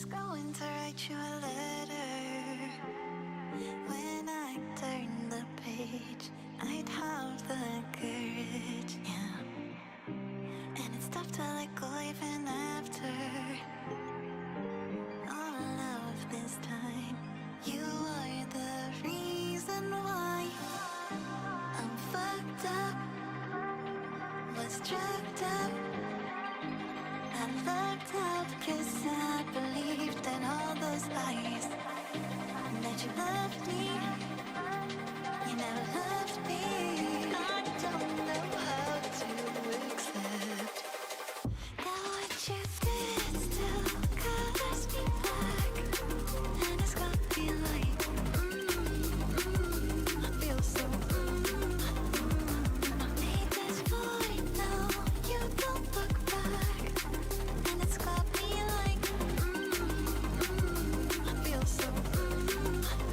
was going to write you a letter. When I turned the page, I'd have the courage, yeah. And it's tough to let go even after all of this time. You are the reason why I'm fucked up, was drugged up. I looked out 'cause I believed in all those lies, that you loved me, you never loved me. I don't know how to accept that what you did still colors me black, and it's got me like, I feel so, I made this void now, you don't look back, and it's got me like, I feel so,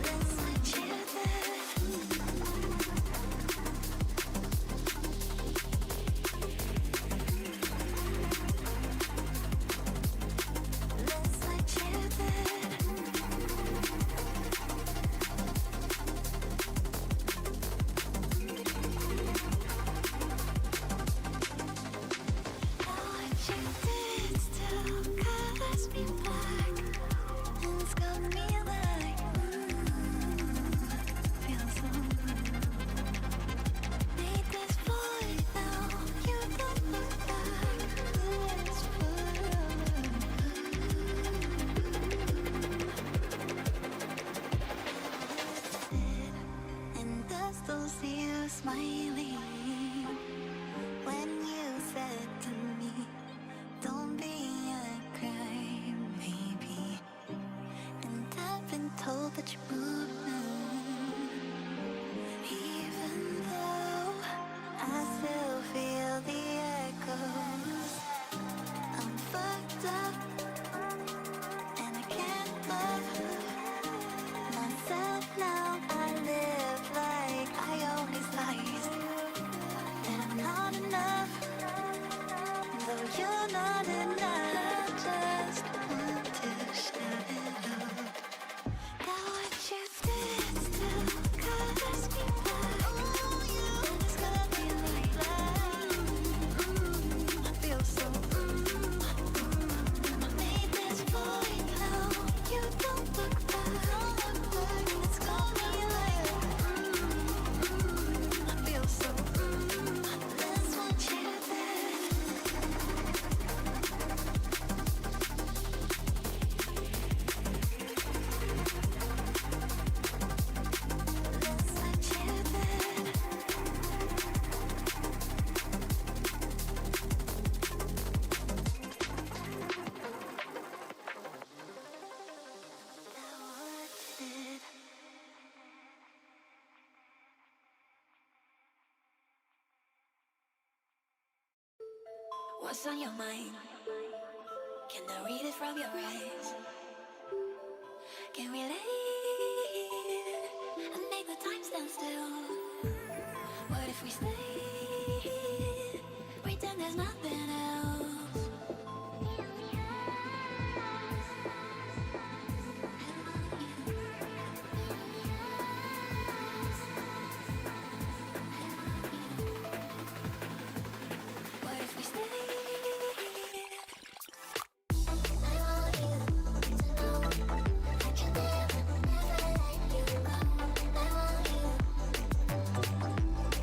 let's let you there. Let's let you there. Now what you did still colors me black, and it's got me like, feel so. Made this void now, you don't look back. It's and I still see you smiling when you said to me, don't be a crybaby. And I've been told that you moved now, even though I still feel the echoes. I'm fucked up, and I can't love myself now. I live like I own these lies, and I'm not enough, though you're not enough. Just want to shout it out. That what you did still colors me black, and it's got me like, I feel so, I made this void now, you don't look back, and it's got me like, I feel so, let's want you there. Let's let you there. Now what you did. What's on your mind? Can I read it from your eyes? Can we leave and make the time stand still? What if we stay? Pretend there's nothing else. What if we stay? I want you to know that you never, never let you go. I want you.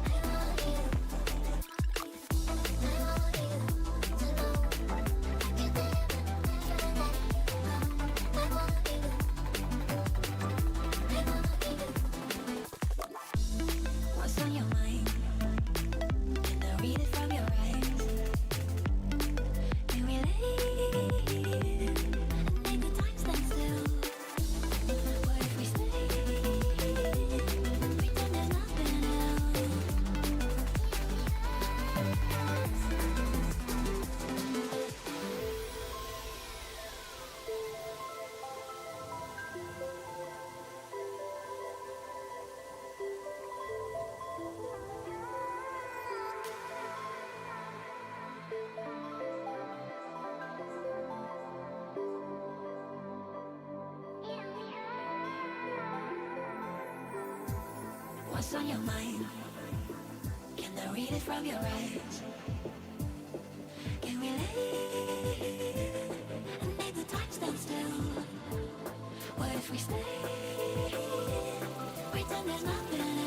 I want you. I want you. What's on your mind? Can I read it from your eyes? Can we live and make the time stand still? What if we stay? Pretend there's nothing else.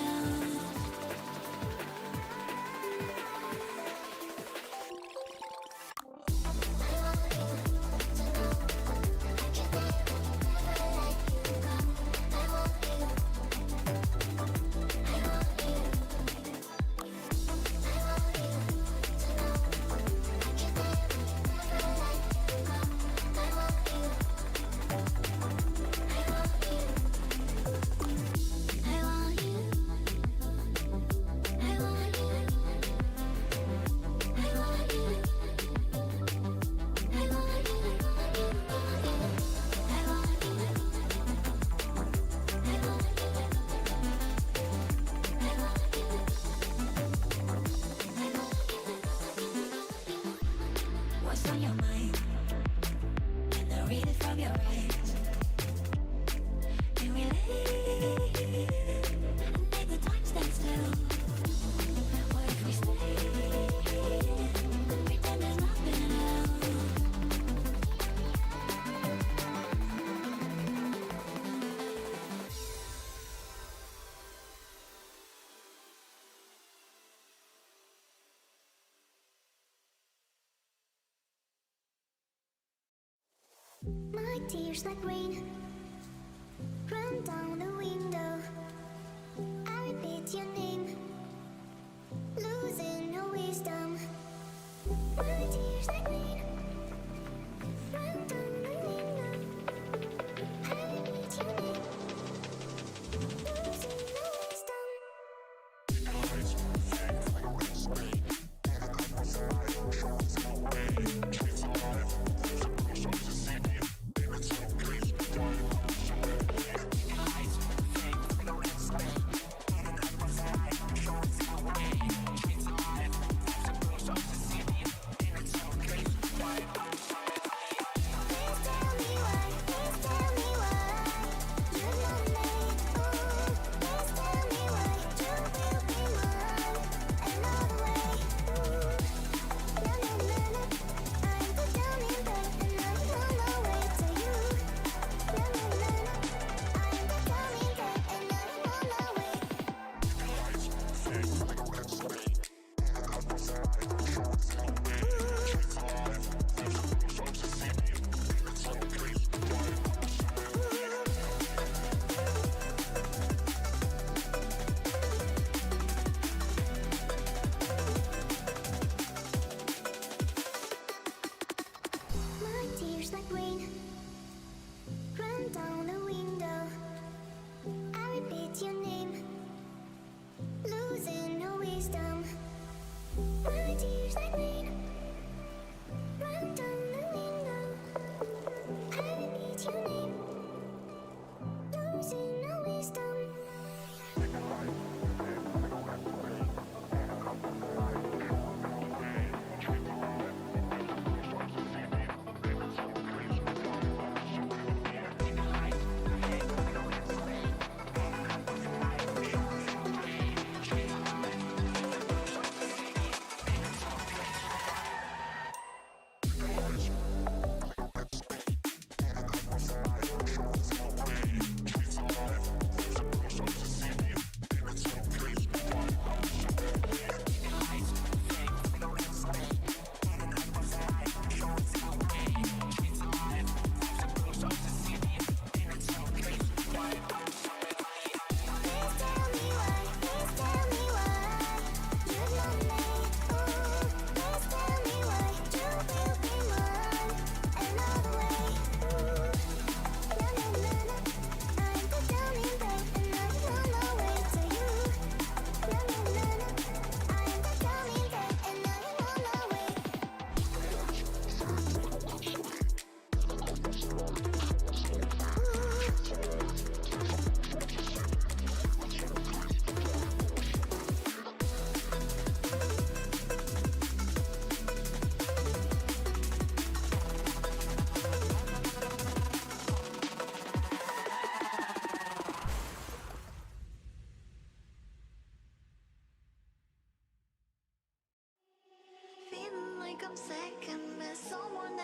My tears like rain run down the window. I repeat your name, losing no wisdom. My tears like rain run down the window. I repeat your name, losing no wisdom.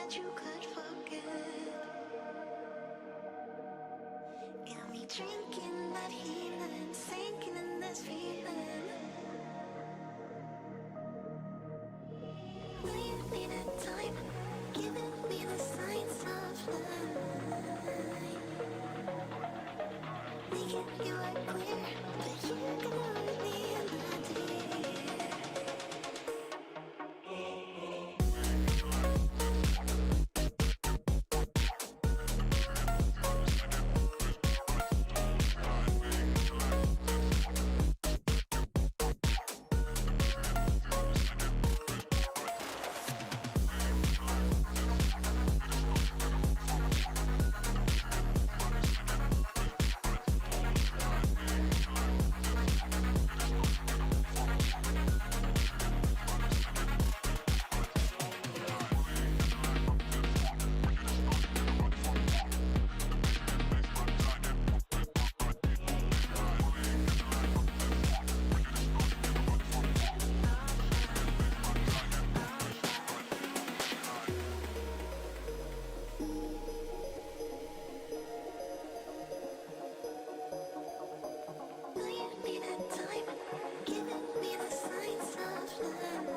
that you could forget. Got me drinking that healing, sinking in this feeling. Will you need a time, giving me the signs of life. Making you are clear, but you can only be in the deep. Will you need a time, giving me the signs of life.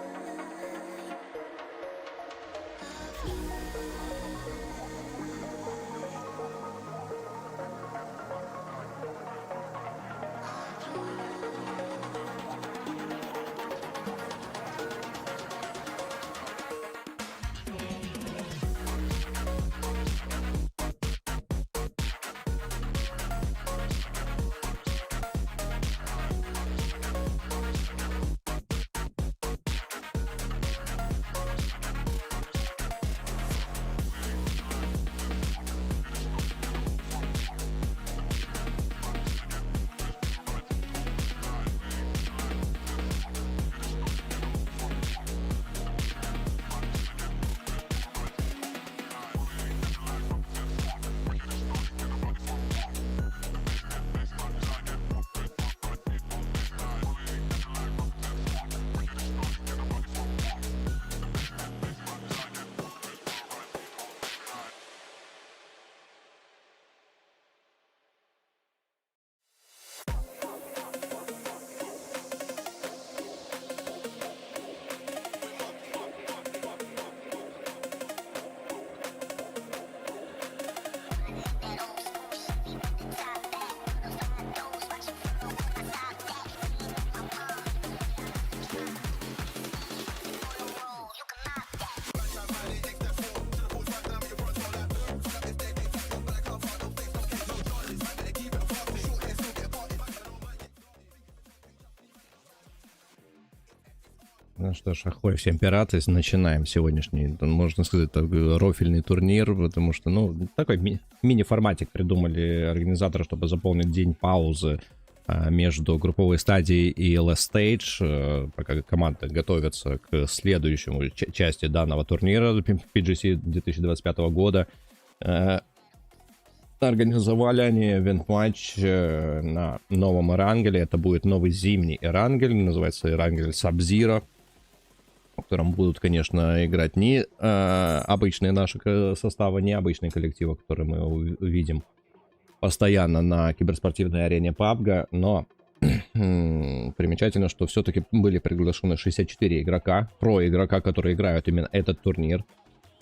Ну что ж, ахой, всем пираты, начинаем сегодняшний, можно сказать, рофильный турнир, потому что, ну, такой мини-форматик придумали организаторы, чтобы заполнить день паузы между групповой стадией и last stage, пока команда готовится к следующему части данного турнира PGC 2025 года. Организовали они ивент-матч на новом Эрангеле. Это будет новый зимний Эрангель, называется Эрангель Sub-Zero, в котором будут, конечно, играть не обычные наши составы, не обычные коллективы, которые мы увидим постоянно на киберспортивной арене PUBG, но примечательно, что все-таки были приглашены 64 игрока, про-игрока, которые играют именно этот турнир.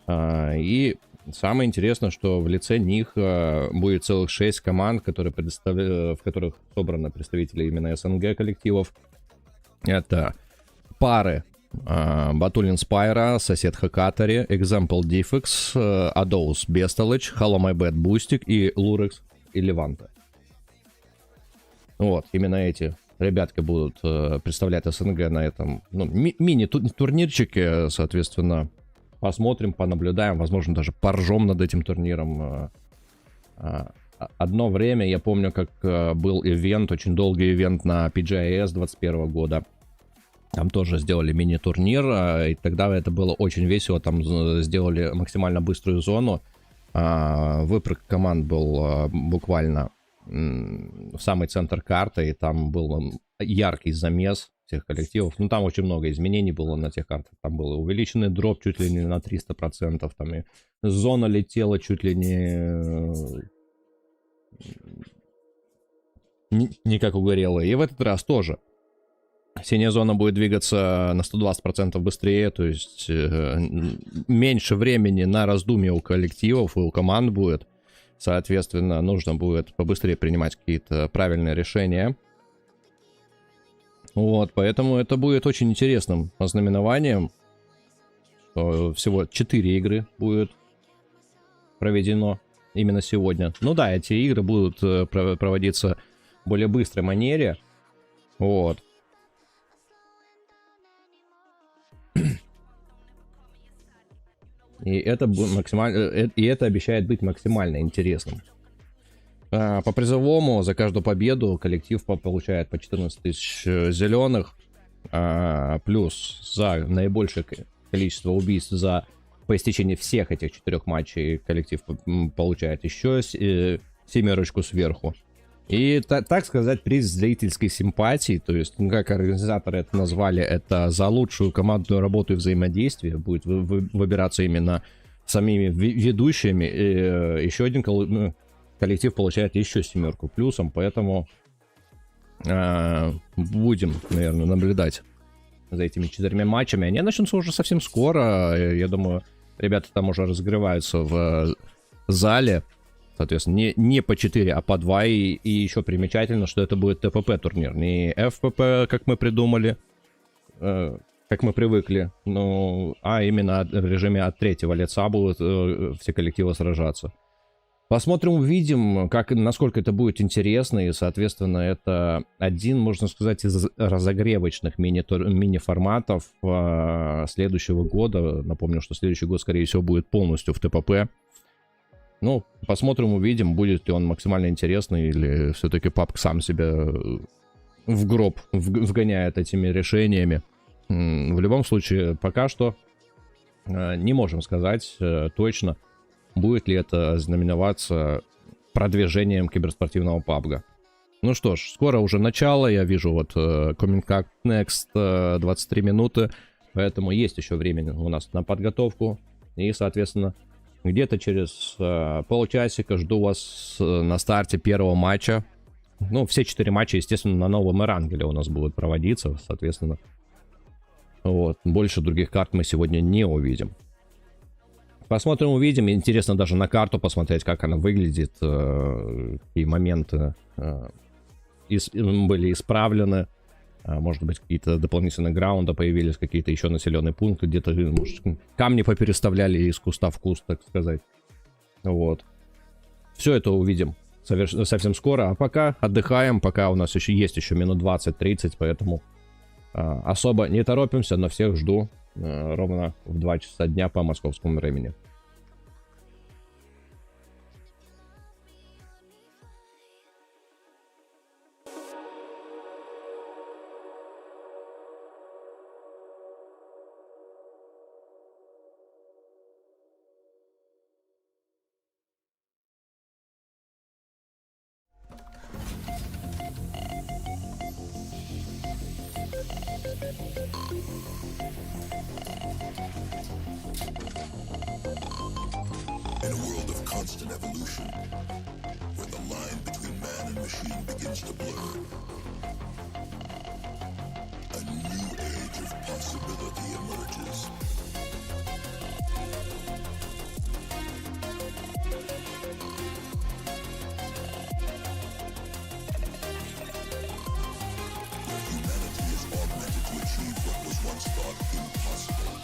И самое интересное, что в лице них будет целых 6 команд, которые в которых собраны представители именно СНГ коллективов. Это пары Батулин Спайра, Сосед Хакатари, Example Defix, Адоус Бестолыч, Hello My Bad Бустик и Лурекс и Леванта. Вот, именно эти ребятки будут представлять СНГ на этом мини-турнирчике, соответственно. Посмотрим, понаблюдаем, возможно, даже поржем над этим турниром. Одно время, я помню, как был ивент, очень долгий ивент на PGIS 21 года. Там тоже сделали мини-турнир, и тогда это было очень весело. Там сделали максимально быструю зону. Выпрыг команд был буквально в самый центр карты, и там был яркий замес всех коллективов. Ну, там очень много изменений было на тех картах. Там был увеличенный дроп чуть ли не на 300%. Там и зона летела чуть ли не как угорелая. И в этот раз тоже. Синяя зона будет двигаться на 120% быстрее, то есть меньше времени на раздумье у коллективов и у команд будет. Соответственно, нужно будет побыстрее принимать какие-то правильные решения. Вот, поэтому это будет очень интересным ознаменованием. Всего 4 игры будет проведено именно сегодня. Ну да, эти игры будут проводиться в более быстрой манере. Вот. И это обещает быть максимально интересным. По призовому за каждую победу коллектив получает по 14 тысяч зеленых. Плюс за наибольшее количество убийств по истечении всех этих 4 матчей коллектив получает еще 7 сверху. И, так сказать, приз зрительской симпатии, то есть, как организаторы это назвали, это за лучшую командную работу и взаимодействие будет выбираться именно самими ведущими. И еще один коллектив получает еще 7 плюсом, поэтому будем, наверное, наблюдать за этими 4 матчами. Они начнутся уже совсем скоро. Я думаю, ребята там уже разогреваются в зале. Соответственно, не по 4, а по 2. И еще примечательно, что это будет ТПП-турнир. Не ФПП, как мы придумали, как мы привыкли, а именно в режиме от третьего лица будут все коллективы сражаться. Посмотрим, увидим, насколько это будет интересно. И, соответственно, это один, можно сказать, из разогревочных мини-форматов следующего года. Напомню, что следующий год, скорее всего, будет полностью в ТПП. Ну, посмотрим, увидим, будет ли он максимально интересный, или все-таки PUBG сам себя в гроб вгоняет этими решениями. В любом случае, пока что не можем сказать точно, будет ли это знаменоваться продвижением киберспортивного PUBG. Ну что ж, скоро уже начало, я вижу вот Coming Up Next 23 минуты, поэтому есть еще времени у нас на подготовку, и, соответственно, где-то через полчасика жду вас на старте первого матча. Ну, все 4 матча, естественно, на новом Эрангеле у нас будут проводиться, соответственно. Вот. Больше других карт мы сегодня не увидим. Посмотрим, увидим. Интересно даже на карту посмотреть, как она выглядит. Какие моменты были исправлены. Может быть, какие-то дополнительные граунды появились, какие-то еще населенные пункты, где-то, может, камни попереставляли из куста в куст, так сказать. Вот. Все это увидим совсем скоро. А пока отдыхаем, пока у нас есть еще минут 20-30, поэтому особо не торопимся, но всех жду ровно в 2 часа дня по московскому времени. In a world of constant evolution, where the line between man and machine begins to blur, a new age of possibility emerges. Where humanity is augmented to achieve what was once thought impossible.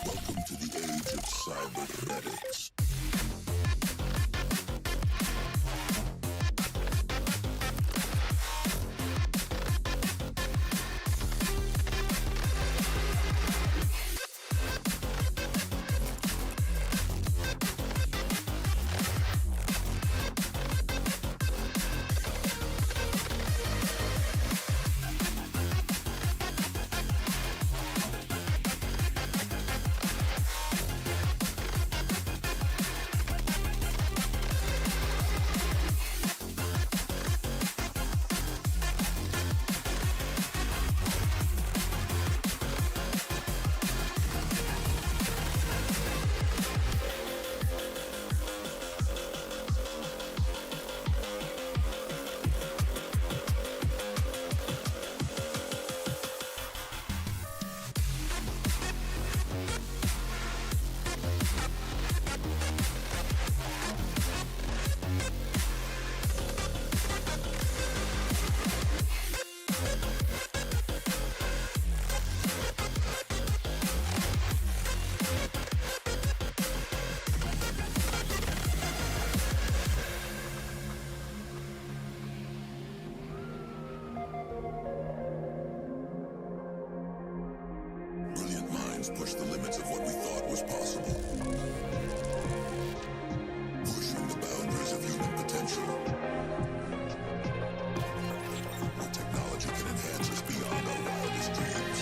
Welcome to the age of cybernetics. have pushed the limits of what we thought was possible. Pushing the boundaries of human potential. Where technology can enhance us beyond our wildest dreams.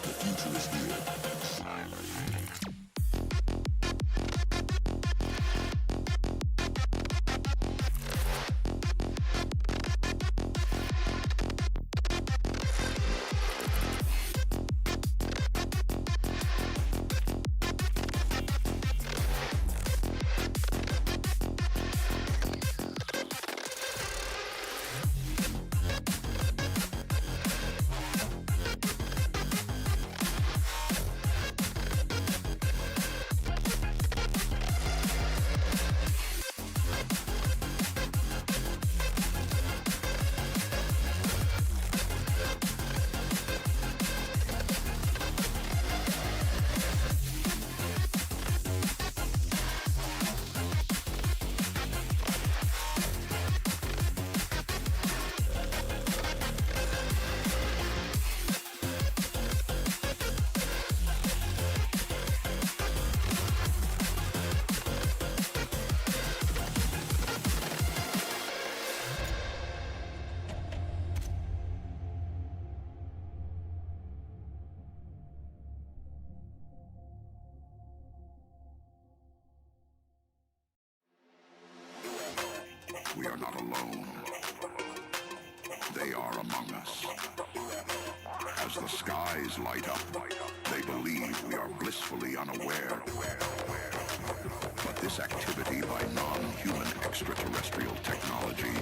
The future is here. We are not alone. They are among us. As the skies light up, they believe we are blissfully unaware. But this activity by non-human extraterrestrial technology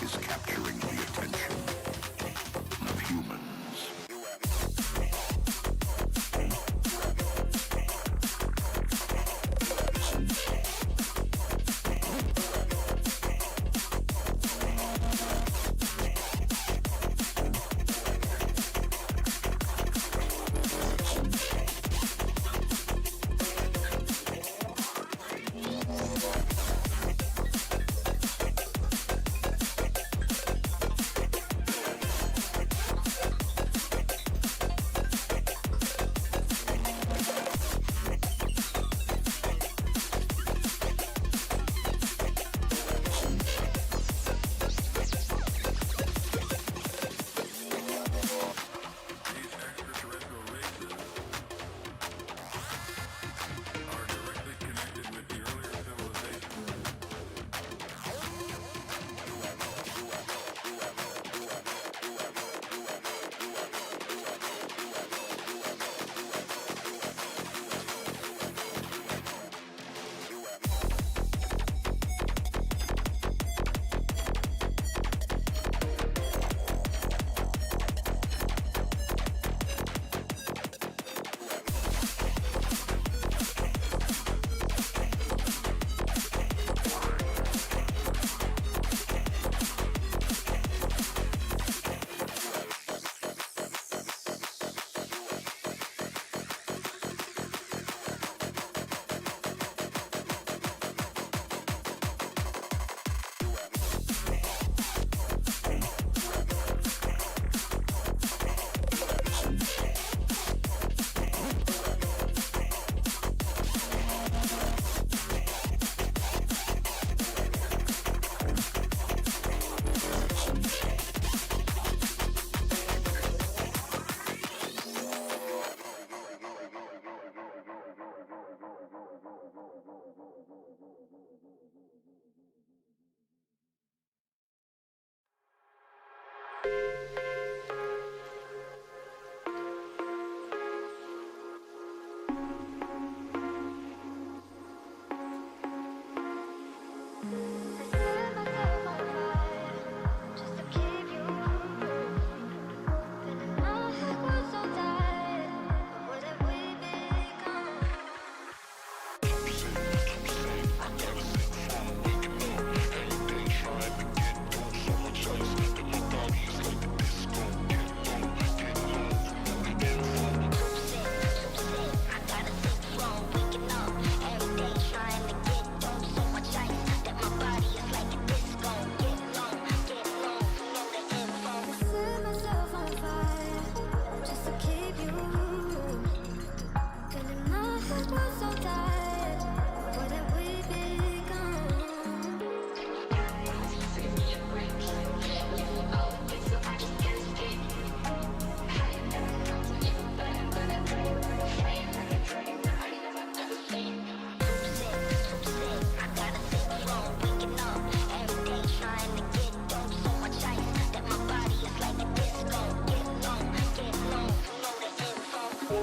is capturing the attention of humans. I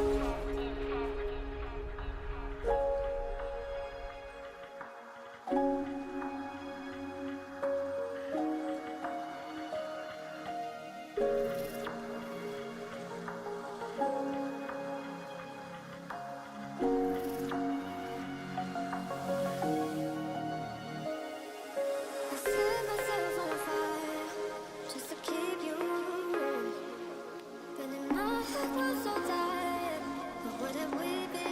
set myself on fire just to keep you warm. Then in my head was so tired, but what have we become?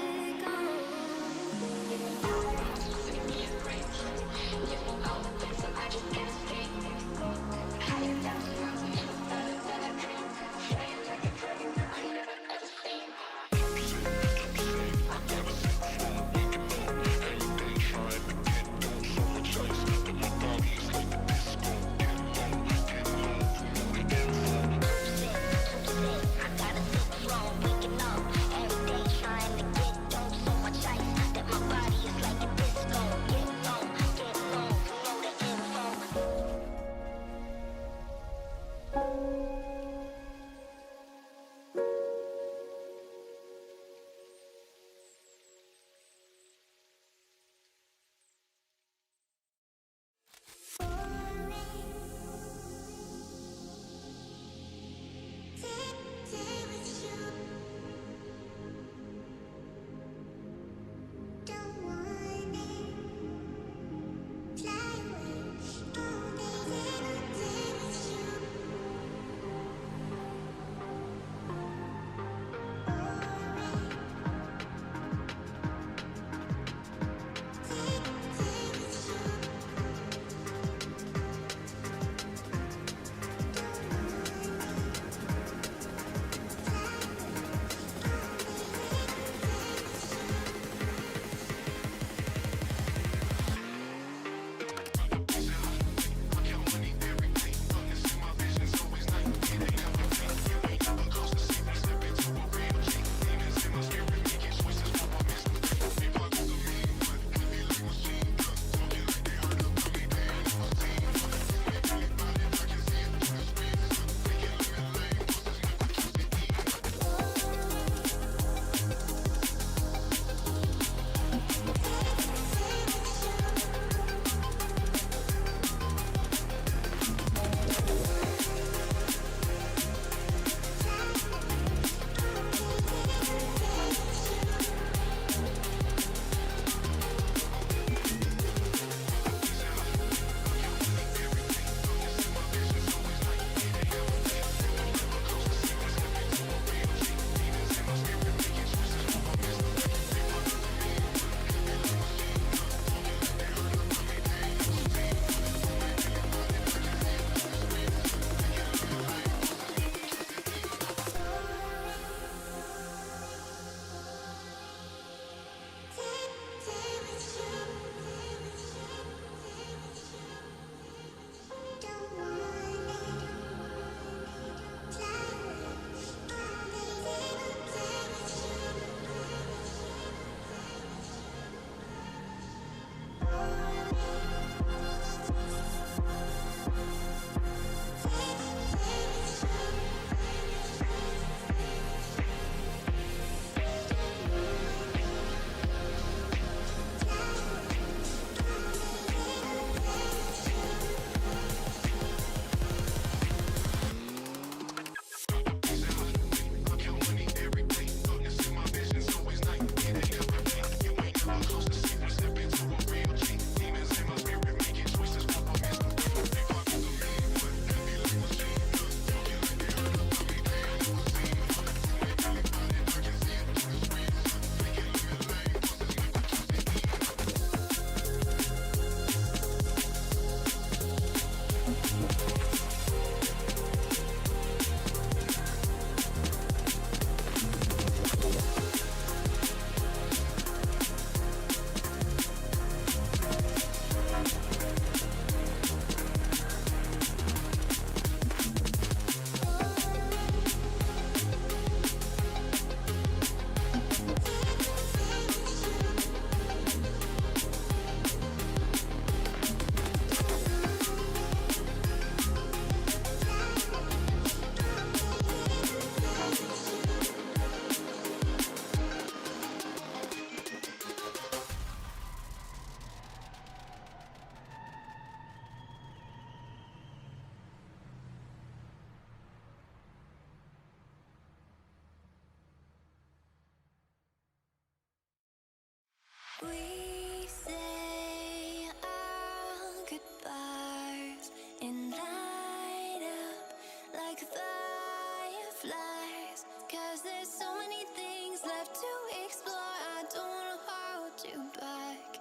is left to explore. I don't wanna hold you back.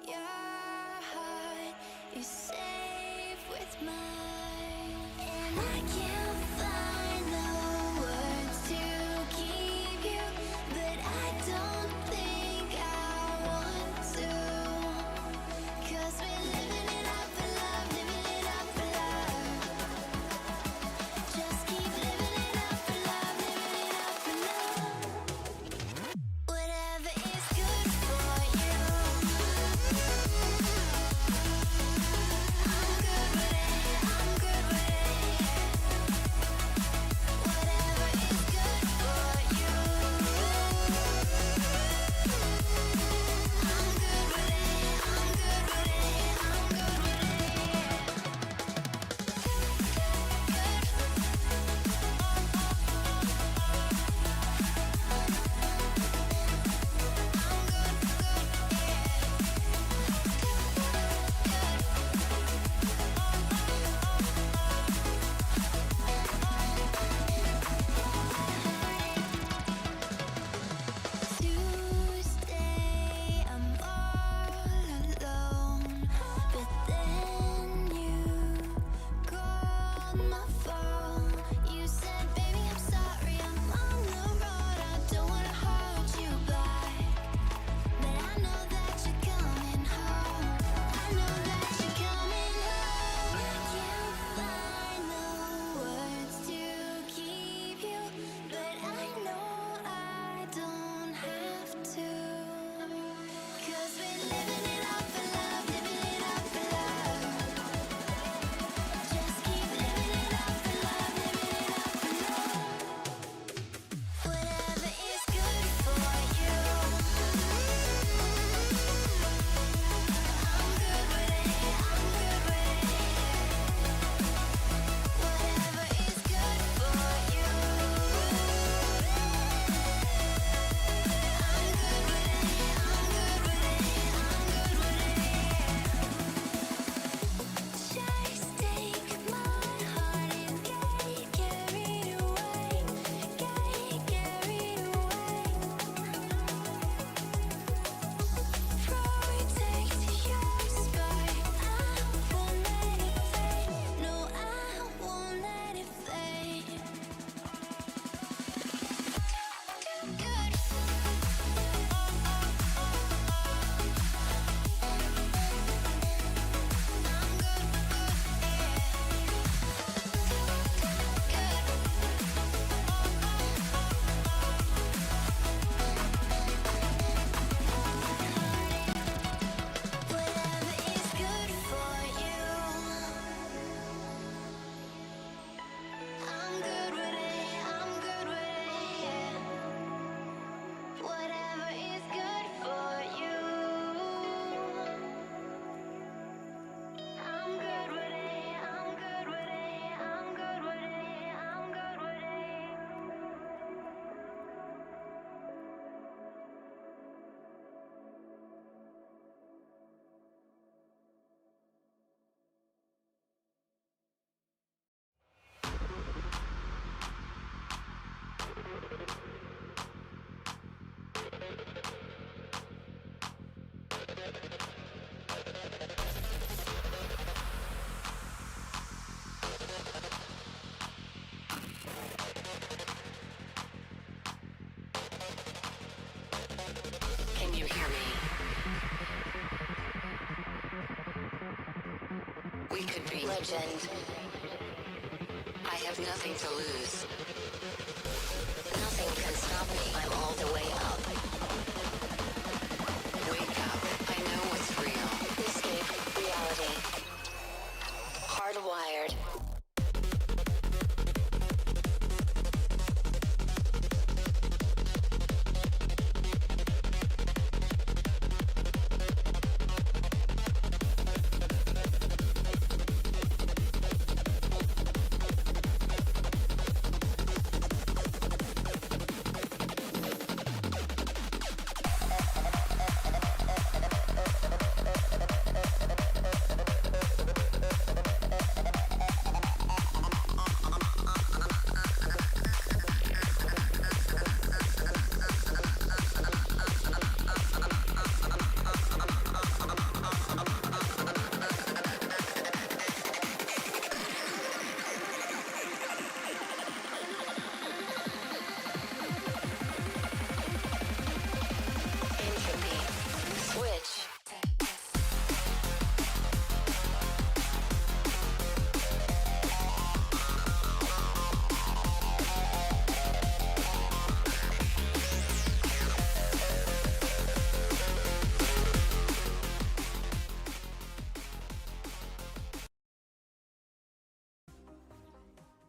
Your heart is safe with mine, and I can't find the words to keep you, but I don't think I want to. 'Cause we're living it up for love, living it up for love. Just keep living it up for love, living it up for love. Whatever is good for you, I'm good with it, I'm good with it. Whatever is good for you, I'm good with it, I'm good with it, I'm good with it. Tuesday, I'm all alone, but then you called my phone. You said, baby, I'm sorry, I'm on the road. I don't wanna hold you back, but I know that you're coming home. I know that you're coming home. I can't find the words to keep you, but I know I don't have to. 'Cause we're living it up for love, living it up for love. Just keep living it up for love, living it up for love. Whatever is good for you, I'm good with it, I'm good with it. Whatever is good for you, I'm good with it, I'm good with it, I'm good with it. Just take my heart and get carried away, get carried away. Protect your spot, I won't let it fade. No, I won't let it fade. Good. Whatever is good for you, I'm good with it, I'm good with it, yeah. Whatever is good for you, I'm good with it, I'm good with it, I'm good with it, I'm good with it. Can you hear me? We could be legend. I have nothing to lose. Nothing can stop me. I'm all the way up. Wake up. I know what's real. Escape reality. Hardwired.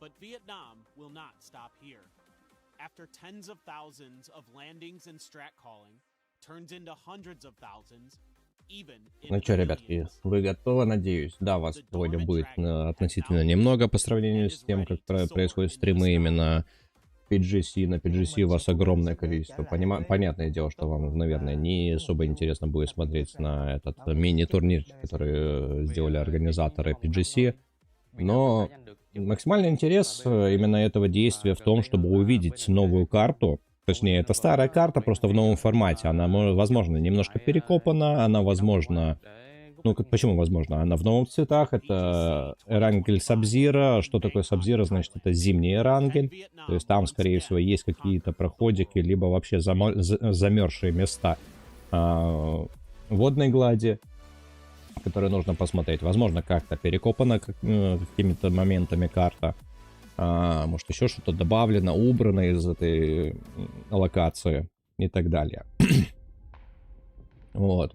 But Vietnam will not stop here. After tens of thousands of landings and strat calling, turns into hundreds of thousands, even in Ну что, ребятки, millions. вы готовы, надеюсь? Да, вас сегодня будет относительно немного по сравнению с тем, как происходят стримы именно PGC. На PGC у вас огромное количество. Понятное дело, что вам, наверное, не особо интересно будет смотреть на этот мини-турнирчик, который сделали организаторы PGC. Но максимальный интерес именно этого действия в том, чтобы увидеть новую карту. Точнее, это старая карта, просто в новом формате. Она, возможно, немножко перекопана, она, возможно... Ну, почему возможно? Она в новых цветах, это Эрангель Сабзира. Что такое Сабзира? Значит, это зимний Эрангель. То есть там, скорее всего, есть какие-то проходики, либо вообще замерзшие места водной глади, которые нужно посмотреть. Возможно, как-то перекопана какими-то моментами карта. Может, еще что-то добавлено, убрано из этой локации и так далее. Вот.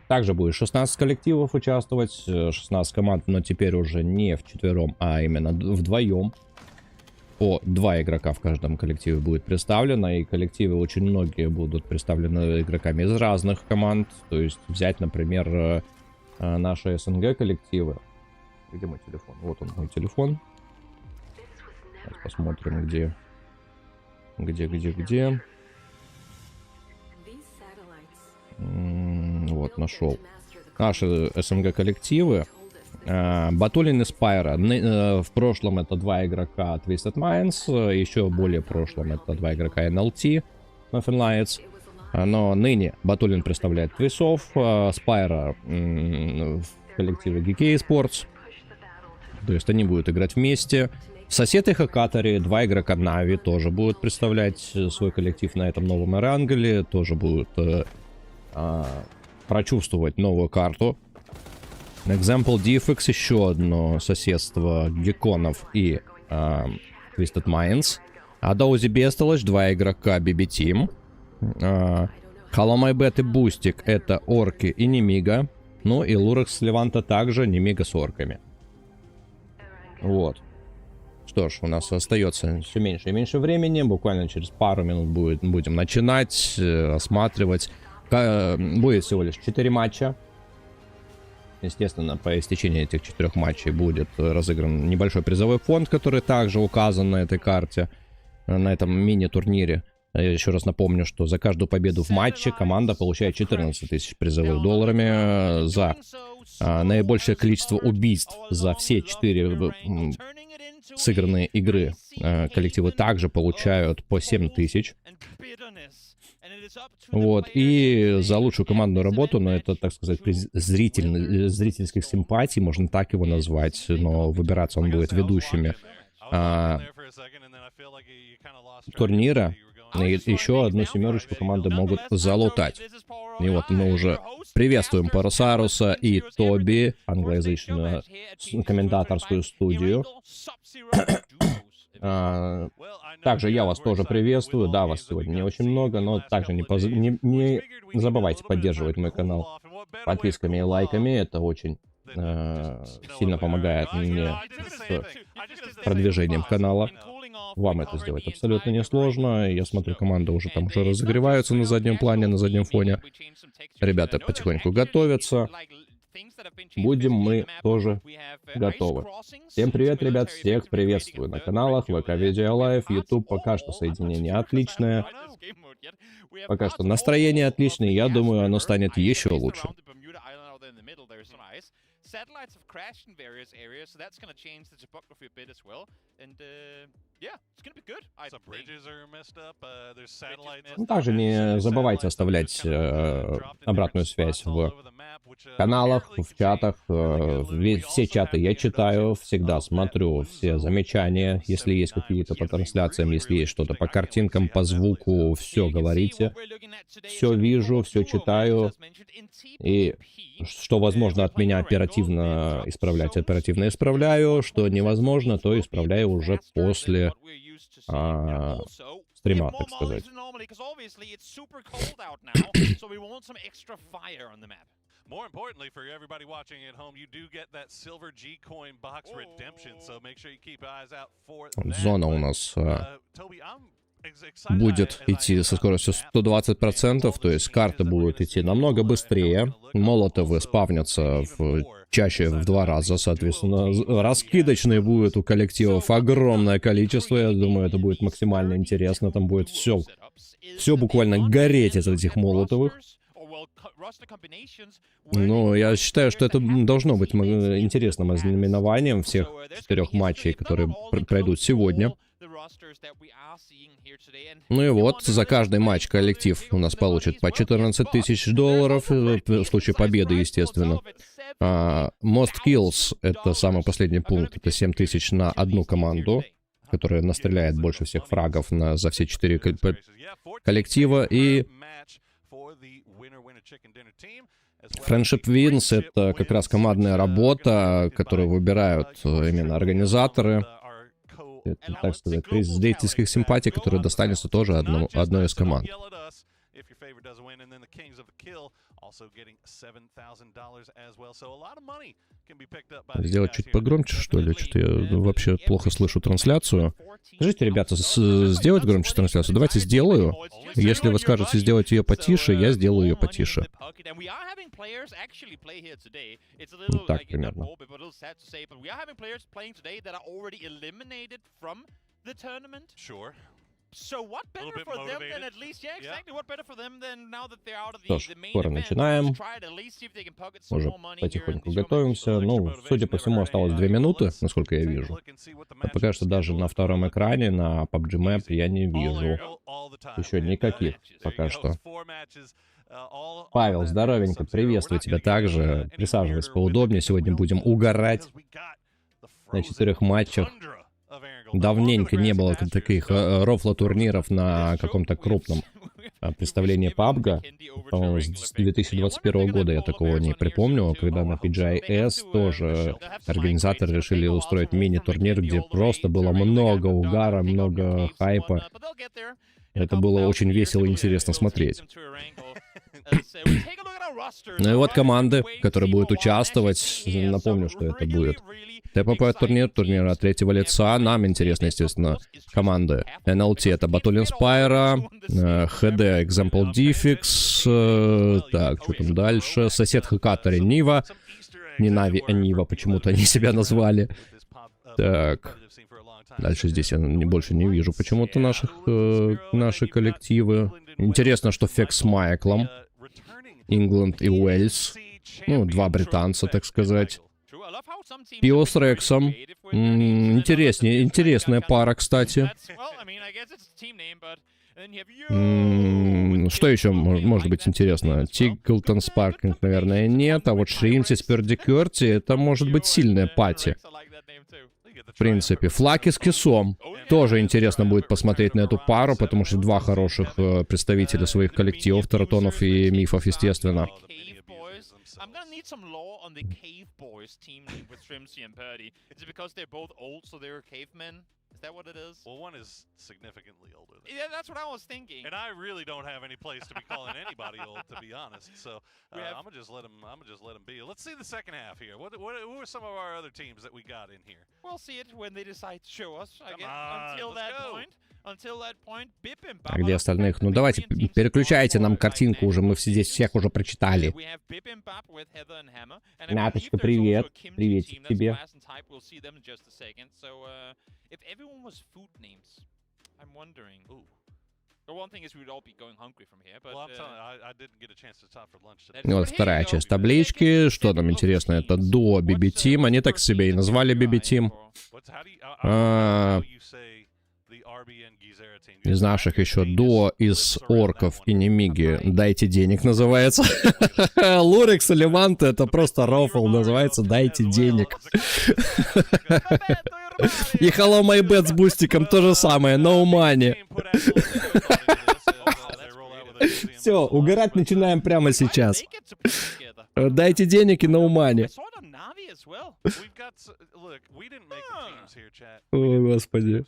Также будет 16 коллективов участвовать, 16 команд, но теперь уже не вчетвером, а именно вдвоем. По 2 игрока в каждом коллективе будет представлено, и коллективы очень многие будут представлены игроками из разных команд. То есть взять, например, наши СНГ коллективы. Где мой телефон? Вот он, мой телефон. Сейчас посмотрим, где. Вот, нашел. Наши СНГ коллективы. Батулин и Спайра. В прошлом это 2 игрока Twisted Minds. Еще более в прошлом это 2 игрока NLT. Nothing Lights. Но ныне Батулин представляет Твисов. Спайра в коллективе Pubg Esports. То есть они будут играть вместе. Сосед их Акатори, 2 игрока Нави тоже будут представлять свой коллектив на этом новом Эрангеле. Тоже будут прочувствовать новую карту. Example DFX, еще одно соседство Геконов и Twisted Minds. Адоузи Бестолочь, 2 игрока BB Team. Халамайбет и Бустик это орки и Немига. Ну и Лурекс с Леванта также Немига с орками. Вот. Что ж, у нас остается все меньше и меньше времени. Буквально через пару минут будем начинать, осматривать. Будет всего лишь 4 матча. Естественно, по истечении этих 4 матчей будет разыгран небольшой призовой фонд, который также указан на этой карте, на этом мини-турнире. Я еще раз напомню, что за каждую победу в матче команда получает 14 тысяч призовых долларами. За наибольшее количество убийств за все 4 сыгранные игры коллективы также получают по 7 тысяч. Вот, и за лучшую командную работу, но это, так сказать, зрительских симпатий, можно так его назвать, но выбираться он будет ведущими турнира. И еще одну 7 команды могут залутать. И вот мы уже приветствуем Парасаруса и Тоби, англоязычную комментаторскую студию. Также я вас тоже приветствую. Да, вас сегодня не очень много, но также не забывайте поддерживать мой канал подписками и лайками. Это очень сильно помогает мне с продвижением канала. Вам это сделать абсолютно несложно. Я смотрю, команда уже там разогреваются на заднем плане, на заднем фоне. Ребята потихоньку готовятся. Будем мы тоже готовы. Всем привет, ребят, всех приветствую на каналах ВК Видео Лайв, YouTube. Пока что соединение отличное. Пока что настроение отличное, я думаю, оно станет еще лучше. Satellites have crashed in various areas, so that's going to change the topography a bit as well. And yeah, it's going to be good. Some bridges are messed up. There's satellites. Также не забывайте оставлять обратную связь в каналах, в чатах. Все чаты я читаю, всегда смотрю все замечания. Если есть какие-то по трансляциям, если есть что-то по картинкам, по звуку, все говорите. Все вижу, все читаю. И что возможно от меня оперативно исправлять, оперативно исправляю. Что невозможно, то исправляю уже после стрима, так сказать. More importantly, for everybody watching at home, you do get that silver G coin box redemption, so make sure you keep eyes out for that. Зона у нас Toby, I'm будет идти со скоростью 120%, то есть карты будут идти намного быстрее. Молотовы спавнятся чаще в 2 раза, соответственно. Раскидочные будет у коллективов огромное количество. Я думаю, это будет максимально интересно. Там будет все буквально гореть из этих молотовых. Ну, я считаю, что это должно быть интересным ознаменованием всех 4 матчей, которые пройдут сегодня. Ну и вот, за каждый матч коллектив у нас получит по $14 тысяч, в случае победы, естественно. Most kills — это самый последний пункт, это 7 тысяч на одну команду, которая настреляет больше всех фрагов за все 4 коллектива. И Friendship Wins — это как раз командная работа, которую выбирают именно организаторы. Это, так сказать, приз зрительских симпатий, который достанется тоже одной из команд. Сделать чуть погромче, что ли? Что-то я вообще плохо слышу трансляцию. Скажите, ребята, сделать громче трансляцию? Давайте сделаю. Если вы скажете сделать ее потише, я сделаю ее потише. Ну, так примерно. Что ж, скоро начинаем. Уже потихоньку готовимся. Ну, судя по всему, осталось 2 минуты, насколько я вижу. А пока что даже на втором экране, на PUBG Map, я не вижу еще никаких пока что. Павел, здоровенько, приветствую тебя также. Присаживайся поудобнее, сегодня будем угорать на 4 матчах. Давненько не было таких рофла-турниров на каком-то крупном представлении PUBG. По-моему, с 2021 года я такого не припомню, когда на PGIS тоже организаторы решили устроить мини-турнир, где просто было много угара, много хайпа. Это было очень весело и интересно смотреть. Ну и вот команды, которые будут участвовать. Напомню, что это будет ТПП-турнир, турнир от третьего лица. Нам интересно, естественно, команды NLT — это Battle Inspire, HD Example Diffix, так, что там дальше, сосед Хакатори Нива, не Нави, а Нива, почему-то они себя назвали. Так, дальше здесь я больше не вижу почему-то наши коллективы. Интересно, что Фекс с Майклом, Ингланд и Уэльс, ну, 2 британца, так сказать. Пио с Рексом. Интересная пара, кстати. Что еще может быть интересно? Тиглтон Спарклинг, наверное, нет. А вот Шримси с Пердикерти — это может быть сильная пати. В принципе, Флаки с Кисом. Тоже интересно будет посмотреть на эту пару, потому что 2 хороших представителя своих коллективов, Таратонов и Мифов, естественно. I'm gonna need some lore on the Cave Boys team name with Shrimsy and Purdy. Is it because they're both old, so they're cavemen? Is that what it is? Well, one is significantly older than Yeah, that's what I was thinking. And I really don't have any place to be calling anybody old, to be honest. So I'm gonna just let them be. Let's see the second half here. Who are some of our other teams that we got in here? We'll see it when they decide to show us. I guess until that point. А где остальных? Ну давайте, переключайте нам картинку уже, мы все здесь всех уже прочитали. Наточка, привет. Приветик тебе. Вот вторая часть таблички. Что нам интересно? Это до BB Team. Они так себе и назвали BB Team. Из наших еще до из орков и немиги «Дайте денег» называется. Лурекс и Леванте — это просто рофл, называется «Дайте денег». И Hello My Bet с бустиком то же самое, No Money. Все, угорать начинаем прямо сейчас. Дайте денег и No Money. О, господи.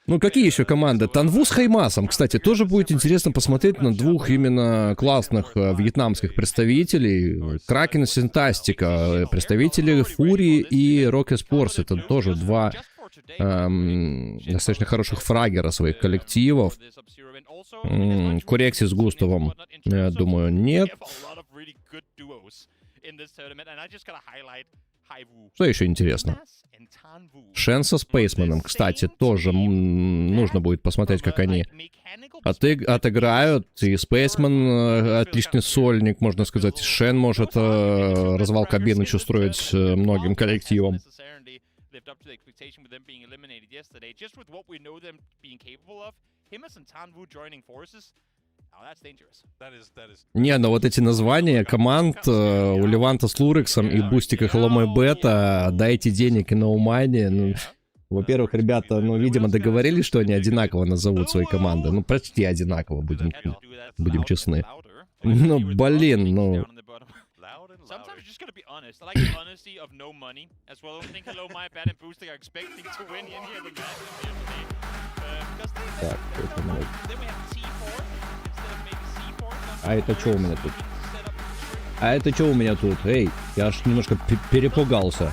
Ну, какие еще команды? Танву с Хаймасом, кстати, тоже будет интересно посмотреть на двух именно классных вьетнамских представителей. Кракен и Синтастика, представители Фурии и Rocket Sports. Это тоже два достаточно хороших фрагера своих коллективов. Курекси с Густавом, я думаю, нет. Что еще интересно? Шен со Спейсманом, кстати, тоже нужно будет посмотреть, как они отыграют. И Спейсман отличный сольник, можно сказать. Шен может развал кабины устроить многим коллективам. Не, но вот эти названия команд у Леванта с Лурексом и Бустика Hello Бета, дайте денег и ноумани. Ну, во-первых, ребята, ну, видимо, договорились, что они одинаково назовут свои команды. Ну, почти одинаково, будем честны. Ну, блин, ну... Так, это мой. А это что у меня тут? А это что у меня тут? Эй, я аж немножко перепугался.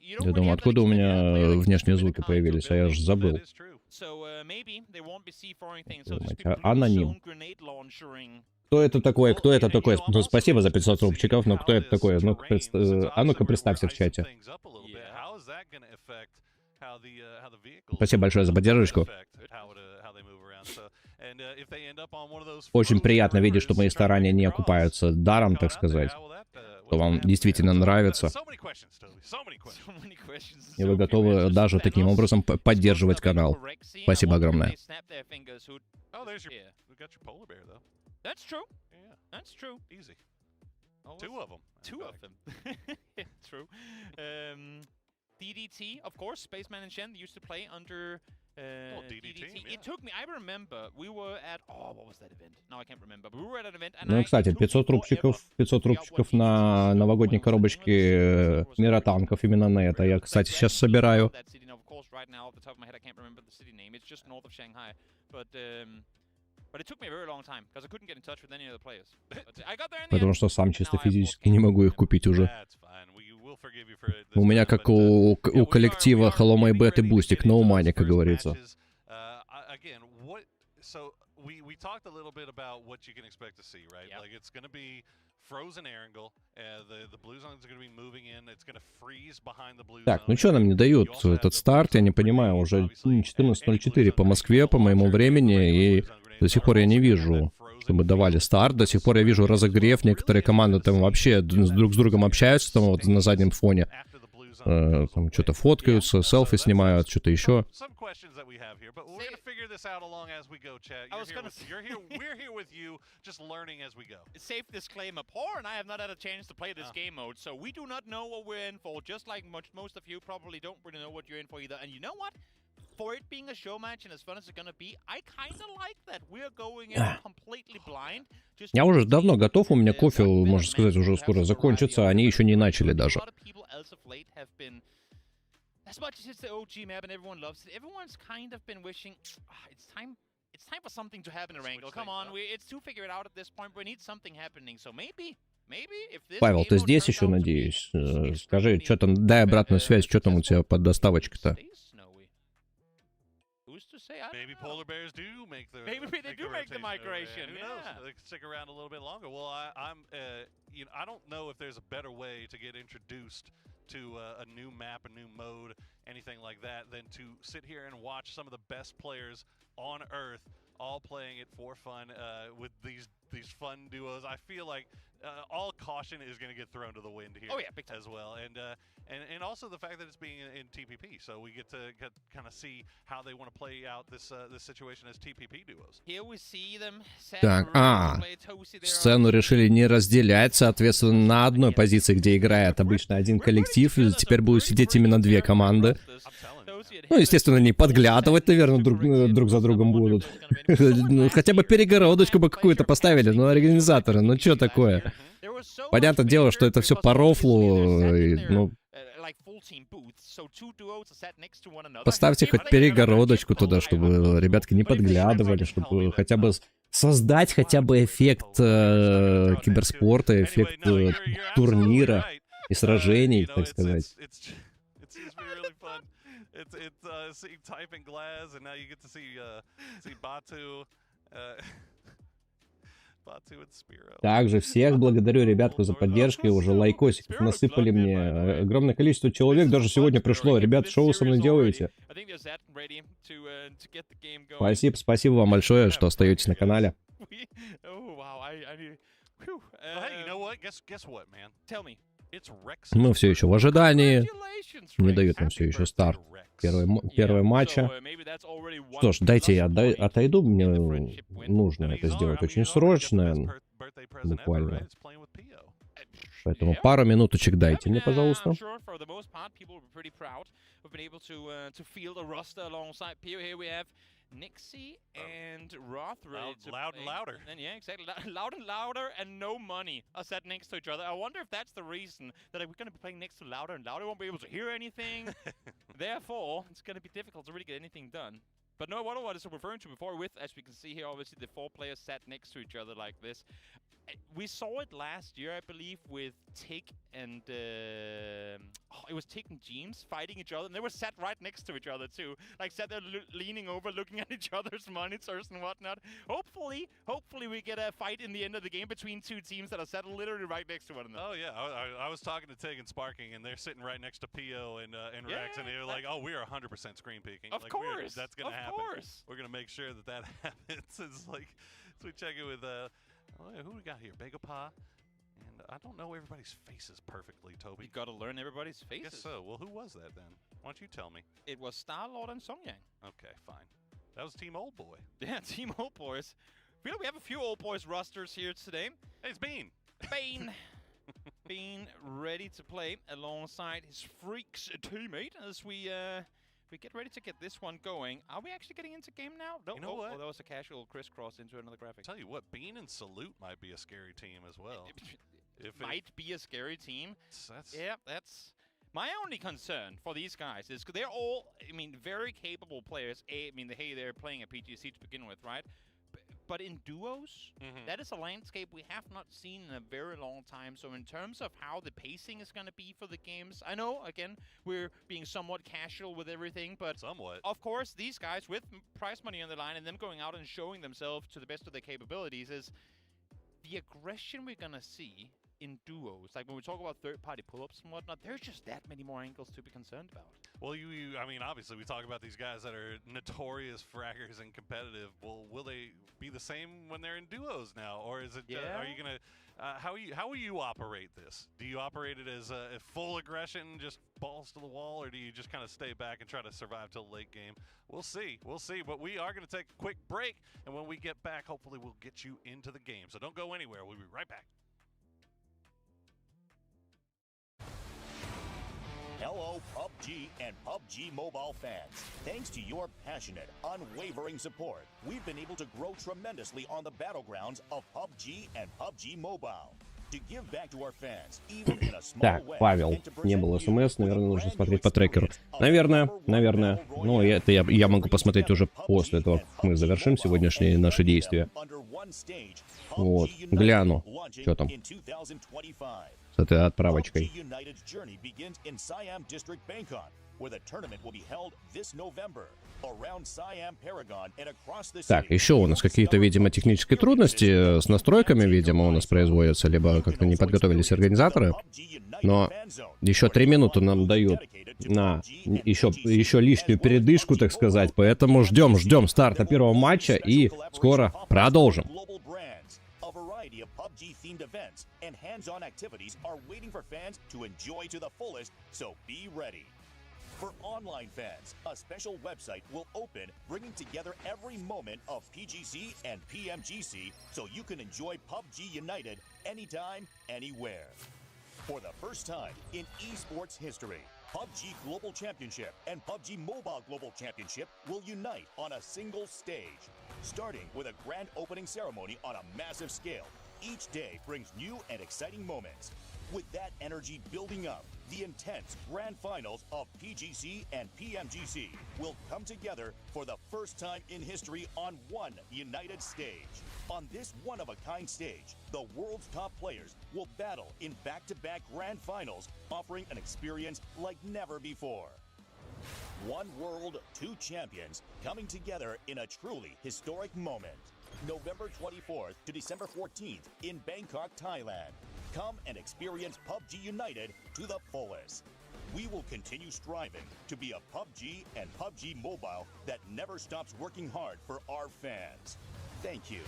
Я думаю, откуда у меня внешние звуки появились, а я же забыл. Аноним. Кто это такой? Кто это такой? Ну, спасибо за 500 рубчиков, но кто это такой? Ну, а ну-ка представься в чате. Спасибо большое за поддержку. Очень приятно видеть, что мои старания не окупаются даром, так сказать. Что вам действительно нравится. И вы готовы даже таким образом поддерживать канал. Спасибо огромное. DDT, of course, Spaceman and Shen used to play under DDT. It took me, I remember, we were at, oh, what was that event? Now I can't remember, but we were at an event and ну, кстати, 500 рубчиков на новогодней коробочке мира танков, именно на это я, кстати, сейчас собираю. Потому что сам чисто физически не могу их купить уже. У меня как у коллектива Hello My Bet и Бустик, no money, как говорится. Так, ну что нам не дают этот старт, я не понимаю, уже 14:04 по Москве, по моему времени, и до сих пор я не вижу, чтобы давали старт, до сих пор я вижу разогрев, некоторые команды там вообще друг с другом общаются, там вот на заднем фоне, там что-то фоткаются, селфи снимают, что-то еще. For it being a show match and as fun as it's gonna be, I kind of like that we're going in completely blind. Я уже давно готов, у меня кофе, можно сказать, уже скоро закончится, они еще не начали даже. As much as it's the OG map and everyone loves it, everyone's kind of been wishing it's time for something to happen in Erangel. Come on, it's to figure it out at this point. We need something happening. So maybe if this Павел, ты здесь еще, надеюсь? Скажи, что там, дай обратную связь, что там у тебя под доставочкой-то? Maybe polar bears do make the maybe they do make the migration. Who knows? They can stick around a little bit longer. Well, you know, I don't know if there's a better way to get introduced to a new map, a new mode, anything like that, than to sit here and watch some of the best players on Earth all playing it for fun with these fun duos. I feel like all caution is going to get thrown to the wind here. Oh yeah, big time. As well, and also the fact that it's being in TPP, so we get to kind of see how they want to play out this situation as TPP duos. Here we see them. Так, сцену решили не разделять, соответственно, на одной позиции, где играет обычно один коллектив, теперь будут сидеть именно две команды. Ну, естественно, не подглядывать, наверное, друг за другом будут. Ну, хотя бы перегородочку бы какую-то поставили, ну, организаторы, ну, что такое? Понятное дело, что это все по рофлу, ну... Поставьте хоть перегородочку туда, чтобы ребятки не подглядывали, чтобы хотя бы создать хотя бы эффект киберспорта, эффект турнира и сражений, так сказать. Также всех благодарю ребятку за поддержку, уже лайкосиков насыпали мне. Огромное количество человек даже сегодня пришло. Ребят, что вы со мной делаете? Спасибо вам большое, что остаетесь на канале. Мы все еще в ожидании. Не дают нам все еще старт первого матча. Что ж, дайте я отойду. Мне нужно это сделать очень срочно. Буквально. Поэтому пару минуточек дайте мне, пожалуйста. Nixie and Roth ready to loud and louder. And yeah, exactly. Loud and louder and no money are sat next to each other. I wonder if that's the reason that we're going to be playing next to louder and louder. We won't be able to hear anything. Therefore, it's going to be difficult to really get anything done. But no, what I was referring to before with, as we can see here, obviously the four players sat next to each other like this. We saw it last year, I believe, with Tick and it was Tick and James fighting each other, and they were sat right next to each other too, like sat there leaning over, looking at each other's monitors and whatnot. Hopefully we get a fight in the end of the game between two teams that are sat literally right next to one another. Oh yeah, I was talking to Tick and Sparking, and they're sitting right next to PO and Rex, and they were like, "Oh, we are 100% screen peeking. Of course, that's gonna happen. Course. We're gonna make sure that happens." It's like, so we check it with who we got here? Begapa. And I don't know everybody's faces perfectly, Toby. You gotta learn everybody's faces. I guess so. Well, who was that then? Why don't you tell me? It was Star-Lord and Songyang. Okay, fine. That was Team Old Boy. Yeah, Team Old Boys. We have a few Old Boys rosters here today. Hey, it's Bean. Bean. Bean ready to play alongside his freaks teammate as we get ready to get this one going. Are we actually getting into game now? No, you know what? Oh, that was a casual crisscross into another graphic. Tell you what, Bean and Salute might be a scary team as well. Might be a scary team. That's my only concern for these guys is they're all, I mean, very capable players. They're playing a PGC to begin with, right? But in duos, that is a landscape we have not seen in a very long time. So in terms of how the pacing is going to be for the games, I know, again, we're being somewhat casual with everything, but somewhat. Of course, these guys with prize money on the line and them going out and showing themselves to the best of their capabilities is the aggression we're going to see in duos. Like when we talk about third-party pull-ups and whatnot, there's just that many more angles to be concerned about. Well, I mean, obviously we talk about these guys that are notorious fraggers and competitive. Well, will they be the same when they're in duos now, or is it? Are you gonna? How will you operate this? Do you operate it as a full aggression, just balls to the wall, or do you just kind of stay back and try to survive till the late game? We'll see. We'll see. But we are going to take a quick break, and when we get back, hopefully we'll get you into the game. So don't go anywhere. We'll be right back. Hello, PUBG and PUBG Mobile fans. Thanks to your passionate, unwavering support, we've been able to grow tremendously on the battlegrounds of PUBG and PUBG Mobile. To give back to our fans, even in a small Так, way, Павел, не было СМС, наверное, нужно смотреть по трекеру. Наверное. Ну, это я могу посмотреть уже после того, как мы завершим сегодняшние наши действия. Вот, гляну, что там с этой отправочкой. Так, еще у нас какие-то, видимо, технические трудности с настройками, видимо, у нас производятся, либо как-то не подготовились организаторы. Но еще 3 минуты нам дают на еще лишнюю передышку, так сказать. Поэтому ждем старта первого матча и скоро продолжим. PUBG-themed events and hands-on activities are waiting for fans to enjoy to the fullest, so be ready. For online fans, a special website will open, bringing together every moment of PGC and PMGC, so you can enjoy PUBG United anytime, anywhere. For the first time in esports history, PUBG Global Championship and PUBG Mobile Global Championship will unite on a single stage, starting with a grand opening ceremony on a massive scale. Each day brings new and exciting moments. With that energy building up, the intense grand finals of PGC and PMGC will come together for the first time in history on one united stage. On this one-of-a-kind stage, the world's top players will battle in back-to-back grand finals, offering an experience like never before. One world, two champions coming together in a truly historic moment. November 24th to December 14th in Bangkok, Thailand. Come and experience PUBG United to the fullest. We will continue striving to be a PUBG and PUBG Mobile that never stops working hard for our fans. Thank you.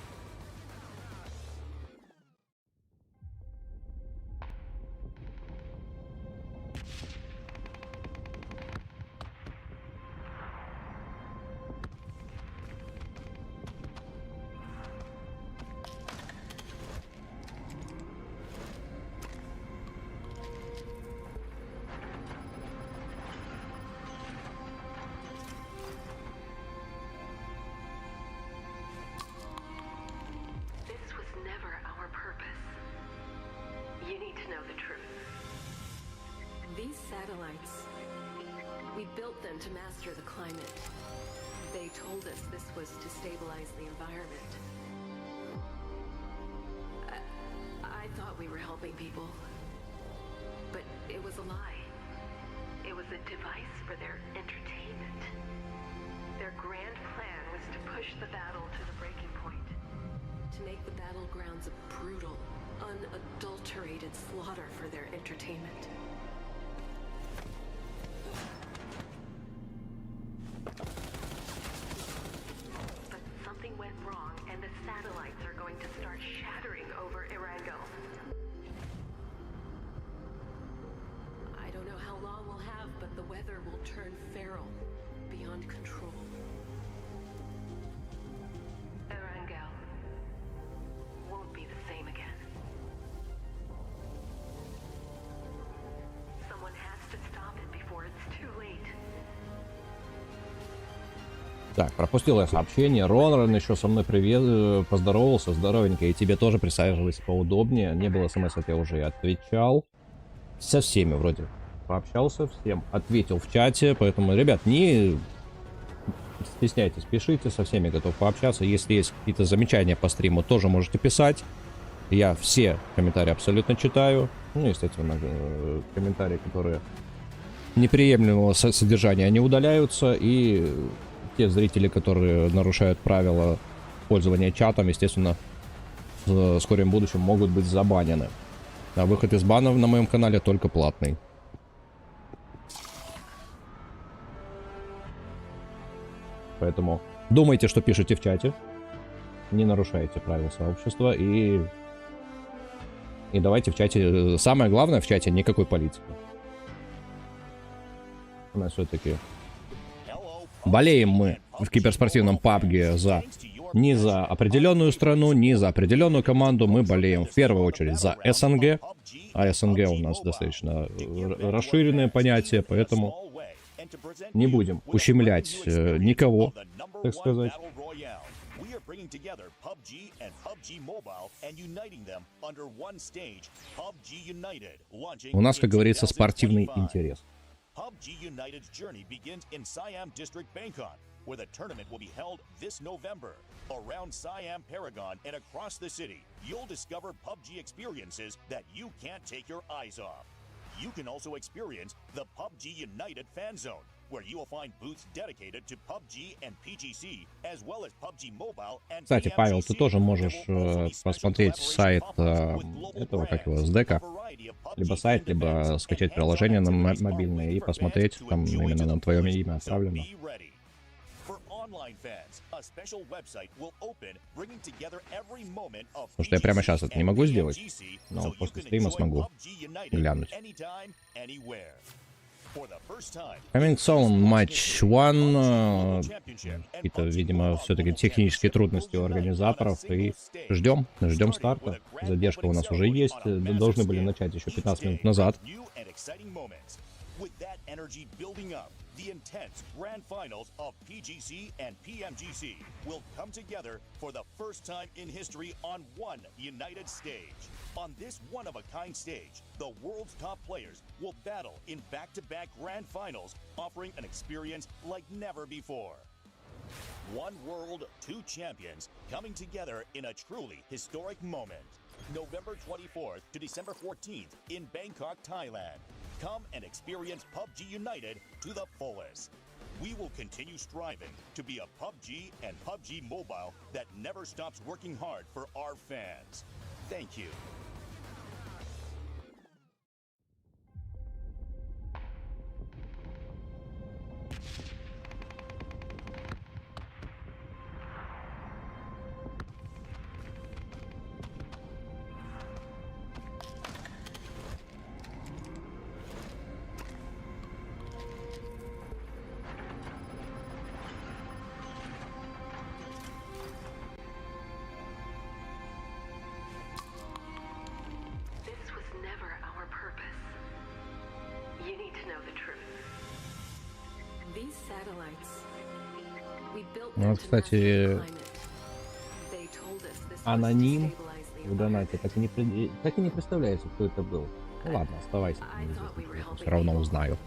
These satellites, we built them to master the climate. They told us this was to stabilize the environment. I thought we were helping people, but it was a lie. It was a device for their entertainment. Their grand plan was to push the battle to the breaking point, to make the battlegrounds a brutal, unadulterated slaughter for their entertainment. But something went wrong, and the satellites are going to start shattering over Erangel. I don't know how long we'll have, but the weather will turn feral, beyond control. Erangel won't be the same again. Someone has to stop it before it's too late. Так, пропустил я сообщение. Ронран еще со мной поздоровался. Здоровенько. И тебе тоже присаживайся поудобнее. Не было смс, я уже отвечал. Со всеми вроде пообщался, всем ответил в чате. Поэтому, ребят, не стесняйтесь, пишите. Со всеми готов пообщаться. Если есть какие-то замечания по стриму, тоже можете писать. Я все комментарии абсолютно читаю. Ну, естественно, комментарии, которые неприемлемого содержания, они удаляются. И те зрители, которые нарушают правила пользования чатом, естественно, в скором будущем могут быть забанены. А выход из банов на моем канале только платный. Поэтому думайте, что пишете в чате. Не нарушайте правила сообщества. И давайте в чате... Самое главное в чате — никакой политики. У нас все-таки... Болеем мы в киберспортивном PUBG не за определенную страну, не за определенную команду. Мы болеем в первую очередь за СНГ. А СНГ у нас достаточно расширенное понятие, поэтому не будем ущемлять никого, так сказать. У нас, как говорится, спортивный интерес. PUBG United's journey begins in Siam District, Bangkok, where the tournament will be held this November. Around Siam Paragon and across the city, you'll discover PUBG experiences that you can't take your eyes off. You can also experience the PUBG United Fan Zone, where you will find booths dedicated to PUBG and PGC, as well as PUBG Mobile and Кстати, Павел, ты тоже можешь посмотреть сайт этого, как его, СДК. Либо сайт, либо скачать приложение на мобильное и посмотреть, там именно на твое имя отправлено. Потому что я прямо сейчас это не могу сделать, но после стрима смогу глянуть. Coming soon, match 1. Какие-то, видимо, все-таки технические трудности у организаторов. И ждем старта. Задержка у нас уже есть. Должны были начать еще 15 минут назад. With that energy building up, the intense grand finals of PGC and PMGC will come together for the first time in history on one united stage. On this one-of-a-kind stage, the world's top players will battle in back-to-back grand finals, offering an experience like never before. One world, two champions coming together in a truly historic moment. November 24th to December 14th in Bangkok, Thailand. Come and experience PUBG United to the fullest. We will continue striving to be a PUBG and PUBG Mobile that never stops working hard for our fans. Thank you. Ну, вот, кстати, аноним в донате так и не представляется, кто это был. Ну ладно, оставайся, все равно узнаю.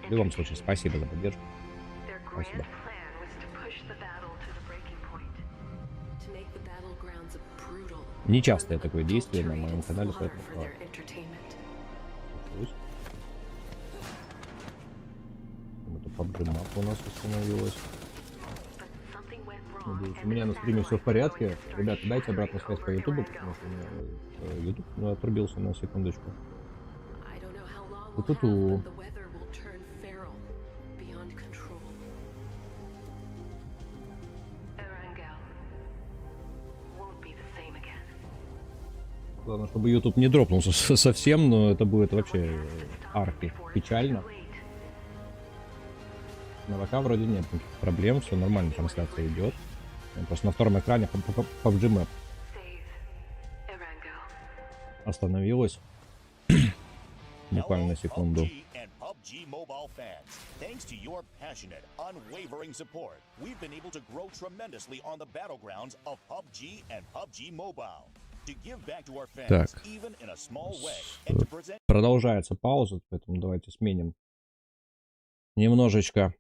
В любом случае, спасибо за поддержку. Спасибо. Нечастое такое действие на моем канале, поэтому... PUBG у нас установилась. Надеюсь, у меня на стриме все в порядке. Ребята, дайте обратную связь по ютубу, потому что у меня ютуб отрубился на секундочку. Ту-ту-ту. Главное, чтобы YouTube не дропнулся совсем, но это будет вообще арки печально. На ВК вроде нет проблем, все нормально, трансляция идет. Просто на втором экране PUBG Map остановилась буквально на секунду. PUBG Mobile fans, thanks to your passionate, unwavering support, we've been able to grow tremendously on the battlegrounds of PUBG and PUBG Mobile. To give back to our fans, even in a small way, and to present... Продолжается пауза, поэтому давайте сменим немножечко.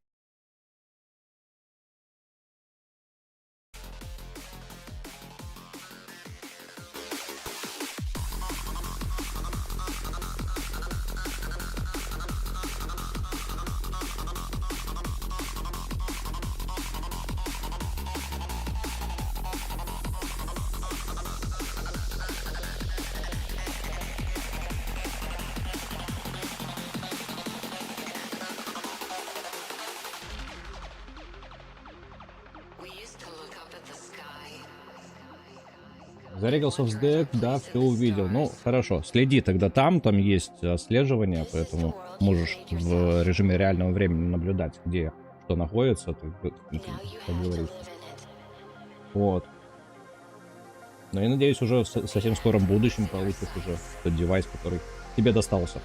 Зарегался в СДЭК, да, все увидел. Ну, хорошо, следи тогда там есть отслеживание, поэтому можешь в режиме реального времени наблюдать, где что находится, как говорится. Вот. Ну и надеюсь, уже в совсем скором будущем получишь уже тот девайс, который тебе достался.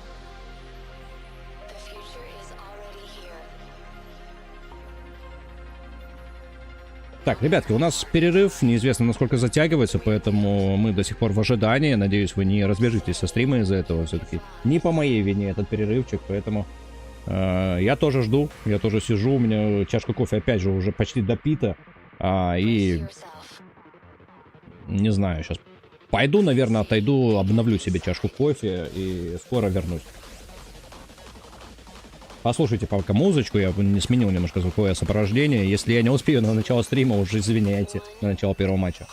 Так, ребятки, у нас перерыв, неизвестно, насколько затягивается, поэтому мы до сих пор в ожидании. Надеюсь, вы не разбежитесь со стрима из-за этого. Все-таки не по моей вине этот перерывчик, поэтому я тоже жду, я тоже сижу. У меня чашка кофе, опять же, уже почти допита. И не знаю, сейчас пойду, наверное, отойду, обновлю себе чашку кофе и скоро вернусь. Послушайте пока музычку, я не сменил немножко звуковое сопровождение. Если я не успею на начало стрима, уже извиняйте, на начало первого матча.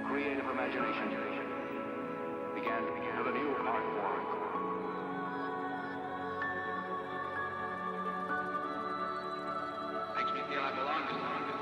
Creative imagination began with a new art form. Makes me feel I belong to something.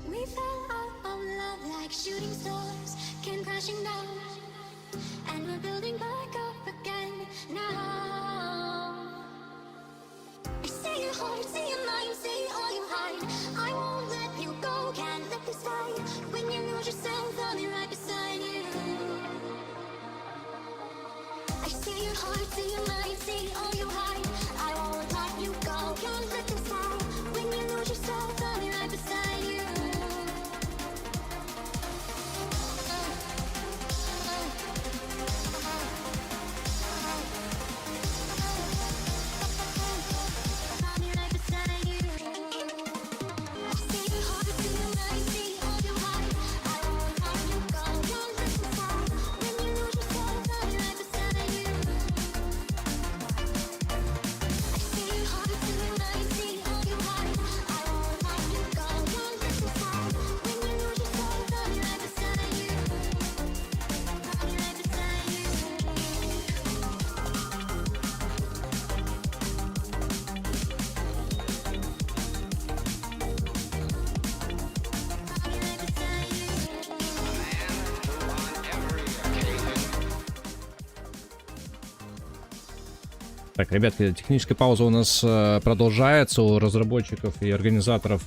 We fell out of love like shooting stars came crashing down, and we're building back up again now. I see your heart, see your mind, see all you hide. I won't let you go, can't let this die. When you lose yourself, I'll be right beside you. I see your heart, see your mind, see all you hide. I won't let you go, can't let this die. When you lose yourself, I'll be right beside you. Так, ребятки, техническая пауза у нас продолжается. У разработчиков и организаторов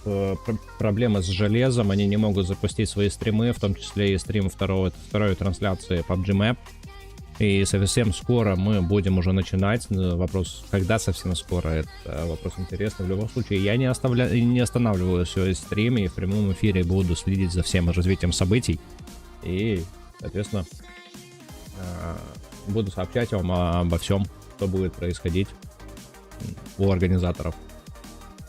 проблемы с железом. Они не могут запустить свои стримы, в том числе и стрим второй трансляции PUBG Map. И совсем скоро мы будем уже начинать. Вопрос, когда совсем скоро, это вопрос интересный. В любом случае, я не останавливаю свой стрим и в прямом эфире буду следить за всем развитием событий. И, соответственно, буду сообщать вам обо всем, что будет происходить у организаторов.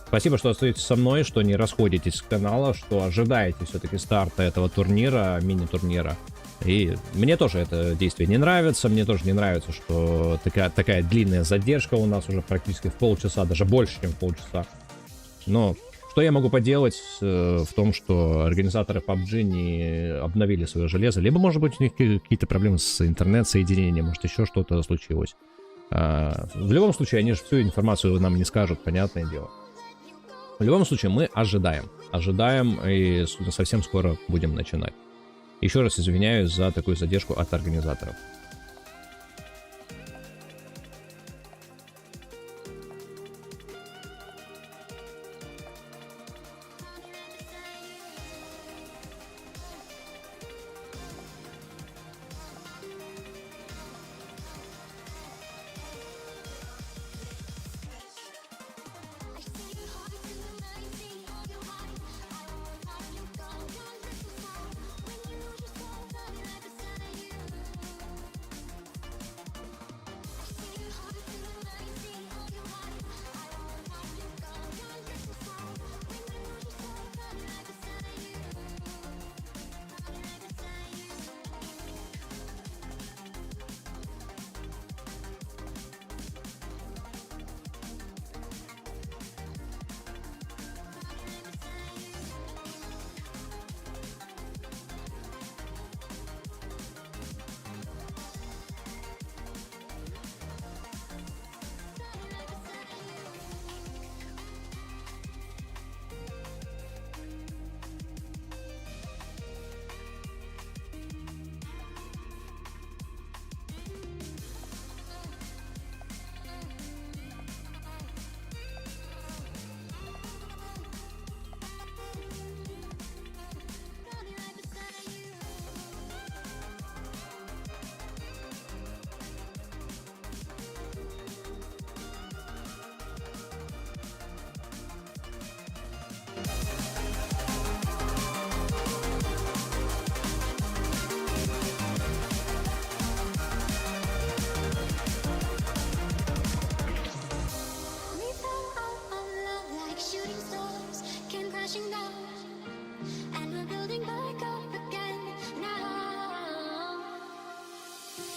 Спасибо, что остаетесь со мной, что не расходитесь с канала, что ожидаете все-таки старта этого турнира, мини-турнира. И мне тоже это действие не нравится. Мне тоже не нравится, что такая длинная задержка у нас уже практически в полчаса, даже больше, чем в полчаса. Но что я могу поделать в том, что организаторы PUBG не обновили свое железо? Либо, может быть, у них какие-то проблемы с интернет-соединением, может, еще что-то случилось. В любом случае, они же всю информацию нам не скажут, понятное дело. В любом случае, мы ожидаем. Ожидаем и совсем скоро будем начинать. Еще раз извиняюсь за такую задержку от организаторов.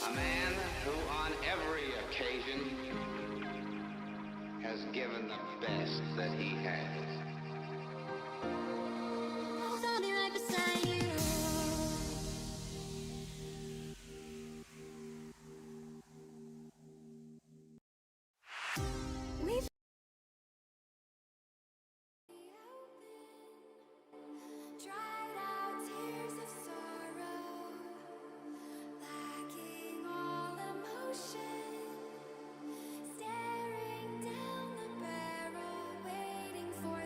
A man who on every occasion has given the best that he has. I'll be right beside you. Dried out tears of sorrow, lacking all emotion, staring down the barrel, waiting for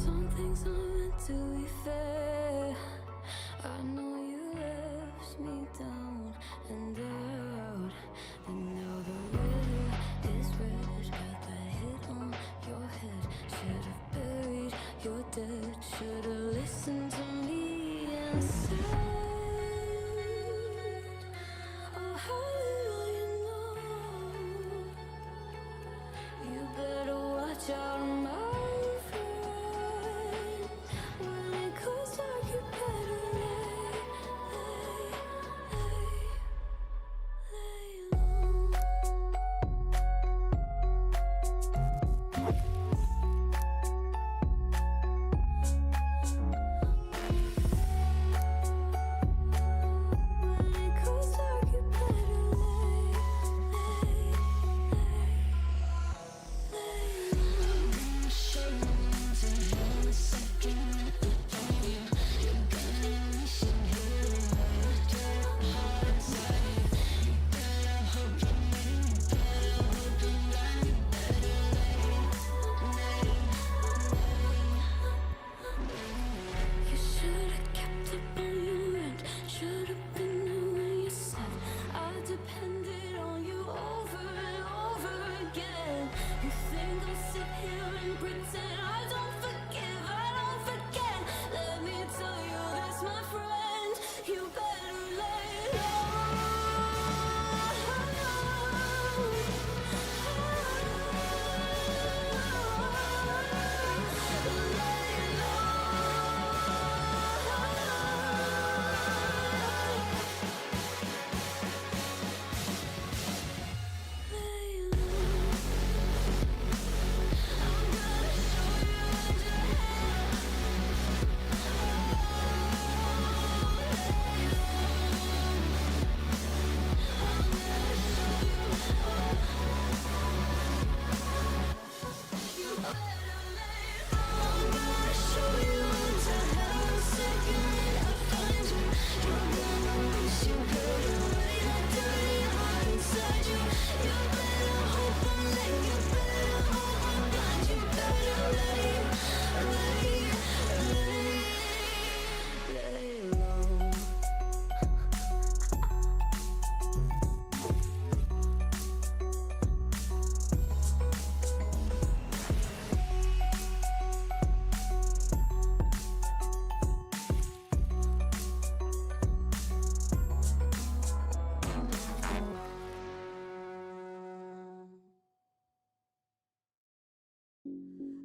Some things aren't meant to be fair. I know you left me down and out, and now the river is red. Got that hit on your head. Should've buried your dead. Should've listened to me instead. Oh, how little you know. You better watch out, my friend. When it goes dark, you better lay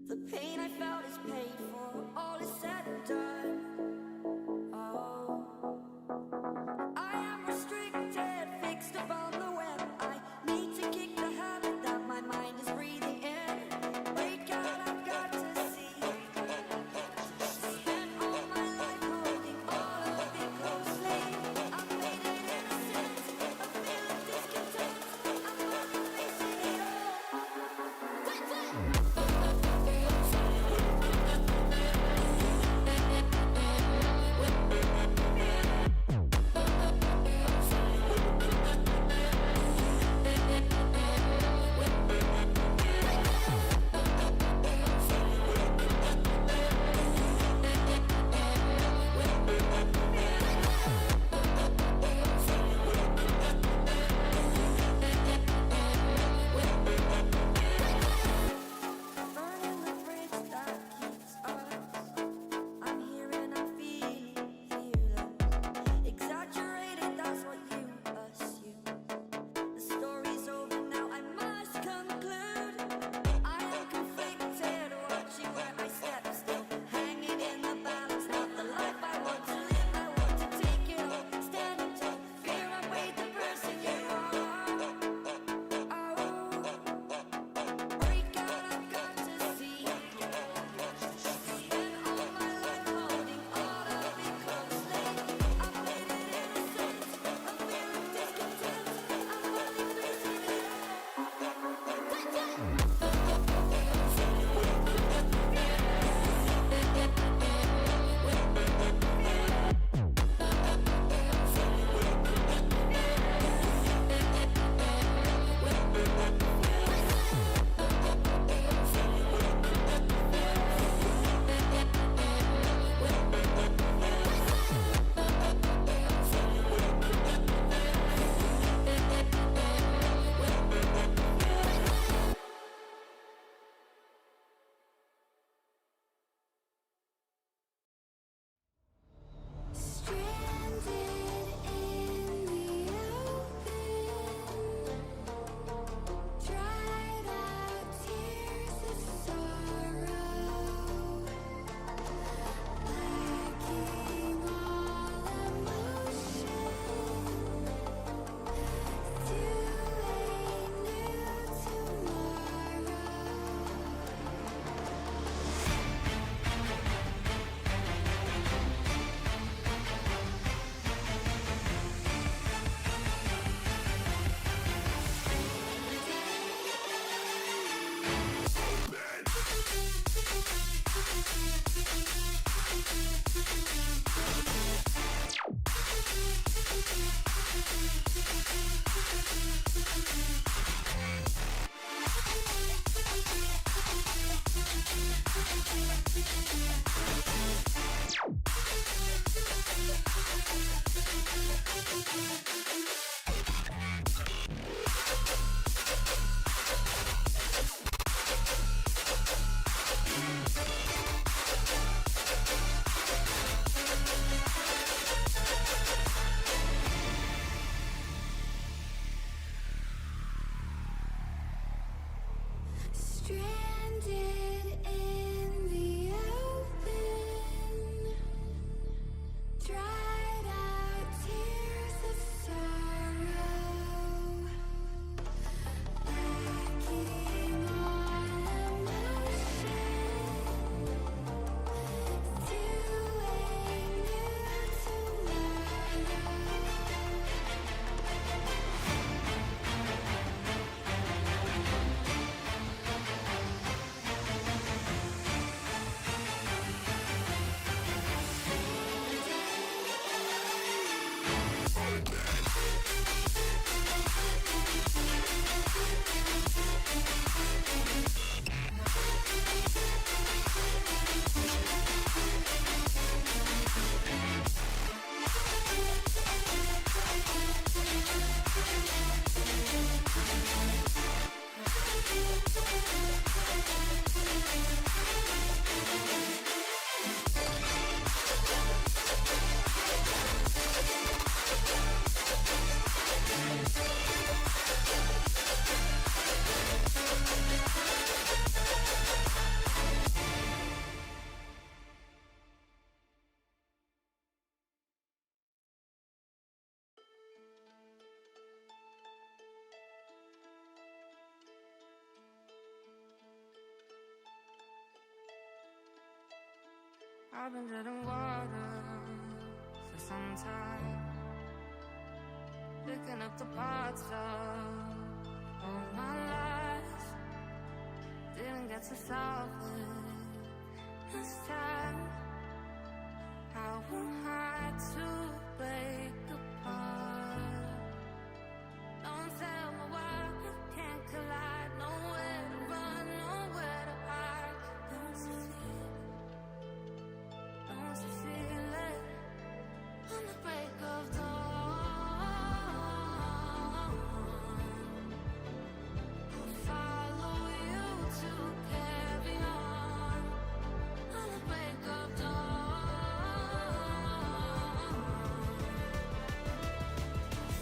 The pain I felt is paid for, all is said and done. Oh, I am restricted, fixed upon the web. I need to kick the habit that my mind is breathing in. Wake out, I've got to see. Spent all my life holding all of it closely. I made it innocent, a feeling discontent. I'm only facing it all. Wait. Stranded in the open, dried out tears of sorrow, lacking all emotion to a new tomorrow. I've been treading water for some time, picking up the parts of all my life. Didn't get to solve it this time. How am I to break apart? Don't tell me why we can't collide. Nowhere to run, nowhere to hide. Don't you feel it? On the break of dawn, I'll follow you to carry on. On the break of dawn, I'll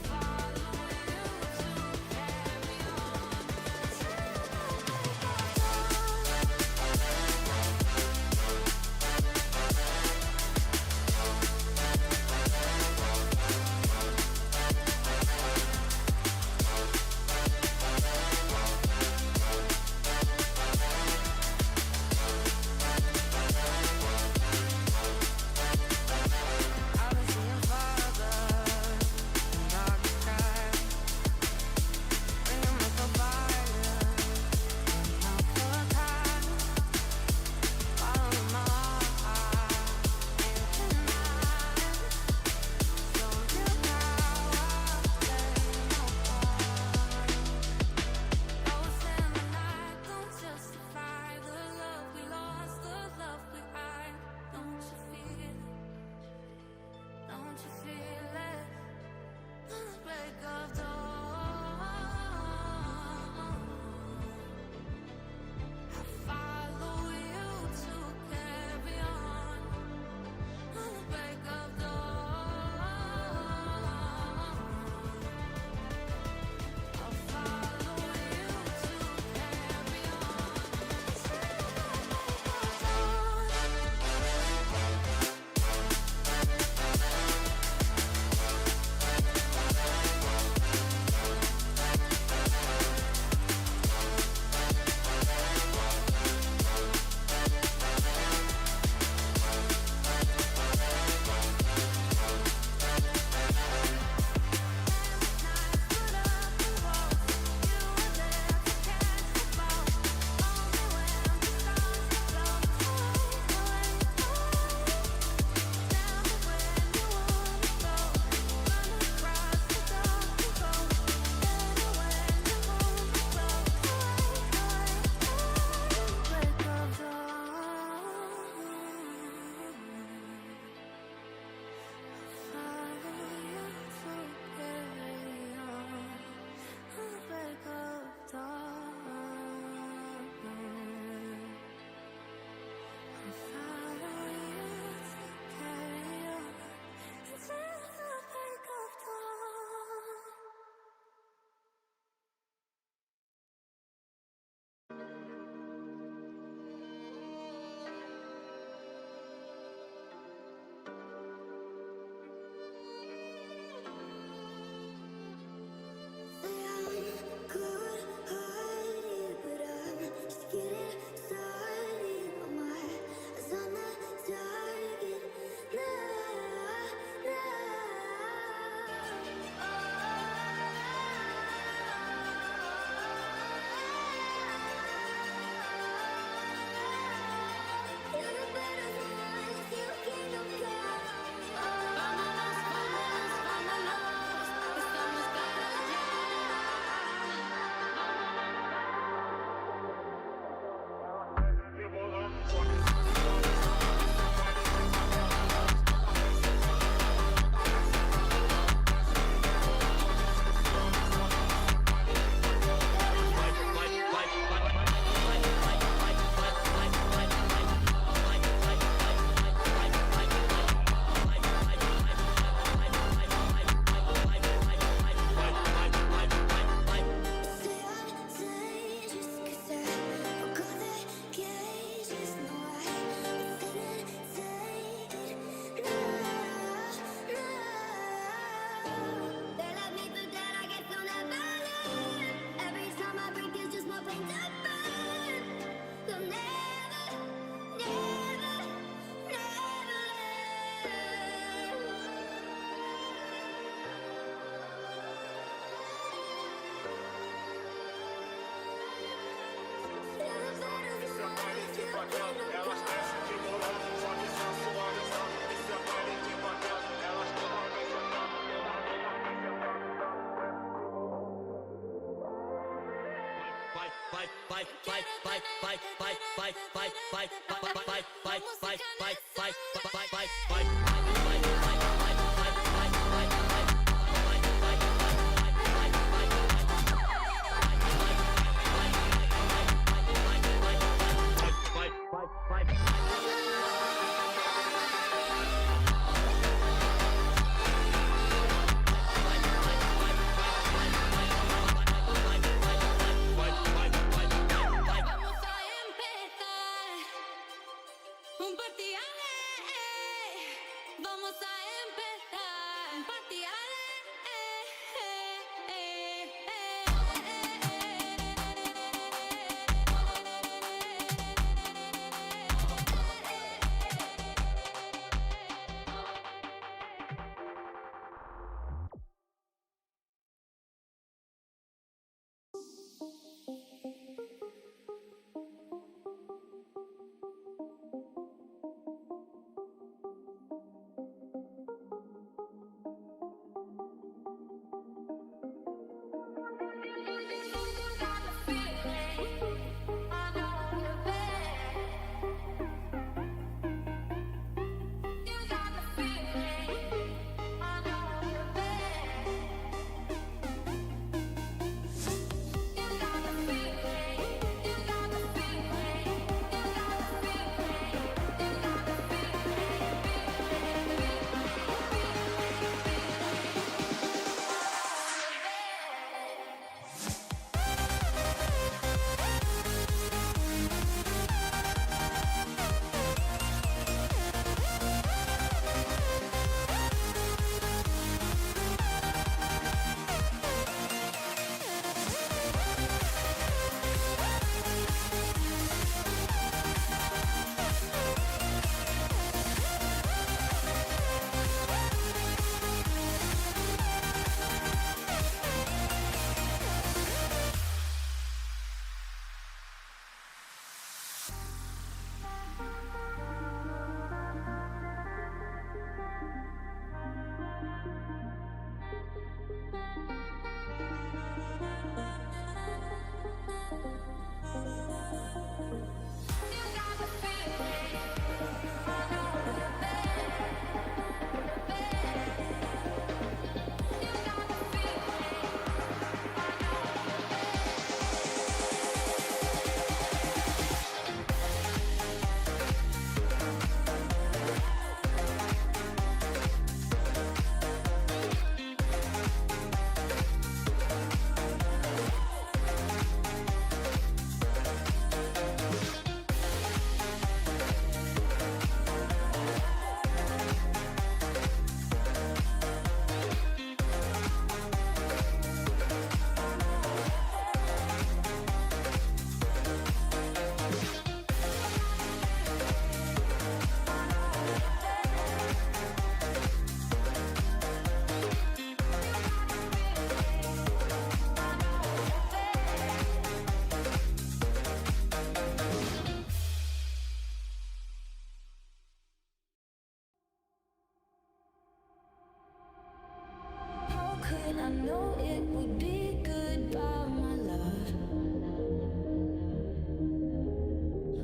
I know it would be goodbye, my love.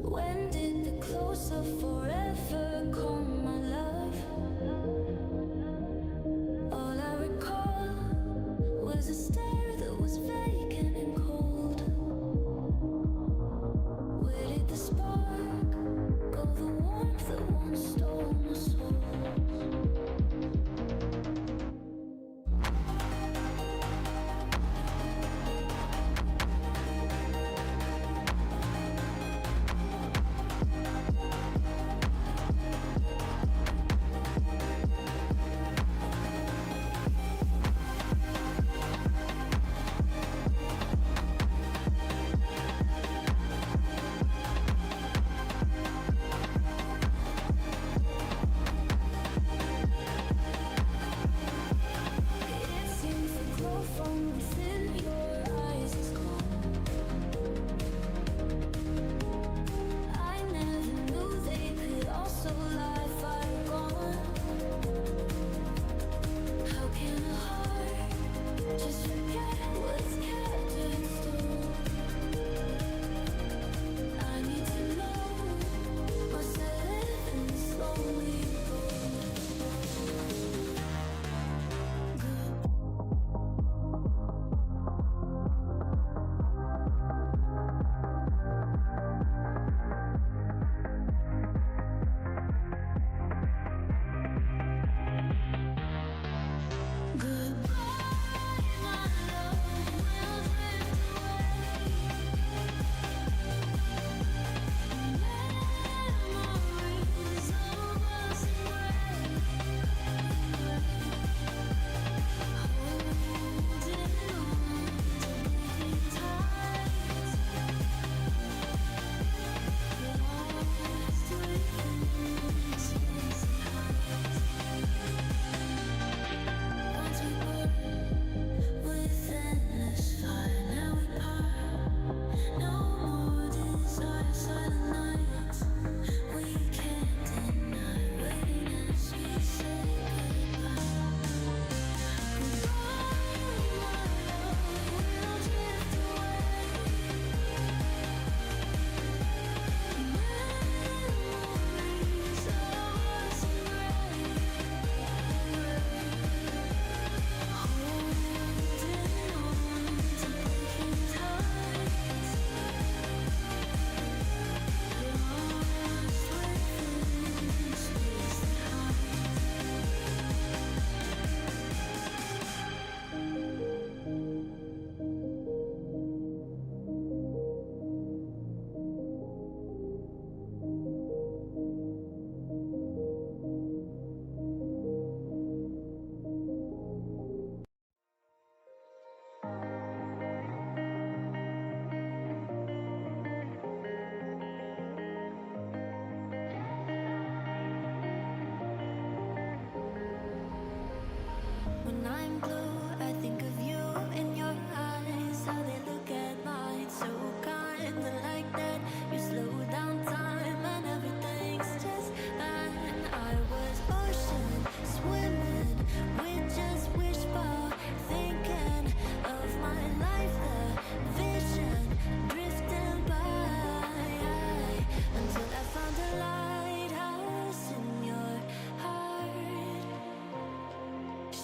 When did the close of forever come, my love? All I recall was a stare that was vacant and cold. Where did the spark go, the warmth that once stole my soul?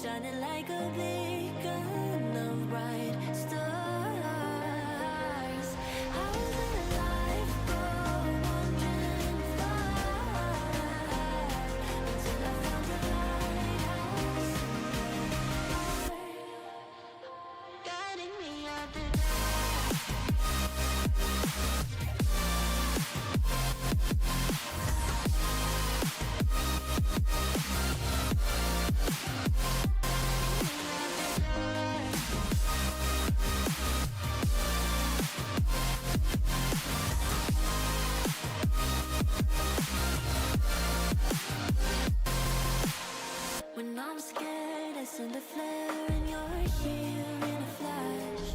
shining like a beacon of bright stars. I was in a life for wandering far until I found a lighthouse guiding me out the when I'm scared, I send a flare and you're here in a flash.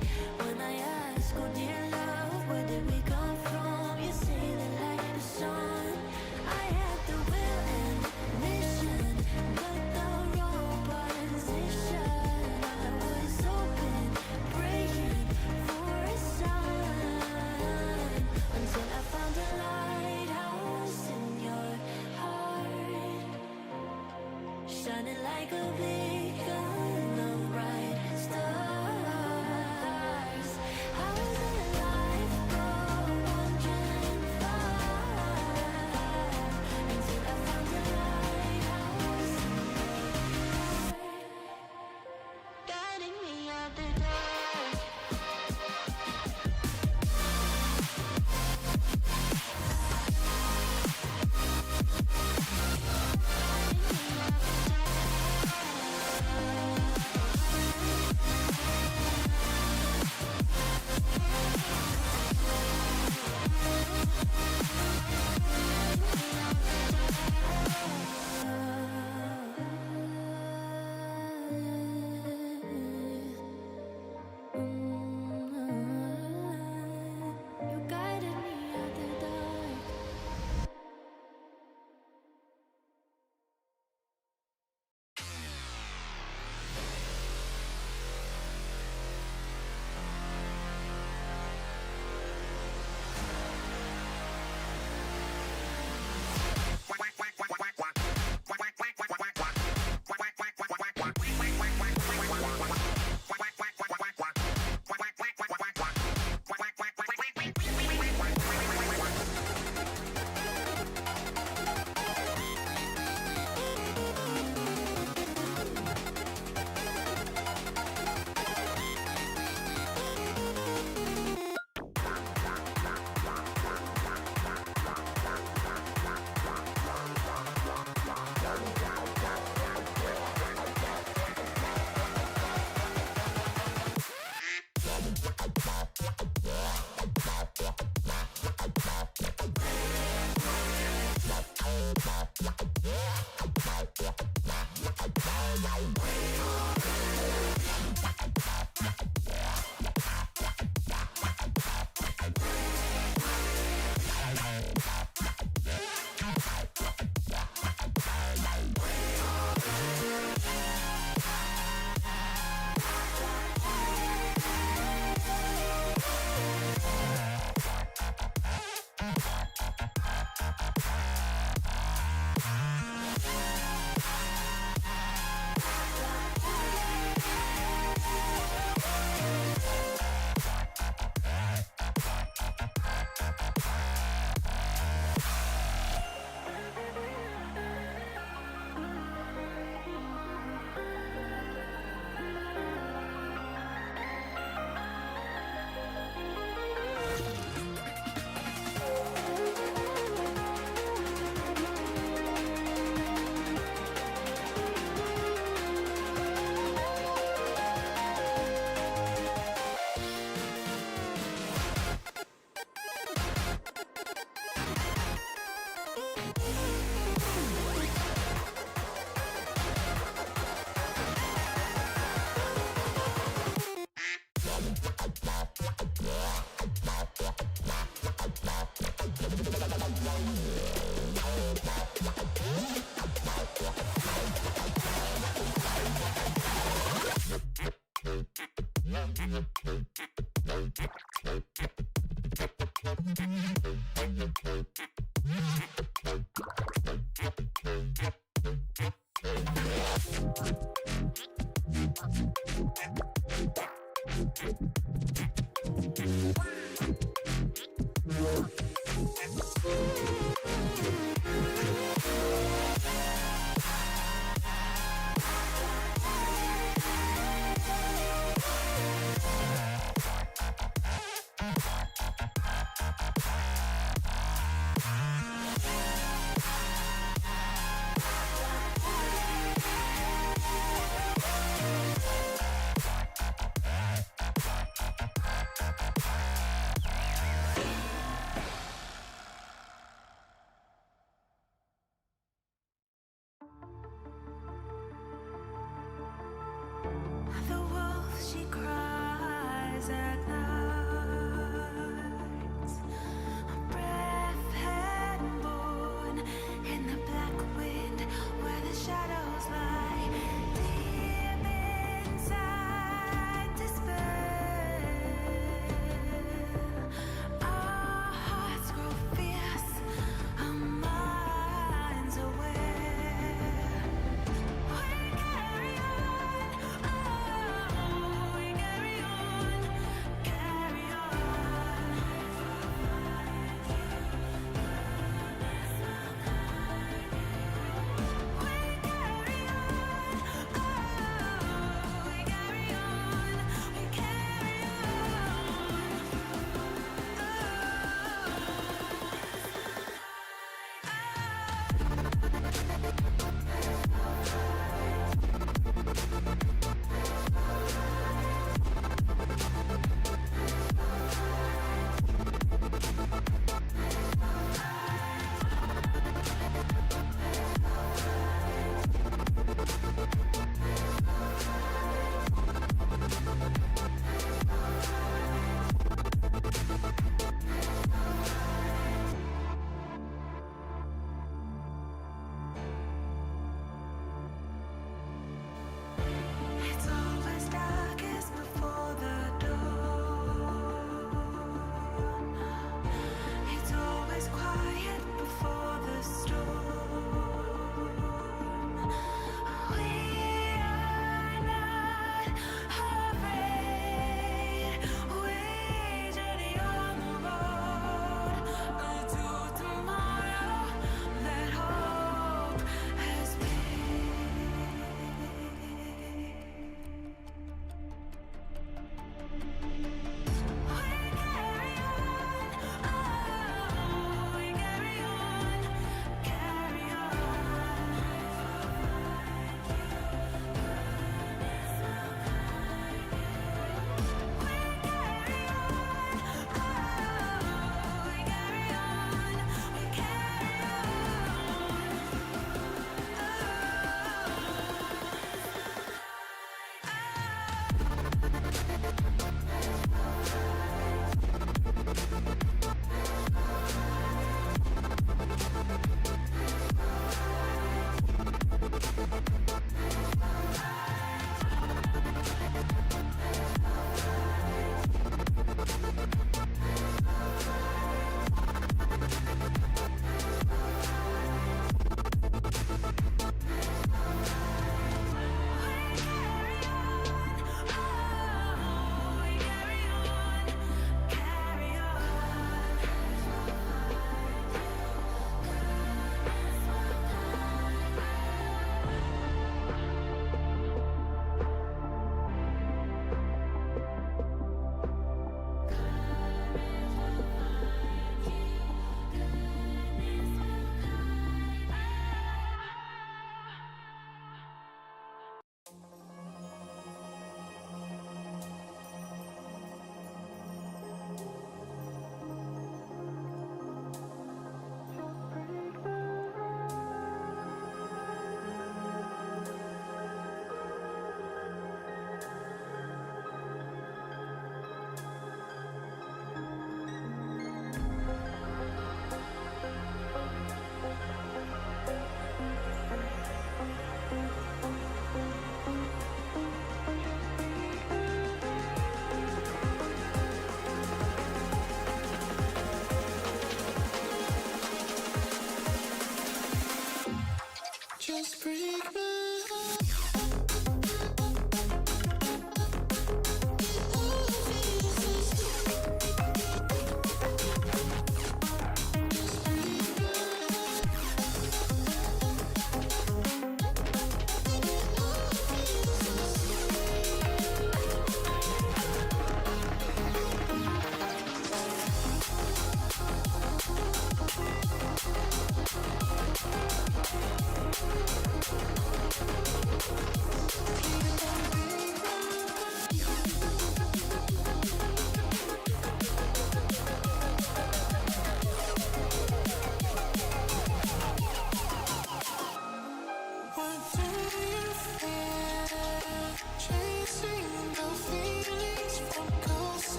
When I ask, oh dear love, where did we come from? You say the light is on. I had the will and mission, but the wrong position. I was open, praying for a sign until I found a lighthouse in your heart, shining like a beacon of bright stars. I was in a life for wandering far until I found a lighthouse guiding me out the dark. You guided me out the dark.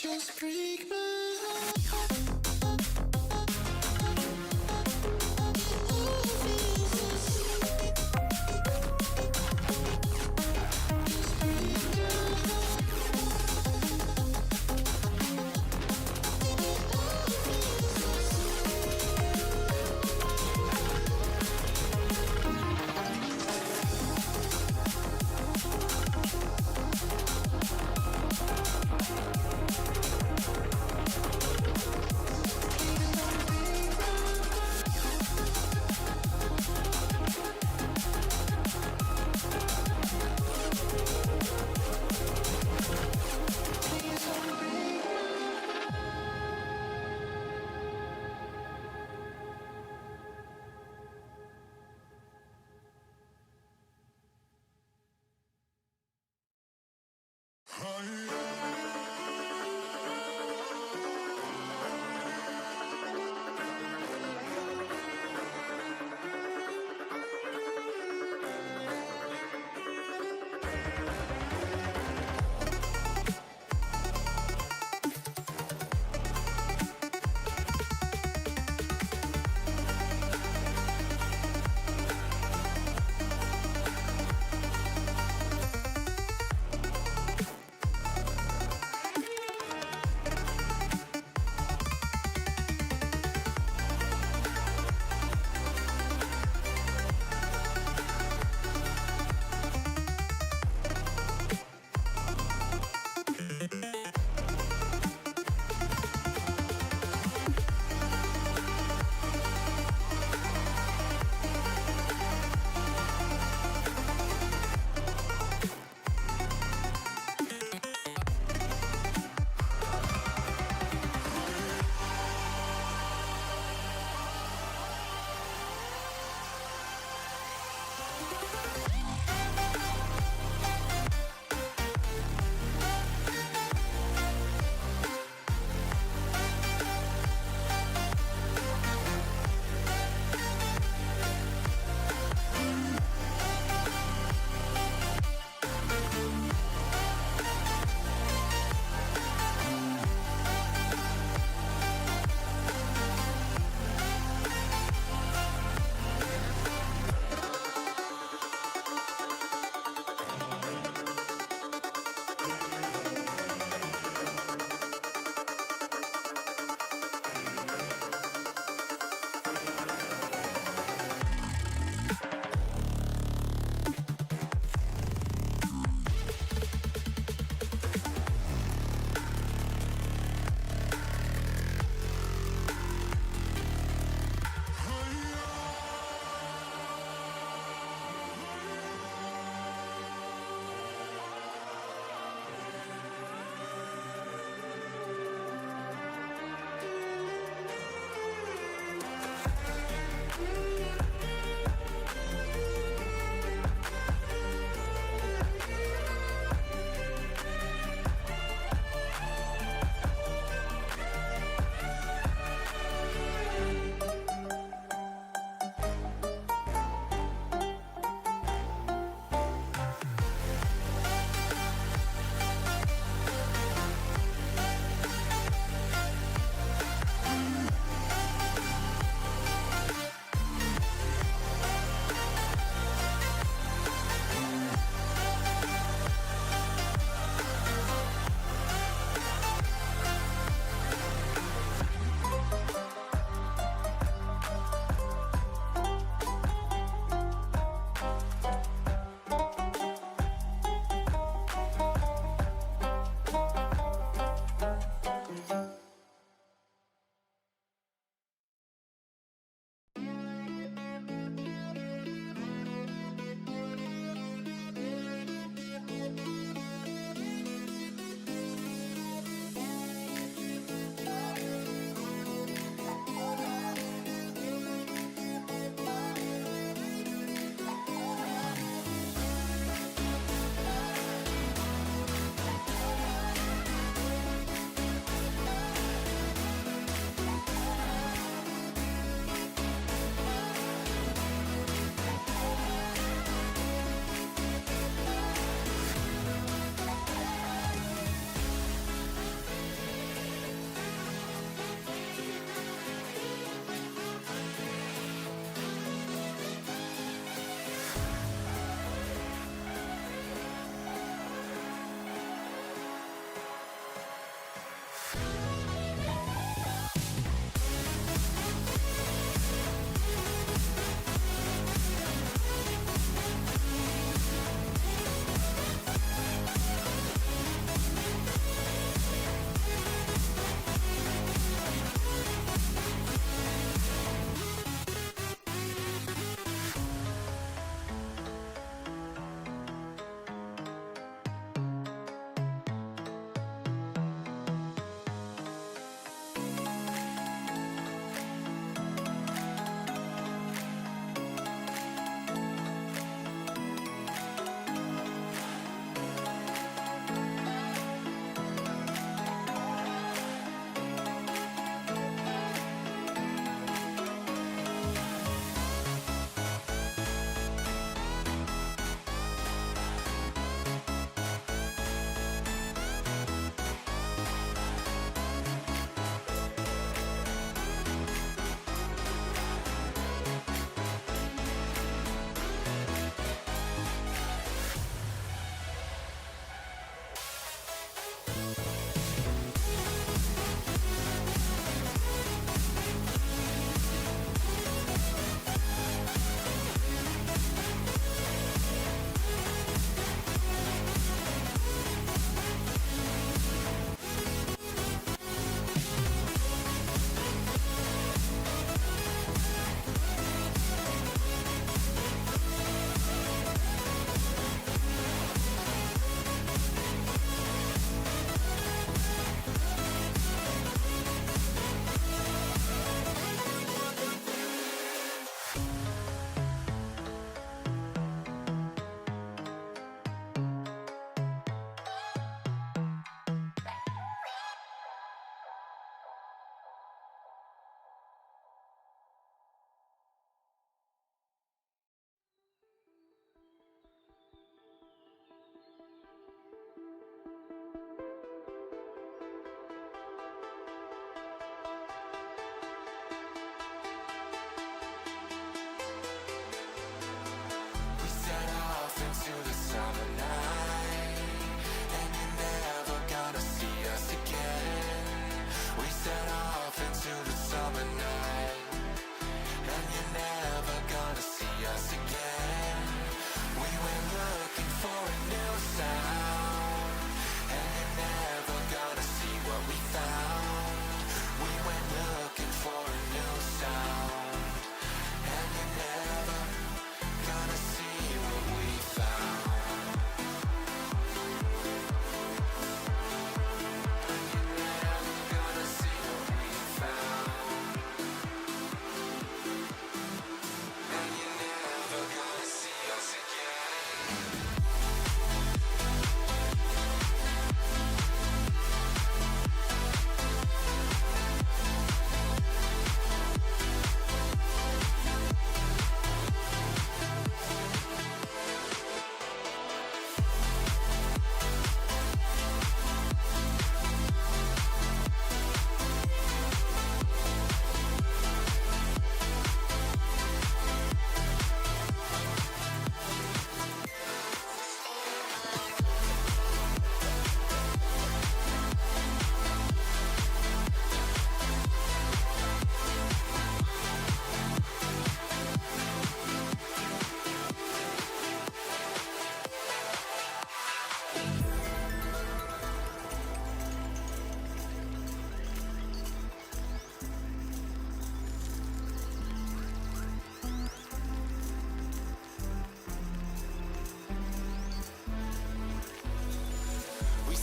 Just break my heart.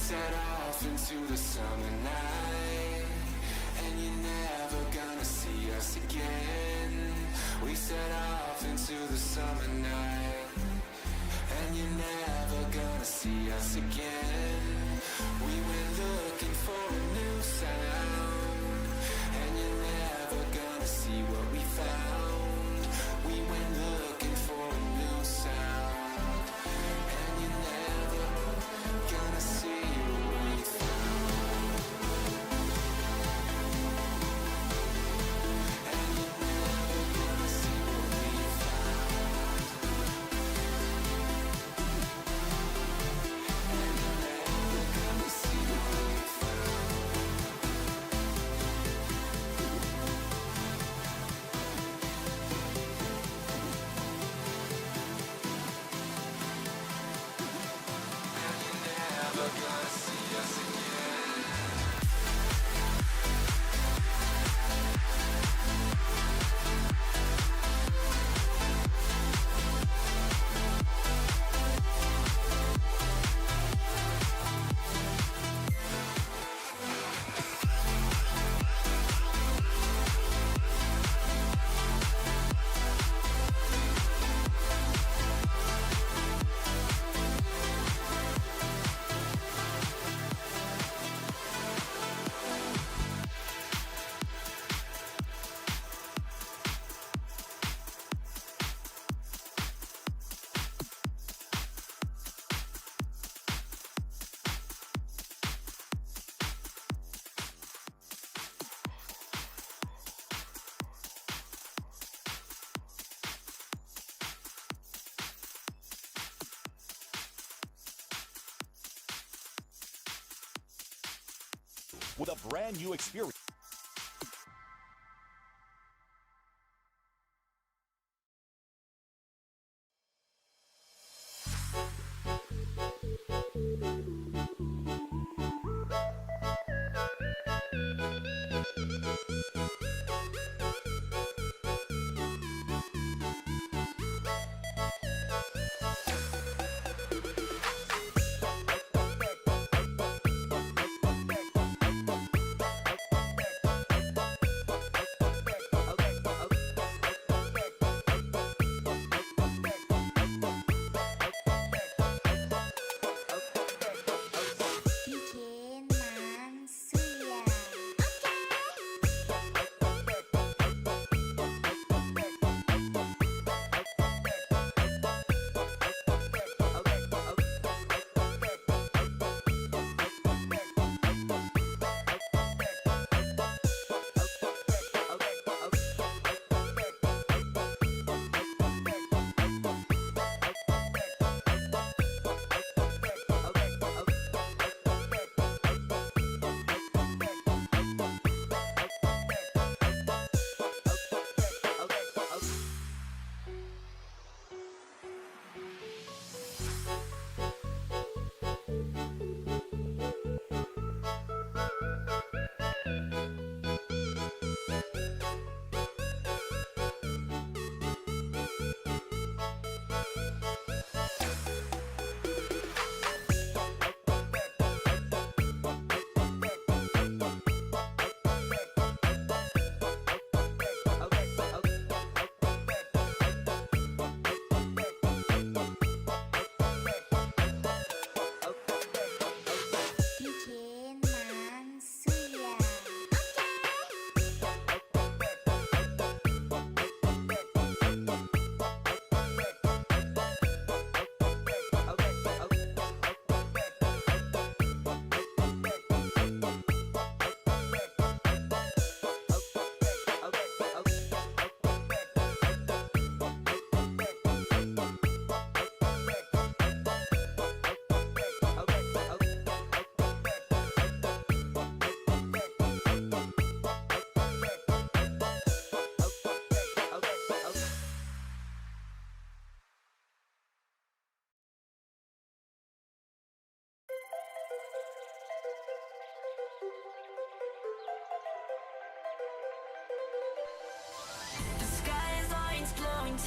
set off into the summer night, and you're never gonna see us again. We set off into the summer night, and you're never gonna see us again. We went looking for a new sound, and you're never gonna see what we found. We went looking for a new sound, and you're never gonna see what we found. And you're never gonna see what we found. And you're never gonna see what we found. And you're never gonna see us again. With a brand new experience.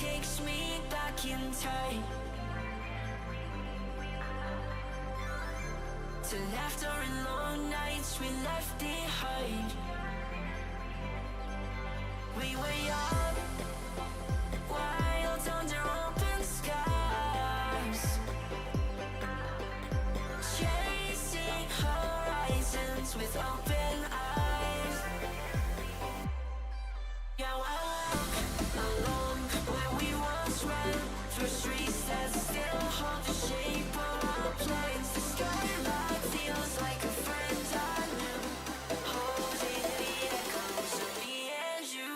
takes me back in time To laughter and long nights we left behind. We were young, wild under open skies, chasing horizons with open eyes. Yeah, I walk along where we once ran, through streets that still hold the shape of our plans. The skyline feels like a friend I knew, holding the echoes of me and you.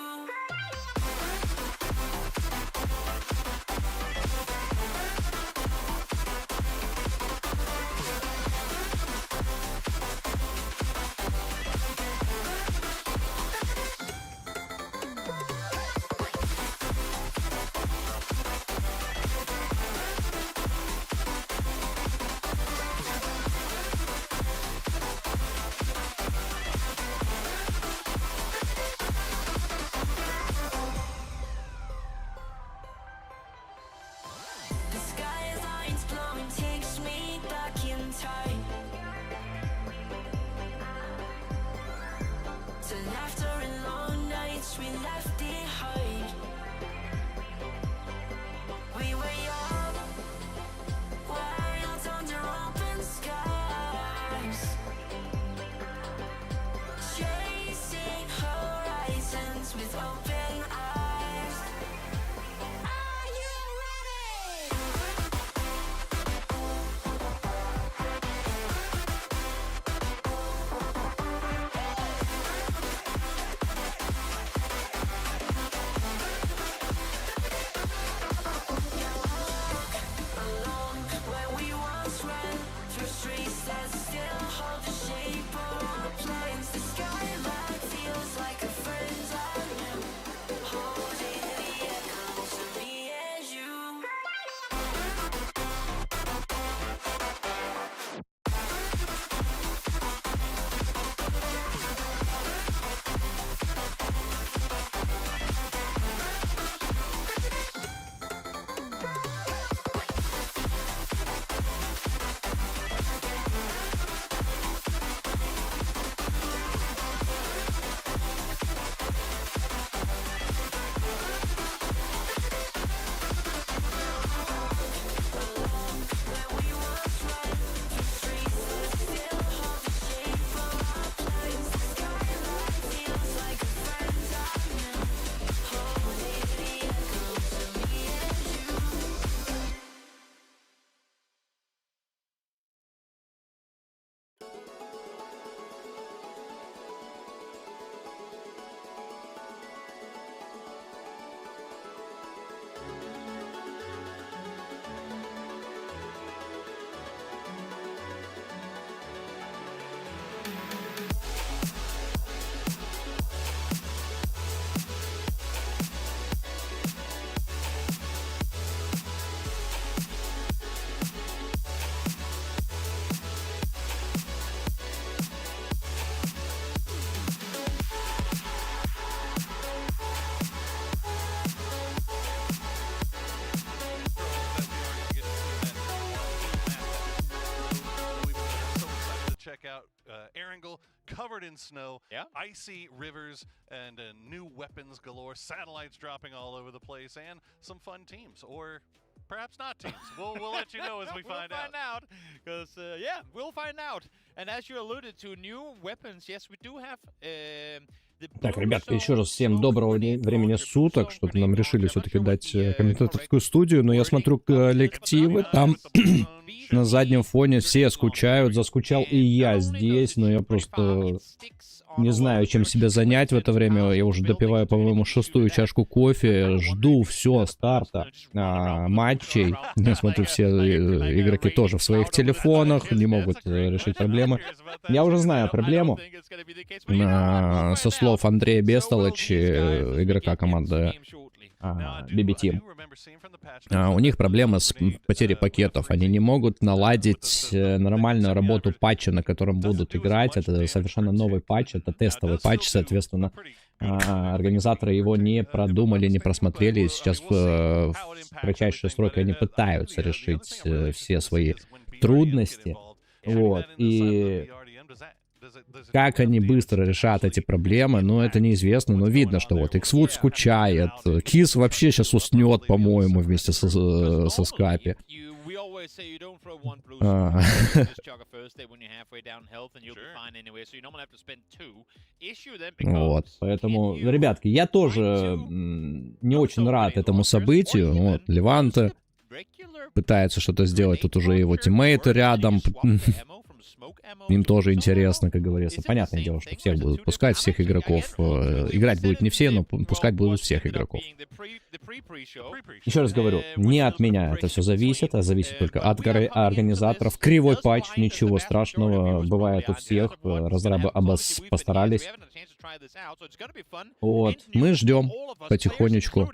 The skyline's glowing takes me back in time, to laughter and long nights we left behind. We were young, wild under open skies, chasing horizons with open eyes. Are you ready? Along where we once ran, through streets that still hold the shape of our plans. The skyline feels like a friend I knew, holding the echoes of me and you. Check out Erangel, covered in snow, icy rivers, and new weapons galore, satellites dropping all over the place, and some fun teams, or perhaps not teams. We'll let you know as we find out. Because, yeah, we'll find out. And as you alluded to, new weapons, yes, we do have... Так, ребятки, еще раз всем доброго времени суток. Что-то нам решили все-таки дать комментаторскую студию, но я смотрю коллективы, там на заднем фоне все скучают, заскучал и я здесь, но я просто не знаю, чем себя занять в это время. Я уже допиваю, по-моему, 6-ю чашку кофе, жду все старта матчей. Я смотрю, все игроки тоже в своих телефонах, не могут решить проблемы. Я уже знаю проблему. Со слов Андрея Бестолочи, игрока команды BB Team, у них проблема с потерей пакетов. Они не могут наладить нормальную работу патча, на котором будут играть. Это совершенно новый патч, это тестовый патч, соответственно. Организаторы его не продумали, не просмотрели. И сейчас в кратчайшие сроки они пытаются решить все свои трудности. Вот, и как они быстро решат эти проблемы, ну, это неизвестно, но видно, что вот Xwood скучает, Кис вообще сейчас уснет, по-моему, вместе со Скапи. Вот, поэтому, ребятки, я тоже не очень рад этому событию. Вот, Леванте пытается что-то сделать, тут уже его тиммейты рядом. Им тоже интересно, как говорится. Понятное дело, что всех будут пускать, всех игроков. Играть будут не все, но пускать будут всех игроков. Еще раз говорю, не от меня это все зависит, а зависит только от организаторов. Кривой патч, ничего страшного, бывает у всех. Разрабы постарались. Вот, мы ждем потихонечку.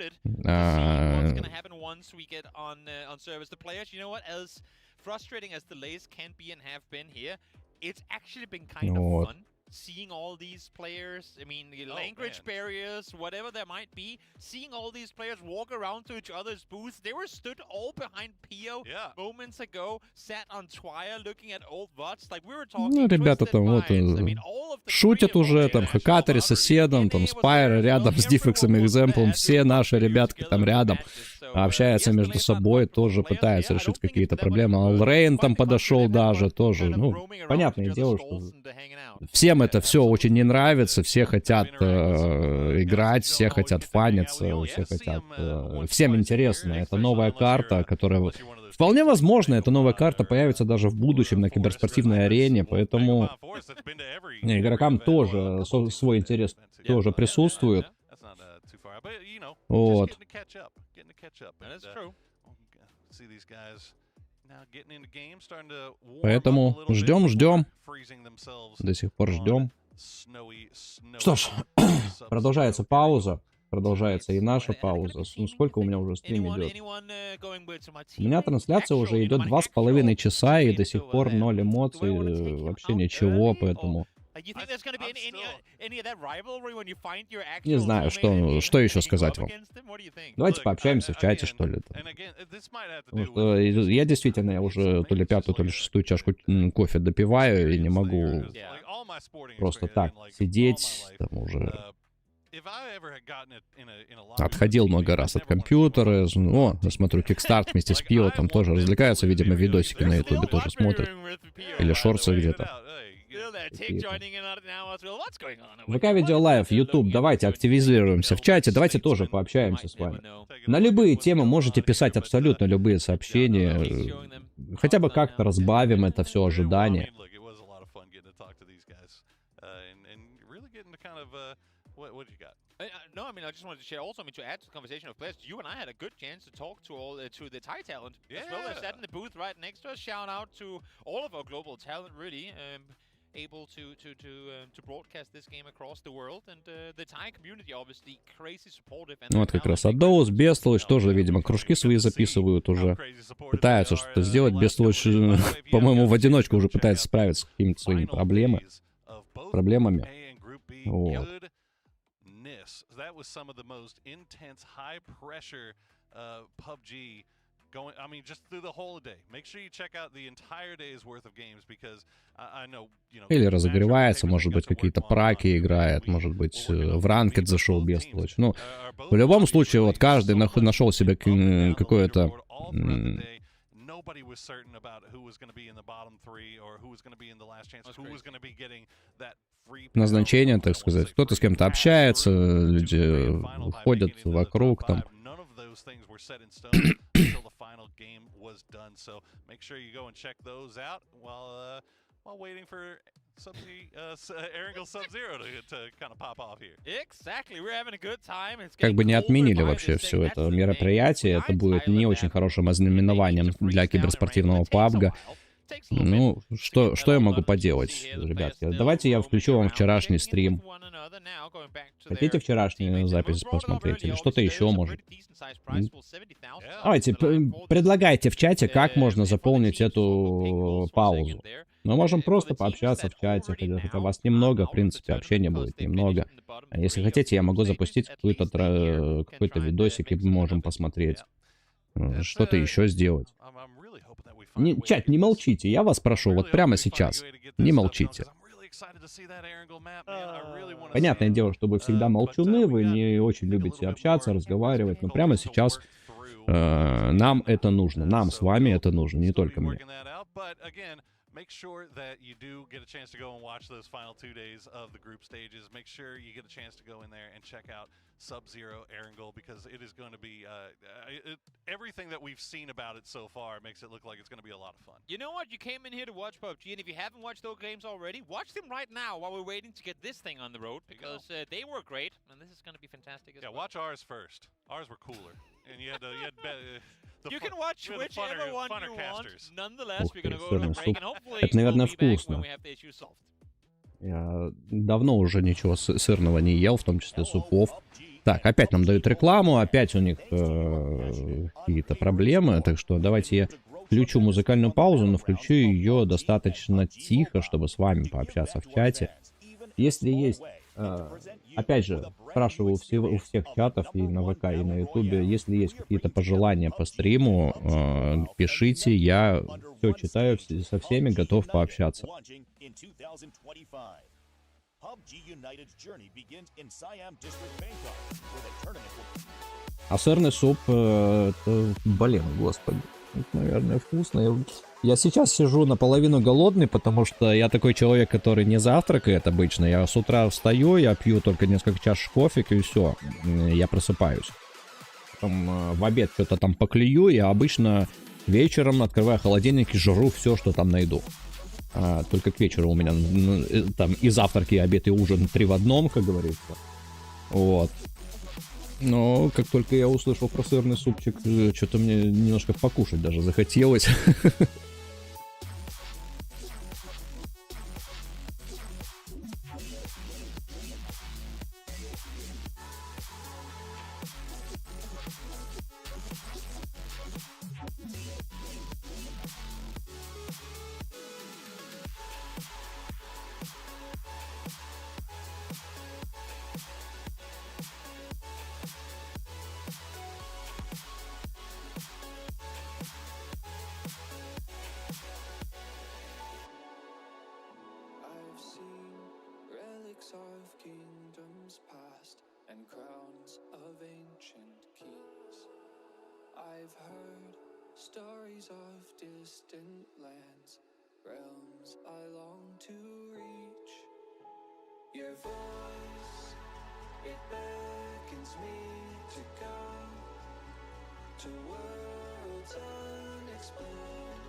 Frustrating as delays can be and have been here, it's actually been kind of fun seeing all these players. I mean, the language barriers, whatever there might be, seeing all these players walk around to each other's booths. They were stood all behind Pio moments ago, sat on Twire looking at old VODs. Like we were talking. Ну, ребята там вот шутят уже, там Хакатори соседом, там Спайр рядом с Дифексом и Экземплом, все наши ребятки там рядом. Общаются между собой, тоже пытаются решить какие-то проблемы. Алрейн там подошел даже, тоже, ну, понятное дело, что всем это все очень не нравится, все хотят играть, все хотят фаниться, все хотят, всем интересно. Это новая карта, которая, вполне возможно, эта новая карта появится даже в будущем на киберспортивной арене, поэтому игрокам тоже свой интерес тоже присутствует. Вот. Поэтому ждем. До сих пор ждем. Что ж, продолжается пауза. Продолжается и наша пауза. Ну, сколько у меня уже стрим идет? У меня трансляция уже идет 2,5 часа, и до сих пор 0 эмоций, вообще ничего, поэтому... Не знаю, что еще сказать вам. Давайте пообщаемся в чате, что ли. Я действительно, я уже то ли 5-ю, то ли 6-ю чашку кофе допиваю, и не могу просто так сидеть, там уже... Отходил много раз от компьютера. О, я смотрю, Кикстарт вместе с Пио там тоже развлекаются, видимо, видосики на ютубе тоже смотрят. Или шорты где-то. ВК Видео Лайв, Ютуб, давайте активизируемся в чате, давайте тоже пообщаемся с вами. На любые темы можете писать абсолютно любые сообщения. Хотя бы как-то разбавим это все ожидание. No, I mean, I just wanted to share also, I mean, to add to the conversation of players, you and I had a good chance to talk to all, to the Thai talent, as well as sat in the booth right next to us. Shout out to all of our global talent, really, able to broadcast this game across the world, and the Thai community, obviously, crazy supportive. Вот как раз Адоус, Бестолочь тоже, видимо, кружки свои записывают уже, пытаются что-то сделать. Бестолочь, по-моему, в одиночку уже пытается справиться с какими-то своими проблемами. Вот. That was some of the most intense, high-pressure PUBG going. I mean, just through the whole day. Make sure you check out the entire day's worth of games because I know, you know. Или разогревается, может быть, какие-то праки играет, может быть, в ранкед зашел Бестолочь. Ну, в любом случае, вот каждый нашел себе какое-то назначение, так сказать. Кто-то с кем-то общается, люди ходят вокруг там. Как бы не отменили вообще все это мероприятие, это будет не очень хорошим ознаменованием для киберспортивного PUBG. Ну, что я могу поделать, ребятки? Давайте я включу вам вчерашний стрим. Хотите вчерашнюю запись посмотреть? Или что-то еще, может? Давайте, предлагайте в чате, как можно заполнить эту паузу. Мы можем просто пообщаться в чате, хотя вас немного, в принципе, общения будет немного. А если хотите, я могу запустить какой-то видосик, и мы можем посмотреть. Что-то еще сделать. Чат, не молчите, я вас прошу, вот прямо сейчас. Не молчите. Понятное дело, что вы всегда молчуны, вы не очень любите общаться, разговаривать, но прямо сейчас нам это нужно, нам с вами это нужно, не только мне. Make sure that you do get a chance to go and watch those final 2 days of the group stages. Make sure you get a chance to go in there and check out Sub-Zero Erangel, because it is going to be everything that we've seen about it so far makes it look like it's going to be a lot of fun. You know what? You came in here to watch PUBG, and if you haven't watched those games already, watch them right now while we're waiting to get this thing on the road, because they were great, and this is going to be fantastic as well. Watch ours first. Ours were cooler, and you had you can watch whichever one you want. Nonetheless, we're going to go to сырный break, суп. and hopefully Это, наверное, we'll be back when вкусно. we have the issue solved. Я давно уже ничего сырного не ел, в том числе супов. Так, опять нам дают рекламу, опять у них какие-то проблемы, так что давайте я включу музыкальную паузу, но включу ее достаточно тихо, чтобы с вами пообщаться в чате. Если есть, опять же, спрашиваю у всех чатов и на ВК, и на Ютубе, если есть какие-то пожелания по стриму, пишите, я все читаю, со всеми готов пообщаться. А сырный суп, блин, господи, это, наверное, вкусно. Я сейчас сижу наполовину голодный, потому что я такой человек, который не завтракает обычно. Я с утра встаю, я пью только несколько чашек кофе, и все, я просыпаюсь. Потом в обед что-то там поклюю, я обычно вечером открываю холодильник и жру все, что там найду. Только к вечеру у меня там и завтрак, и обед, и ужин 3 в одном, как говорится. Вот. Но как только я услышал про сырный супчик, что-то мне немножко покушать даже захотелось. of kingdoms past and crowns of ancient kings. I've heard stories of distant lands, realms I long to reach. Your voice, it beckons me to go to worlds unexplored,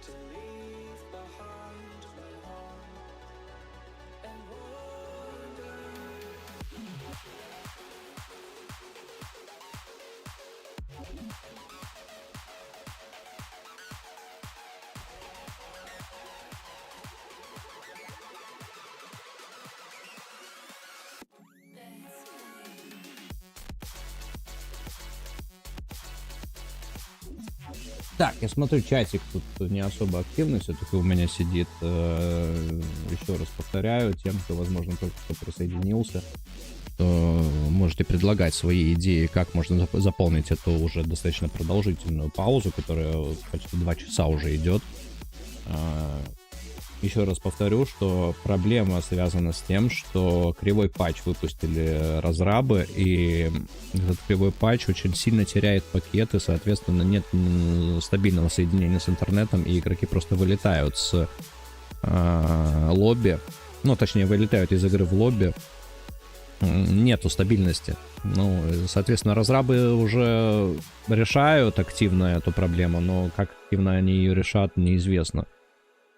to leave behind my home and wander. Так, я смотрю, чатик тут не особо активный, все-таки у меня сидит. Еще раз повторяю, тем, кто, возможно, только что присоединился, можете предлагать свои идеи, как можно заполнить эту уже достаточно продолжительную паузу, которая почти 2 часа уже идет. Еще раз повторю, что проблема связана с тем, что кривой патч выпустили разрабы, и этот кривой патч очень сильно теряет пакеты, соответственно, нет стабильного соединения с интернетом, и игроки просто вылетают с лобби, ну, точнее, вылетают из игры в лобби, нету стабильности. Ну, соответственно, разрабы уже решают активно эту проблему, но как активно они ее решат, неизвестно.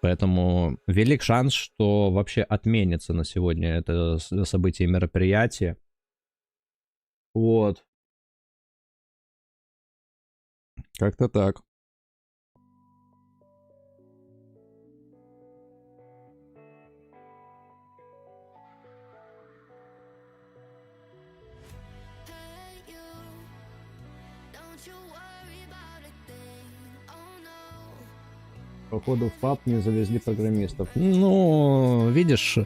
Поэтому велик шанс, что вообще отменится на сегодня это событие и мероприятие. Вот. Как-то так. Походу в паб не завезли программистов. Ну, видишь,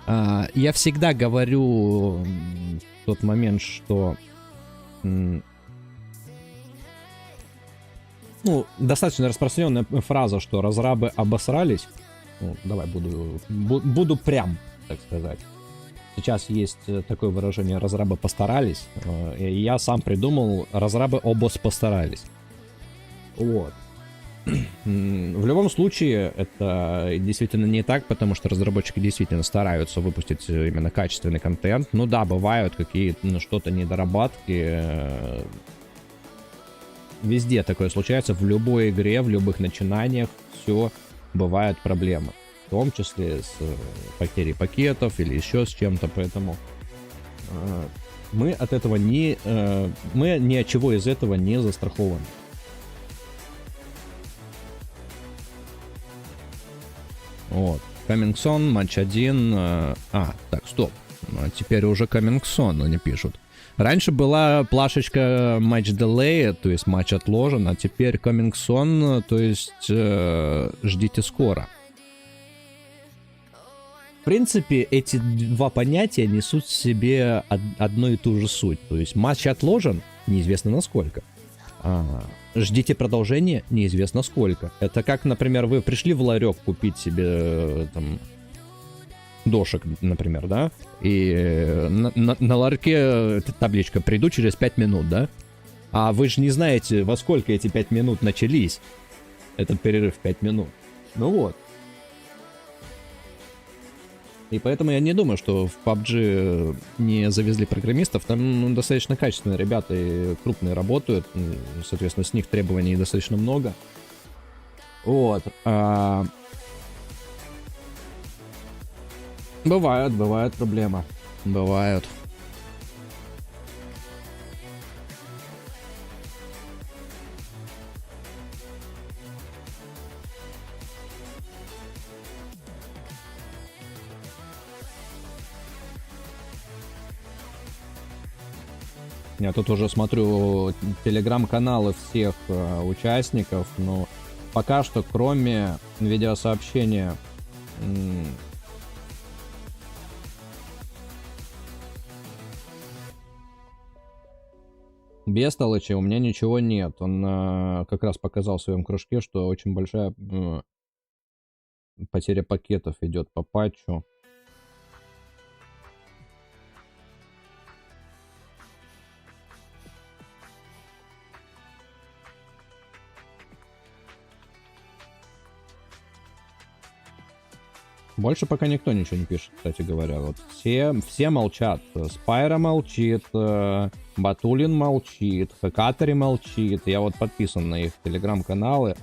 я всегда говорю в тот момент, что ну, достаточно распространенная фраза, что разрабы обосрались. Ну, давай буду прям, так сказать. Сейчас есть такое выражение «разрабы постарались». И я сам придумал «разрабы обос постарались». Вот. В любом случае, это действительно не так, потому что разработчики действительно стараются выпустить именно качественный контент. Ну да, бывают какие-то что-то недоработки. Везде такое случается, в любой игре, в любых начинаниях все бывают проблемы. В том числе с потерей пакетов или еще с чем-то, поэтому мы от этого мы ни от чего из этого не застрахованы. Вот. Coming Soon, матч 1. Так, стоп. Теперь уже Coming Soon они пишут. Раньше была плашечка матч delay, то есть матч отложен, а теперь Coming Soon, то есть ждите скоро. В принципе, эти два понятия несут в себе одну и ту же суть. То есть матч отложен, неизвестно насколько. Ждите продолжения, неизвестно сколько. Это как, например, вы пришли в ларек купить себе там дошек, например, да? И на ларьке табличка «Приду через 5 минут», да? А вы же не знаете, во сколько эти 5 минут начались. Этот перерыв 5 минут. Ну вот. И поэтому я не думаю, что в PUBG не завезли программистов. Там достаточно качественные ребята и крупные работают. Соответственно, с них требований достаточно много. Вот. Бывают проблемы. Бывают. Я тут уже смотрю телеграм-каналы всех участников, но пока что, кроме видеосообщения Бестолочи, у меня ничего нет. Он как раз показал в своем кружке, что очень большая потеря пакетов идет по патчу. Больше пока никто ничего не пишет, кстати говоря. Вот все молчат. Спайра молчит, Батулин молчит, Хакатори молчит. Я вот подписан на их телеграм-каналы.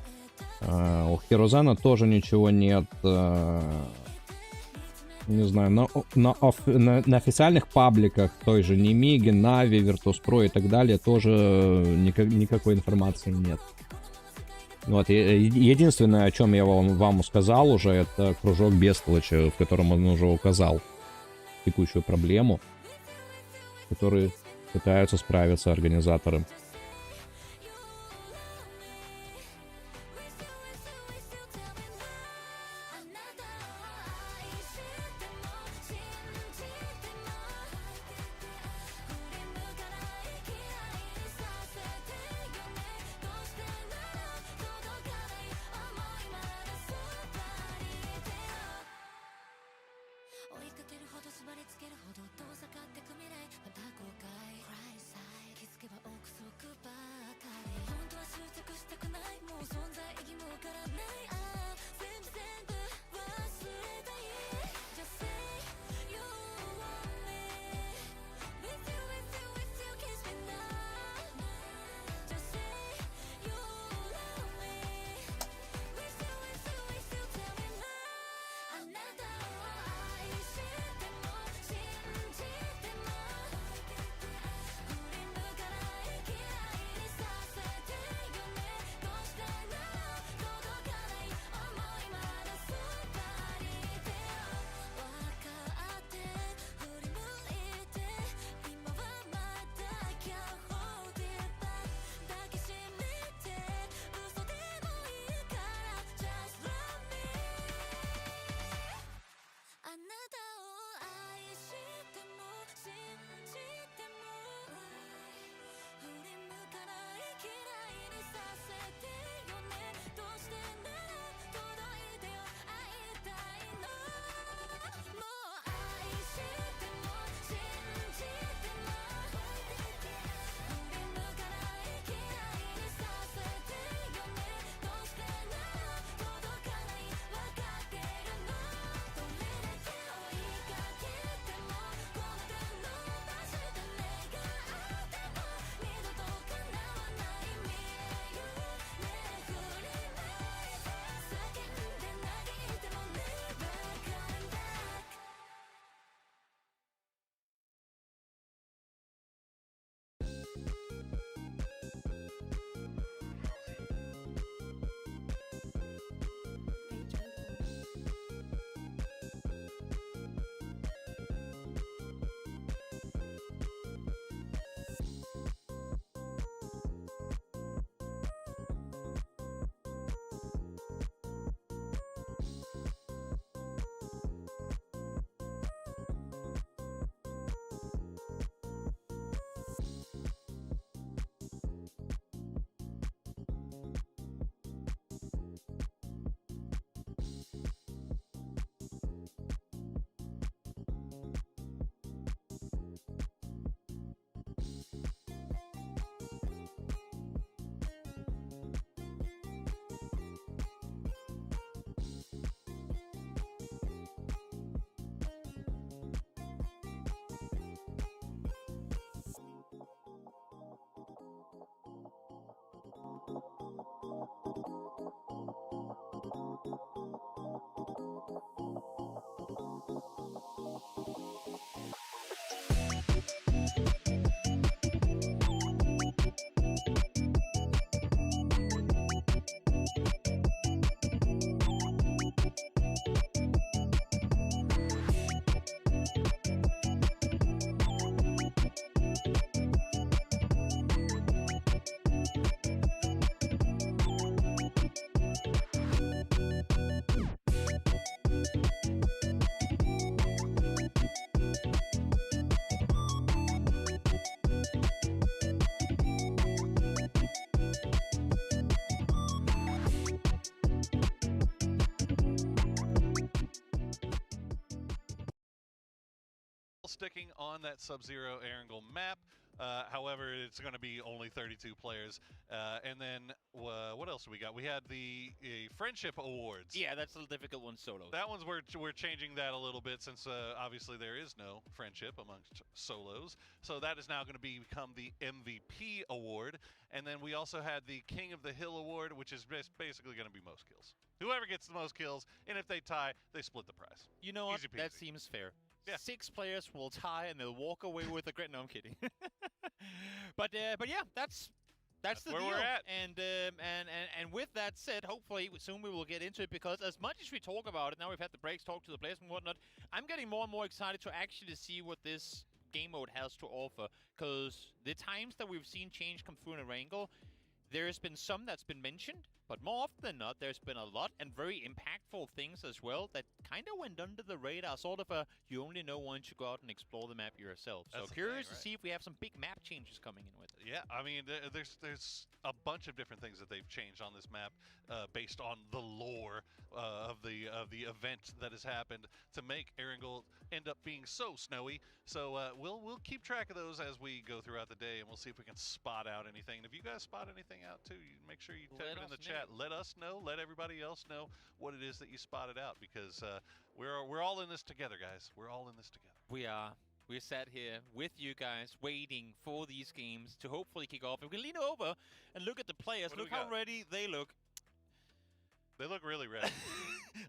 У Хирозана тоже ничего нет. Не знаю, на официальных пабликах той же Немиги, Нави, Virtus.pro и так далее тоже никакой информации нет. Вот, единственное, о чем я вам сказал уже, это кружок Бестолочи, в котором он уже указал текущую проблему, с которой пытаются справиться организаторы. Sticking on that Sub-Zero Erangel map. However, it's going to be only 32 players. And then what else do we got? We had the Friendship Awards. Yeah, that's a difficult one solo. That one's we're changing that a little bit since obviously there is no friendship amongst solos. So that is now going to become the MVP award. And then we also had the King of the Hill award, which is basically going to be most kills. Whoever gets the most kills, and if they tie, they split the prize. You know what? Easy peasy. That seems fair. Yeah. 6 players will tie and they'll walk away with a great. No, I'm kidding. but yeah, that's the where deal. we're at. And with that said, hopefully soon we will get into it, because as much as we talk about it, now we've had the breaks, talk to the players and whatnot, I'm getting more and more excited to actually see what this game mode has to offer. Because the times that we've seen change come through in Erangel, there's been some that's been mentioned, but more often than not, there's been a lot and very impactful things as well that kind of went under the radar. Sort of a, you only know once you go out and explore the map yourself. So curious to see if we have some big map changes coming in with it. Yeah, I mean, there's a bunch of different things that they've changed on this map based on the lore of the event that has happened to make Erangel end up being so snowy. So we'll keep track of those as we go throughout the day, and we'll see if we can spot out anything. And if you guys spot anything out too, you make sure you type it in the chat. Let us know. Let everybody else know what it is that you spotted out, because we're all in this together, guys. We're all in this together. We are. We're sat here with you guys, waiting for these games to hopefully kick off. And we can lean over and look at the players. Look how ready they look. They look really ready.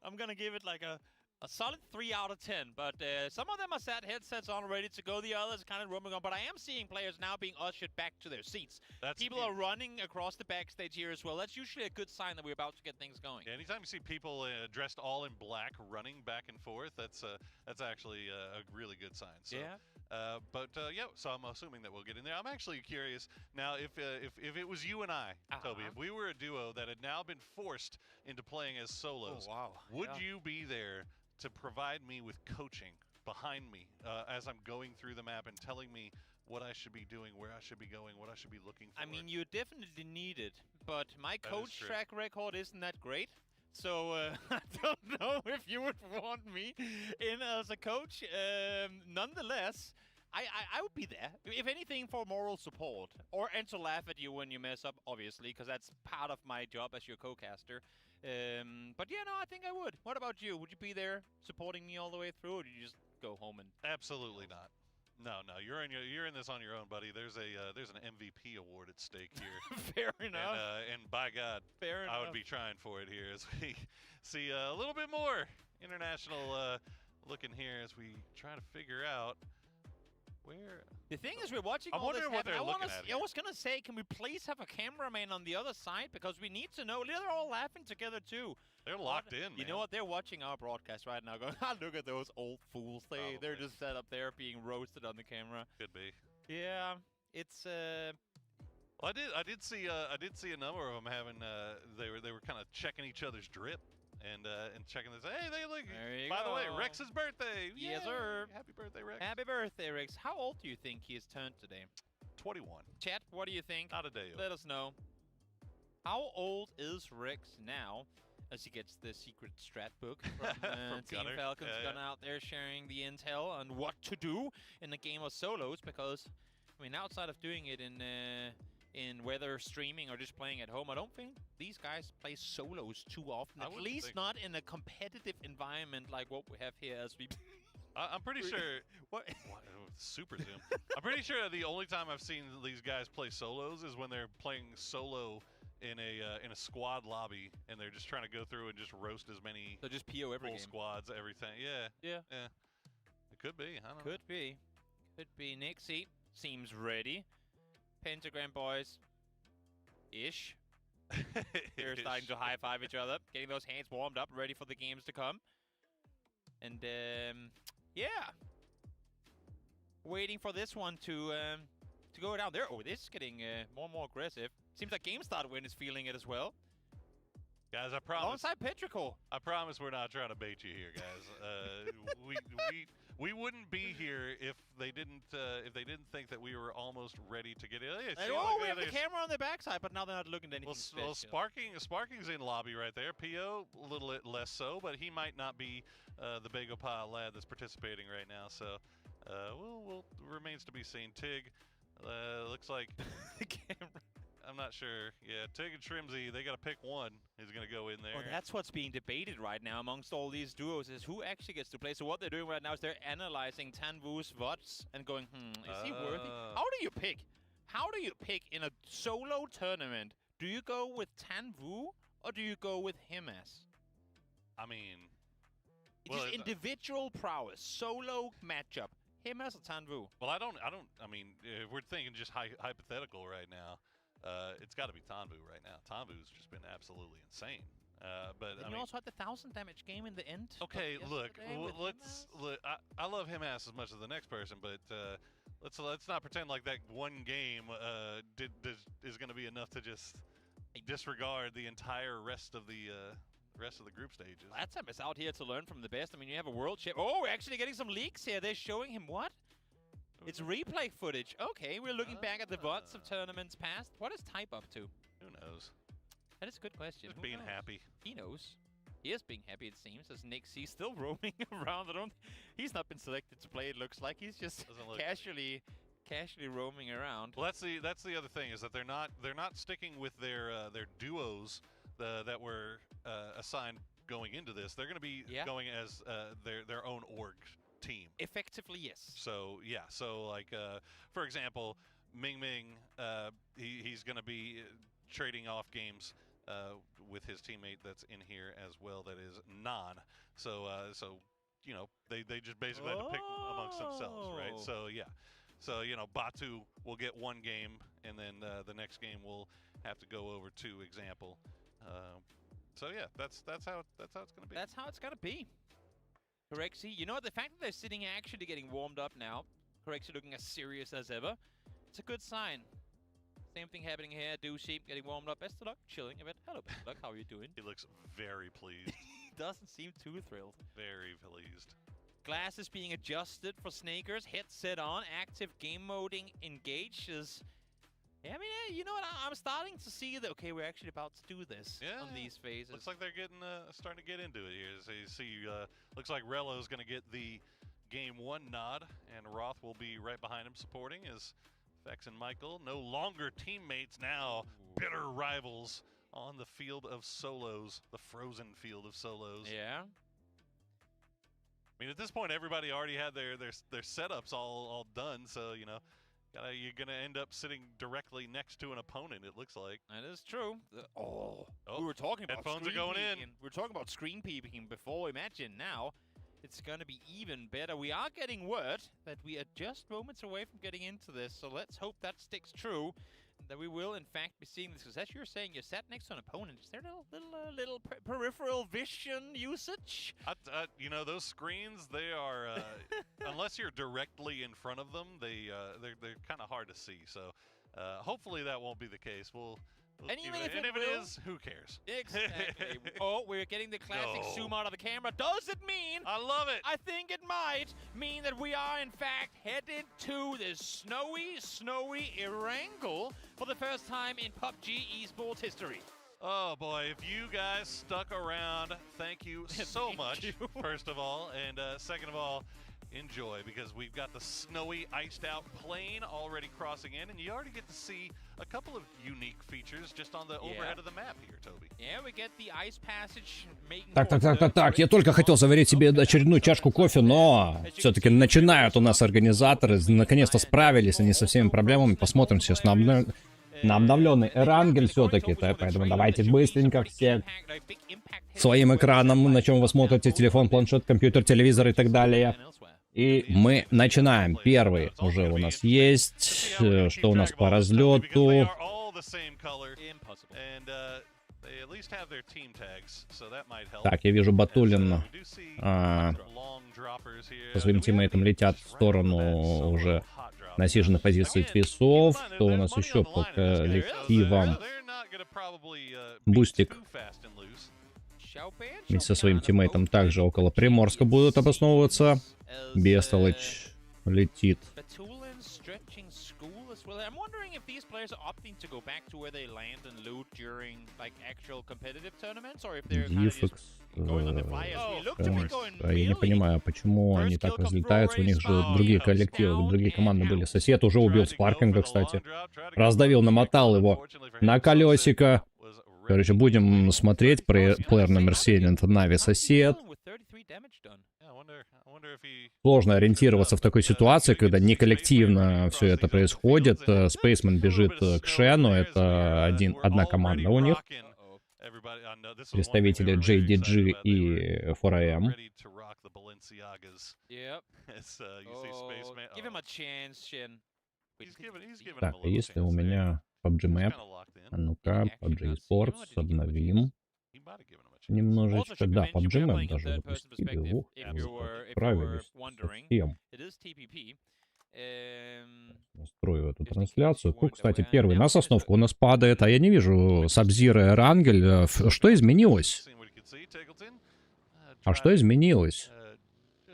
I'm going to give it like a solid 3 out of 10. But some of them are sat headsets on, ready to go. The others kind of roaming on. But I am seeing players now being ushered back to their seats. People are running across the backstage here as well. That's usually a good sign that we're about to get things going. Yeah, anytime you see people dressed all in black running back and forth, that's actually a really good sign. So, yeah. Yeah, so I'm assuming that we'll get in there. I'm actually curious now if it was you and I, Toby, if we were a duo that had now been forced into playing as solos, would you be there to provide me with coaching behind me as I'm going through the map and telling me what I should be doing, where I should be going, what I should be looking for? I mean, you definitely need it, but my coach track record isn't that great. So I don't know if you would want me in as a coach. Nonetheless, I would be there, if anything, for moral support and to laugh at you when you mess up, obviously, because that's part of my job as your co-caster. But yeah, no, I think I would. What about you? Would you be there supporting me all the way through, or do you just go home and? Absolutely not. No, you're in this on your own, buddy. There's an MVP award at stake here. Fair enough. And by God, fair enough. I would be trying for it here as we see a little bit more international looking here as we try to figure out where. The thing is, we're watching all this happen. I was gonna say, can we please have a cameraman on the other side, because we need to know. They're all laughing together too. They're locked in. You know what? They're watching our broadcast right now, going, "Ah, look at those old fools. They're just set up there being roasted on the camera." Could be. Yeah, it's. Well, I did see a number of them having. They were kind of checking each other's drip. And checking this. Hey, they look. By the way, Rex's birthday. Yes, sir. Happy birthday, Rex. Happy birthday, Rex. How old do you think he has turned today? 21. Chat, what do you think? Not a day old. Let us know. How old is Rex now? As he gets the secret strat book from Team Falcon's Gunner out there sharing the intel on what to do in a game of solos, because, I mean, outside of doing it in whether streaming or just playing at home, I don't think these guys play solos too often. At least not in a competitive environment like what we have here as we... I'm pretty sure... What? Super zoom. I'm pretty sure the only time I've seen these guys play solos is when they're playing solo in a squad lobby, and they're just trying to go through and just roast as many so just PO every game. squads, everything. Yeah. Could be. I don't know. Could be. Could be. Nixie seems ready. Pentagram boys. Ish. They're starting to high-five each other. Getting those hands warmed up, ready for the games to come. And, yeah. Waiting for this one to go down there. Oh, this is getting more and more aggressive. Seems like GameStart Win is feeling it as well. Guys, I promise. Alongside Petrichor. I promise we're not trying to bait you here, guys. We wouldn't be here if they didn't think that we were almost ready to get in. Yeah, oh, we have the camera on their backside, but now they're not looking at anything well, Sparking's in lobby right there. PO a little bit less so, but he might not be the Bagel Pile lad that's participating right now. So, we'll remains to be seen. Tig, looks like the camera. I'm not sure. Yeah, Tig and Trimsy, they got to pick one who's going to go in there. Well, that's what's being debated right now amongst all these duos, is who actually gets to play. So what they're doing right now is they're analyzing Tanvu's VODs and going, is he worthy? How do you pick? How do you pick in a solo tournament? Do you go with Tanvu or do you go with Himas? I mean... It's just individual prowess, solo matchup. Himas or Tanvu? Well, I mean, if we're thinking just hypothetical right now, it's got to be Tanvu right now. Tanvu's just been absolutely insane. But I mean, you also had the 1,000 damage game in the end. Okay, look, I love him as much as the next person, but let's not pretend like that one game is going to be enough to just disregard the entire rest of the group stages. Latam is out here to learn from the best. I mean, you have a world chip. Oh, we're actually getting some leaks here. They're showing him what? It's replay footage. Okay, we're looking back at the VODs of tournaments past. What is Type up to? Who knows? That is a good question. Just being happy. He knows. He is being happy, it seems, as Nixie's still roaming around. He's not been selected to play, it looks like. He's just casually roaming around. Well, that's the other thing, is that they're not sticking with their duos that were assigned going into this. They're going to be going as their own org team. Effectively, yes. So yeah, so like for example, Ming he's going to be trading off games with his teammate that's in here as well, that is Non. So you know, they just basically had to pick amongst themselves, right? So yeah, so you know, Batu will get one game, and then the next game will have to go over to example. So yeah, that's how it's going to be. That's how it's going to be. Correxy, you know what? The fact that they're sitting actually getting warmed up now, Correxy looking as serious as ever, it's a good sign. Same thing happening here. Douchey getting warmed up. Best of luck, chilling a bit. Hello, best of luck. How are you doing? He looks very pleased. He doesn't seem too thrilled. Very pleased. Glasses being adjusted for Snakers. Headset on. Active game moding engages. Yeah, I mean, you know what? I'm starting to see that. Okay, we're actually about to do this on these phases. Looks like they're getting starting to get into it here. So you see, looks like Rello's going to get the game 1 nod, and Roth will be right behind him supporting as Fex and Michael, no longer teammates now, bitter rivals on the field of solos, the frozen field of solos. Yeah. I mean, at this point, everybody already had their setups all done, so you know. You're gonna end up sitting directly next to an opponent, it looks like. That is true. We were talking about headphones are going in. We were talking about screen peeping before. Imagine now, it's gonna be even better. We are getting word that we are just moments away from getting into this, so let's hope that sticks true. That we will, in fact, be seeing this. Because as you're saying, you're sat next to an opponent. Is there a little peripheral vision usage? You know, those screens, they are, unless you're directly in front of them, they're kind of hard to see. So hopefully that won't be the case. And even if it is, who cares? Exactly. Oh, we're getting the classic zoom out of the camera. Does it mean? I love it. I think it might mean that we are, in fact, headed to the snowy Erangel for the first time in PUBG Esports history. Oh boy, if you guys stuck around, thank you so much, first of all. And second of all, enjoy, because we've got the snowy, iced out plane already crossing in, and you already get to see a couple of unique features just on the overhead of the map here, Toby. Yeah, we get the ice passage making Так, я только хотел заварить себе очередную чашку кофе, но все-таки начинают у нас организаторы, наконец-то справились они со всеми проблемами, посмотрим сейчас на обновленный Эрангель все-таки, поэтому давайте быстренько все своим экраном, на чем вы смотрите, телефон, планшет, компьютер, телевизор и так далее. И мы начинаем. Первый уже у нас есть. Что у нас по разлету? Так, я вижу, Батулин со своим тиммейтом летят в сторону уже насиженной позиции твисов. Что у нас еще по коллективам? Бустик вместе со своим тиммейтом также около Приморска будут обосновываться. Бестолочь летит. Дифекс. Я не понимаю, почему они так разлетаются. У них же другие коллективы, другие команды были. Сосед уже убил Спаркинга, кстати. Раздавил, намотал его на колесико. Короче, будем смотреть. Плеер номер 7, это Нави сосед. Сложно ориентироваться в такой ситуации, когда не коллективно все это происходит. Спейсмен бежит к Шену, это одна команда у них. Представители JDG и 4AM. Так, а если у меня PUBG Map? А ну-ка, PUBG Esports, обновим. Немножечко, да, PUBG Map даже запустили. Ух, справились совсем. Настрою эту трансляцию. Ну, кстати, первый на сосновку у нас падает, а я не вижу Сабзира и Эрангеле. Что изменилось? А что изменилось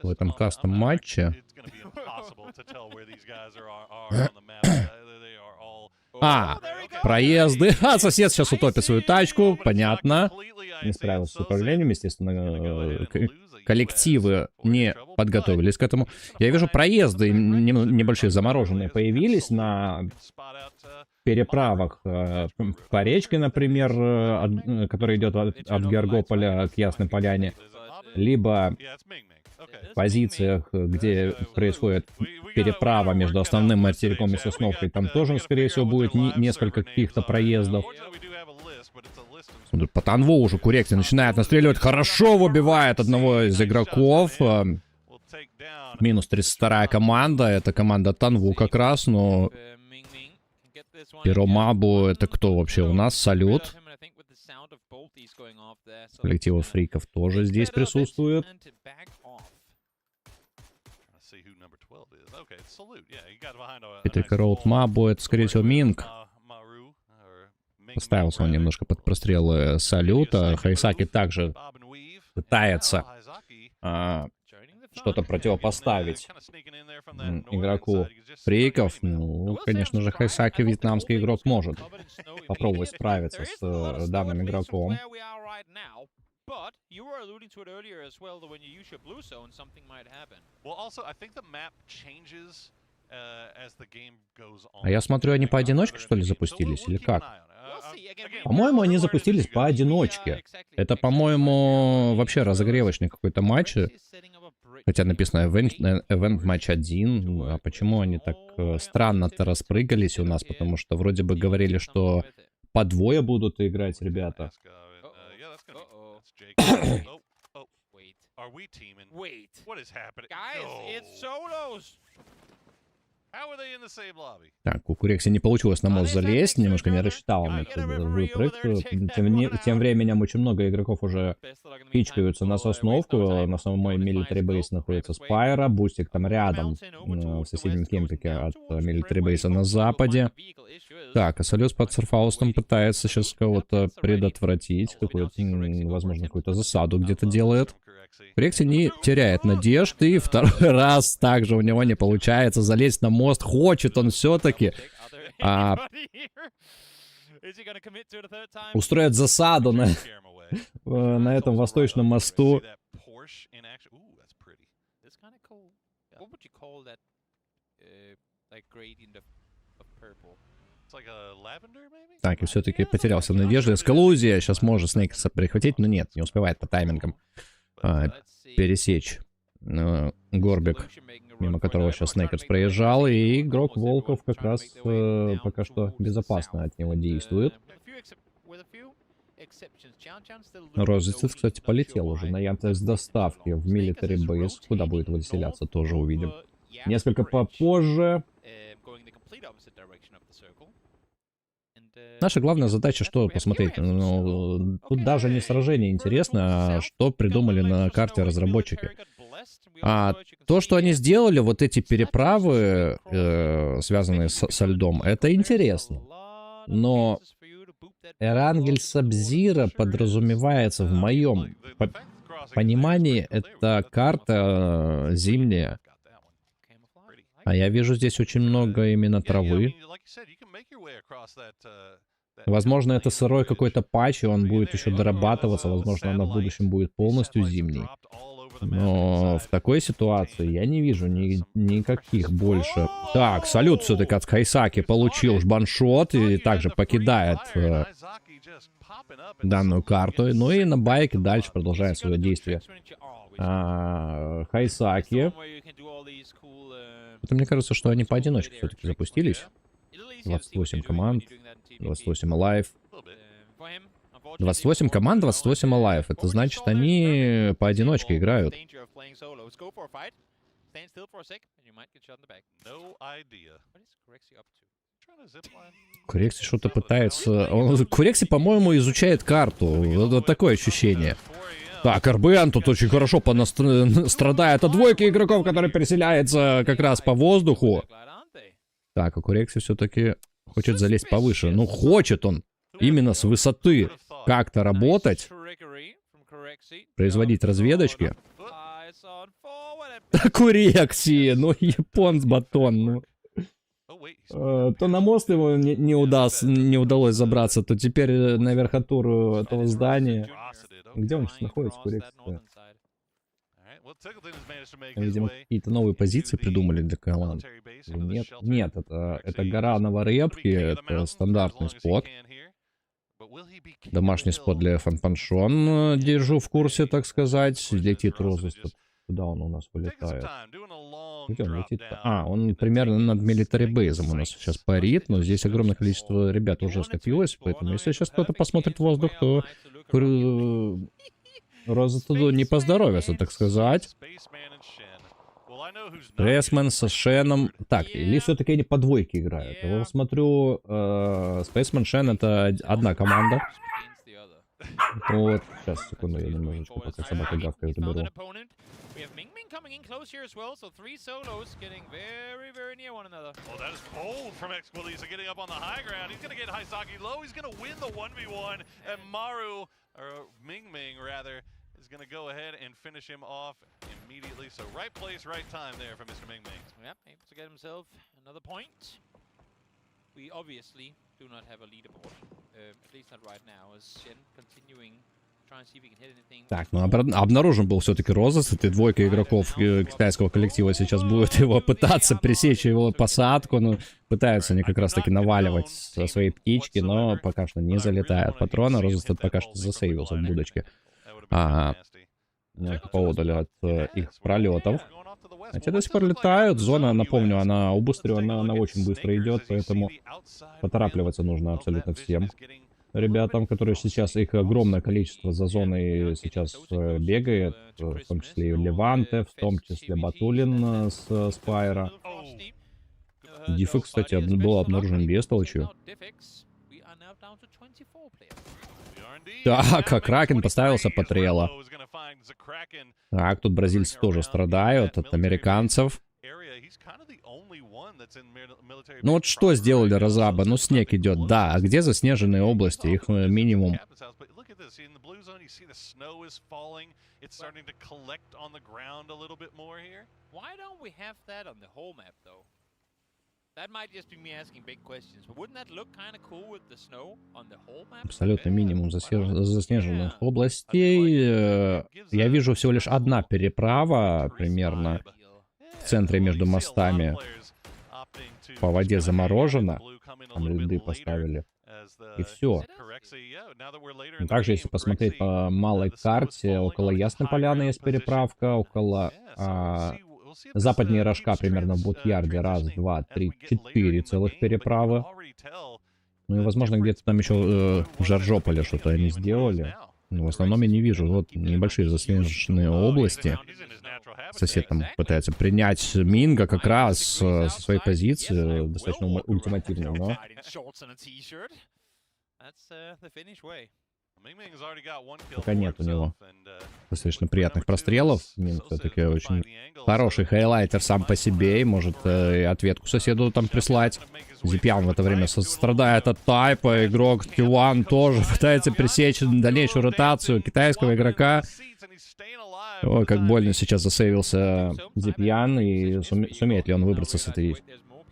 в этом кастом-матче? Проезды. Сосед сейчас утопит свою тачку, понятно. Не справился с управлением, естественно. Коллективы не подготовились к этому. Я вижу, проезды небольшие замороженные появились на переправах по речке, например, которая идет от Георгополя к Ясной Поляне, либо в позициях, где происходит переправа между основным материком и Сосновкой. Там тоже, скорее всего, будет несколько каких-то проездов. По Танву уже Куректи начинает настреливать. Хорошо выбивает одного из игроков. Минус 32-я команда. Это команда Танву как раз. Но Пиромабу это кто вообще у нас? Салют. Коллективов фриков тоже здесь присутствует. Питер Роуд Мабу это, скорее всего, Минг. Поставился он немножко под прострелы Салюта. Хайсаки также пытается что-то противопоставить игроку фриков. Ну, конечно же, Хайсаки, вьетнамский игрок, может попробовать справиться с данным игроком. А я смотрю, они поодиночке, что ли, запустились, или как? По-моему, они запустились поодиночке. Это, по-моему, вообще разогревочный какой-то матч. Хотя написано event матч 1. А почему они так странно-то распрыгались у нас? Потому что вроде бы говорили, что по двое будут играть ребята. Так, у Курекси не получилось на мост залезть, немножко не рассчитал он этот выпрыг. Тем временем очень много игроков уже пичкаются на Сосновку. На самой Military Base находится Спайра, Бустик там рядом, в соседнем кемпике от Military Base на западе. Так, а Салют под Сурфаустом пытается сейчас кого-то предотвратить, возможно, какую-то засаду где-то делает. Курекси не теряет надежд, и второй раз также у него не получается залезть на мост. Хочет он все-таки устроить засаду на этом восточном мосту. Так, и все-таки потерялся надежды. Эскалузия сейчас может Снейкерса перехватить, но нет, не успевает по таймингам пересечь горбик, мимо которого сейчас Снейкерс проезжал, и игрок Волков как раз пока что безопасно от него действует. Розысцев, кстати, полетел уже на Яндекс доставки в Military Base. Куда будет выселяться, тоже увидим. Несколько попозже. Наша главная задача, что посмотреть. Ну, тут даже не сражение интересно, а что придумали на карте разработчики. А то, что они сделали, вот эти переправы, связанные со льдом, это интересно. Но Эрангель Сабзира подразумевается в моем понимании, это карта зимняя. А я вижу здесь очень много именно травы. Возможно, это сырой какой-то патч, и он будет еще дорабатываться. Возможно, она в будущем будет полностью зимней. Но в такой ситуации я не вижу никаких больше. Так, салют все-таки от Хайсаки получил баншот и также покидает данную карту. Ну и на байке дальше продолжает свое действие. Хайсаки. Это, мне кажется, что они поодиночке все-таки запустились. 28 команд, 28 alive. 28 команд, 28 alive. Это значит, они поодиночке играют. Курекси что-то пытается... Курекси, по-моему, изучает карту. Вот такое ощущение. Так, РБН тут очень хорошо страдает от двойки игроков, который переселяется как раз по воздуху. Так, а Курекси все-таки хочет залезть повыше. Ну, хочет он именно с высоты как-то работать. Производить разведочки. Курекси, ну, японс-батон, ну. То на мост его не удалось забраться, то теперь на верхотуру этого здания. Где он сейчас находится, Курекси? Видимо, какие-то новые позиции придумали для команд. Нет, нет, это гора Новорепки, это стандартный спот. Домашний спот для Фанпаншон, держу в курсе, так сказать. Летит Розус. Куда он у нас вылетает? Где он летит? А, он примерно над Military Base у нас сейчас парит, но здесь огромное количество ребят уже скопилось, поэтому если сейчас кто-то посмотрит в воздух, то Роза туда не поздоровится, так сказать. Спейсмен со Шеном. Так, или все-таки они по двойке играют? Я смотрю, Спейсмен, Шен — это одна команда. Вот, сейчас, секунду, я немножечко, пока собака гавкает, заберу. We have Ming coming in close here as well, so 3 solos getting very, very near one another. Well, that is bold from Exquilisa getting up on the high ground. He's going to get Haisaki low. He's going to win the 1v1. And Maru, or Ming rather, is going to go ahead and finish him off immediately. So right place, right time there for Mr. Ming. Yep, able to get himself another point. We obviously do not have a leaderboard, at least not right now, as Shen continuing. Так, ну обнаружен был все-таки Розас. Это двойка игроков китайского коллектива сейчас будет его пытаться пресечь его посадку. Ну, пытаются они как раз таки наваливать со своей птички, но пока что не залетает патрона. Розас тут пока что засейвился в будочке. Поодали от их пролетов. А те до сих пор летают. Зона, напомню, она убыстренная, она очень быстро идет, поэтому поторапливаться нужно абсолютно всем ребятам, которые сейчас, их огромное количество за зоной сейчас бегает, в том числе и Леванте, в том числе Батулин с Спайра. Дифы, кстати, был обнаружен бестолочью. Так, а Кракен поставился по трело. Так, тут бразильцы тоже страдают от американцев. Ну вот что сделали разраба? Ну снег идет, да. А где заснеженные области? Их минимум. Абсолютно минимум заснеженных областей. Я вижу всего лишь одна переправа примерно в центре между мостами. По воде заморожено. Там льды поставили. И все. Также, если посмотреть по малой карте, около Ясной Поляны есть переправка, около западнее Рожка, примерно в Бутьярде, 1, 2, 3, 4 целых переправы. Ну и, возможно, где-то там еще в Жаржополе что-то они сделали. Но в основном я не вижу. Вот небольшие заснеженные области. Сосед там пытается принять Минга как раз со своей позиции, достаточно ультимативно, но... Пока нет у него достаточно приятных прострелов. Минг все-таки очень хороший хайлайтер сам по себе и может и ответку соседу там прислать. Зипьян в это время страдает от тайпа. Игрок T1 тоже пытается пресечь дальнейшую ротацию китайского игрока. Ой, как больно сейчас засейвился Зипьян. И сумеет ли он выбраться с этой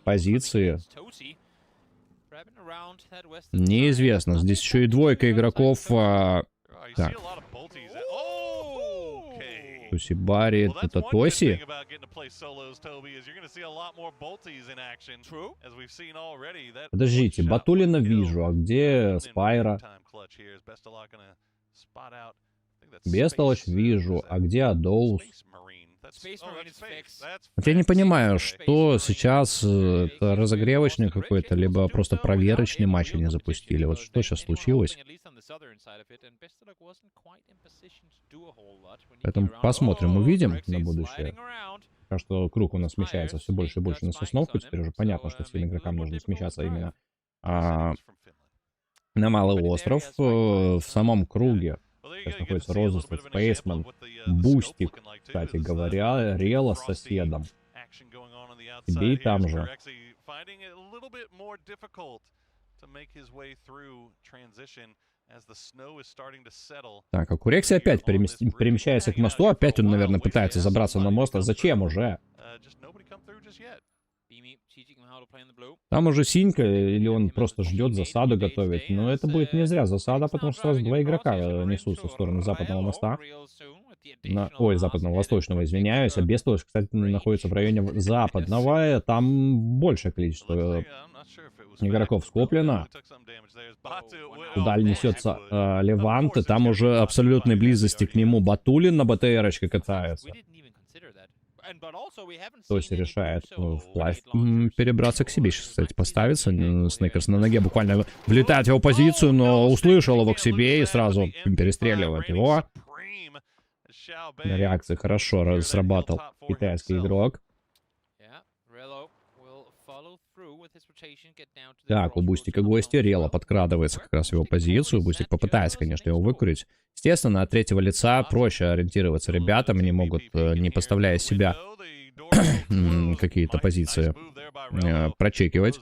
позиции? Неизвестно. Здесь еще и двойка игроков. Так. Тоси Барри, это Тоси? Подождите, Батулина вижу, а где Спайра? Бестолочь вижу, а где Адоус? Вот я не понимаю, что сейчас, это разогревочный какой-то, либо просто проверочный матч они запустили. Вот что сейчас случилось? Поэтому посмотрим, увидим на будущее. Потому что круг у нас смещается все больше и больше на Сосновку. Теперь уже понятно, что всем игрокам нужно смещаться именно на Малый остров. В самом круге сейчас находится Розестед, Спейсман, Бустик, кстати говоря, Рела с соседом. Тебе и там же. Так, а Курекси опять перемещается к мосту. Опять он, наверное, пытается забраться на мост. А зачем уже? Там уже синька, или он просто ждет, засаду готовит. Но это будет не зря засада, потому что сразу два игрока несутся в сторону западного моста. Ой, западного, восточного, извиняюсь. А Бестолочь, кстати, находится в районе западного. Там большее количество игроков скоплено. Туда несется Левант, и там уже абсолютной близости к нему Батулин на БТРочке катается. Тоси решает вплавь перебраться к себе. Сейчас, кстати, поставится. Снейкерс на ноге буквально влетает в его позицию, но услышал его к себе и сразу перестреливает его. На реакции хорошо срабатывал китайский игрок. Так, у Бустика гости. Рела подкрадывается как раз в его позицию. Бустик попытается, конечно, его выкурить. Естественно, от третьего лица проще ориентироваться ребятам. Они могут, не поставляя себя какие-то позиции, прочекивать.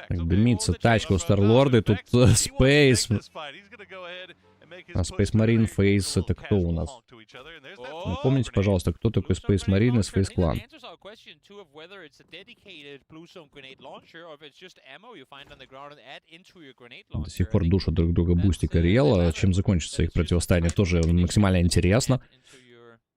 Дымится тачка у Старлорда, и тут Спейс. А Space Marine Face это кто у нас? Напомните, пожалуйста, кто такой Space Marine и Space Clan? До сих пор душат друг друга Бустик и Риэла. Чем закончится их противостояние, тоже максимально интересно.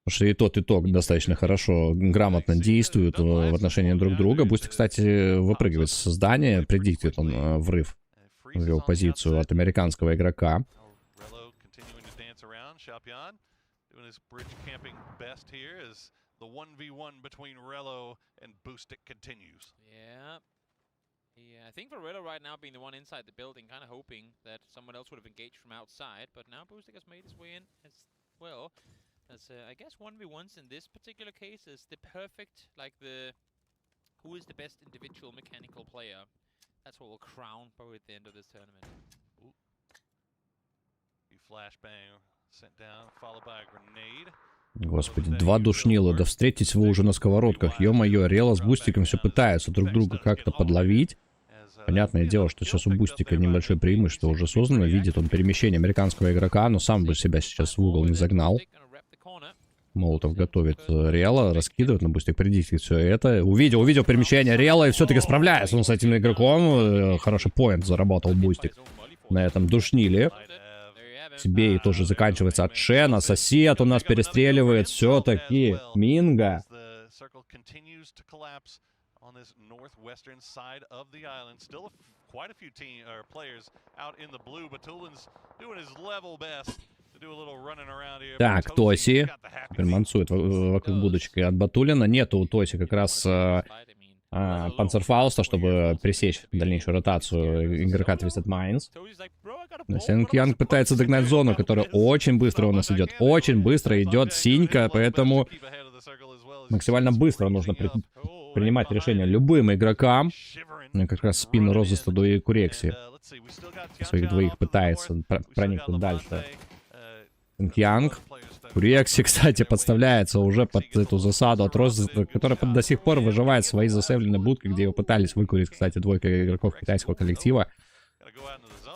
Потому что и тот достаточно хорошо, грамотно действуют в отношении друг друга. Бустик, кстати, выпрыгивает с здания, предиктует он врыв в его позицию от американского игрока. Yeah, I think for Relo right now being the one inside the building, kind of hoping that someone else would have engaged from outside, but now Boostic has made his way in as well. As I guess 1v1s in this particular case is the perfect, like who is the best individual mechanical player. That's what will crown probably at the end of this tournament. Flashbang sent down, followed by a grenade. Господи, два душнила, да встретитесь вы уже на сковородках. Ё-моё, Рела с Бустиком все пытаются друг друга как-то подловить. Понятное дело, что сейчас у Бустика небольшое преимущество уже создано. Видит он перемещение американского игрока, но сам бы себя сейчас в угол не загнал. Молотов готовит Рела, раскидывает, но Бустик предиктит все это. Увидел перемещение Рела и все-таки справляется он с этим игроком. Хороший поинт заработал Бустик на этом душниле. Себе и тоже заканчивается от Шена. Сосед у нас перестреливает все-таки Минга. quite a few players out in the blue, but Tulin's doing his level best to do a little running around here. Так, Тоси теперь мансует вокруг будочки от Батулина. Нету у Тоси как раз Панцерфауста, чтобы пресечь дальнейшую ротацию игрока Twisted Minds. Сенг Янг пытается догнать зону, которая очень быстро у нас идет. Очень быстро идет синька, поэтому максимально быстро нужно принимать решения любым игрокам. Как раз в спину Розестаду и Курекси. Своих двоих пытается проникнуть дальше. Сенг Янг. Курекси, кстати, подставляется уже под эту засаду от Розестада, которая до сих пор выживает в своей засейвленной будке, где его пытались выкурить, кстати, двойка игроков китайского коллектива.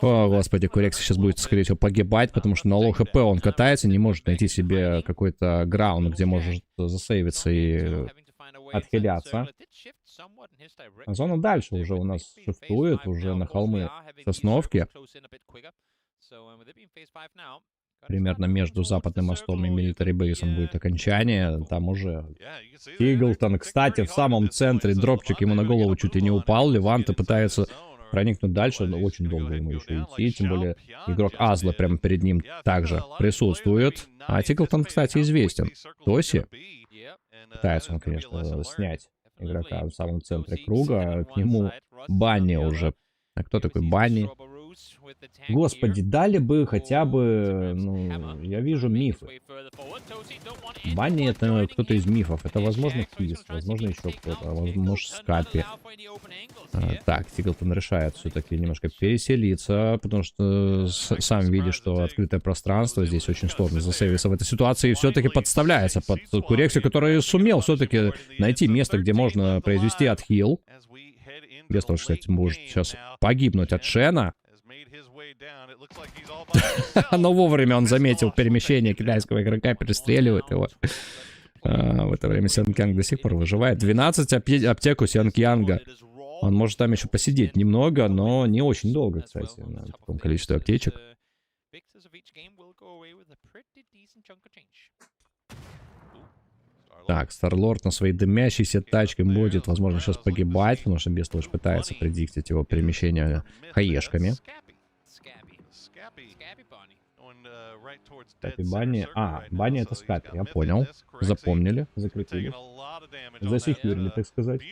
О, господи, Курекси сейчас будет, скорее всего, погибать, потому что на лоу хп он катается, не может найти себе какой-то граунд, где может засейвиться и отхиляться. Зона дальше уже у нас шифтует, уже на холмы Сосновки. Примерно между западным мостом и милитари бейсом будет окончание. Там уже Иглтон, кстати, в самом центре. Дропчик ему на голову чуть ли не упал. Леванты пытается проникнуть дальше, но очень долго ему еще идти. Тем более игрок Азла прямо перед ним также присутствует. А Тиглтон, кстати, известен. Тоси пытается он, конечно, снять игрока в самом центре круга. К нему Банни уже. А кто такой Банни? Господи, дали бы хотя бы, ну, я вижу мифы. Банни это кто-то из мифов. Это, возможно, Кис, возможно, еще кто-то, возможно, Скапи. Так, Тиглтон решает все-таки немножко переселиться, потому что сам видит, что открытое пространство, здесь очень сложно засейвиться в этой ситуации, и все-таки подставляется под Курекси, который сумел все-таки найти место, где можно произвести отхил. Без того, кстати, может сейчас погибнуть от Шена. Но вовремя он заметил перемещение китайского игрока, перестреливает его. В это время Сенг Янг до сих пор выживает. 12 аптеку Сенг Янга. Он может там еще посидеть немного, но не очень долго, кстати, на таком количестве аптечек. Так, Старлорд на своей дымящейся тачке будет, возможно, сейчас погибать, потому что Бестолочь пытается предиктить его перемещение хаешками. Скапи Банни. Банни это Скапи, я понял. Запомнили, закрепили. Засекьюрили, так сказать.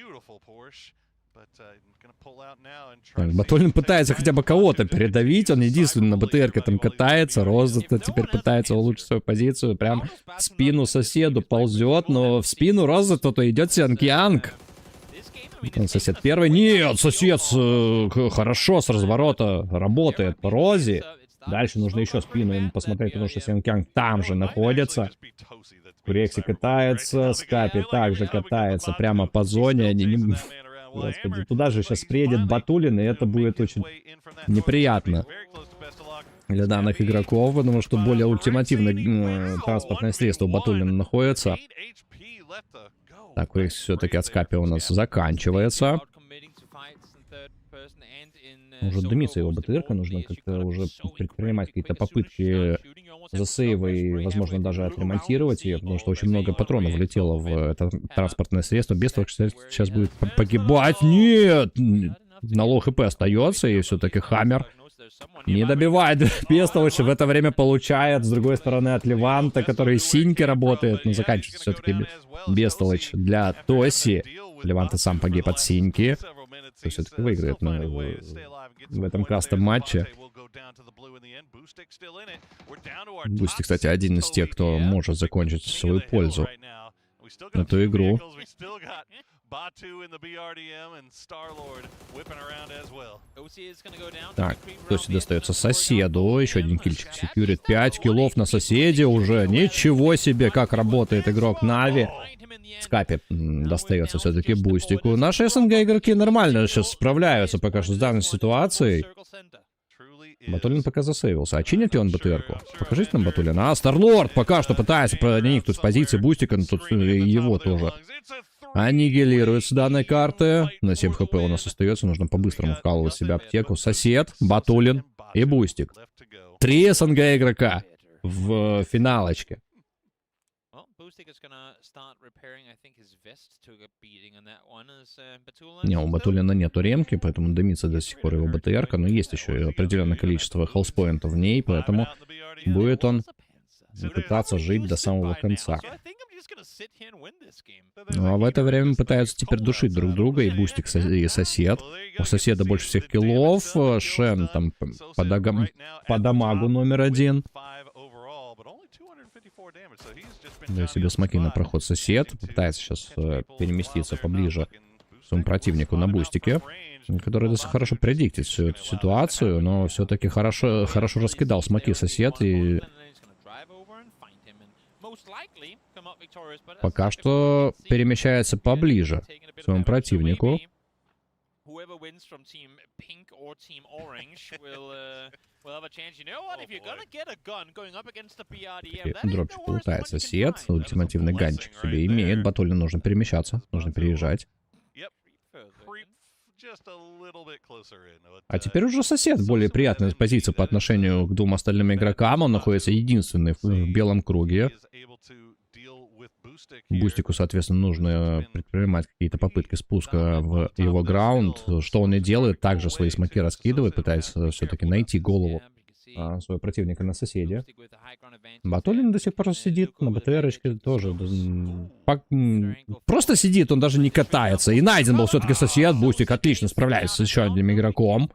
Так, Батулин пытается хотя бы кого-то передавить. Он единственный на БТРке там катается. Роза теперь пытается улучшить свою позицию. Прям в спину соседу ползет. Но в спину Роза то идет Сенг Янг. Сосед первый. Нет, сосед хорошо с разворота работает по Розе. Дальше нужно еще спину ему посмотреть, потому что Сенг Янг там же находится. Курекси катается. Скапи также катается прямо по зоне. Господи, туда же сейчас приедет Батулин, и это будет очень неприятно для данных игроков, потому что более ультимативное транспортное средство у Батулина находится. Так, все-таки от Скапи у нас заканчивается. Уже дымится его БТРка, нужно как-то уже предпринимать какие-то попытки засейва и, возможно, даже отремонтировать ее, потому что очень много патронов влетело в это транспортное средство. Бестолочь сейчас будет погибать. Нет! На лоу хп остается, и все-таки Хаммер не добивает. Бестолочь в это время получает, с другой стороны, от Леванта, который синьки работает, но заканчивается все-таки Бестолочь для Тоси. Леванта сам погиб от синьки. То все-таки выиграет в этом кастом-матче. Бусти, кстати, один из тех, кто может закончить свою пользу эту игру. Так, Тоси достается соседу. Еще один кильчик секьюрит. 5 киллов на соседе уже. Ничего себе, как работает игрок Нави. Скапи достается все-таки Бустику. Наши СНГ игроки нормально сейчас справляются пока что с данной ситуацией. Батулин пока засейвился. А чинит ли он БТРку? Покажите нам Батулина. А, Старлорд пока что пытается проникнуть с позиции Бустика, но тут его тоже аннигилирует с данной карты. На 7 хп у нас остается. Нужно по-быстрому вкалывать в себя аптеку. Сосед, Батулин и Бустик. 3 СНГ игрока в финалочке. Не, у Батулина нету ремки, поэтому дымится до сих пор его БТРка, но есть еще определенное количество хелспоинтов в ней, поэтому будет он пытаться жить до самого конца. Ну а в это время пытаются теперь душить друг друга и Бустик и сосед. У соседа больше всех киллов, Шен там по дамагу номер 1. Дает себе смоки на проход сосед. Пытается сейчас переместиться поближе к своему противнику на Бустике, который хорошо предиктит всю эту ситуацию, но все-таки хорошо раскидал смоки сосед и пока что перемещается поближе к своему противнику. Дропчик улетает сосед, ультимативный ганчик себе имеет, Батулину нужно перемещаться, нужно переезжать. А теперь уже сосед в более приятной позиции по отношению к двум остальным игрокам, он находится единственный в белом круге. Бустику, соответственно, нужно предпринимать какие-то попытки спуска в его граунд, что он и делает, также свои смоки раскидывает, пытаясь все-таки найти голову своего противника на соседе. Батулин до сих пор сидит на БТРочке тоже. Просто сидит, он даже не катается. И найден был все-таки сосед. Бустик отлично справляется с еще одним игроком.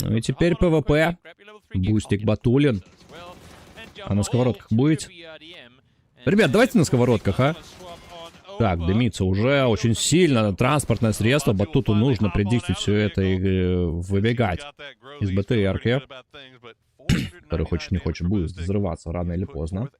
Ну и теперь ПВП. Бустик, Батулин. А на сковородках будет? Ребят, давайте на сковородках, а? Так, дымится уже очень сильно. Транспортное средство. Батуту нужно предиктить все это и выбегать из БТРки, который хочет не хочет будет взрываться рано или поздно.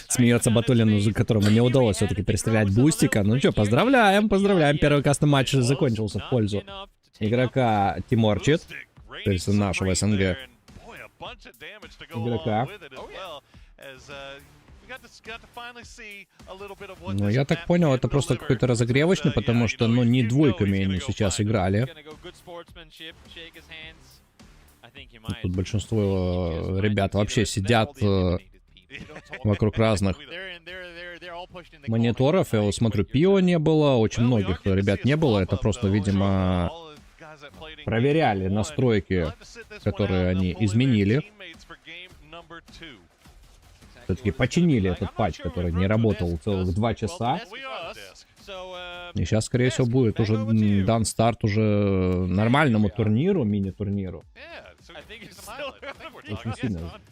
Смеется Батулин, которому не удалось все-таки перестрелять Бустика. Ну что, поздравляем. Первый кастом матч закончился в пользу игрока Тиморчит, то есть нашего СНГ игрока. Ну, я так понял, это просто какой-то разогревочный, потому что, ну, не двойками они сейчас играли. Тут большинство ребят вообще сидят вокруг разных мониторов. Я вот смотрю, Пио не было, очень многих ребят не было. Это просто, видимо, проверяли настройки, которые они изменили. Все-таки починили этот патч, который не работал целых 2 часа. И сейчас, скорее всего, будет уже дан старт уже нормальному турниру, мини-турниру.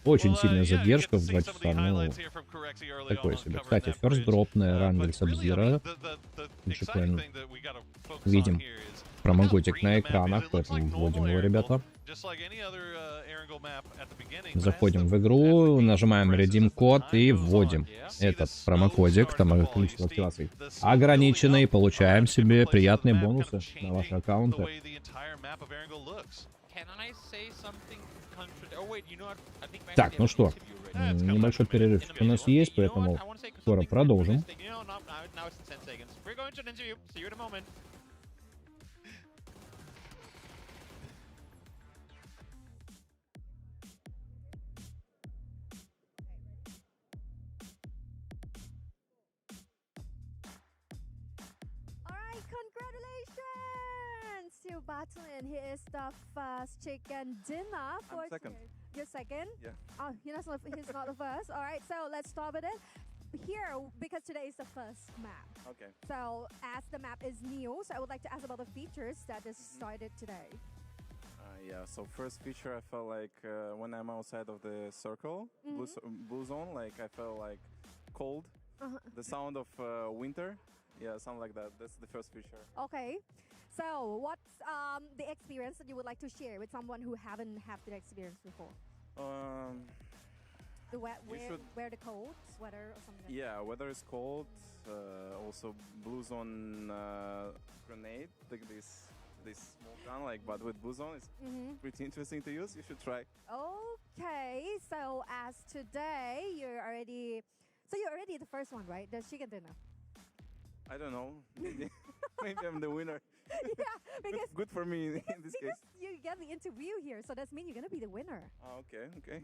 Очень сильная задержка в 2 часа. Ну, такое себе. Кстати, first drop на Эрангеле Сабзира. Видим промокодик на экранах, поэтому вводим его, ребята. Заходим в игру, нажимаем redeem код и вводим этот промокодик. Там количество активаций ограниченное, и получаем себе приятные бонусы на ваши аккаунты. Так, ну что, небольшой перерывчик у нас есть, поэтому скоро продолжим. Battlin, he is the first chicken dinner for second. You're second? Yeah. Oh, he's not the first. All right, so let's start with it. Here, because today is the first map. Okay. So, as the map is new, so I would like to ask about the features that is started today. Yeah, so first feature, I felt like when I'm outside of the circle, blue zone, like I felt like cold. The sound of winter. Yeah, something like that. That's the first feature. Okay. So, what's the experience that you would like to share with someone who haven't had that experience before? Wear the cold sweater or something. Yeah, weather is cold. Also, blue zone grenade, like this this small gun, like, but with Buzon, it's pretty interesting to use. You should try. Okay, so as today, you're already the first one, right? The chicken dinner. I don't know. Maybe I'm the winner. Yeah, because good for me in this case. You get the interview here, so that means you're gonna be the winner. Oh, okay.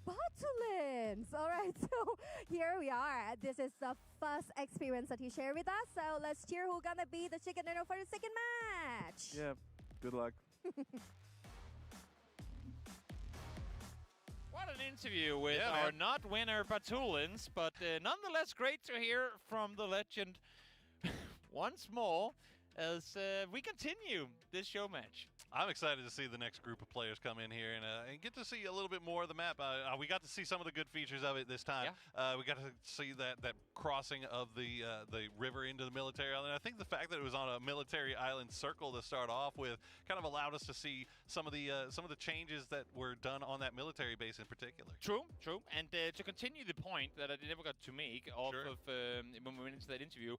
Botulins! All right, so here we are. This is the first experience that he shared with us. So let's cheer who's gonna be the chicken dinner for the second match. Yeah, good luck. What an interview with our not winner Botulins, but nonetheless great to hear from the legend once more as we continue this show match. I'm excited to see the next group of players come in here and get to see a little bit more of the map. We got to see some of the good features of it this time. Yeah. We got to see that crossing of the river into the military island. I think the fact that it was on a military island circle to start off with kind of allowed us to see some of the changes that were done on that military base in particular. True. And to continue the point that I never got to make off of when we went into that interview,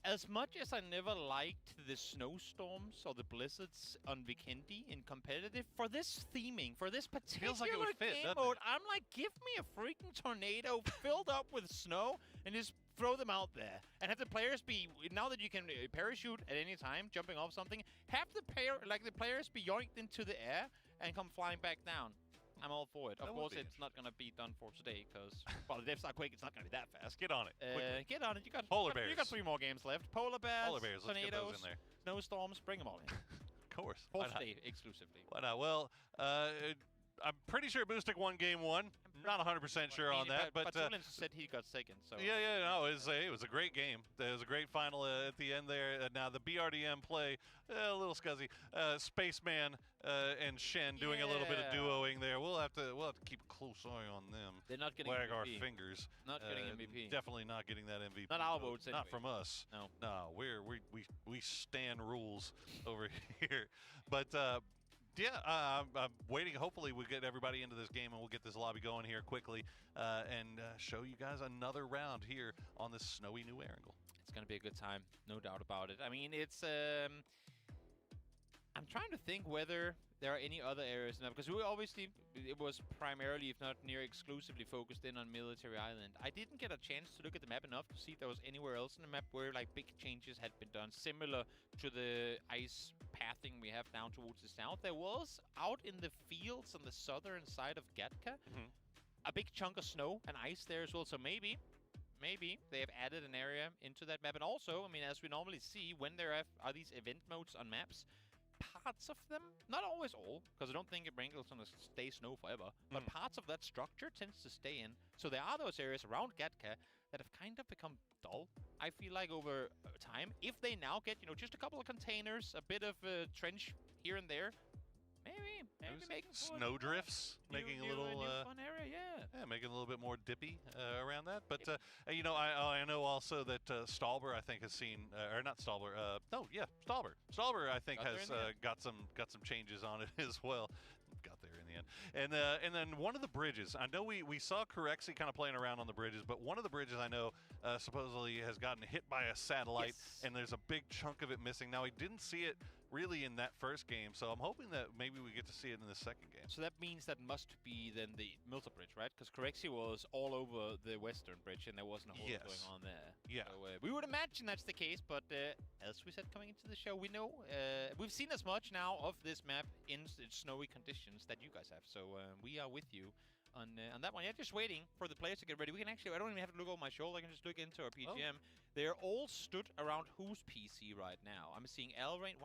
as much as I never liked the snowstorms or the blizzards on Vikendi in competitive, for this theming, for this particular like it would fit, game mode, I'm like, give me a freaking tornado filled up with snow and just throw them out there. And have the players be, now that you can parachute at any time, jumping off something, have the players be yoinked into the air and come flying back down. I'm all for it. Of course, it's not going to be done for today because, well, the devs are quick. It's not going to be that fast. Get on it. Get on it. You got polar bears. You got 3 more games left. Polar bears, let's tornadoes, get those in there. snowstorms. Bring them all in. Of course. For today exclusively. Why not? Well, I'm pretty sure Boostic won game 1. Not 100% sure on that, but Tulin said he got second. So no, it was a great game. It was a great final at the end there. Now the BRDM play a little scuzzy. Spaceman and Shen doing a little bit of duoing there. We'll have to keep a close eye on them. They're not getting wag MVP. our fingers. Not getting MVP. Definitely not getting that MVP. Not our votes. Anyway. Not from us. No, we stand rules over here. But. I'm waiting. Hopefully, we get everybody into this game and we'll get this lobby going here quickly and show you guys another round here on this snowy New Erangel. It's going to be a good time, no doubt about it. I mean, it's... I'm trying to think whether there are any other areas now, because we obviously, it was primarily, if not near exclusively, focused in on Military Island. I didn't get a chance to look at the map enough to see if there was anywhere else in the map where like big changes had been done, similar to the ice pathing we have down towards the south. There was, out in the fields on the southern side of Gatka, a big chunk of snow and ice there as well, so maybe they have added an area into that map. And also, I mean, as we normally see, when there are these event modes on maps, parts of them, not always all, because I don't think Erangel's gonna stay snow forever, but parts of that structure tends to stay in. So there are those areas around Gatka that have kind of become dull, I feel like, over time. If they now get, just a couple of containers, a bit of trench here and there, maybe making snow drifts, making a little fun area, yeah, making a little bit more dippy around that. But I know also that Stalber, I think, has seen, or not Stalber, Stalber. Stalber, I think, has got some changes on it as well. Got there in the end. And then one of the bridges, I know we saw Corexi kind of playing around on the bridges, but one of the bridges I know supposedly has gotten hit by a satellite, and there's a big chunk of it missing. Now, we didn't see it really in that first game, so I'm hoping that maybe we get to see it in the second game. So that means that must be then the Milta Bridge, right? Because Corexi was all over the Western Bridge, and there wasn't a whole lot going on there. Yeah. So we would imagine that's the case, but as we said coming into the show, we know we've seen as much now of this map in snowy conditions that you guys have. So we are with you on that one. Yeah, just waiting for the players to get ready. We can actually, I don't even have to look over my shoulder. I can just look into our PGM. They're all stood around whose PC right now? I'm seeing Elrain.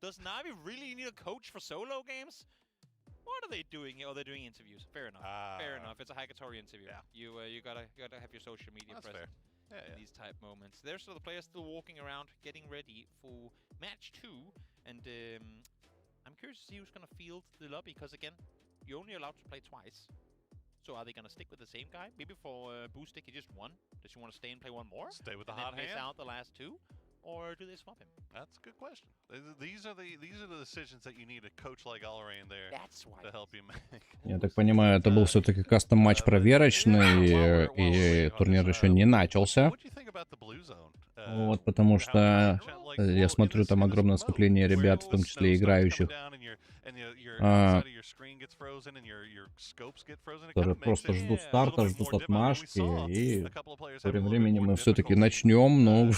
Does Navi really need a coach for solo games? What are they doing? Oh, they're doing interviews. Fair enough. Fair enough. It's a Hikatory interview. Yeah. You gotta have your social media present in these type moments. There's the players still walking around, getting ready for match 2, and I'm curious to see who's gonna field the lobby, because again, you're only allowed to play twice. So are they going to stick with the same guy? Maybe for Boostic, he just won. Does he want to stay and play one more? Stay with the hot hand? Miss out the last 2? Or do they swap him? That's a good question. These are the decisions that you need a coach like Alrain there to help you make. Я так понимаю, это был все-таки кастом-матч проверочный, и турнир еще не начался. Вот, потому что я смотрю, там огромное скопление ребят, в том числе играющих, которые просто ждут старта, ждут отмашки, и в то времени мы все-таки начнем, но...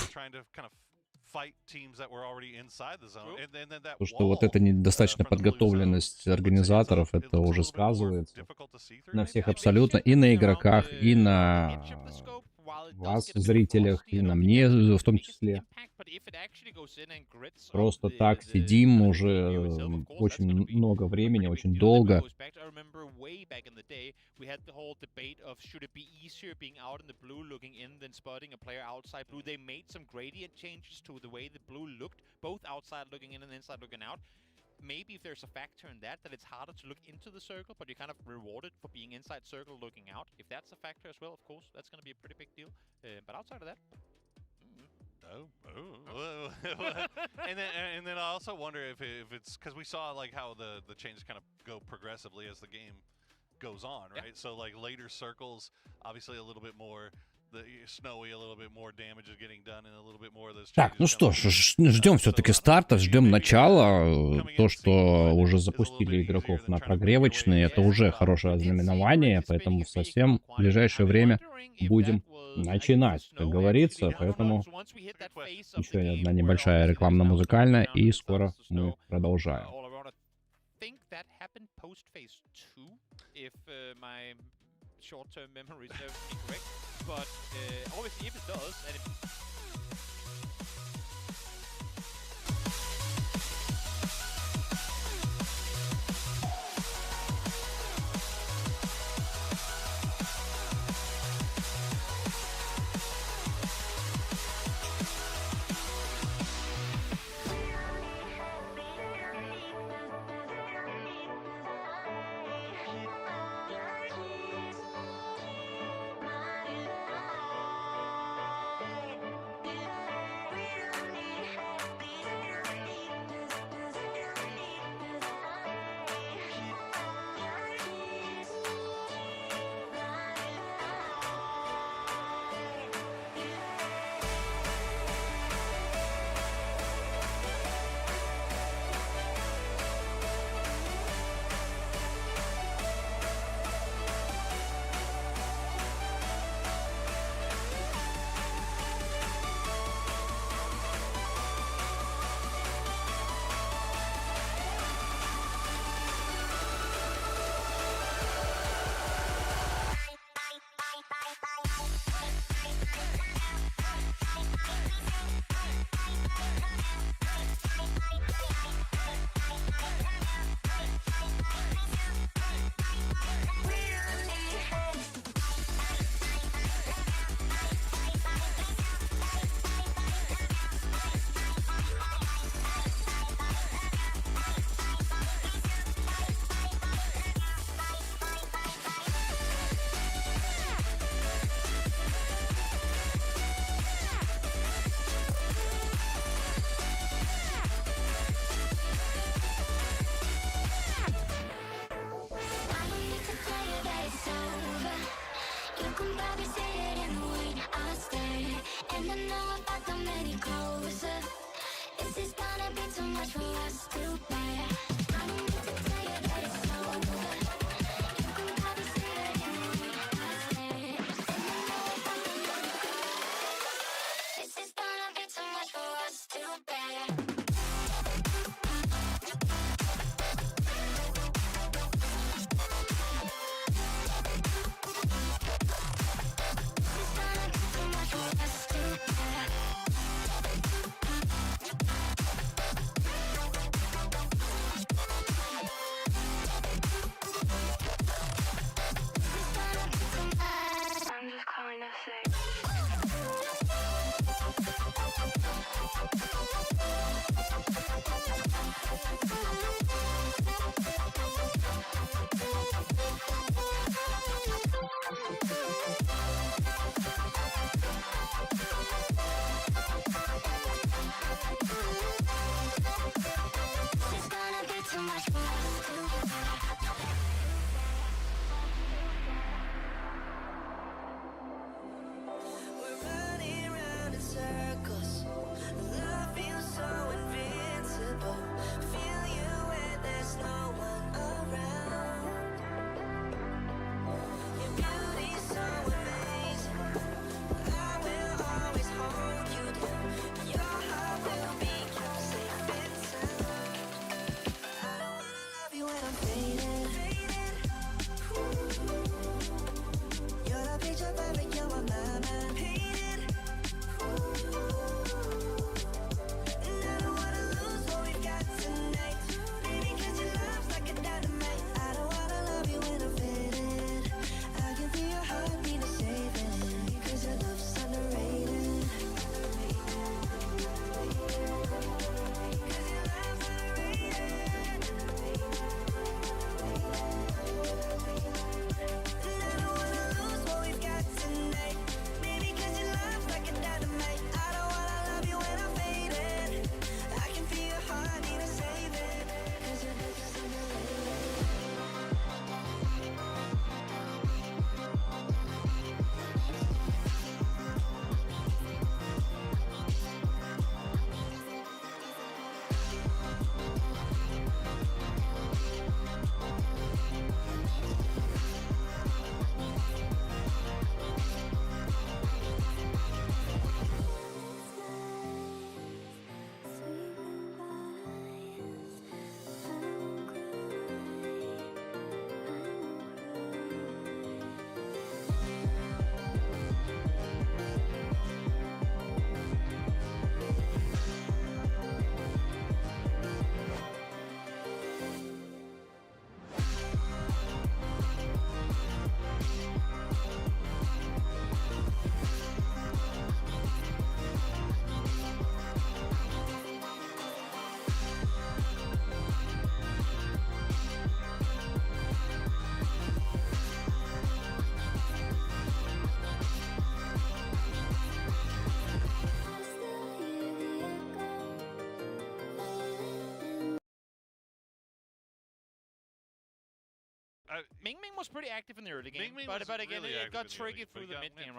То, что вот эта недостаточная подготовленность организаторов, это уже сказывается на всех абсолютно, и на игроках, и на вас, зрителях, и на мне в том числе. Просто так сидим уже очень много времени, очень долго. We had the whole debate of should it be easier being out in the blue looking in than spotting a player outside blue. They made some gradient changes to the way the blue looked, both outside looking in and inside looking out. Maybe if there's a factor in that it's harder to look into the circle, but you're kind of rewarded for being inside circle looking out. If that's a factor as well, of course, that's going to be a pretty big deal. But outside of that... and then I also wonder if it's because we saw like how the changes kind of go progressively as the game goes on, right? So like later circles, obviously a little bit more snowy, a little bit more damage is getting done, and a little bit more of those. Так, ну что ж, ждем все-таки старта, ждем начала. То, что уже запустили игроков на прогревочные, это уже хорошее ознаменование, поэтому совсем в ближайшее время будем начинать, как говорится, поэтому еще одна небольшая рекламно-музыкальная, и скоро мы продолжаем. If my short-term memory serves me correct, but obviously if it does, and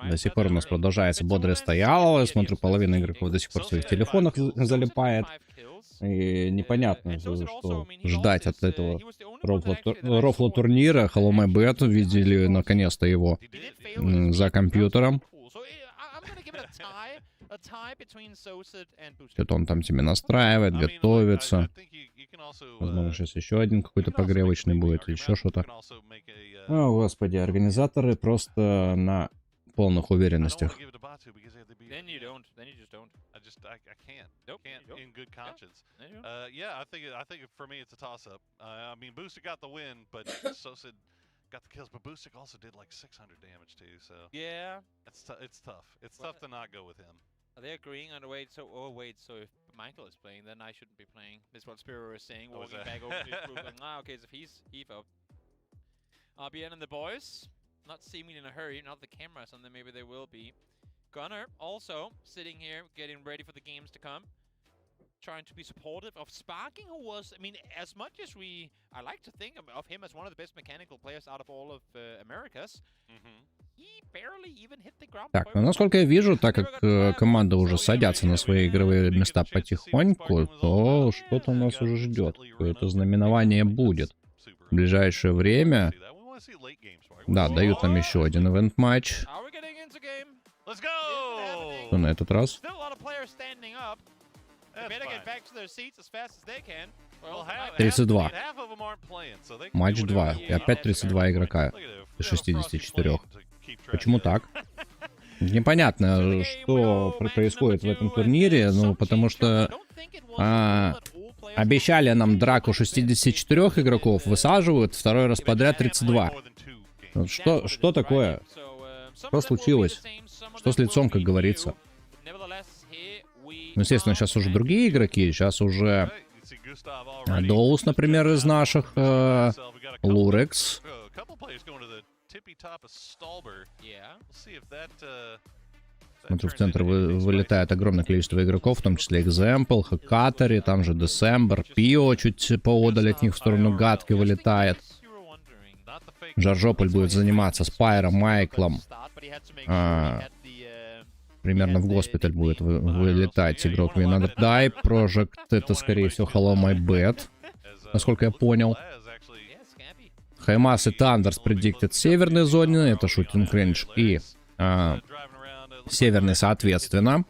До сих пор у нас продолжается бодрое стояло. Смотрю, половина игроков до сих пор в своих телефонах залипает. И непонятно, что ждать от этого рофла турнира. Hello My Bet, видели наконец-то его за компьютером. Что-то он там тебе настраивает, готовится. Возможно, сейчас еще один какой-то погревочный будет, еще что-то. О, господи, организаторы просто на полных уверенностях. Got the kills, but Boostic also did like 600 damage too, so yeah, it's tough. It's tough to not go with him. Are they agreeing on the wait? So so if Michael is playing, then I shouldn't be playing. That's what Spiro is saying, walking back over to his group. Like, okay, so if he's out. RBN and the boys, not seeming in a hurry. Not the cameras on them, maybe they will be. Gunner also sitting here, getting ready for the games to come. Trying to be supportive of Sparking, who was, I mean, as much as I like to think of him as one of the best mechanical players out of all of Americas, he barely even hit the ground. Так, ну насколько я вижу, так как команды уже садятся на свои игровые места потихоньку, то что-то у нас уже ждет. Какое-то знаменование будет. В ближайшее время, да, дают нам еще один ивент-матч. Что на этот раз? — 32. Матч 2. И опять 32 игрока из 64. Почему так? Непонятно, что происходит в этом турнире. Ну, потому что обещали нам драку 64 игроков, высаживают второй раз подряд 32. Что такое? Что случилось? Что с лицом, как говорится? Ну, естественно, сейчас уже другие игроки. Сейчас уже Доус, например, из наших. Лурекс. Смотрю, в центр вылетает огромное количество игроков, в том числе Example, Хакатори, там же December, Пио чуть поодаль от них в сторону гадки вылетает. Жаржополь будет заниматься Спайром, Майклом. Примерно в госпиталь будет вылетать игрок Винардай. Project — это, скорее всего, Hello My Bet, насколько я понял. Хаймас и Тандерс предиктят в северной зоне. Это шутинг рейндж и северный соответственно.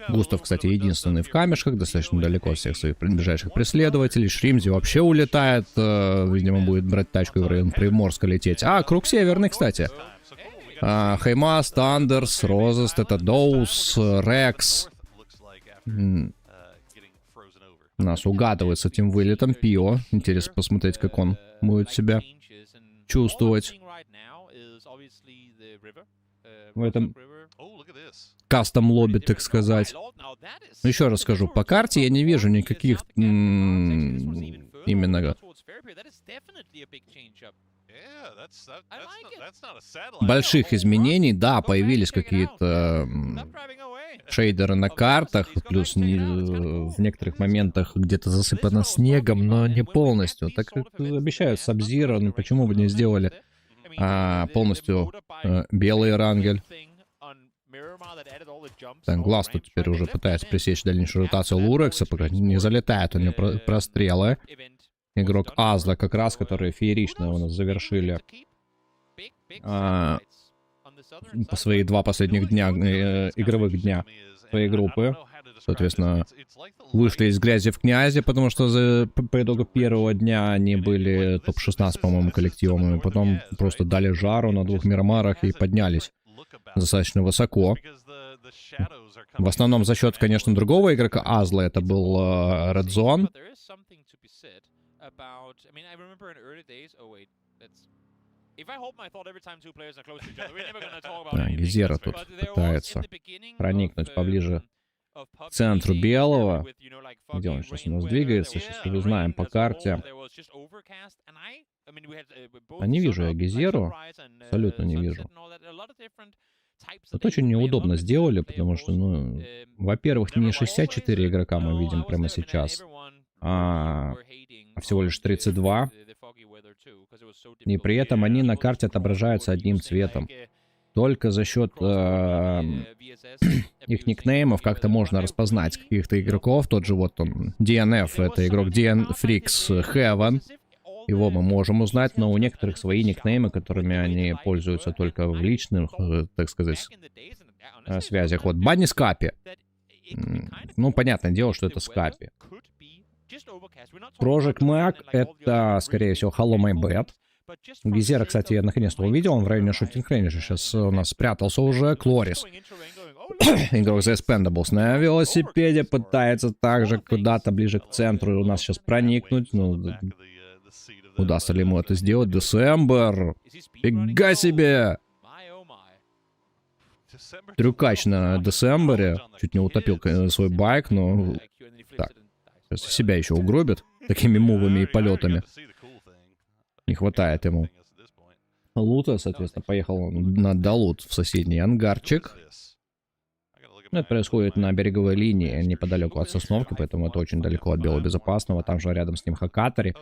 Густав, кстати, единственный в камешках, достаточно далеко от всех своих ближайших преследователей. Шримзи вообще улетает, видимо, будет брать тачку и в район Приморска лететь. Круг северный, кстати. Хаймас, Тандерс, Розест, это Доус, Рекс. Нас угадывает с этим вылетом Пио. Интересно посмотреть, как он будет себя чувствовать в этом кастом-лобби, так сказать. Еще раз скажу, по карте я не вижу никаких именно больших изменений. Да, появились какие-то шейдеры на картах, плюс в некоторых моментах где-то засыпано снегом, но не полностью. Так как обещают Сабзира, ну почему бы не сделали полностью белый Эрангель. Так, глаз тут теперь уже пытается пресечь дальнейшую ротацию Лурекса, пока не залетает у него прострелы. Игрок Азла как раз, которые феерично у нас завершили по свои 2 последних дня, игровых дня своей группы. Соответственно, вышли из грязи в князи, потому что по итогу первого дня они были топ-16, по-моему, коллективом. И потом просто дали жару на 2 миромарах и поднялись достаточно высоко. В основном за счет, конечно, другого игрока Азла. Это был Red Zone. Гизера тут пытается проникнуть поближе к центру белого. Где он сейчас у нас двигается? Сейчас узнаем по карте. Не вижу я Гизеру. Абсолютно не вижу. Это очень неудобно сделали, потому что, ну, во-первых, не 64 игрока мы видим прямо сейчас, всего лишь 32. И при этом они на карте отображаются одним цветом. Только за счет их никнеймов как-то можно распознать каких-то игроков. Тот же вот он, DNF, это игрок DNFrix Heaven. Его мы можем узнать, но у некоторых свои никнеймы, которыми они пользуются только в личных, так сказать, связях. Вот Банни Скапи. Ну, понятное дело, что это Скапи. Project Mac это, скорее всего, Hello My Bad. Гизера, кстати, я наконец-то увидел, он в районе шутинг рейнджа сейчас у нас спрятался уже. Клорис. Игрок The Expendables на велосипеде пытается также куда-то ближе к центру у нас сейчас проникнуть. Ну, удастся ли ему это сделать? Десембр. Фига себе! Трюкач на Десембре. Чуть не утопил свой байк, но... Так. Сейчас себя еще угробит такими мувами и полетами. Не хватает ему лута, соответственно, поехал на долут в соседний ангарчик. Это происходит на береговой линии, неподалеку от Сосновки, поэтому это очень далеко от Белобезопасного. Там же рядом с ним Хакатори.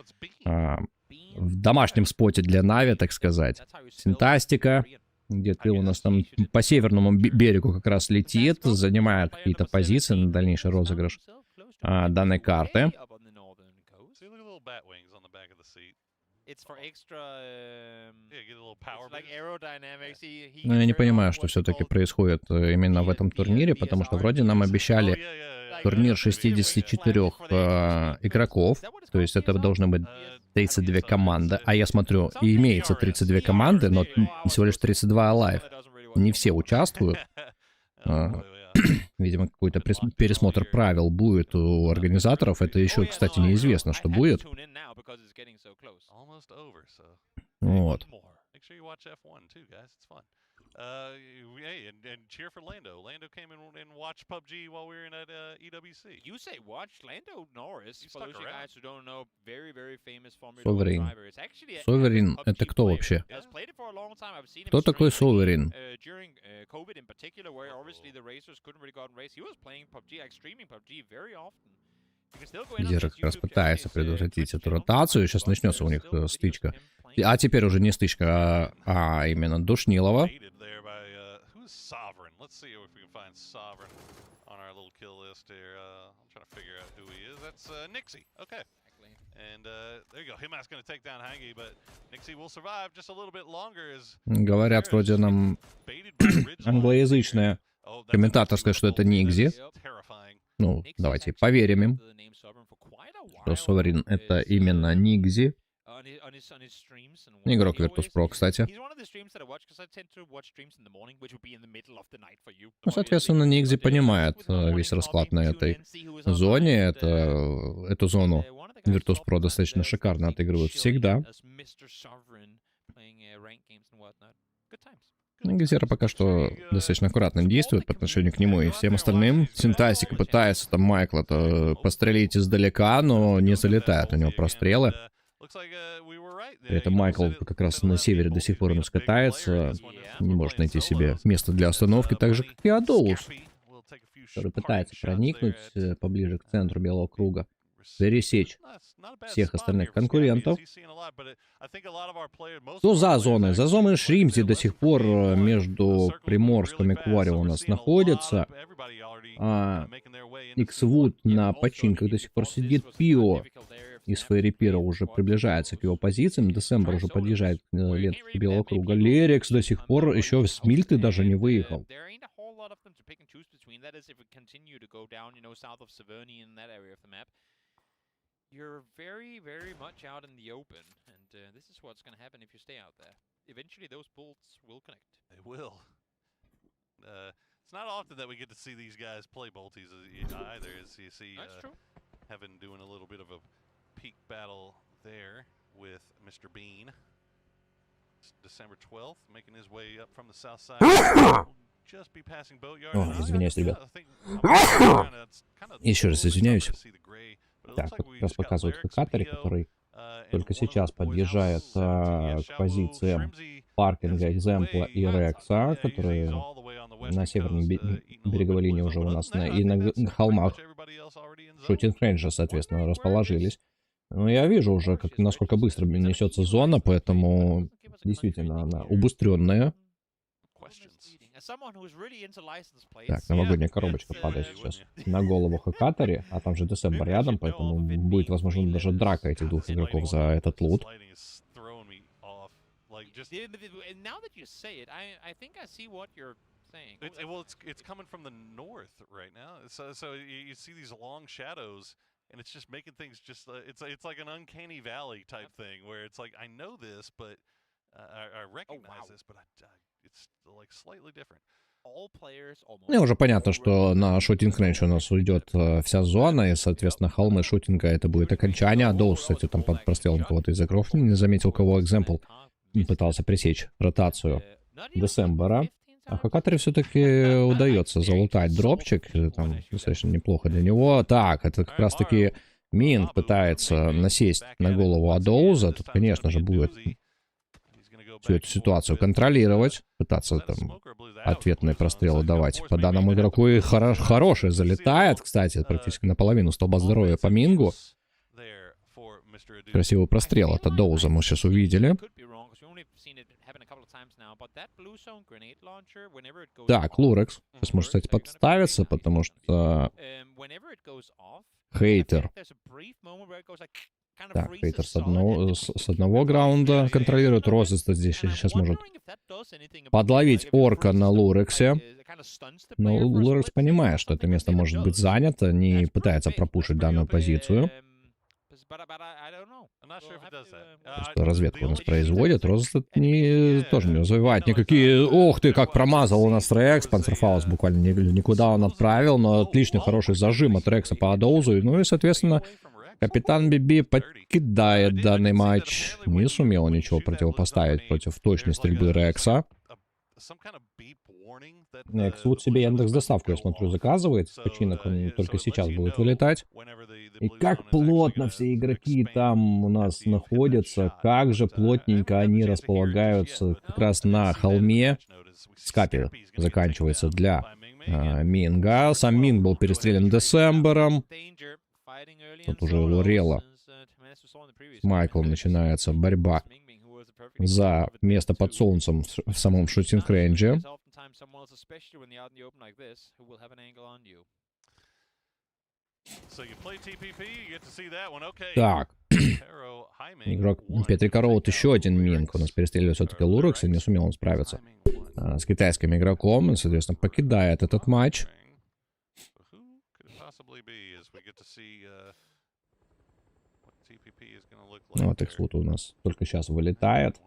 В домашнем споте для Нави, так сказать. Синтастика. Где-то у нас там по северному берегу как раз летит, занимает какие-то позиции на дальнейший розыгрыш данной карты. Но я не понимаю, что все-таки происходит именно в этом турнире, потому что вроде нам обещали турнир 64 игроков, то есть это должны быть 32 команды, а я смотрю, и имеется 32 команды, но всего лишь 32 alive. Не все участвуют. Видимо, какой-то пересмотр правил будет у организаторов. Это еще, кстати, неизвестно, что будет. Вот. Hey, and cheer for Lando. Lando came and watched PUBG while we were in at EWC. You say watched Lando Norris? For those guys who don't know, very famous Formula Sovereign. Sovereign — это кто вообще? Кто такой Sovereign? During COVID in particular, where obviously the racers couldn't really go out and race, he was playing PUBG, like streaming PUBG very often. Лидер как раз пытается предотвратить эту ротацию. Сейчас начнется у них стычка. А теперь уже не стычка, а именно Душнилова. Говорят, вроде нам англоязычная комментаторская, что это Нигзи. Ну, давайте поверим им, что Sovereign — это именно Нигзи. Игрок Virtus.pro, кстати. Ну, соответственно, Нигзи понимает весь расклад на этой зоне. Эту зону Virtus.pro достаточно шикарно отыгрывают всегда. Гизера пока что достаточно аккуратно действует по отношению к нему и всем остальным. Синтастика пытается там Майкла пострелить издалека, но не залетает у него прострелы. При этом Майкл как раз на севере до сих пор у нас катается, не может найти себе место для остановки, так же как и Адоус, который пытается проникнуть поближе к центру белого круга, пересечь всех остальных конкурентов. Что за зоны? За зоной Шримзи до сих пор между Приморском и Кварио у нас находится. Иксвуд на починках до сих пор сидит. Пио из Фейрипира уже приближается к его позициям. Десембр уже подъезжает к ленточке белого круга. Лерикс до сих пор еще с Мильты даже не выехал. You're very much out in the open, and this is what's going to happen if you stay out there. Eventually, those bolts will connect. They will. It's not often that we get to see these guys play bolties either, as you see Heaven doing a little bit of a peak battle there with Mr. Bean. It's December 12th, making his way up from the south side. Just be passing Boatyard. О, извиняюсь, ребят. Еще раз извиняюсь. Так, как раз показывают Хакатори, который только сейчас подъезжает к позициям паркинга Экземпла и Рекса, которые на северной береговой линии уже у нас и на холмах шутинг рейнджа, соответственно, расположились. Но я вижу уже, насколько быстро несется зона, поэтому действительно она убыстренная. Так, новогодняя коробочка падает сейчас на голову Хакатари, а там же Десембер рядом, поэтому будет, возможно, даже драка этих двух игроков за этот лут. It's coming from the north right now. So you see these long shadows, and it's just making things just. It's like an uncanny valley type thing where it's like I know this, but I recognize this, but it's like slightly different. Мне уже понятно, что на шутинг рейндж у нас уйдет вся зона, и, соответственно, холмы шутинга это будет окончание. А Доус, кстати, там под прострелом кого-то из игроков не заметил, кого экземпл пытался пресечь ротацию Десембера. А Хакатари все-таки удается залутать дропчик, там достаточно неплохо для него. Так, это как раз-таки Минг пытается насесть на голову Адоуза. Тут, конечно же, будет всю эту ситуацию контролировать, пытаться там ответные прострелы давать по данному игроку. И хороший залетает, кстати, практически наполовину столба здоровья по Мингу. Красивый прострел от Адоуза мы сейчас увидели. Так, Лурекс сейчас может, кстати, подставиться, потому что хейтер. Так, хейтер с одного граунда контролирует. Розыста здесь сейчас может подловить орка на Лурексе. Но Лурекс понимает, что это место может быть занято, не пытается пропушить данную позицию. Просто разведку у нас производит. Розыста тоже не развивает никакие... Ох ты, как промазал у нас Рекс. Панцерфаус буквально никуда он отправил, но отличный, хороший зажим от Рекса по Адоузу. Ну и, соответственно, капитан Биби покидает данный матч. Не сумел ничего противопоставить против точной стрельбы Рекса. Эксвуд себе Яндекс.Доставку, я смотрю, заказывает. С починок он только сейчас будет вылетать. И как плотно все игроки там у нас находятся. Как же плотненько они располагаются как раз на холме. Скапи заканчивается для Минга. Сам Минг был перестрелян Десембером. Тут уже у Лорела с Майклом начинается борьба за место под солнцем в самом шутинг-рейнже. Так. Игрок Петрика Роуд, еще один Минг. У нас перестреливает все-таки Лурекс, и не сумел он справиться с китайским игроком. И, соответственно, покидает этот матч. Ну, вот Эксфут у нас только сейчас вылетает.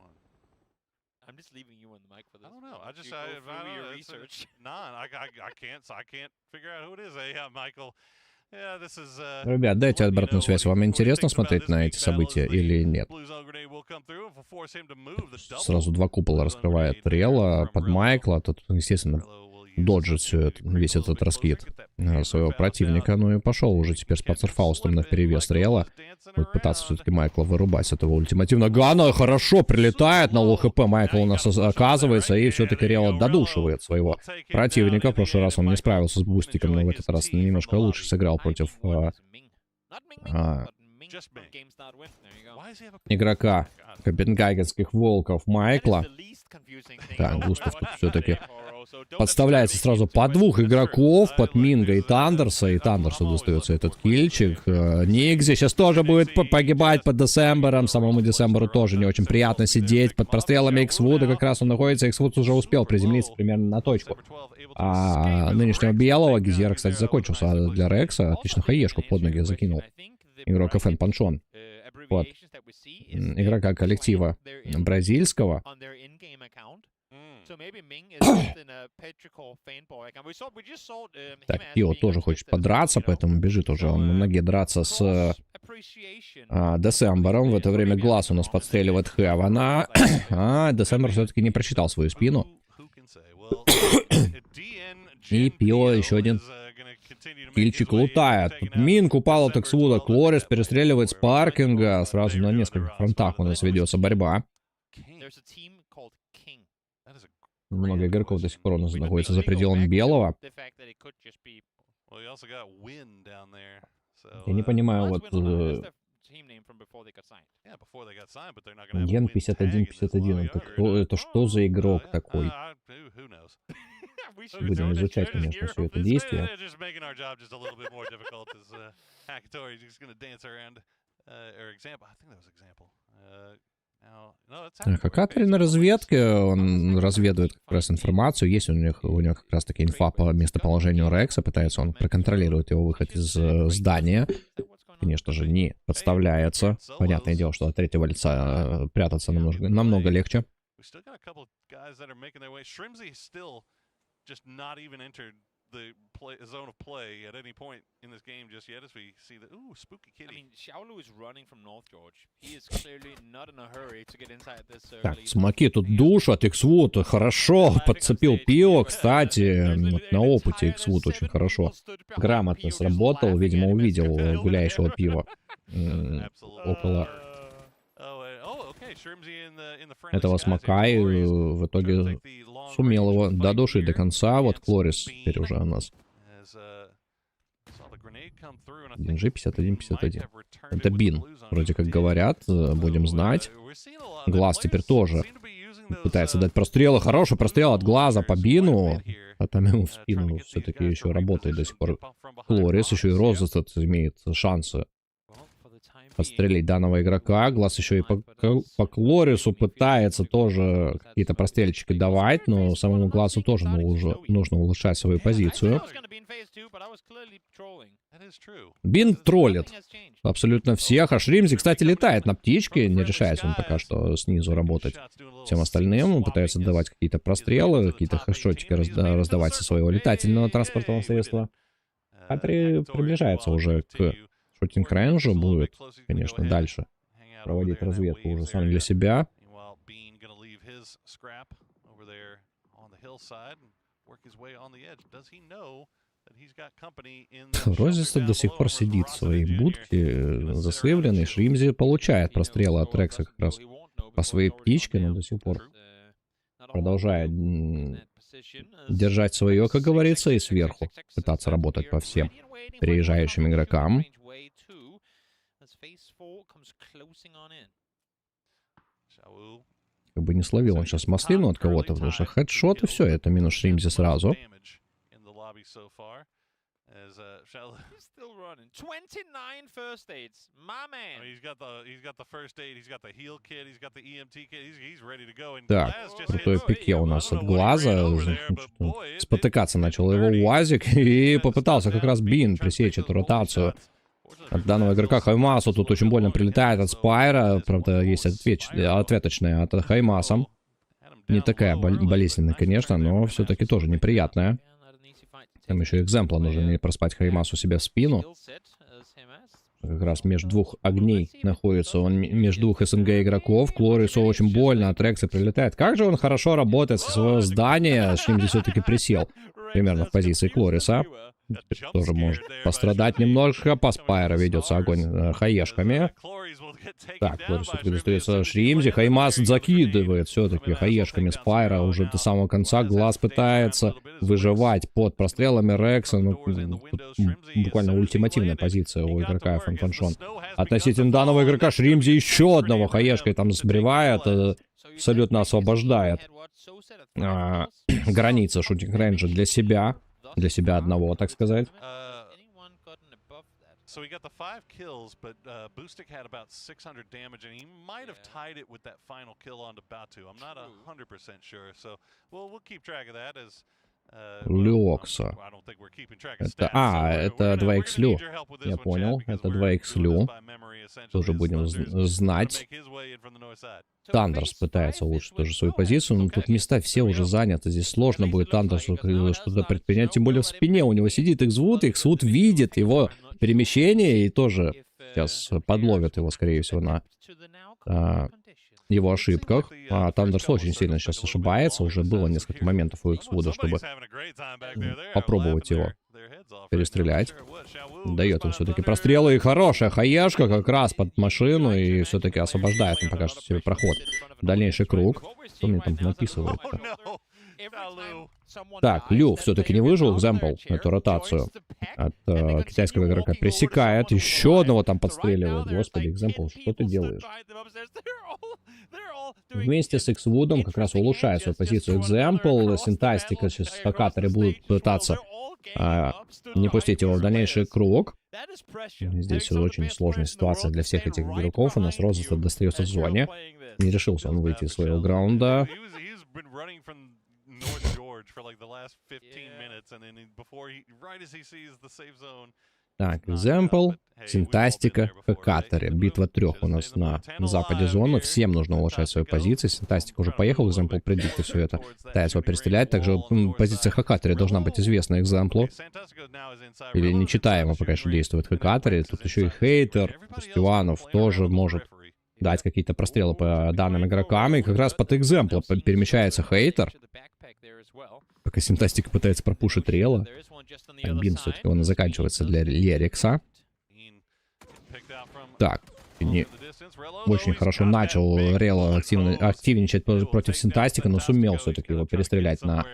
Ребят, дайте обратную связь. Вам интересно смотреть на эти события или нет? Сразу два купола раскрывает Рела под Майкла. Тут, естественно, доджит весь этот раскид своего противника. Ну и пошел уже теперь с Панцерфаустом на перевес Рела. Будет пытаться все-таки Майкла вырубать с этого ультимативного гана. Хорошо прилетает на лоу хп. Майкл у нас оказывается. И все-таки Рела додушивает своего противника. В прошлый раз он не справился с бустиком, но в этот раз немножко лучше сыграл против игрока копенгагенских волков Майкла. Так, Густав тут все-таки подставляется сразу под двух игроков, под Минга и Тандерса. И Тандерсу достается этот кильчик. Нигзи сейчас тоже будет погибать под Десембером. Самому Десемберу тоже не очень приятно сидеть под прострелами Эксвуда. Как раз он находится. Эксвуд уже успел приземлиться примерно на точку. А нынешнего белого Гизера, кстати, закончился для Рекса. Отлично хаешку под ноги закинул игрок ФН Паншон. Вот. Игрока коллектива бразильского. Так, Пио тоже хочет подраться, поэтому бежит уже он на ноге драться с Десембером. В это время Глаз у нас подстреливает Хевана. А Десембер все-таки не прочитал свою спину. И Пио еще один кильчик лутает. Тут Минг упал от Эксвуда. Клорис перестреливает с паркинга. Сразу на нескольких фронтах у нас ведется борьба. Много игроков до сих пор у нас находится за пределом белого. Я не понимаю, вот... Ген 5151, это что за игрок такой? Будем изучать, конечно, все это действие. Хакатори на разведке, он разведывает как раз информацию, есть у него как раз таки инфа по местоположению Рекса, пытается он проконтролировать его выход из здания. Конечно же, не подставляется. Понятное дело, что от третьего лица прятаться намного легче. Так, смоки тут душат, Иксвуд хорошо подцепил пиво, кстати, на опыте Иксвуд очень хорошо, грамотно сработал, видимо, увидел гуляющего пива около этого смока и в итоге сумел его додушить до конца. Вот Клорис теперь уже у нас. Динжи 51-51. Это Бин, вроде как говорят, будем знать. Глаз теперь тоже пытается дать прострелы. Хороший прострел от глаза по Бину. А там ему в спину все-таки еще работает до сих пор Клорис. Еще и Розестед имеет шансы подстрелить данного игрока. Глаз еще и по Клорису пытается тоже какие-то прострельчики давать, но самому Глазу тоже нужно улучшать свою позицию. Бин троллит абсолютно всех. А Шримзи, кстати, летает на птичке. Не решается он пока что снизу работать всем остальным. Он пытается давать какие-то прострелы, какие-то хэшотики раздавать со своего летательного транспортного средства. Приближается уже к шотинг-рейнджу, будет, конечно, дальше проводить разведку уже сам для себя. Розистед до сих пор сидит в своей будке, засейвленный. Шримзи получает прострелы от Рекса как раз по своей птичке, но до сих пор продолжает держать свое, как говорится, и сверху пытаться работать по всем переезжающим игрокам. Как бы не словил он сейчас маслину от кого-то, потому что хедшот и все, это минус Шримзи сразу. Так, крутой пике у нас от Глаза. Спотыкаться начал его УАЗик и попытался как раз Бин пресечь эту ротацию от данного игрока. Хаймасу тут очень больно прилетает от Спайра. Правда, есть ответочная от Хаймаса. Не такая болезненная, конечно, но все-таки тоже неприятная. Там еще экземпла нужно не проспать Хаймасу себе в спину. Как раз между двух огней находится он, между двух СНГ игроков. Клорису очень больно от Рекса прилетает. Как же он хорошо работает со своего здания. Шримзи все-таки присел примерно в позиции Клориса. Теперь тоже может пострадать немножко. По Спайра ведется огонь хаешками. Так, Клорис все-таки достается Шримзи. Хаймас закидывает все-таки хаешками Спайра уже до самого конца. Глаз пытается выживать под прострелами Рекса. Ну, буквально ультимативная позиция у игрока Фанфаншон. Относительно данного игрока Шримзи еще одного хаешкой там сбривает. Абсолютно освобождает границы шутинг-рейнджа для себя. Для себя одного, так сказать. So he got the 5 kills, but Boostic had about 600 damage, and he might have tied it with that final kill onto Batu. I'm not 100% sure, so we'll keep track of that as. Люокса. Это 2х Лю. Я понял. Это 2х Лю. Тоже будем знать. Тандерс пытается улучшить тоже свою позицию, но тут места все уже заняты. Здесь сложно будет Тандерсу что-то предпринять. Тем более в спине у него сидит Иксвуд. Иксвуд видит его перемещение и тоже сейчас подловит его, скорее всего, на его ошибках. А Тандерс очень сильно сейчас ошибается. Уже было несколько моментов у Иксвуда, чтобы попробовать его перестрелять. Дает он все-таки прострелы. И хорошая хаешка как раз под машину. И все-таки освобождает он пока что себе проход. Дальнейший круг. Что мне там написывает? Так, Лю все-таки не выжил, экземпл, эту ротацию от китайского игрока пресекает. Еще одного там подстреливает. Господи, экземпл, что ты делаешь? Вместе с X-Wood'ом как раз улучшает свою позицию экземпл. Синтастика сейчас хакаторы будут пытаться не пустить его в дальнейший круг. Здесь очень сложная ситуация для всех этих игроков. У нас Роза достается в зоне. Не решился он выйти из своего граунда. Так, экземпл, синтастика, хакаторы. Битва 3 у нас на западе зоны. Всем нужно улучшать свои позиции. Синтастика уже поехал, экземпл предикты все это. Пытается его перестрелять. Также позиция хакаторы должна быть известна экземплу. Или нечитаемо пока что действует хакаторы. Тут еще и хейтер. Стиванов тоже может дать какие-то прострелы по данным игрокам. И как раз под экземпл перемещается хейтер. Пока синтастика пытается пропушить Рела. Бин все-таки он заканчивается для Лерикса. Так, не очень хорошо начал Рела активничать против синтастика, но сумел все-таки его перестрелять на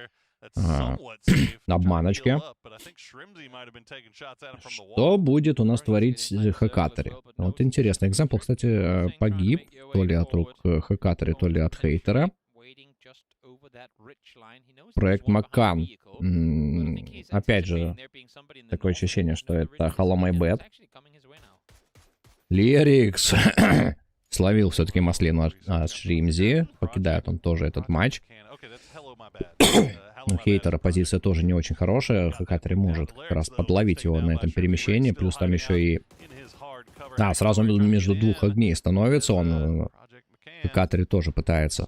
обманочке. Что будет у нас творить хакатори? Вот интересно. Экземпл, кстати, погиб. То ли от рук хакатори, то ли от хейтера. Проект Маккан. Опять же, такое ощущение, что это Hello My Bad. Лерикс словил все-таки маслину от Шримзи. Покидает он тоже этот матч. У хейтера позиция тоже не очень хорошая. Хакатори может как раз подловить его на этом перемещении. Плюс там еще и... сразу между двух огней становится он. Хакатори тоже пытается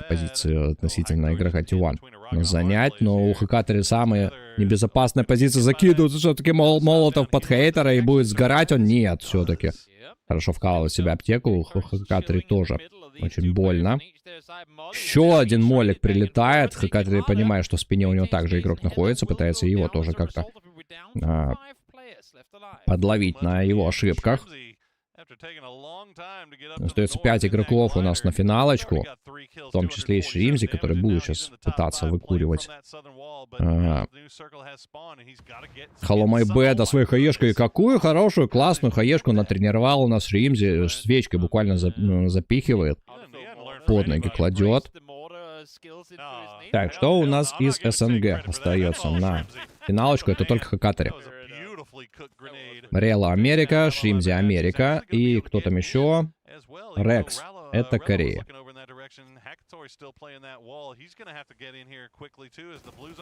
позицию относительно игрока T1 занять, но у хакатори самая небезопасная позиция. Закидывается все-таки молотов под хейтера и будет сгорать он. Нет, все-таки. Хорошо вкалывает в себя аптеку. У хакатори тоже очень больно. Еще один молик прилетает. Хакатори понимает, что в спине у него также игрок находится. Пытается его тоже как-то подловить на его ошибках. Остается 5 игроков у нас на финалочку, в том числе и Шримзи, который будет сейчас пытаться выкуривать Hello My Bad своей хаешкой. И какую хорошую, классную хаешку натренировал у нас Шримзи. Свечкой буквально запихивает, под ноги кладет. Так, что у нас из СНГ остается на финалочку? Это только хакатори. Рела Америка, Шримзи Америка и кто там еще? Рекс. Это Корея.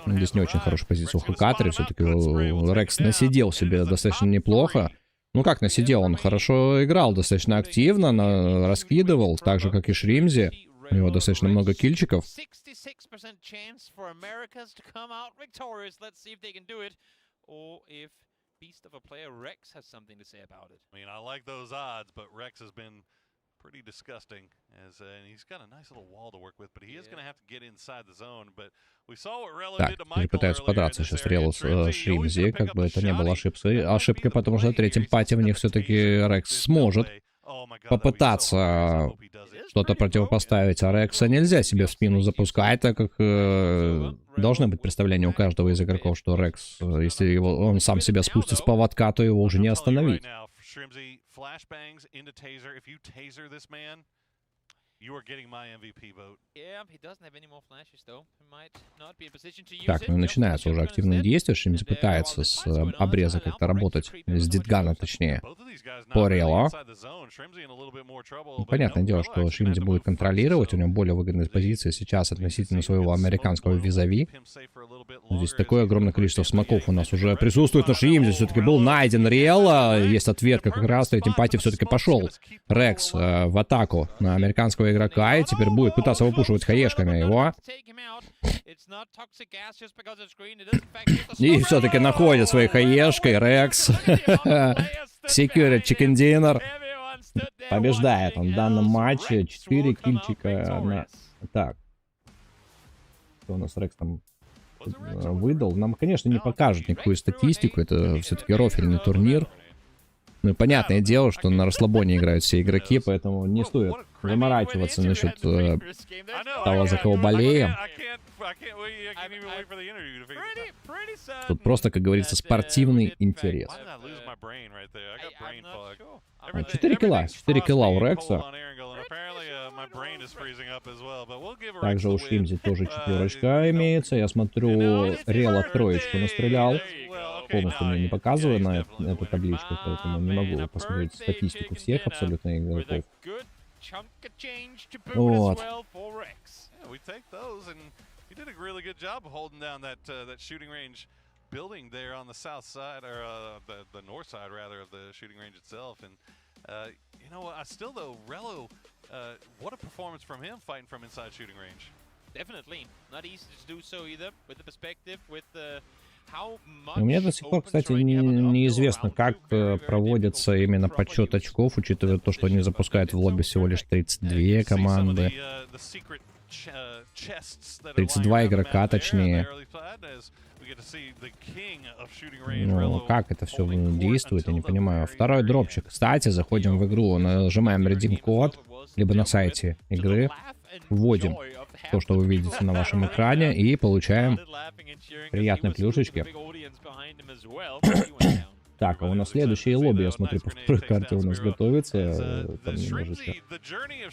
Здесь не очень хорошая позиция у хакатори. Все-таки Рекс насидел себе достаточно неплохо. Ну как насидел? Он хорошо играл, достаточно активно, раскидывал, так же как и Шримзи. У него достаточно много кильчиков. Beast of a player, Rex has something to say about it. I mean, I like those odds, but Rex has been pretty disgusting. And he's got a nice little wall to work with, but he is going to have to get inside the zone. But we saw what Relo did to Michael. Пытаются подраться сейчас Релу с Шримзи, как бы это не было ошибкой, потому что в третьем пати в них все-таки Рекс сможет попытаться что-то противопоставить, а Рекса нельзя себе в спину запускать, так как должны быть представления у каждого из игроков, что Рекс, если он сам себя спустит с поводка, то его уже не остановить. Так, ну начинается уже активное действие. Шримзи пытается с обреза как-то работать, с дитгана точнее, по Рело. Понятное дело, что Шримзи будет контролировать, у него более выгодная позиция сейчас относительно своего американского визави. Здесь такое огромное количество смоков у нас уже присутствует на Шримзи. Все-таки был найден Рело, есть ответка как раз, в третьем пати все-таки пошел Рекс в атаку на американского игрока, и теперь будет пытаться выпушивать хаешками его. И все-таки находит своей хаешкой Рекс. Security Chicken Dinner. Побеждает он в данном матче. 4 кильчика на... Так. Что у нас Рекс там выдал? Нам, конечно, не покажут никакую статистику. Это все-таки рофельный турнир. Ну и понятное дело, что на расслабоне играют все игроки, поэтому не стоит заморачиваться насчет того, за кого болеем. Тут просто, как говорится, спортивный интерес. 4 килла. 4 килла у Рекса. Также у Шримзи тоже 4 имеется. Я смотрю, Релок 3 настрелял. Полностью мне не показываю на эту табличку, поэтому не могу посмотреть статистику всех абсолютно игроков. Вот. Building there on the south side, or the north side rather, of the shooting range itself. And you know what? Still though, Rello, what a performance from him fighting from inside shooting range. Definitely not easy to do so either. With the perspective, with the Мне до сих пор, кстати, неизвестно, как проводится именно подсчет очков, учитывая то, что они запускают в лобби всего лишь 32 команды. 32 игрока, точнее. Ну, как это все действует, я не понимаю. Второй дропчик. Кстати, заходим в игру, нажимаем redeem-код, либо на сайте игры, вводим то, что вы видите на вашем экране, и получаем приятные плюшечки. Так, а у нас следующее лобби, я смотрю, по второй карте у нас готовится. Там немножечко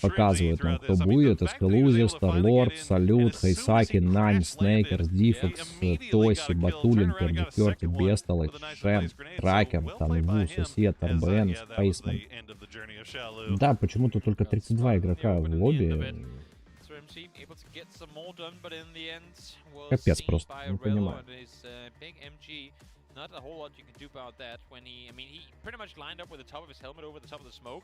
показывают нам, кто будет. Эскалузи, Старлорд, Салют, Хайсаки, Нань, Снейкерс, Дифекс, Тоси, Батулин, Пердикерти, Бестолочь, Шем, Тракен, Танву, Сосед, РБН, Спейсман. Да, почему-то только 32 игрока в лобби. Капец просто, не понимаю. Not a whole lot you can do about that when he, I mean, he pretty much lined up with the top of his helmet over the top of the smoke.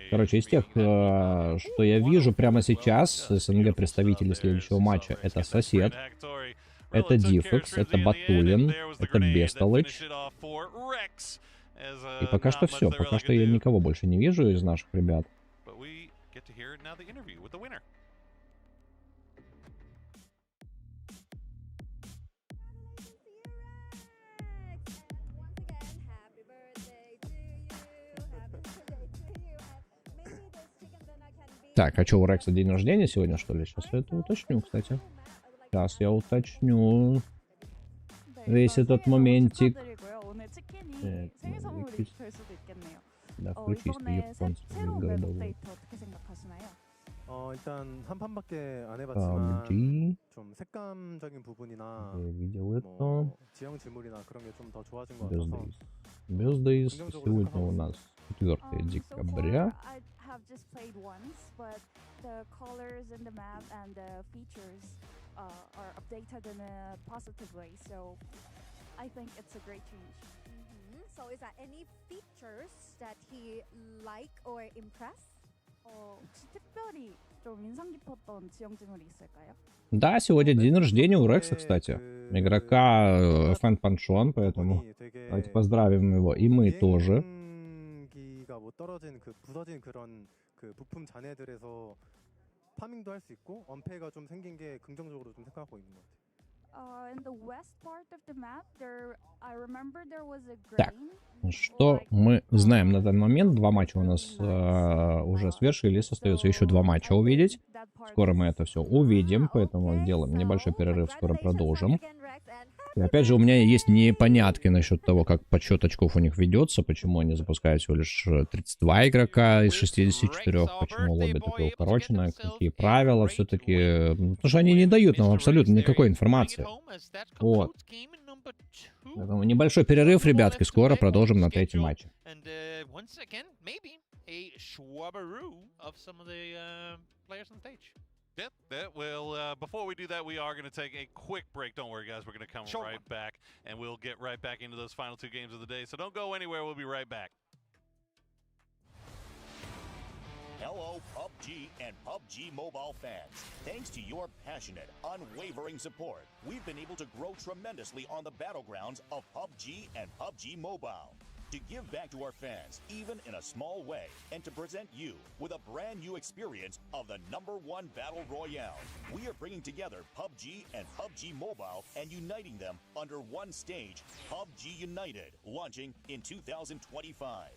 Короче, из тех, что я вижу прямо сейчас, СНГ представители следующего матча, это Сосед, это Дифекс, это Батулин, это Бестолочь. И пока что все. Пока что я никого больше не вижу из наших ребят. Так, а что, у Рекса день рождения сегодня, что ли? Сейчас я это уточню, кстати. Сейчас я уточню. Весь этот моментик. Да, включись, ты японцы городовой. 일단 한 판밖에 안 해봤지만 좀 색감적인 부분이나 지형 지물이나 그런 게 좀 더 좋아진 것 같아서 Birthdays сегодня у нас 4 декабря. Have just played once, but the colors in the map and the features are updated in a positive way, so I think it's a great change. So is there any features that he like or impressed? 혹시 특별히 좀 인상 깊었던 지형 지물이 있을까요? Да, сегодня день рождения у Рекса, кстати. Игрока Фэн Паншон, поэтому давайте поздравим его. И мы тоже. 못 떨어진 그 부서진 그런 그 부품 잔해들에서 파밍도 할 수 있고 언패가 좀 생긴 게 긍정적으로 좀 생각하고 있는 것 같아요. In the west part of the map, I remember there was a Так, что мы знаем на данный момент? 2 матча у нас уже свершились, остается еще 2 матча увидеть. Скоро мы это все увидим, поэтому делаем небольшой перерыв, скоро продолжим. И опять же, у меня есть непонятки насчет того, как подсчет очков у них ведется, почему они запускают всего лишь 32 игрока из 64, почему лобби такое укороченное, какие правила все-таки, потому что они не дают нам абсолютно никакой информации. Вот. Поэтому небольшой перерыв, ребятки, скоро продолжим на 3-м матче. Yep, well, before we do that, we are going to take a quick break. Don't worry, guys. We're going to come right back, and we'll get right back into those final 2 games of the day. So don't go anywhere. We'll be right back. Hello, PUBG and PUBG Mobile fans. Thanks to your passionate, unwavering support, we've been able to grow tremendously on the battlegrounds of PUBG and PUBG Mobile. To give back to our fans, even in a small way, and to present you with a brand new experience of the #1 Battle Royale. We are bringing together PUBG and PUBG Mobile and uniting them under one stage, PUBG United, launching in 2025.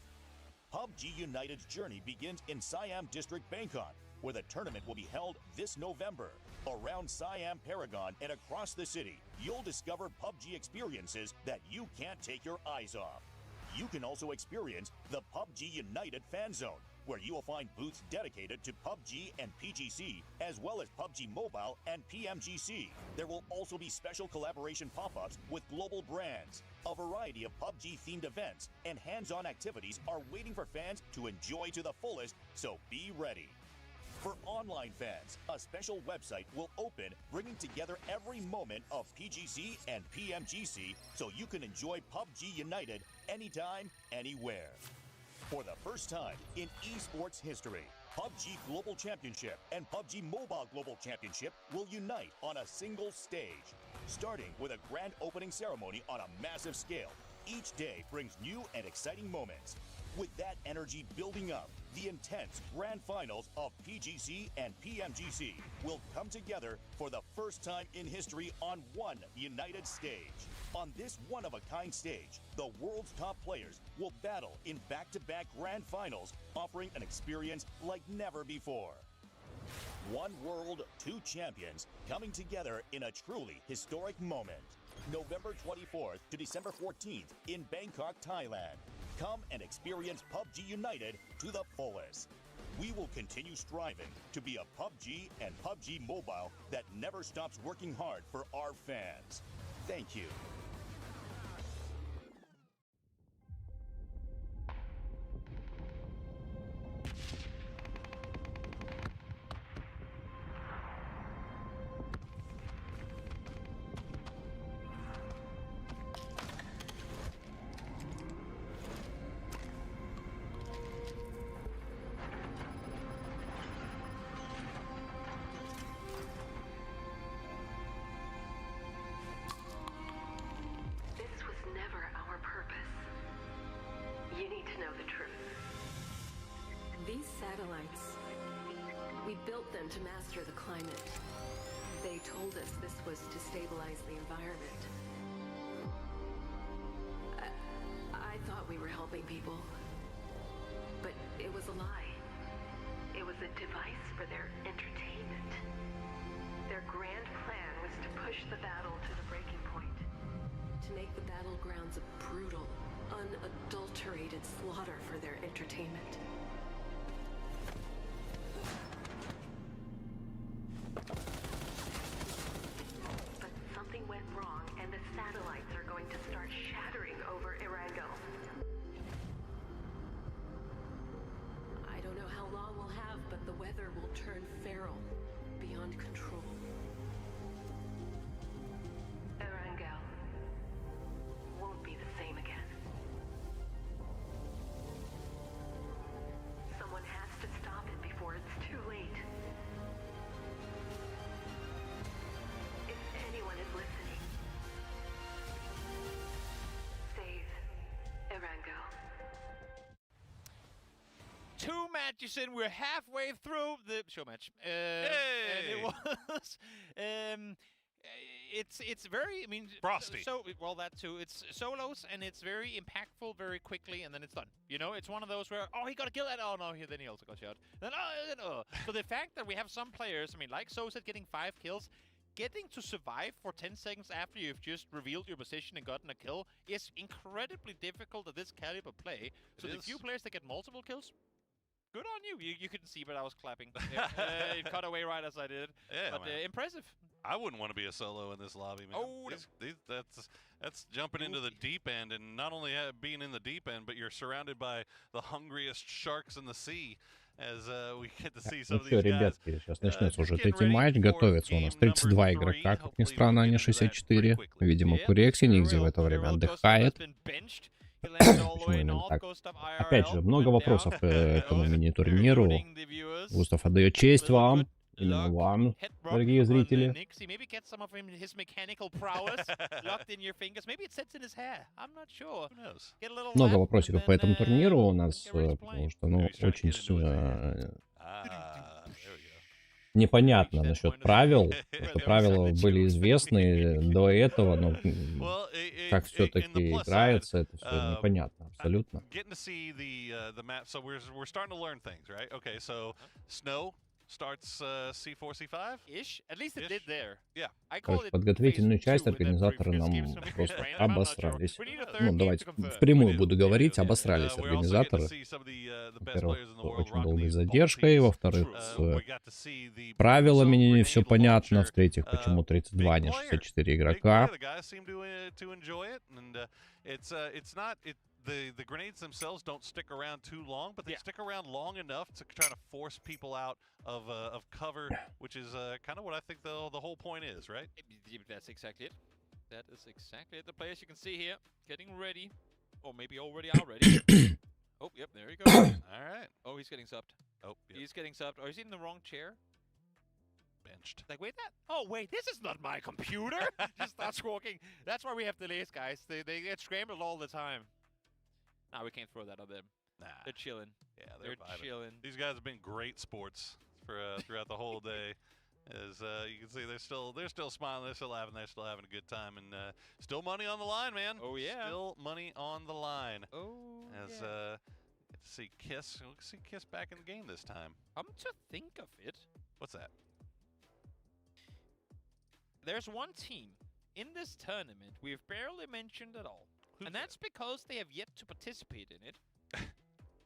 PUBG United's journey begins in Siam District, Bangkok, where the tournament will be held this November. Around Siam Paragon and across the city, you'll discover PUBG experiences that you can't take your eyes off. You can also experience the PUBG United Fan Zone, where you will find booths dedicated to PUBG and PGC, as well as PUBG Mobile and PMGC. There will also be special collaboration pop-ups with global brands. A variety of PUBG-themed events and hands-on activities are waiting for fans to enjoy to the fullest, so be ready. For online fans, a special website will open, bringing together every moment of PGC and PMGC so you can enjoy PUBG United anytime, anywhere. For the first time in esports history, PUBG Global Championship and PUBG Mobile Global Championship will unite on a single stage. Starting with a grand opening ceremony on a massive scale, each day brings new and exciting moments. With that energy building up, the intense grand finals of PGC and PMGC will come together for the first time in history on one united stage. On this one-of-a-kind stage, the world's top players will battle in back-to-back grand finals, offering an experience like never before. One world, two champions, coming together in a truly historic moment. November 24th to December 14th in Bangkok, Thailand. Come and experience PUBG United to the fullest. We will continue striving to be a PUBG and PUBG Mobile that never stops working hard for our fans. Thank you. These satellites, we built them to master the climate. They told us this was to stabilize the environment. I thought we were helping people, but it was a lie. It was a device for their entertainment. Their grand plan was to push the battle to the breaking point, to make the battlegrounds a brutal, unadulterated slaughter for their entertainment. But something went wrong, and the satellites are going to start shattering over Erangel. I don't know how long we'll have, but the weather will turn feral, beyond control. Erangel won't be the same again. Someone has to stop it before it's too late. If anyone is listening, save Erangel. 2 matches in, we're halfway through the show match. And it was it's very, I mean, frosty. So well, that too. It's solos and it's very impactful very quickly, and then it's done. You know, it's one of those where he got a kill, and oh no, then he also got shot. Then So the fact that we have some players, I mean, like Sosa getting 5 kills, getting to survive for 10 seconds after you've just revealed your position and gotten a kill is incredibly difficult at this caliber play. So the few players that get multiple kills, good on you. You couldn't see, but I was clapping. It cut away right as I did. Yeah, but impressive. I wouldn't want to be a solo in this lobby, man. Oh, that's jumping into the deep end, and not only being in the deep end, but you're surrounded by the hungriest sharks in the sea. As we get to see some Ну of все, these guys. ребятки, сейчас начнется уже третий матч. Готовится у нас 32 игрока, как ни странно, а не 64. Видимо, Курекси нигде в это время отдыхает. Почему именно так? Опять же, много вопросов к этому мини-турниру. Густав отдает честь вам, именно вам, дорогие зрители. Много вопросиков по этому турниру у нас, потому что, ну, очень непонятно насчет правил. Что правила были известны до этого, но как все-таки играется, это все непонятно абсолютно. Starts C4, C5? Ish. At least it did there. Yeah. Короче, подготовительную часть организаторы нам просто обосрались. Ну, давайте впрямую буду говорить, обосрались организаторы. Во-первых, с очень долгой задержкой, во-вторых, с правилами не все понятно, в-третьих, почему 32, а не 64 игрока. The grenades themselves don't stick around too long, but they stick around long enough to try to force people out of cover, which is kind of what I think the whole point is, right? That's exactly it. That is exactly it. The players you can see here getting ready, or maybe already are ready. Oh, yep, there he goes. All right. Oh, he's getting subbed. Oh, yep. He's getting subbed. Oh, he's in the wrong chair. Benched. Like, wait, that. Oh, wait, this is not my computer. Just starts walking. That's why we have delays, guys. They get scrambled all the time. Nah, we can't throw that on them. Nah. They're chilling. Yeah, they're chilling. These guys have been great sports for throughout the whole day. As you can see, they're still smiling, they're still laughing, they're still having a good time, and still money on the line, man. Oh yeah. Still money on the line. Oh. As get to see Kiss. We'll see Kiss back in the game this time. Come to think of it. What's that? There's one team in this tournament we've barely mentioned at all. And that's because they have yet to participate in it.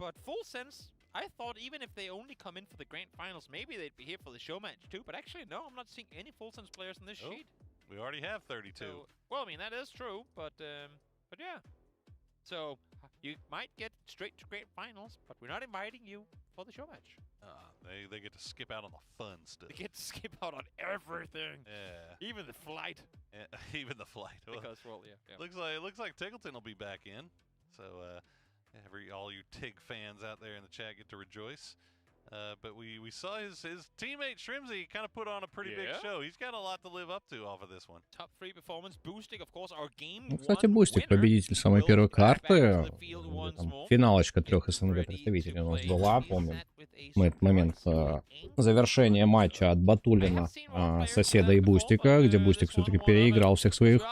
But full sense, I thought even if they only come in for the grand finals, maybe they'd be here for the show match too. But actually, no, I'm not seeing any full sense players in this sheet. We already have 32. So, well, I mean, that is true, but yeah. So, you might get straight to grand finals, but we're not inviting you for the show match. They get to skip out on the fun stuff. They get to skip out on everything. Yeah. Even the flight. Yeah, even the flight. Because, well, yeah. Looks like Tiggleton will be back in. So, all you Tig fans out there in the chat get to rejoice. But we saw his teammate Shrimsy kind of put on a pretty big show. He's got a lot to live up to off of this one. Top 3 performance. Boosting, of course, our game. Ну, кстати, Бустик, победитель самой первой карты. Там финалочка 3 СНГ представителей у нас была, помним. Мы этот момент завершения матча от Батулина, соседа и Бустика, где Бустик все-таки переиграл всех своих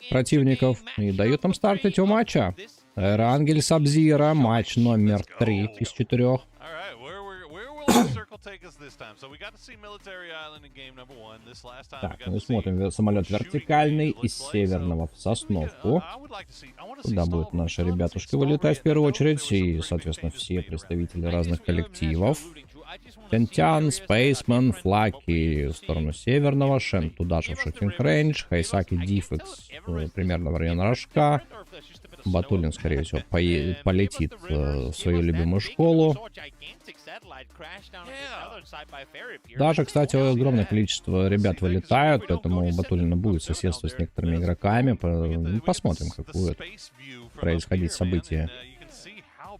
противников. И дает нам старт третьего матча. Эрангеле Сабзира, матч номер 3 из 4. Так, мы смотрим самолет вертикальный из Северного в Сосновку. Туда будут наши ребятушки вылетать в первую очередь. И, соответственно, все представители разных коллективов. Тентян, Спейсман, Флаки в сторону Северного, Шен туда же в шутинг рейндж, Хайсаки, Дифекс примерно в районе Рожка. Батулин, скорее всего, полетит в свою любимую школу. Даже, кстати, огромное количество ребят вылетают, поэтому у Батулина будет соседство с некоторыми игроками. Посмотрим, как будет происходить событие.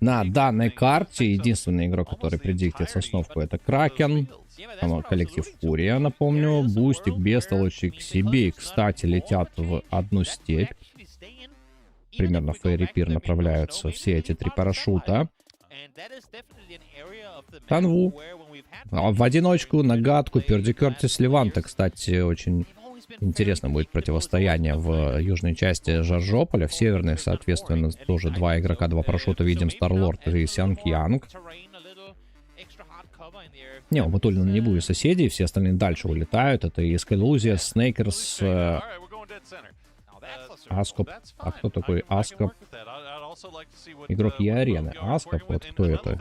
На данной карте единственный игрок, который предиктит Сосновку, это Кракен. Коллектив Фурия, напомню. Бустик, Бестолочь и Ксибей, кстати, летят в одну степь. Примерно в Фейри Пир направляются все эти 3 парашюта. Канву. В одиночку, Нагатку, Пёрди Кёртис, Леванта. Кстати, очень интересно будет противостояние в южной части Жаржополя. В северной, соответственно, тоже 2 игрока, 2 парашюта. Видим Старлорд и Сянг Янг. Не, у Батулина не будет соседей, все остальные дальше улетают. Это и Скайлузия, Снейкерс, Аскоп. А кто такой Аскоп? Игрок Е-арены. Аскоп, вот кто это?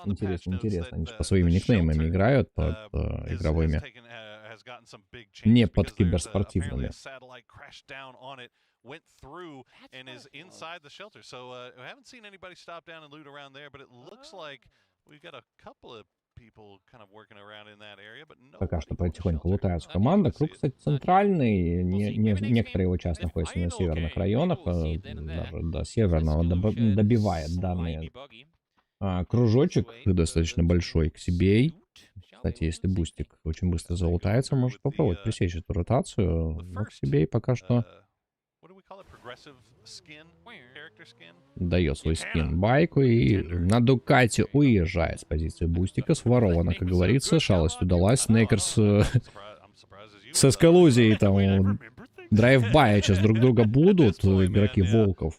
Интересно. Они по своим никнеймами играют, под игровыми. Не под киберспортивными. Went through and is inside the shelter. So I haven't seen anybody stop down and loot around there, but it looks like we've got a couple of people kind of working around in that area, but no. Пока что потихоньку лутается команда. Круг, кстати, центральный. Некоторые его части находятся на северных районах. Даже до северного добивает данный кружочек достаточно большой к себе. Кстати, если Бустик очень быстро залутается, может попробовать пресечь эту ротацию. Но к себе пока что Дает свой скин байку и на Дукате уезжает с позиции бустика. Сворована, как говорится, шалость удалась. Снейкерс с эскалузией там драйв-бая сейчас друг друга будут, игроки Волков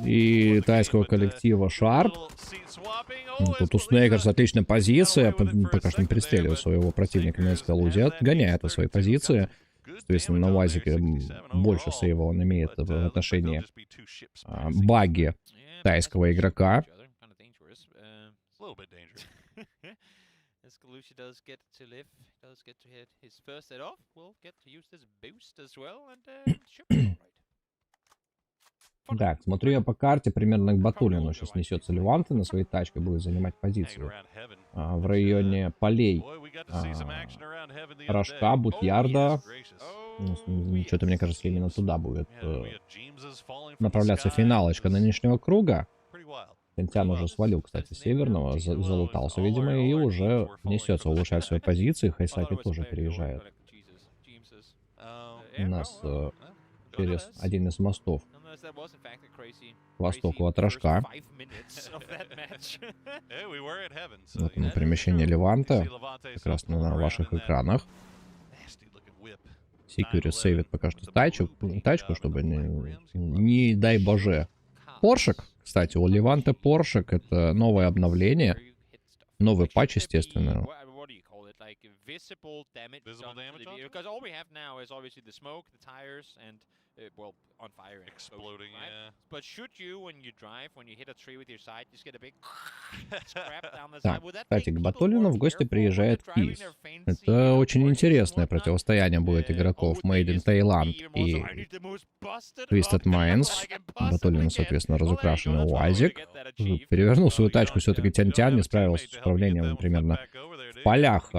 и тайского коллектива Шарп. Тут у Снейкерс отличная позиция, пока что не пристреливает своего противника на эскалузе, отгоняет от своей позиции. Соответственно, на УАЗике больше сейва он имеет в отношении баги тайского игрока. Так, смотрю я по карте, примерно к Батулину сейчас несется Леванты на своей тачке, будет занимать позицию в районе полей Рожка, Бутьярда. Что-то, мне кажется, именно туда будет направляться финалочка нынешнего круга. Тентян уже свалил, кстати, северного, залутался, видимо, и уже несется, улучшает свои позиции. Хайсаки тоже переезжает. У нас через один из мостов к востоку от Рожка. Вот оно, перемещение Леванта, как раз на ваших экранах. Секьюри сейвит пока что тачку, чтобы не дай боже. Поршек, кстати, у Леванта Поршек, это новое обновление, новый патч, естественно. Так, кстати, к Батулину в гости приезжает Кис. Это очень интересное противостояние будет игроков Made in Thailand и Twisted Minds. Батулину, соответственно, разукрашенный УАЗик. Перевернул свою тачку все-таки Тянь-Тян, не справился с управлением примерно в полях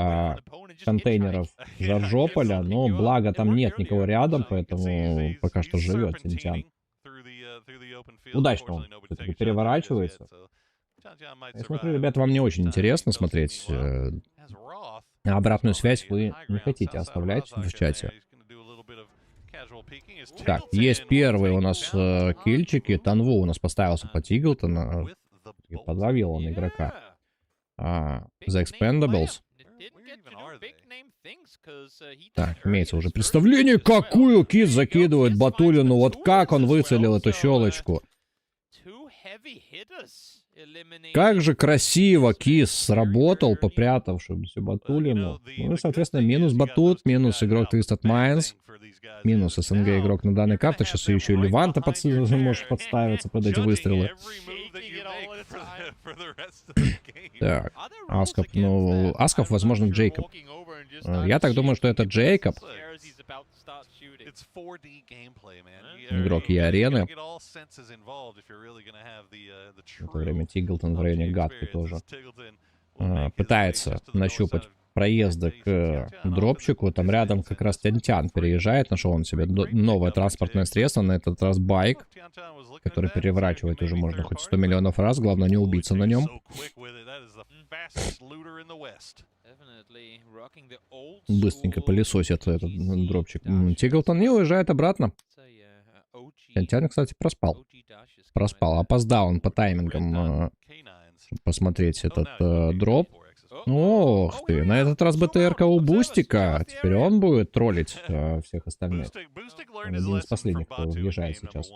контейнеров Жаржополя, но благо там нет никого рядом, поэтому пока что живет Тянь-Тян. Удачно он все-таки переворачивается. Я смотрю, ребята, вам не очень интересно смотреть. Обратную связь вы не хотите оставлять в чате. Так, есть первые у нас кильчики. Танву у нас поставился под Иглтона. И подловил он игрока. The Expendables. Так, имеется уже представление, какую Кис закидывает Батулину. Вот как он выцелил эту щелочку. Как же красиво Кис сработал, попрятавшимся Батулину. Ну и, соответственно, минус Батут, минус игрок Twisted Minds, минус СНГ игрок на данной карте. Сейчас еще и Леванта может подставиться под эти выстрелы. Так, Аскоп, ну, Аскоп, возможно, Джейкоб. Я так думаю, что это Джейкоб. Игрок E-арены. В это время Тиглтон в районе гадки тоже пытается нащупать проезды к дропчику. Там рядом как раз Тянь-Тян переезжает. Нашел он себе новое транспортное средство. На этот раз байк, который переворачивать уже можно хоть 100 миллионов раз. Главное не убиться на нем. Быстренько пылесосит этот дропчик. Тиглтон не уезжает обратно. Тянь-Тян, кстати, проспал. Опоздал он по таймингам, чтобы посмотреть этот дроп. Ох ты, на этот раз БТР-ка у Бустика. Теперь он будет троллить всех остальных. Он один из последних, кто въезжает сейчас.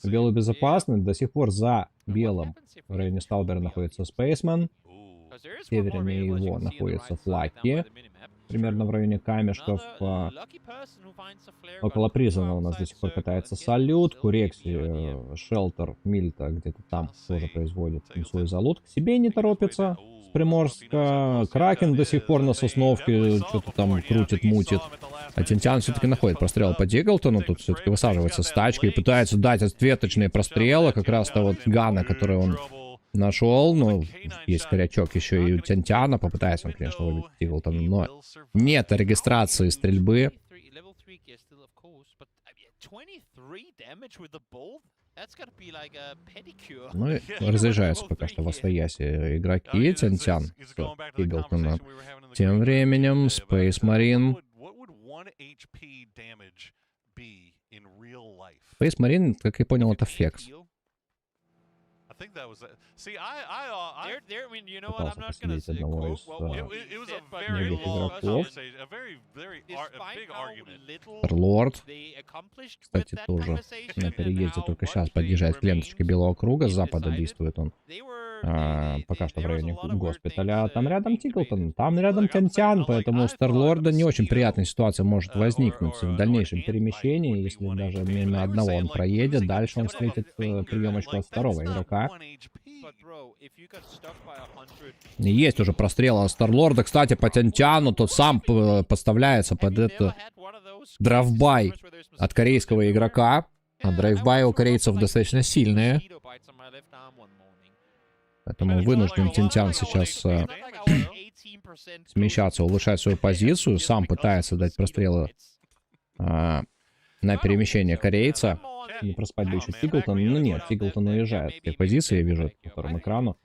Белый безопасный, до сих пор за белым. В районе Сталбера находится Спейсман. Севернее его находится Флаки. Примерно в районе камешков. Около призона у нас до сих пор катается Салют. Курекси, Шелтер, Мильта где-то там тоже производит свой залут. К себе не торопится. С Приморска. Кракен до сих пор на Сосновке что-то там крутит, мутит. А Тянь-Тян все-таки находит прострел по Диглтону. Тут все-таки высаживается с тачкой и пытается дать ответочные прострелы. Как раз-то вот Гана, который он нашел. Ну, есть корячок еще и у Тянь-Тяна. Попытается он, конечно, выбить Диглтона, но нет регистрации стрельбы. Ну и разъезжаются пока что во свояси игроки. Тянь-Тян Диглтона. Тем временем Space Marine Space Marine, как я понял, это фекс. I think that was it. See, I mean, you know what? I'm Пытался not gonna посидеть say одного quote из what it was a said, but very многих long игроков. conversation, a big argument. Старлорд, they accomplished with кстати, that тоже conversation на and переезде how только сейчас much they подъезжает к ленточке remained Белого круга. С запада undecided. действует он. They Пока что в there was a районе lot of weird госпиталя. things, Там рядом being Тиглтон, там рядом Тянтян, поэтому у Старлорда не очень приятная ситуация может возникнуть в дальнейшем перемещении. Если даже мимо одного он проедет, дальше он встретит приемочку от второго игрока. But, bro, if you got stuck by 100 Есть уже прострел Старлорда, кстати, по Тянтяну, тот сам подставляется под это драйвбай от корейского игрока. А драйвбай у корейцев достаточно сильные. Поэтому вынужден Тянтян сейчас смещаться, улучшать свою позицию. Сам пытается дать прострелы на перемещение корейца. Не проспать бы еще Тиглтон. Ну нет, Тиглтон уезжает с тех позиций, я вижу по второму экрану.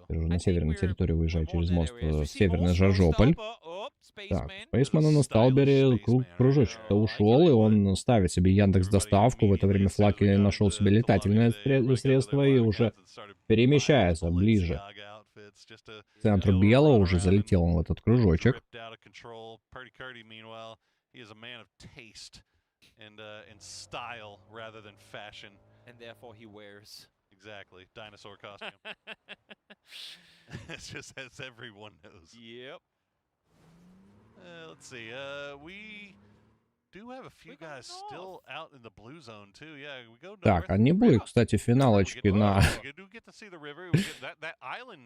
Уже на северной территории выезжает через мост в северный Жаржополь. Так, Спейсмана на Сталбере кружочек-то ушел, и он ставит себе Яндекс доставку. В это время Флаки нашел себе летательное средство и уже перемещается ближе к центру белого. Уже залетел он в этот кружочек. And style rather than fashion. and therefore he wears. Exactly, dinosaur costume. It's just as everyone knows. Yep. Let's see. We do have a few guys still out in the blue zone too. Yeah, we go. Так, а не будет, кстати, финалочки на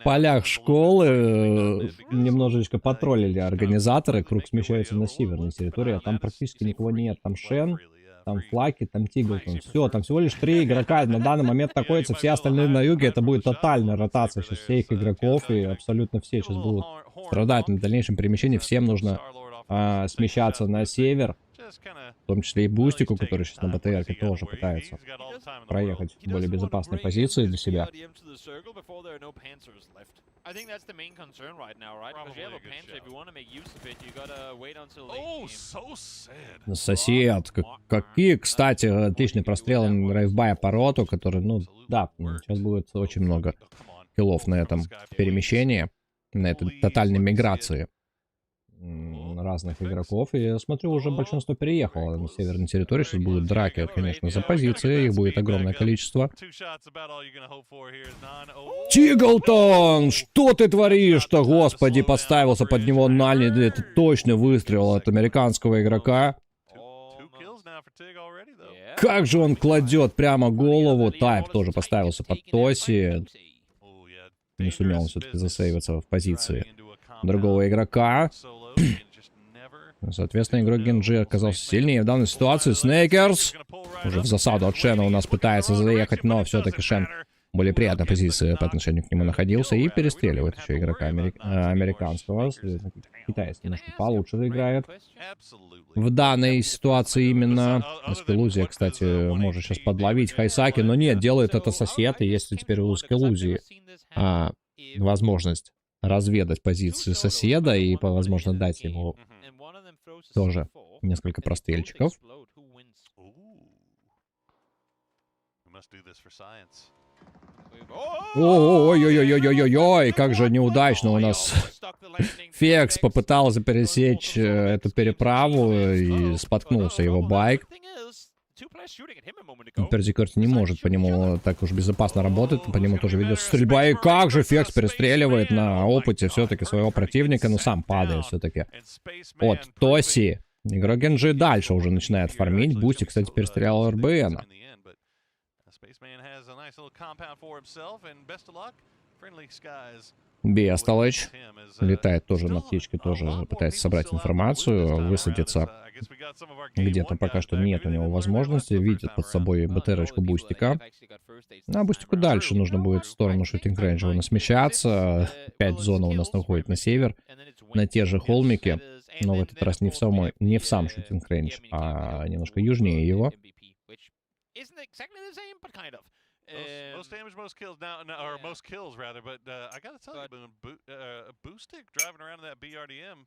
полях школы. Немножечко потроллили организаторы. Круг смещается на северной территории, а там практически никого нет. Там Шен, там Флаки, там Тиглтон. Все, там всего лишь 3 игрока на данный момент находятся. Все остальные на юге. Это будет тотальная ротация сейчас всех игроков. И абсолютно все сейчас будут страдать на дальнейшем перемещении. Всем нужно смещаться на север. В том числе и Бустику, который сейчас на БТРке тоже пытается проехать в более безопасной позиции для себя. Сосед. Какие, кстати, отличные прострелы драйвбая по роту, который, ну, да, сейчас будет очень много киллов на этом перемещении, на этой тотальной миграции разных игроков. И я смотрю, уже большинство переехало на северной территории. Сейчас будут драки, конечно, за позиции. Их будет огромное количество. Тиглтон! Что ты творишь-то, господи? Подставился под него Нальни. Это точный выстрел от американского игрока. Как же он кладет прямо голову. Тайп тоже поставился под Тоси. Не сумел он все-таки засейвиться в позиции другого игрока. Соответственно, игрок Генджи оказался сильнее в данной ситуации. Снейкерс уже в засаду от Шена у нас пытается заехать, но все-таки Шен в более приятной позиции по отношению к нему находился и перестреливает еще игрока американского. Китаец немножко получше играет в данной ситуации именно. Скелузия, кстати, может сейчас подловить Хайсаки, но нет, делает это сосед. И если теперь у Скелузии возможность разведать позиции соседа и, возможно, дать ему тоже несколько прострельчиков. Ой-ой-ой-ой-ой-ой, как же неудачно у нас Фекс попытался пересечь эту переправу и споткнулся его байк. Пердикорти не может по нему так уж безопасно работать, по нему тоже ведет стрельба. И как же Фекс перестреливает на опыте все-таки своего противника, но сам падает все-таки от Тоси. Игрок Генджи дальше уже начинает фармить. Бусти, кстати, перестрелял РБНа. Бестолочь летает тоже на птичке, тоже пытается собрать информацию, высадиться где-то пока что нет у него возможности. Видит под собой БТРочку Бустика. А Бустику дальше нужно будет в сторону шутинг-рейнджа смещаться. 5 зон у нас находит на север, на те же холмики, но в этот раз не в сам шутинг-рейндж, а немножко южнее его. Most damage, most kills now, or most kills rather. But I gotta tell you, Boostic driving around in that BRDM,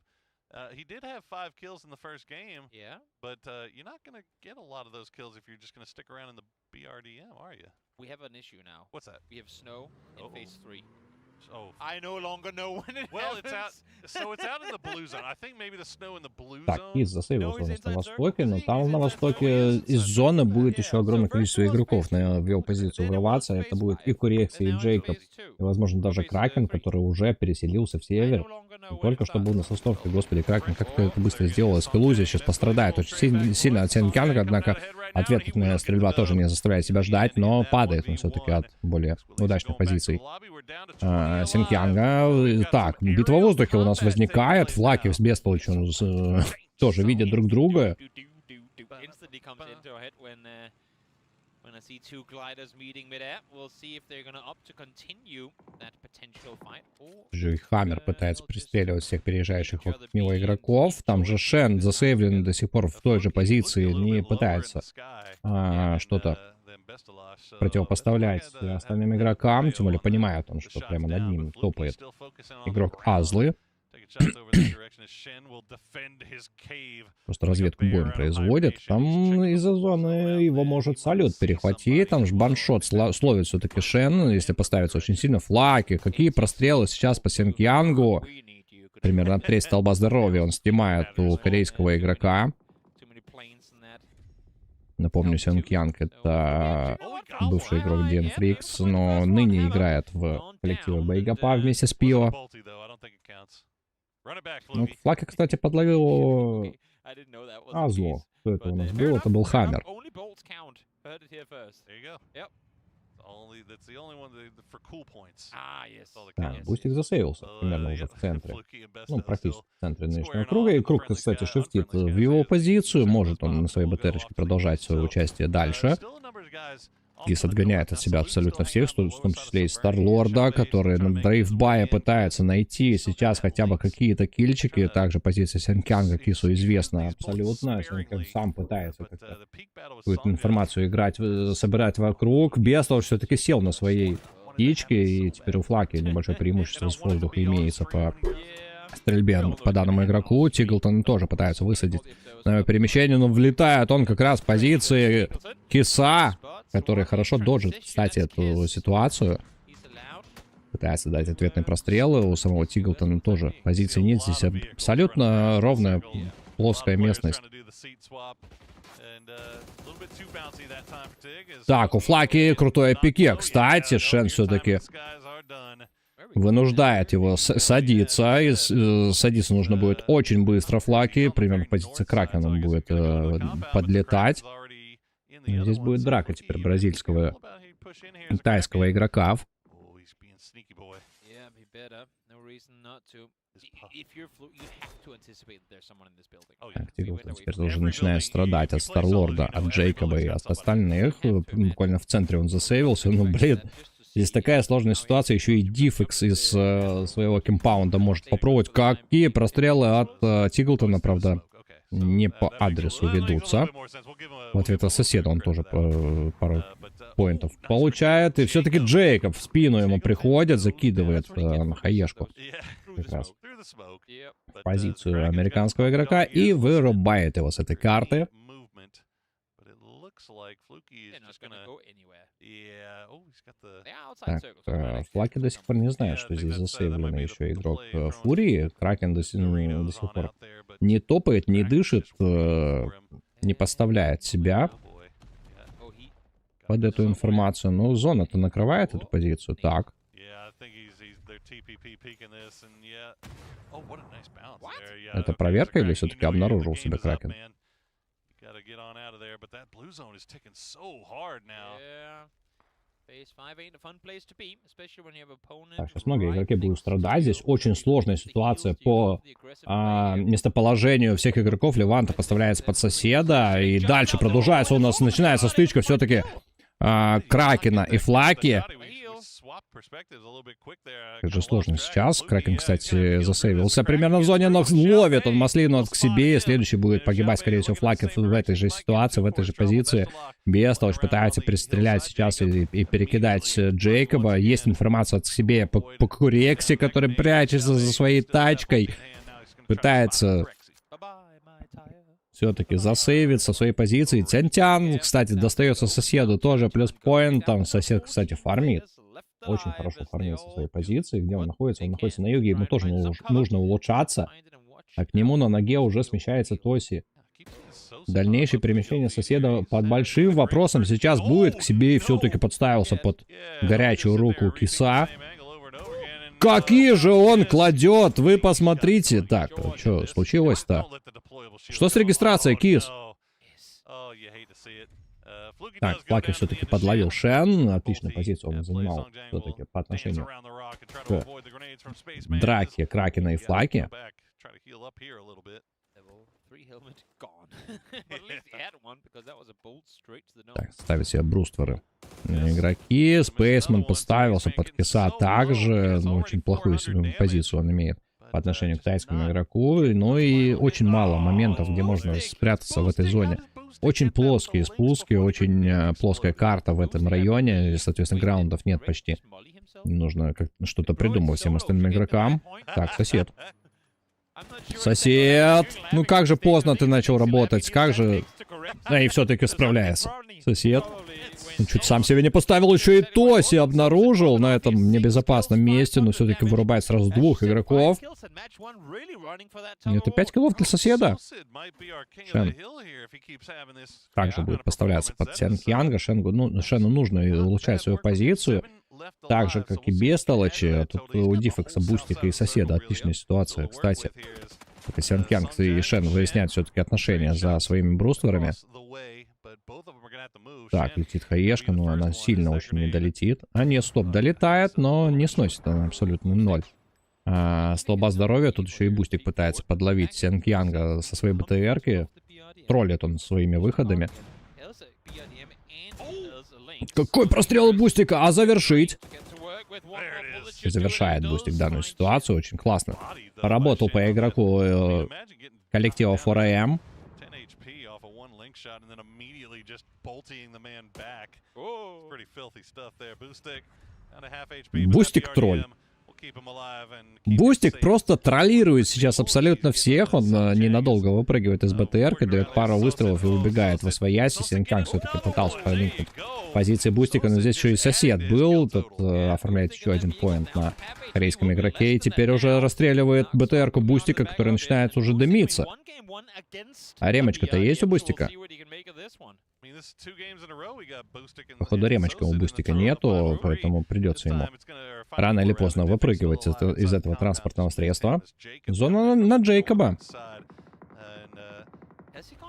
He did have 5 kills in the first game. Yeah. But you're not going to get a lot of those kills if you're just going to stick around in the BRDM, are you? We have an issue now. What's that? We have snow in phase 3. Oh. I no longer know when it Well, happens. it's out. So it's out in the blue zone. I think maybe the snow in the blue Так, zone. Киз засейвился у нас на востоке, но там на востоке из зоны будет еще огромное количество игроков в его позицию врываться. Это будет и Курекси, и Джейкоб, и, возможно, даже Кракен, который уже переселился в север. И только что был на состовке. Господи, Кракен как-то это быстро сделал. Эскалузия сейчас пострадает очень сильно от Сенкянга, однако ответная стрельба тоже не заставляет себя ждать, но падает он все-таки от более удачных позиций Сенкянга. Так, битва в воздухе у нас возникает. Флаки с бестолочью тоже видят друг друга. Хаммер пытается пристреливать всех переезжающих вокруг него игроков. Там же Шен засейвлен до сих пор в той же позиции, не пытается что-то противопоставлять остальным игрокам. Тем более понимает он, что прямо над ним топает игрок Азлы. Просто разведку боем производит. Там из-за зоны его может салют перехватить. Там же баншот словит все-таки Шен. Если поставится очень сильно флаки. Какие прострелы сейчас по Сенкянгу. Примерно 3 столба здоровья он снимает у корейского игрока. Напомню, Сенкянг — это бывший игрок DN Freaks, но ныне играет в коллективе Байгапа вместе с Пио. Ну, Флаки, кстати, подловил Азлу. Кто это у нас был? Это был Хаммер. Так, Бустик засейвился примерно уже в центре. Ну, практически в центре нынешнего круга. И круг, кстати, шифтит в его позицию. Может он на своей БТРочке продолжать свое участие дальше. Гис отгоняет от себя абсолютно всех, в том числе и Старлорда, который на дрейфбае пытается найти сейчас хотя бы какие-то кильчики. Также позиция Сенкянга Кису известна абсолютно. Сенкянг сам пытается как-то какую-то информацию играть, собирать вокруг. Бестолочь все-таки сел на своей птичке, и теперь у Флаки небольшое преимущество с воздуха имеется по стрельбе по данному игроку. Тиглтон тоже пытается высадить на перемещение, но влетает он как раз в позиции Киса, который хорошо доджит, кстати, эту ситуацию. Пытается дать ответные прострелы. У самого Тиглтона тоже позиции нет. Здесь абсолютно ровная плоская местность. Так, у Флаки крутой пике. Кстати, Шен все-таки вынуждает его садиться. И садиться нужно будет очень быстро Флаки. Примерно позиция Кракена он будет подлетать. Здесь будет драка теперь бразильского тайского игрока. Так, Тиглтон теперь уже начинает страдать от Старлорда, от Джейкоба и от остальных. Буквально в центре он засейвился. Ну, блин, здесь такая сложная ситуация. Еще и Дифекс из своего кемпаунда может попробовать. Какие прострелы от Тиглтона, правда, не по адресу ведутся. В ответ от соседа он тоже пару поинтов получает. И все-таки Джейкоб в спину ему приходит, закидывает на хаешку. Как раз в позицию американского игрока и вырубает его с этой карты. Так, Флаки до сих пор не знает, что здесь засейвлен еще игрок Фурии. Кракен до сих пор не топает, не дышит, не подставляет себя под эту информацию. Но зона-то накрывает эту позицию. Так. Это проверка или все-таки обнаружил себя Кракен? Так, сейчас многие игроки будут страдать. Здесь очень сложная ситуация по местоположению всех игроков. Леванта поставляется под соседа. И дальше продолжается у нас, начинается стычка все-таки Кракена и Флаки. Как же сложно сейчас. Кракен, кстати, засейвился примерно в зоне, но ловит он маслину к себе. И следующий будет погибать, скорее всего, Флаки в этой же ситуации, в этой же позиции. Бестолочь пытается перестрелять сейчас и перекидать Джейкоба. Есть информация от себе по Курексе, который прячется за своей тачкой. пытается все-таки засейвиться в своей позиции. Тянь-тян, кстати, достается соседу тоже плюс поинт. Там сосед, кстати, фармит. Очень хорошо фармит со своей позиции. Где он находится? Он находится на юге. Ему тоже нужно улучшаться. А к нему на ноге уже смещается Тоси. Дальнейшее перемещение соседа под большим вопросом сейчас будет. К себе и все-таки подставился под горячую руку Киса. Какие же он кладет! Вы посмотрите. Так, что случилось-то? Что с регистрацией, Кис? Так, Флаки все-таки подловил Шен. Отличную позицию он занимал все-таки по отношению к драке Кракена и Флаки. Так, ставит себе брустверы игроки. Спейсман подставился под Киса также. Ну, очень плохую себе позицию он имеет по отношению к тайскому игроку. Ну и очень мало моментов, где можно спрятаться в этой зоне. Очень плоские спуски, очень плоская карта в этом районе. И, соответственно, граундов нет почти. Нужно что-то придумывать всем остальным игрокам. Так, сосед. Сосед! Ну как же поздно ты начал работать, как же... Да и все-таки справляется. Сосед. Он чуть сам себе не поставил, еще и Тоси обнаружил на этом небезопасном месте, но все-таки вырубает сразу двух игроков. Это 5 киллов для соседа. Шен также будет поставляться под Сянг-Янга. Шену нужно улучшать свою позицию. Так же, как и Бестолочи. Тут у Дифекса, Бустика и соседа отличная ситуация, кстати. Сянг-Янг и Шен выясняют все-таки отношения за своими брустверами. Так, летит хаешка, но она сильно очень не долетит. А нет, стоп, долетает, но не сносит она абсолютно ноль. Столба здоровья, тут еще и Бустик пытается подловить Сянг-Янга со своей БТРки. Троллит он своими выходами. Какой прострел у Бустика, а завершить? Завершает Бустик данную ситуацию, очень классно. Поработал по игроку коллектива 4AM. Бустик тролль. Бустик просто троллирует сейчас абсолютно всех. Он ненадолго выпрыгивает из БТР, дает пару выстрелов и убегает во свояси. Синканг все-таки пытался проникнуть в позиции Бустика, но здесь еще и сосед был. Тут оформляет еще один поинт на корейском игроке. И теперь уже расстреливает БТРку Бустика, который начинает уже дымиться. А ремочка-то есть у Бустика? Походу ремочка у Бустика нету, поэтому придется ему рано или поздно выпрыгивать из этого транспортного средства. Зона на Джейкоба.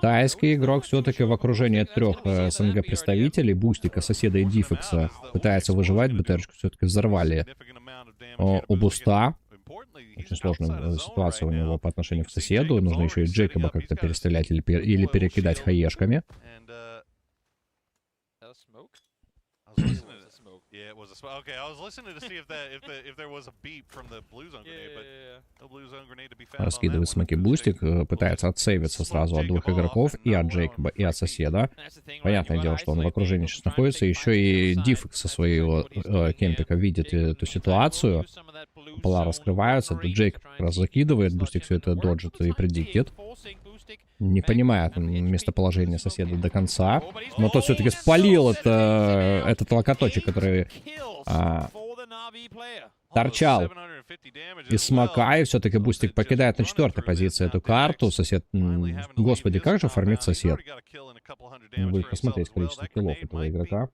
Тайский игрок все-таки в окружении 3 СНГ представителей, Бустика, соседа и Дифекса, пытается выживать. БТРочку все-таки взорвали у Буста. Очень сложная ситуация у него по отношению к соседу. Нужно еще и Джейкоба как-то перестрелять или перекидать хаешками. Раскидывает смоки Бустик, пытается отсейвиться сразу от 2 игроков, и от Джейкоба, и от соседа. Понятное дело, что он в окружении сейчас находится. Еще и Дифекс со своего кемпика видит эту ситуацию. Пола раскрываются, Джейкоб как раз закидывает, Бустик все это доджит и предиктит. Не понимает местоположение соседа до конца. Но тот все-таки спалил этот локоточек, который торчал из смока. И все-таки Бустик покидает на 4-й позиции эту карту. Сосед... Господи, как же фармит сосед. Будет посмотреть количество киллов этого игрока.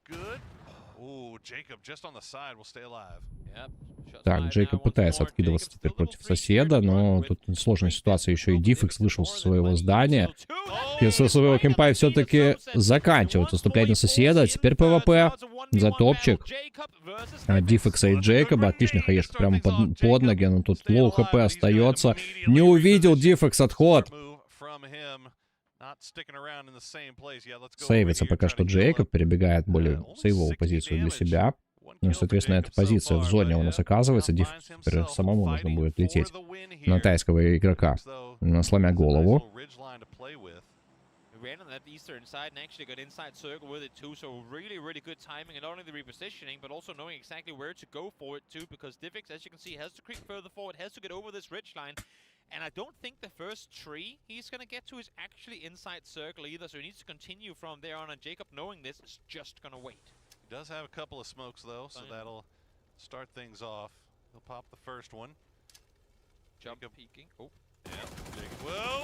Так, Джейкоб пытается откидываться теперь против соседа, но тут сложная ситуация. Еще и Дифекс вышел со своего здания. И со своего кемпа все-таки заканчивает выступление соседа. Теперь ПВП за топчик. Дифекса и Джейкоба. Отлично, хаешка прямо под ноги. Но тут лоу хп остается. Не увидел Дифекс отход. Сейвится пока что Джейкоб, перебегает более сейвовую позицию для себя. Ну, соответственно, эта позиция в зоне у нас оказывается. Теперь самому нужно будет лететь на тайского игрока, сломя голову. Ran on that eastern side and actually got inside circle with it too, so really good timing, and not only the repositioning, but also knowing exactly where to go for it too, because Diffix, as you can see, has to creep further forward, has to get over this ridge line, And I don't think the first tree he's going to get to is actually inside circle either, so he needs to continue from there on, and Jacob, knowing this, is just going to wait. He does have a couple of smokes, though, so that'll start things off. He'll pop the first one. Jump peeking. Oh.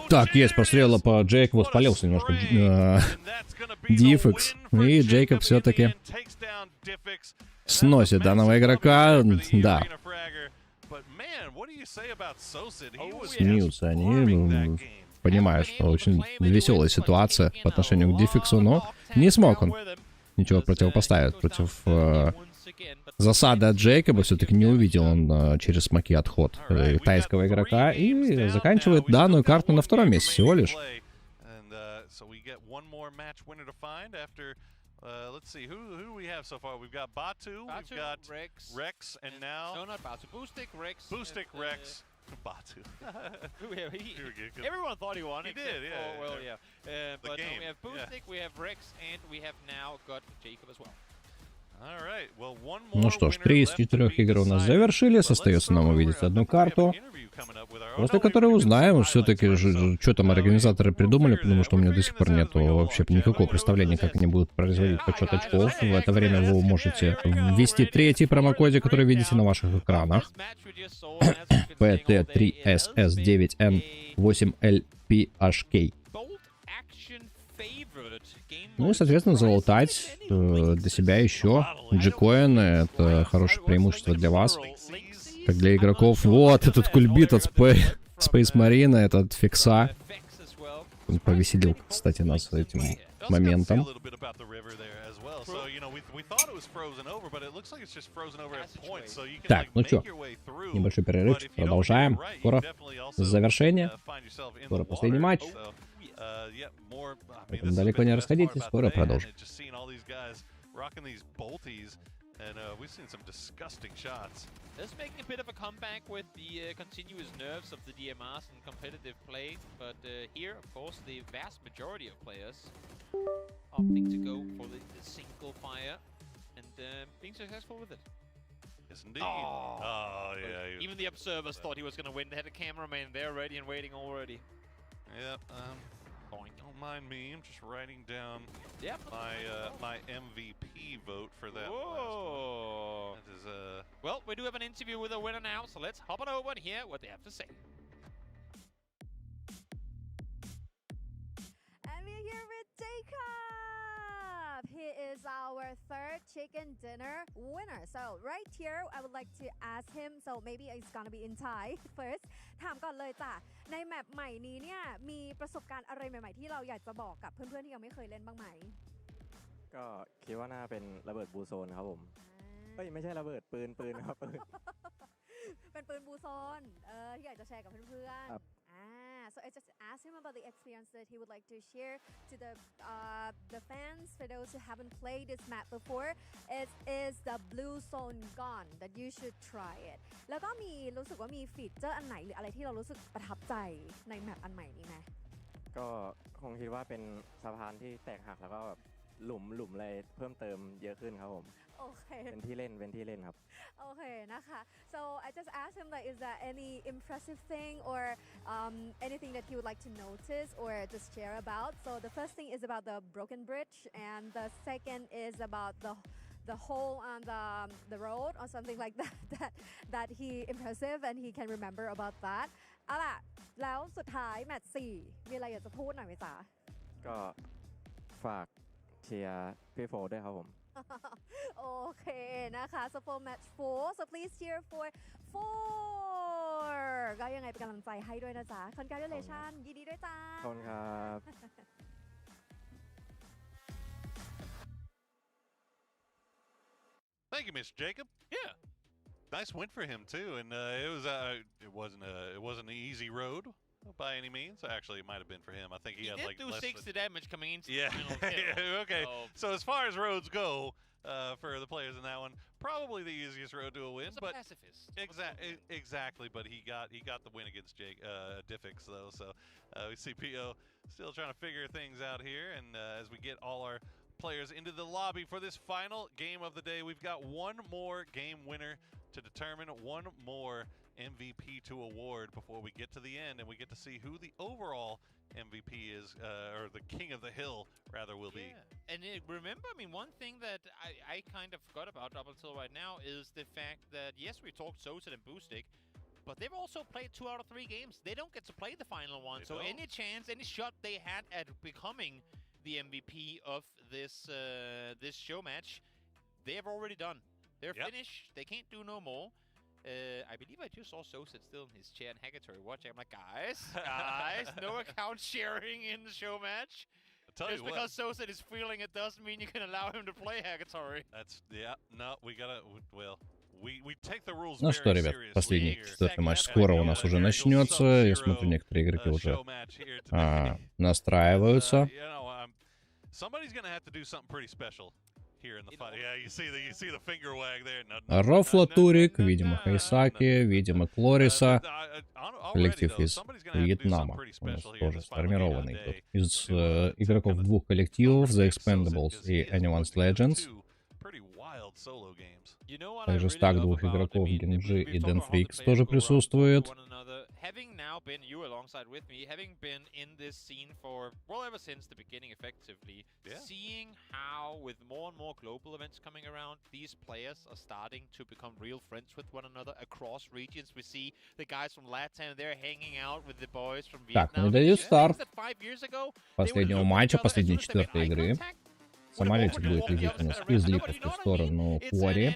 Так, есть прострела по Джейкобу, спалился немножко Дификс, и Джейкоб все-таки сносит данного игрока, да. Смеются они, понимают, что очень веселая ситуация по отношению к Дификсу, но не смог он ничего противопоставить против засады от Джейкоба. Все-таки не увидел он через смоки отход тайского игрока и заканчивает данную карту на втором месте всего лишь. Let's see, who do we have so far? We've got Batu, we've got Rex, and now... No, not Batu. Boostic, Rex. Boostic, Rex. Batu. Everyone thought he won. He did, yeah. Well, yeah. But game. No, we have Boostic, we have Rex, and we have now got Jacob as well. Ну что ж, 3 из 4 игр у нас завершились. Остается нам увидеть одну карту, после которой узнаем все-таки, что там организаторы придумали, потому что у меня до сих пор нету вообще никакого представления, как они будут производить подсчет очков. В это время вы можете ввести третий промокодик, который видите на ваших экранах. PT3SS9N8LPHK. Ну и, соответственно, залутать для себя еще джекоины. Это хорошее преимущество для вас, как для игроков. Вот, этот кульбит от Space Marine, этот фикса. Он повеселил, кстати, нас этим моментом. Так, ну что, небольшой перерывчик, продолжаем. Скоро завершение, скоро последний матч. Поэтому далеко не расходитесь, скоро продолжим. This making a bit of a comeback with the continuous nerves of the DMRs and competitive play, but here, of course, the vast majority of players opting to go for the single fire and being successful with it. Yes, indeed. Oh yeah. Even the observers thought he was going to win. They had a cameraman there ready and waiting already. Yep. Don't mind me. I'm just writing down my MVP vote for that. Whoa. That is, well, we do have an interview with a winner now, so let's hop on over and hear what they have to say. And we're here with Jacob. He is our third chicken dinner winner. So right here, I would like to ask him. So maybe it's gonna be in Thai first. ถามก่อนเลยจ้ะในแมปใหม่นี้เนี่ยมีประสบการณ์อะไรใหม่ๆที่เราอยากจะบอกกับเพื่อนๆที่ยังไม่เคยเล่นบ้างไหมก็คิดว่าน่าเป็นระเบิดบูโซนครับผมเฮ้ยไม่ใช่ระเบิดปืนครับปืนเป็นปืนบูโซนที่อยากจะแชร์กับเพื่อนๆSo I just asked him about the experience that he would like to share to the fans. For those who haven't played this map before, it is the blue zone gun that you should try it. แล้วก็มีรู้สึกว่ามีฟีเจอร์อันไหนหรืออะไรที่เรารู้สึกประทับใจในแมปอันใหม่นี้ไหมก็คงคิดว่าเป็นสะพานที่แตกหักแล้วก็แบบหลุมอะไรเพิ่มเติมเยอะขึ้นครับผมโอเคเป็นที่เล่นครับโอเคนะคะ so I just asked him like is there any impressive thing or anything that he would like to notice or just share about. So the first thing is about the broken bridge and the second is about the hole on the road or something like that he impressive and he can remember about that. เอาล่ะแล้วสุดท้ายแมตช์4มีอะไรอยากจะพูดหน่อยไหมจ๊ะก็ฝากเชียร์พี่โฟด้วยครับผม โอเคนะคะ so for match 4 so please cheer for 4ก็ยังไงเป็นกำลังใจให้ด้วยนะจ๊ะ congratulations ยินดีด้วยจ้าขอบคุณครับ Thank you, Mr. Jacob. Yeah. Nice win for him too, and it wasn't an easy road by any means. Actually, it might have been for him. I think he had did like do less 60 damage coming into the final kill. Okay. So as far as roads go, for the players in that one, probably the easiest road to a win. He's a pacifist. Exactly, but he got the win against Diffix though. So we see PO still trying to figure things out here, and as we get all our players into the lobby for this final game of the day, we've got one more game winner to determine, one more MVP to award before we get to the end and we get to see who the overall MVP is, or the king of the hill, rather, will be. And remember, I mean, one thing that I kind of forgot about up until right now is the fact that, yes, we talked Sosa and Boostic, but they've also played 2 out of 3 games. They don't get to play the final one, so any chance, any shot they had at becoming the MVP of this this show match, they have already done. They're finished. They can't do no more. I believe I just saw Sosa still in his chair and Hackatory watching. I'm like, guys, no account sharing in the show match. Just because Sosa is feeling it doesn't mean you can allow him to play Hackatory. That's, no, we gotta, well, we take the rules Ну что, ребят, последний 4-й матч скоро у нас уже начнется. Я смотрю, некоторые игроки уже настраиваются. Рофла, Турик, видимо, Хайсаки, видимо, Клориса. Коллектив из Вьетнама у нас тоже сформированный тут. Из игроков 2 коллективов, The Expendables и Anyone's Legends. Также стак 2 игроков, Генджи и Дэн Фрикс тоже присутствует. Having now been you alongside with me, having been in this scene for, well, ever since the beginning effectively, seeing how with more and more global events coming around, these players are starting to become real friends with one another across regions. We see the guys from Latin, they're hanging out with the boys from Vietnam. Так, не дают старт последнего матча, последней 4-й игры. Самолетик будет лететь у нас из липа в ту сторону Куори.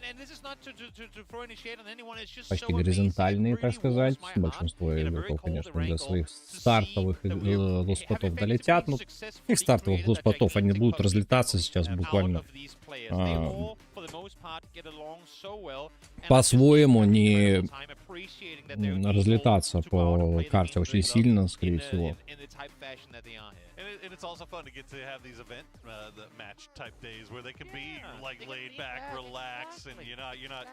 Почти горизонтальные, так сказать. Большинство игроков, конечно, до своих стартовых лоспотов долетят. Но их стартовых лоспотов, они будут разлетаться сейчас буквально по-своему, не разлетаться по карте очень сильно, скорее всего. And it's also fun to get to have these event, the match type days where they can be like laid back, relax, and you're not.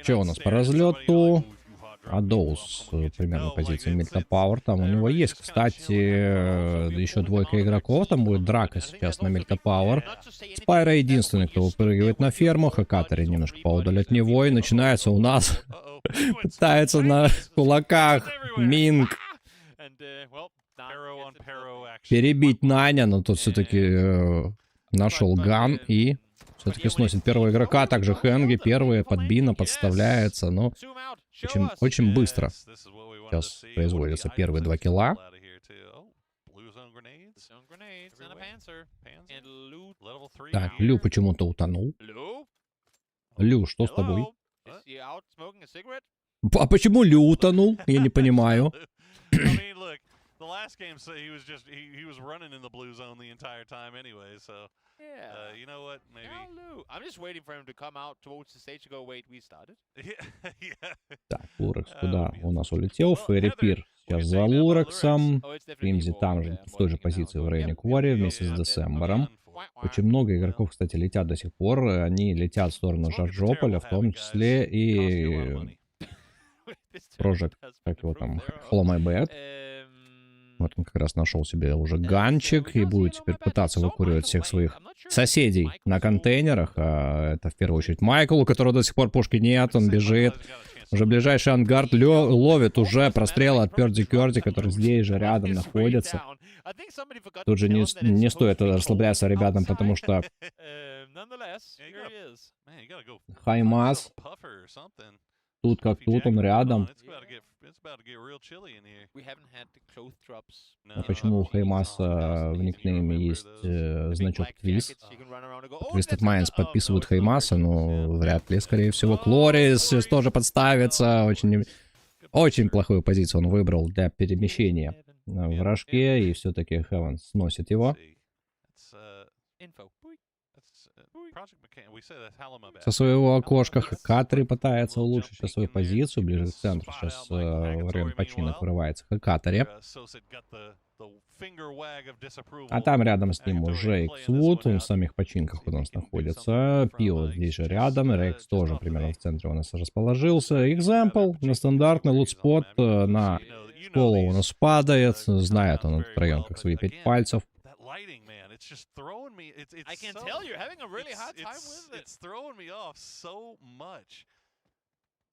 Что у нас по разлету? Адоус примерно позиции Мильта Пауэр. Там у него есть, кстати, еще 2 игроков. Там будет драка сейчас на Мильта Пауэр. Спайра единственный, кто выпрыгивает на ферму. Хакатори немножко поудаль от него. И начинается у нас пытается на кулаках Минг перебить Наня, но тот все-таки нашел ган и все-таки сносит первого игрока. Также Хэнги первые, подбина подставляется, но очень быстро сейчас производятся первые 2 килла. Так, Лю почему-то утонул. Лю, что с тобой? А почему Лю утонул? Я не понимаю. The last game, so he was running in the blue zone the entire time anyway. So you know what? Maybe I'm just waiting for him to come out towards the stage and go, wait, we started. Так, Лурекс туда у нас улетел. Ферри Пир сейчас за Лурексом. Кримзи там же, в той же позиции в районе Квори вместе с Десембером. Очень много игроков, кстати, летят до сих пор. Они летят в сторону Жарджополя, в том числе и Project, как его там, Hello My Bad. Вот он как раз нашел себе уже ганчик и будет теперь пытаться выкуривать всех своих соседей на контейнерах. А это в первую очередь Майкл, у которого до сих пор пушки нет, он бежит. Уже ближайший ангард ловит уже прострелы от Пёрди Кёрди, который здесь же рядом находится. Тут же не стоит расслабляться ребятам, потому что Хаймас тут как тут, он рядом. А почему у Хаймаса в никнейме есть значок Твист? Twisted Minds подписывают Хаймаса, но вряд ли, скорее всего. Клорис сейчас тоже подставится. Очень плохую позицию он выбрал для перемещения в рожке, и все-таки Хевен сносит его. Со своего окошка Хакатори пытается улучшить сейчас свою позицию. Ближе к центру сейчас в район починок вырывается Хакатори. А там рядом с ним уже Иксвуд. Он в самих починках у нас находится. Пио здесь же рядом. Рекс тоже примерно в центре у нас расположился. Экземпл на стандартный лутспот. На школу у нас падает. Знает он этот район как свои 5 пальцев. It's just throwing me. I can tell you're having a really hard time with it. It's throwing me off so much.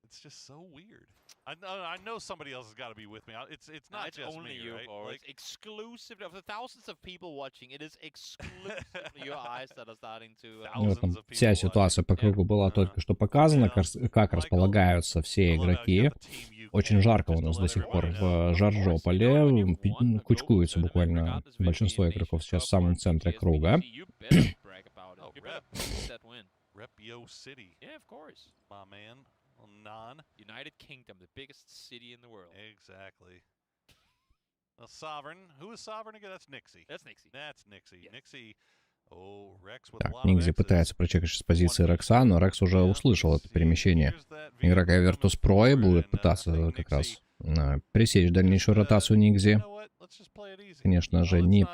It's just so weird. I know somebody else has got to be with me. It's not just only me, you, right? Boris. Like, Exclusively of the thousands of people watching, it is exclusively your eyes that are starting to. Ну, там вся ситуация по кругу была только что показана, как располагаются все игроки. Очень жарко у нас до сих пор в Жаржополе. Кучкуется буквально большинство игроков сейчас в самом центре круга. Rep Yo City. Yeah, of course. My man. Non. United Kingdom, the biggest city in the world. Exactly. Well, Sovereign. Who is Sovereign again? That's Nixie. That's Nixie. That's Nixie. Yes. Nixie. Oh, Rex with a Так, lot of Нингзи X's. пытается прочекать с позиции Рекса, но Рекс уже услышал это перемещение игрока Virtus.pro и будет пытаться как раз пресечь дальнейшую ротацию Нингзи. Конечно же, не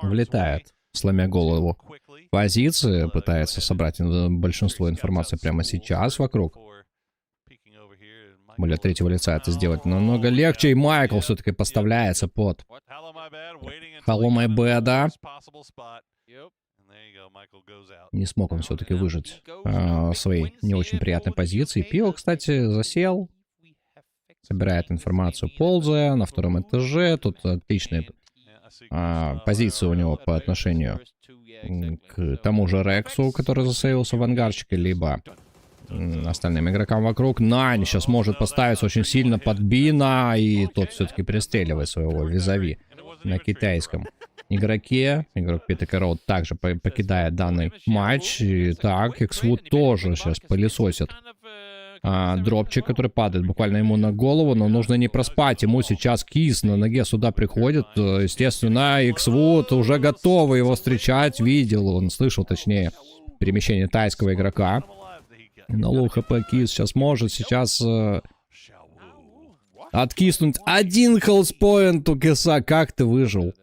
влетает, сломя голову в позиции, пытается собрать большинство информации прямо сейчас вокруг. Более третьего лица это сделать намного легче, и Майкл все-таки поставляется под Hello My Bad. Не смог он все-таки выжить в своей не очень приятной позиции. Пио, кстати, засел. Собирает информацию, ползая на втором этаже. Тут отличные позиции у него по отношению к тому же Рексу, который засейвился в ангарчике, либо остальным игрокам вокруг. Найн сейчас может поставиться очень сильно под Бина, и тот все-таки пристреливает своего визави на китайском игроке. Игрок PTK Road также покидает данный матч. И так, Xwood тоже сейчас пылесосит дропчик, который падает буквально ему на голову, но нужно не проспать. Ему сейчас Кис на ноге сюда приходит. Естественно, Xwood уже готовы его встречать. Видел, он слышал, точнее, перемещение тайского игрока. На лоу хп Кис сейчас может откиснуть один хелспоинт у Киса. Как ты выжил?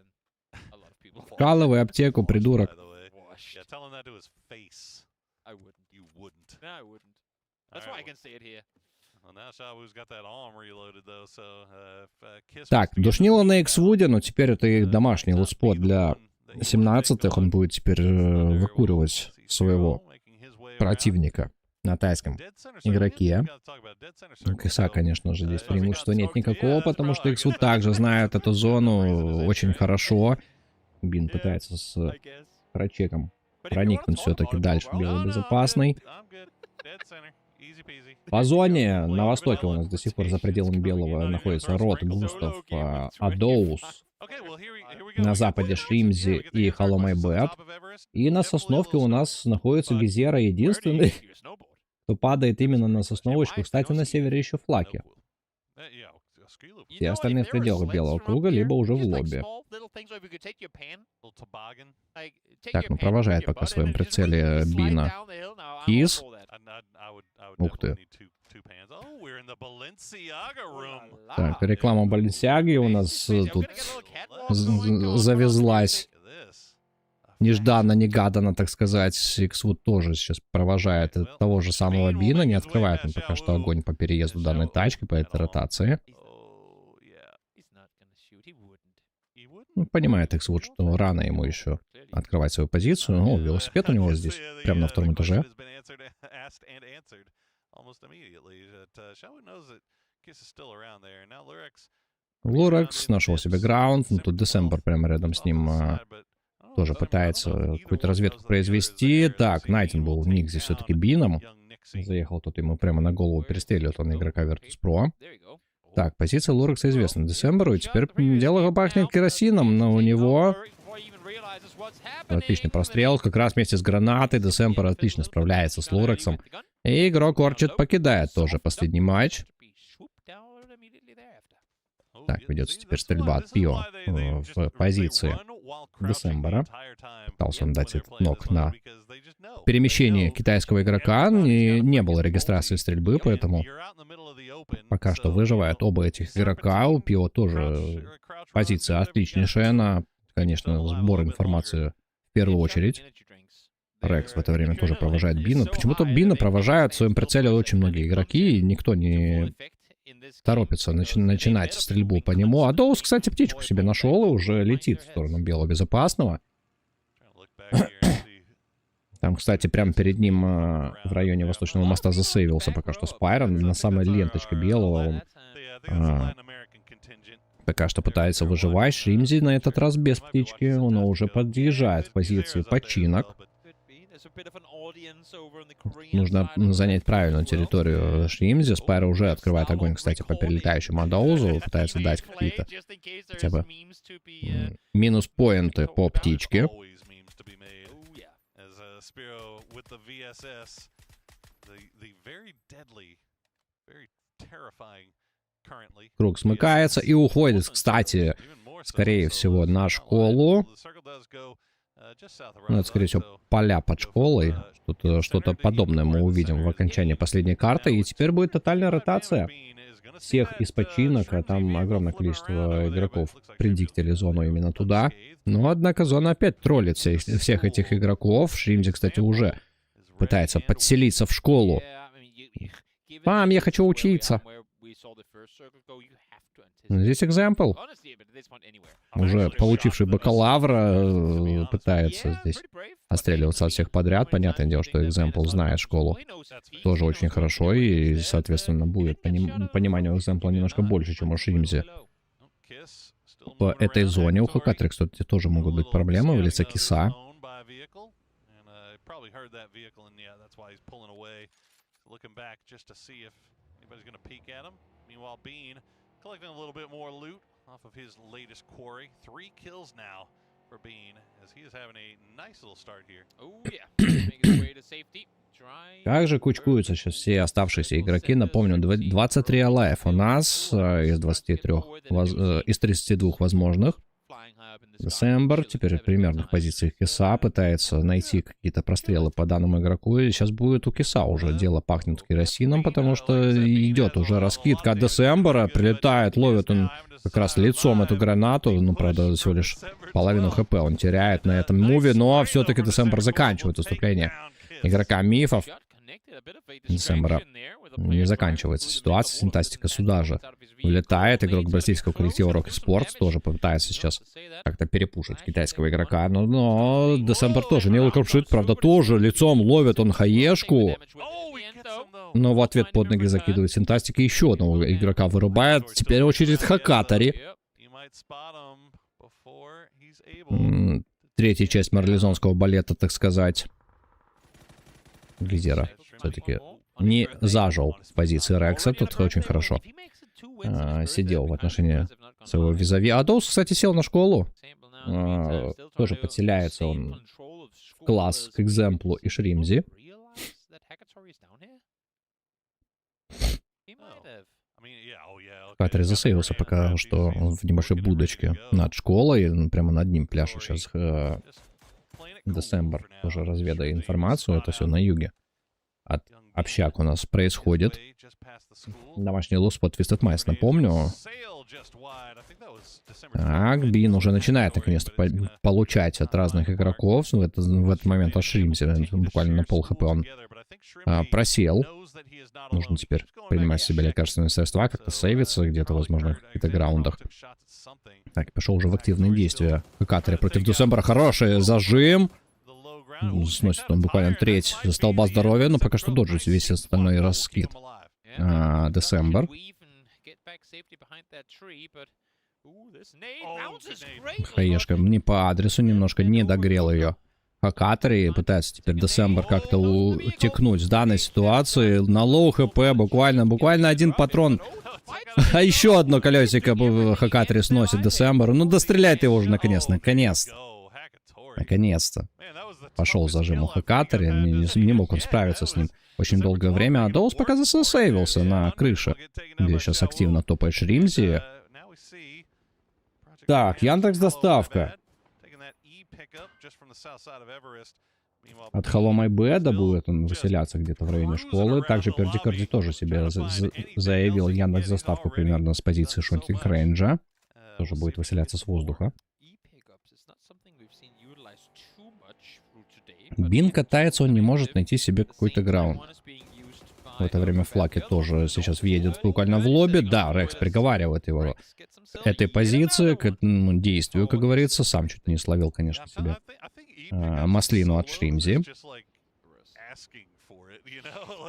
Вкалывай аптеку, придурок. Так, душнило на Xwood, но теперь это их домашний лутспот для 17-х. Он будет теперь выкуривать своего противника на тайском игроке. У Киса, конечно же, здесь преимущества нет никакого, потому что Xwood также знает эту зону очень хорошо. Бин пытается с прочеком проникнуть все-таки дальше. Белый безопасный. По зоне на востоке у нас до сих пор за пределами белого находится Рот, Густав, Адоус. На западе Шримзи и Hello My Bad. И на Сосновке у нас находится Гизера, единственный, кто падает именно на Сосновочку. Кстати, на севере еще Флаки. Все остальные в пределах белого круга, либо уже в лобби. Так, ну провожает пока в своем прицеле Бина Кис. Ух ты. Так, реклама Баленсиаги у нас тут завезлась. Нежданно-негаданно, так сказать. Xwood тоже сейчас провожает того же самого Бина. Не открывает он пока что огонь по переезду данной тачки, по этой ротации. Ну, понимает Xwood, что рано ему еще открывать свою позицию. О, велосипед у него здесь, прямо на втором этаже. Лурекс нашел себе граунд. Ну, тут Десембер прямо рядом с ним тоже пытается какую-то разведку произвести. Так, Найтин был ник здесь все-таки Бином. Заехал тут ему прямо на голову, перестреливает он игрока Virtus.pro. Так, позиция Лурекса известна Десемберу, и теперь дело пахнет керосином, но у него отличный прострел, как раз вместе с гранатой. Десембер отлично справляется с Лурексом. И игрок Орчит покидает тоже последний матч. Так, ведется теперь стрельба от Пио в позиции Десембера. Пытался он дать этот нок на перемещение китайского игрока. И не было регистрации стрельбы, поэтому пока что выживают оба этих игрока. У Пио тоже позиция отличнейшая на, конечно, сбор информации в первую очередь. Рекс в это время тоже провожает Бина. Почему-то Бина провожают в своем прицеле очень многие игроки, и никто не торопится начинать стрельбу по нему. А Доус, кстати, птичку себе нашел и уже летит в сторону белого безопасного. Там, кстати, прямо перед ним в районе Восточного моста засейвился пока что Спайрон. На самой ленточке белого он пока что пытается выживать. Шримзи на этот раз без птички. Он уже подъезжает в позиции починок. Нужно занять правильную территорию Шримзи. Спайра уже открывает огонь, кстати, по перелетающему Адаузу. Пытается дать какие-то хотя бы минус-поинты по птичке. Круг смыкается и уходит, кстати, скорее всего, на школу. Ну, это, скорее всего, поля под школой. Что-то подобное мы увидим в окончании последней карты. И теперь будет тотальная ротация всех из починок. А там огромное количество игроков предиктили зону именно туда. Но, однако, зона опять троллит всех этих игроков. Шримзи, кстати, уже пытается подселиться в школу. Мам, я хочу учиться. Здесь экземпл. Уже получивший бакалавра пытается здесь отстреливаться от всех подряд. Понятное дело, что экземпл знает школу тоже очень хорошо. И, соответственно, будет понимание у экземпла немножко больше, чем у Шримзи. В этой зоне у Хакатри, кстати, тоже могут быть проблемы в лице Киса. Collecting a little bit more loot off of his latest quarry. 3 kills now for Bean as he is having a nice little start here. Oh yeah, making his way to safety. Также кучкуются сейчас все оставшиеся игроки. Напомню, 23 алаев у нас из 32 возможных. Десембр теперь в примерных позициях Киса пытается найти какие-то прострелы по данному игроку. И сейчас будет у Киса уже дело пахнет керосином, потому что идет уже раскидка от Десембра. Прилетает, ловит он как раз лицом эту гранату. Ну, правда, всего лишь половину хп он теряет на этом муве. Но все-таки Десембр заканчивает выступление игрока мифов. Десембра не заканчивается ситуация. Синтастика сюда же улетает. Игрок бразильского коллектива Pubg Esports тоже попытается сейчас как-то перепушить китайского игрока. Но Десембр тоже не лукрушит. Правда, тоже лицом ловит он хаешку. Но в ответ под ноги закидывает синтастика. Еще одного игрока вырубает. Теперь очередь Хакатари. Третья часть марлезонского балета, так сказать. Лидера все-таки не зажил в позиции Рекса. Тут очень хорошо сидел в отношении своего визави. Адоус, кстати, сел на школу. Тоже подселяется он в класс к экземплу и Шримзи. Хакатри засейвился пока что в небольшой будочке над школой. Прямо над ним пляшет сейчас Десембр, тоже разведая информацию. Это все на юге. От общак у нас происходит. Домашний лос под Twisted Mice, напомню. Так, Бин уже начинает наконец-то получать от разных игроков. В этот момент от Шримзи буквально на пол хп он просел. Нужно теперь принимать в себя лекарственные средства, как-то сейвиться где-то, возможно, в каких-то граундах. Так, пошел уже в активные действия. Хакатри против Десембра. Хороший зажим. Сносит он буквально треть столба здоровья, но пока что доджит весь остальной раскид. Десембр. Хаешка не по адресу, немножко не догрел ее. Хакатри пытается теперь Десембр как-то утекнуть с данной ситуации. На лоу хп буквально один патрон. А еще одно колесико Хакатри сносит Десембр. Ну, достреляй ты его уже наконец-то. Наконец-то. Пошел зажим у Хакатри. Не мог он справиться с ним очень долгое время. А Доус пока засейвился на крыше, где сейчас активно топает Шримзи. Так, Яндекс доставка. От Холомай Беда будет он выселяться где-то в районе школы. Также Пердикарди тоже себе заявил Яндекс доставку примерно с позиции Шотинг Рейнджа. Тоже будет выселяться с воздуха. Бин катается, он не может найти себе какой-то граунд. В это время Флаки тоже сейчас въедет буквально в лобби. Да, Рекс приговаривает его этой позиции к действию, как говорится. Сам чуть не словил, конечно, себе маслину от Шримзи.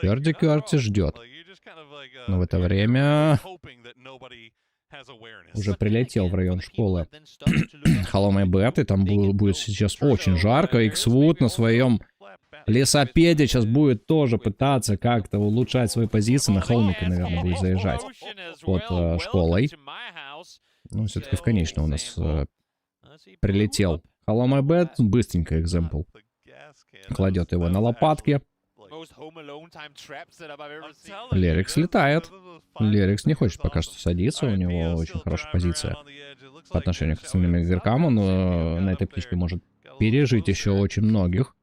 Перди Кёрти ждет. Но в это время уже прилетел в район школы Холомой Бет, и там будет сейчас очень жарко. Иксвуд на своем лесопеде сейчас будет тоже пытаться как-то улучшать свои позиции. На холмике, наверное, будет заезжать под школой. Ну, все-таки в конечном у нас прилетел Холомой Бет. Быстренько экземпл. Кладет его на лопатки. Лерикс летает. Лерикс не хочет пока что садиться, у него очень хорошая позиция по отношению к остальным игрокам. Он на этой птичке может пережить еще очень многих.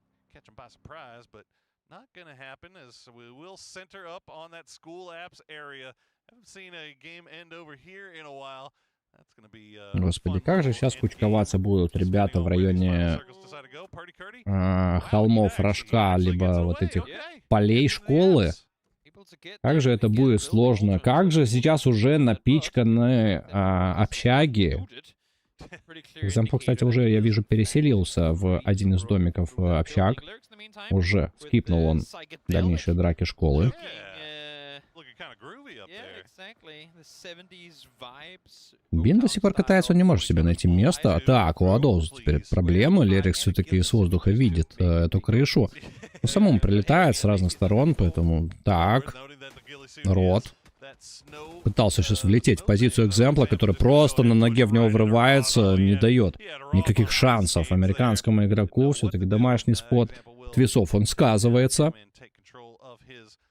Господи, как же сейчас кучковаться будут ребята в районе холмов Рожка, либо вот этих полей школы. Как же это будет сложно. Как же сейчас уже напичканы общаги. Экземпл, кстати, уже, я вижу, переселился в один из домиков общак. Уже скипнул он дальнейшие драки школы. Бин до сих пор катается, он не может себе найти место. Так, у Адоуза теперь проблемы. Лерикс все-таки с воздуха видит эту крышу. Но самому прилетает с разных сторон, поэтому... Так, Рот пытался сейчас влететь в позицию экземпла, который просто на ноге в него врывается, не дает никаких шансов американскому игроку. Все-таки домашний спот твисов, он сказывается.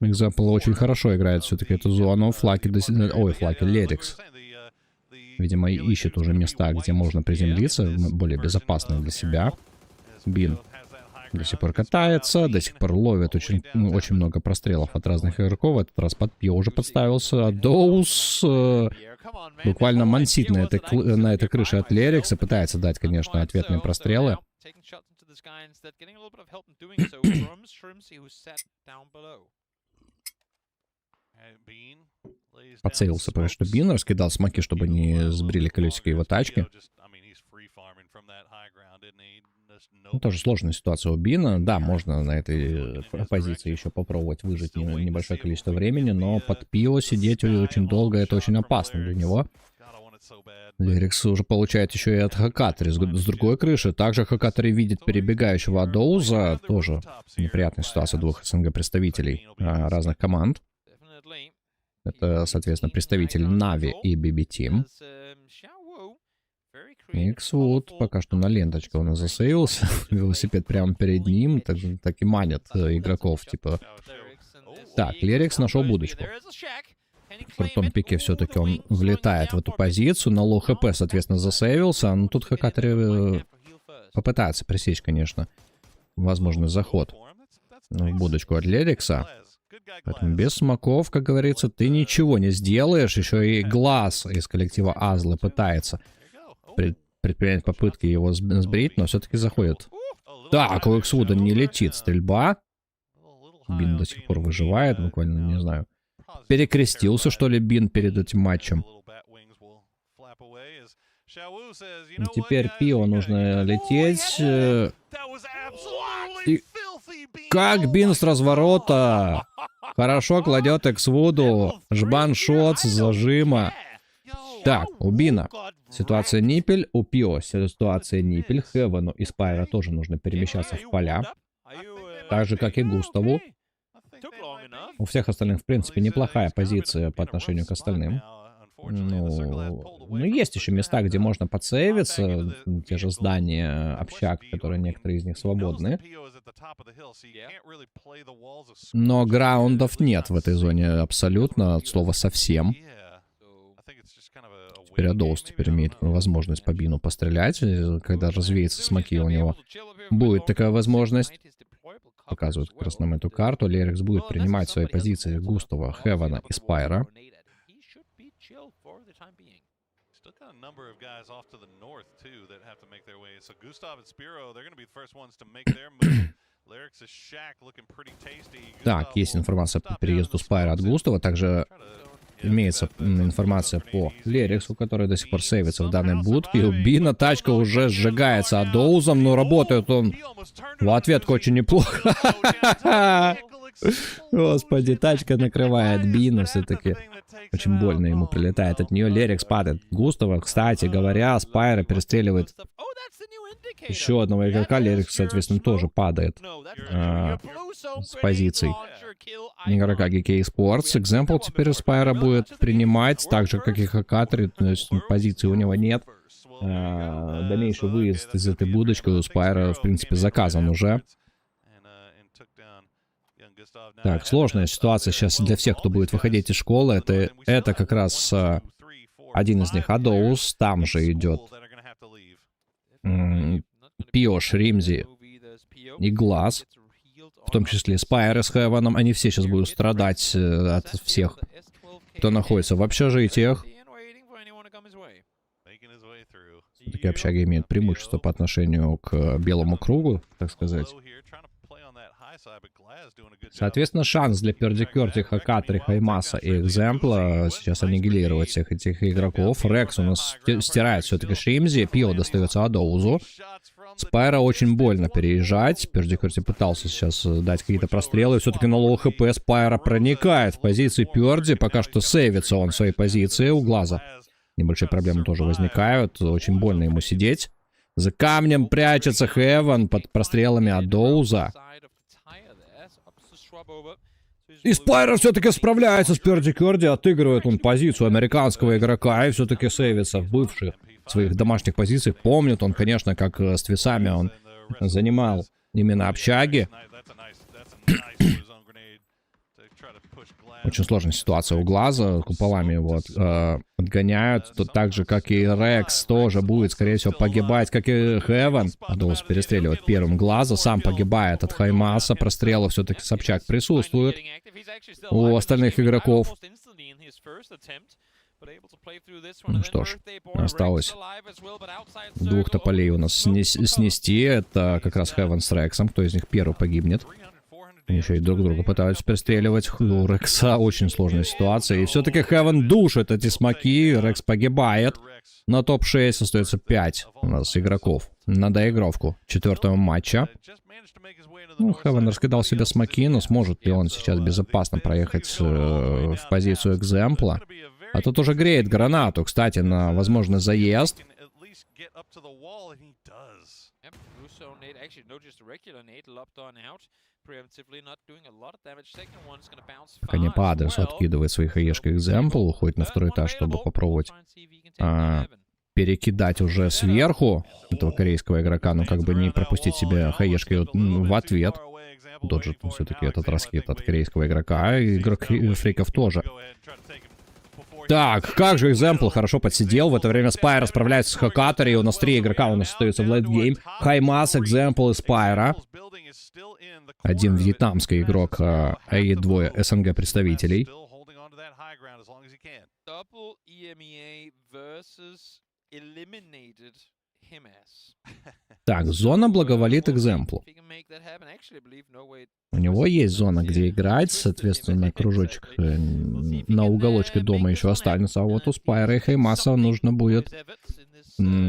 Экземпл очень хорошо играет все-таки эту зону. Флаки, Лерикс. Видимо, ищет уже места, где можно приземлиться, более безопасные для себя. Бин до сих пор катается, до сих пор ловит очень много прострелов от разных игроков. В этот раз под пьё уже подставился. Доус буквально мансит на этой крыше от Лерикса. Пытается дать, конечно, ответные прострелы. Подсеялся, потому что Бин раскидал смоки, чтобы не сбрили колесико его тачки. Ну, тоже сложная ситуация у Бина. Да, можно на этой позиции еще попробовать выжить небольшое количество времени, но под пиво сидеть очень долго, это очень опасно для него. Лерикс уже получает еще и от Хакатори с другой крыши. Также Хакатори видит перебегающего Адоуза. Тоже неприятная ситуация двух СНГ представителей разных команд. Это, соответственно, представители Нави и BB Team. Иксвуд пока что на ленточке он засеялся. Велосипед прямо перед ним. Так и манят игроков, типа. Так, Лерикс нашел будочку. В крутом пике все-таки он влетает в эту позицию. На лоу хп, соответственно, засейвился. Но тут Хакатори попытается пресечь, конечно, возможный заход в будочку от Лерикса. Поэтому без смоков, как говорится, ты ничего не сделаешь. Еще и Глаз из коллектива Азлы пытается предпринять попытки его сбрить, но все-таки заходит. Так, у Иксвуда не летит стрельба. Бин до сих пор выживает, буквально, не знаю. Перекрестился, что ли, Бин перед этим матчем. Теперь Пио нужно лететь. И... Как Бин с разворота хорошо кладет Иксвуду. Жбан-шот с зажима. Так, у Бина ситуация ниппель, у Пио ситуация ниппель. Хевену и Спайра тоже нужно перемещаться в поля. Так же, как и Густаву. У всех остальных, в принципе, неплохая позиция по отношению к остальным. Ну, есть еще места, где можно подсейвиться. Те же здания общак, которые некоторые из них свободны. Но граундов нет в этой зоне абсолютно, от слова совсем. Теперь Адоус теперь имеет возможность по Бину пострелять. Когда развеется смоки у него, будет такая возможность. Показывают как раз нам эту карту. Лерикс будет принимать свои позиции Густава, Хевена и Спайра. Так, есть информация по переезду Спайра от Густава. Также имеется информация по Лериксу, который до сих пор сейвится в данной будке. И у Бина тачка уже сжигается Адоузом, но работает он в ответку очень неплохо. Господи, тачка накрывает Бина все-таки. Очень больно ему прилетает от нее. Лерикс падает. Густаво, кстати говоря, Спайра перестреливает еще одного игрока. Лерикс, соответственно, тоже падает с позиций игрока Pubg Esports. Экземпл теперь Спайра будет принимать, так же, как и Хакатори, то есть позиции у него нет. Дальнейший выезд из этой будочки у Спайра, в принципе, заказан уже. Так, сложная ситуация сейчас для всех, кто будет выходить из школы. Это как раз один из них, Адоус. Там же идет Пиош, Римзи и Глаз. В том числе Спайр с Хеваном. Они все сейчас будут страдать от всех, кто находится в общежитиях. Такие общаги имеют преимущество по отношению к белому кругу, так сказать. Соответственно, шанс для Пердикерти, Хакатори, Хаймаса и Экземпла сейчас аннигилировать всех этих игроков. Рекс у нас стирает все-таки Шримзи, Пио достается Адоузу. Спайра очень больно переезжать. Пердикерти пытался сейчас дать какие-то прострелы. Все-таки на лоу хп Спайра проникает в позиции Перди. Пока что сейвится он в своей позиции у Глаза. Небольшие проблемы тоже возникают. Очень больно ему сидеть. За камнем прячется Хеван под прострелами Адоуза. И Спайра все-таки справляется с Пердикерди, отыгрывает он позицию американского игрока и все-таки сейвится в бывших своих домашних позициях. Помнит он, конечно, как с Твисами он занимал именно общаги. Очень сложная ситуация у Глаза, куполами его отгоняют. Тут так же, как и Рекс, тоже будет, скорее всего, погибать, как и Хеван. Адоус перестреливает первым Глаза, сам погибает от Хаймаса. Прострелы все-таки Собчак присутствует у остальных игроков. Ну что ж, осталось двух тополей у нас снести. Это как раз Хеван с Рексом. Кто из них первый погибнет? Они еще и друг друга пытаются перестреливать. У Рекса очень сложная ситуация. И все-таки Хеван душит эти смоки. Рекс погибает. На топ-6 остается 5 у нас игроков на доигровку 4-го матча. Ну, Хеван раскидал себе смоки, но сможет ли он сейчас безопасно проехать в позицию Экземпла? А тут уже греет гранату, кстати, на возможный заезд. Пока не по адресу откидывает своих хаешек Экземпл, уходит на второй этаж, чтобы попробовать перекидать уже сверху этого корейского игрока, но как бы не пропустить себе хаешки в ответ. Тот же все-таки этот раскид от корейского игрока, а игрок фриков тоже. Так, как же Экземпл хорошо подсидел. В это время Спайра справляется с Хакатори. У нас 3 игрока у нас остаются в лейтгейм. Хаймас, Экземпл и Спайра. Один вьетнамский игрок и 2 СНГ представителей. Так, зона благоволит Экземплу. У него есть зона, где играть, соответственно, кружочек на уголочке дома еще останется. А вот у Спайра и Хаймаса нужно будет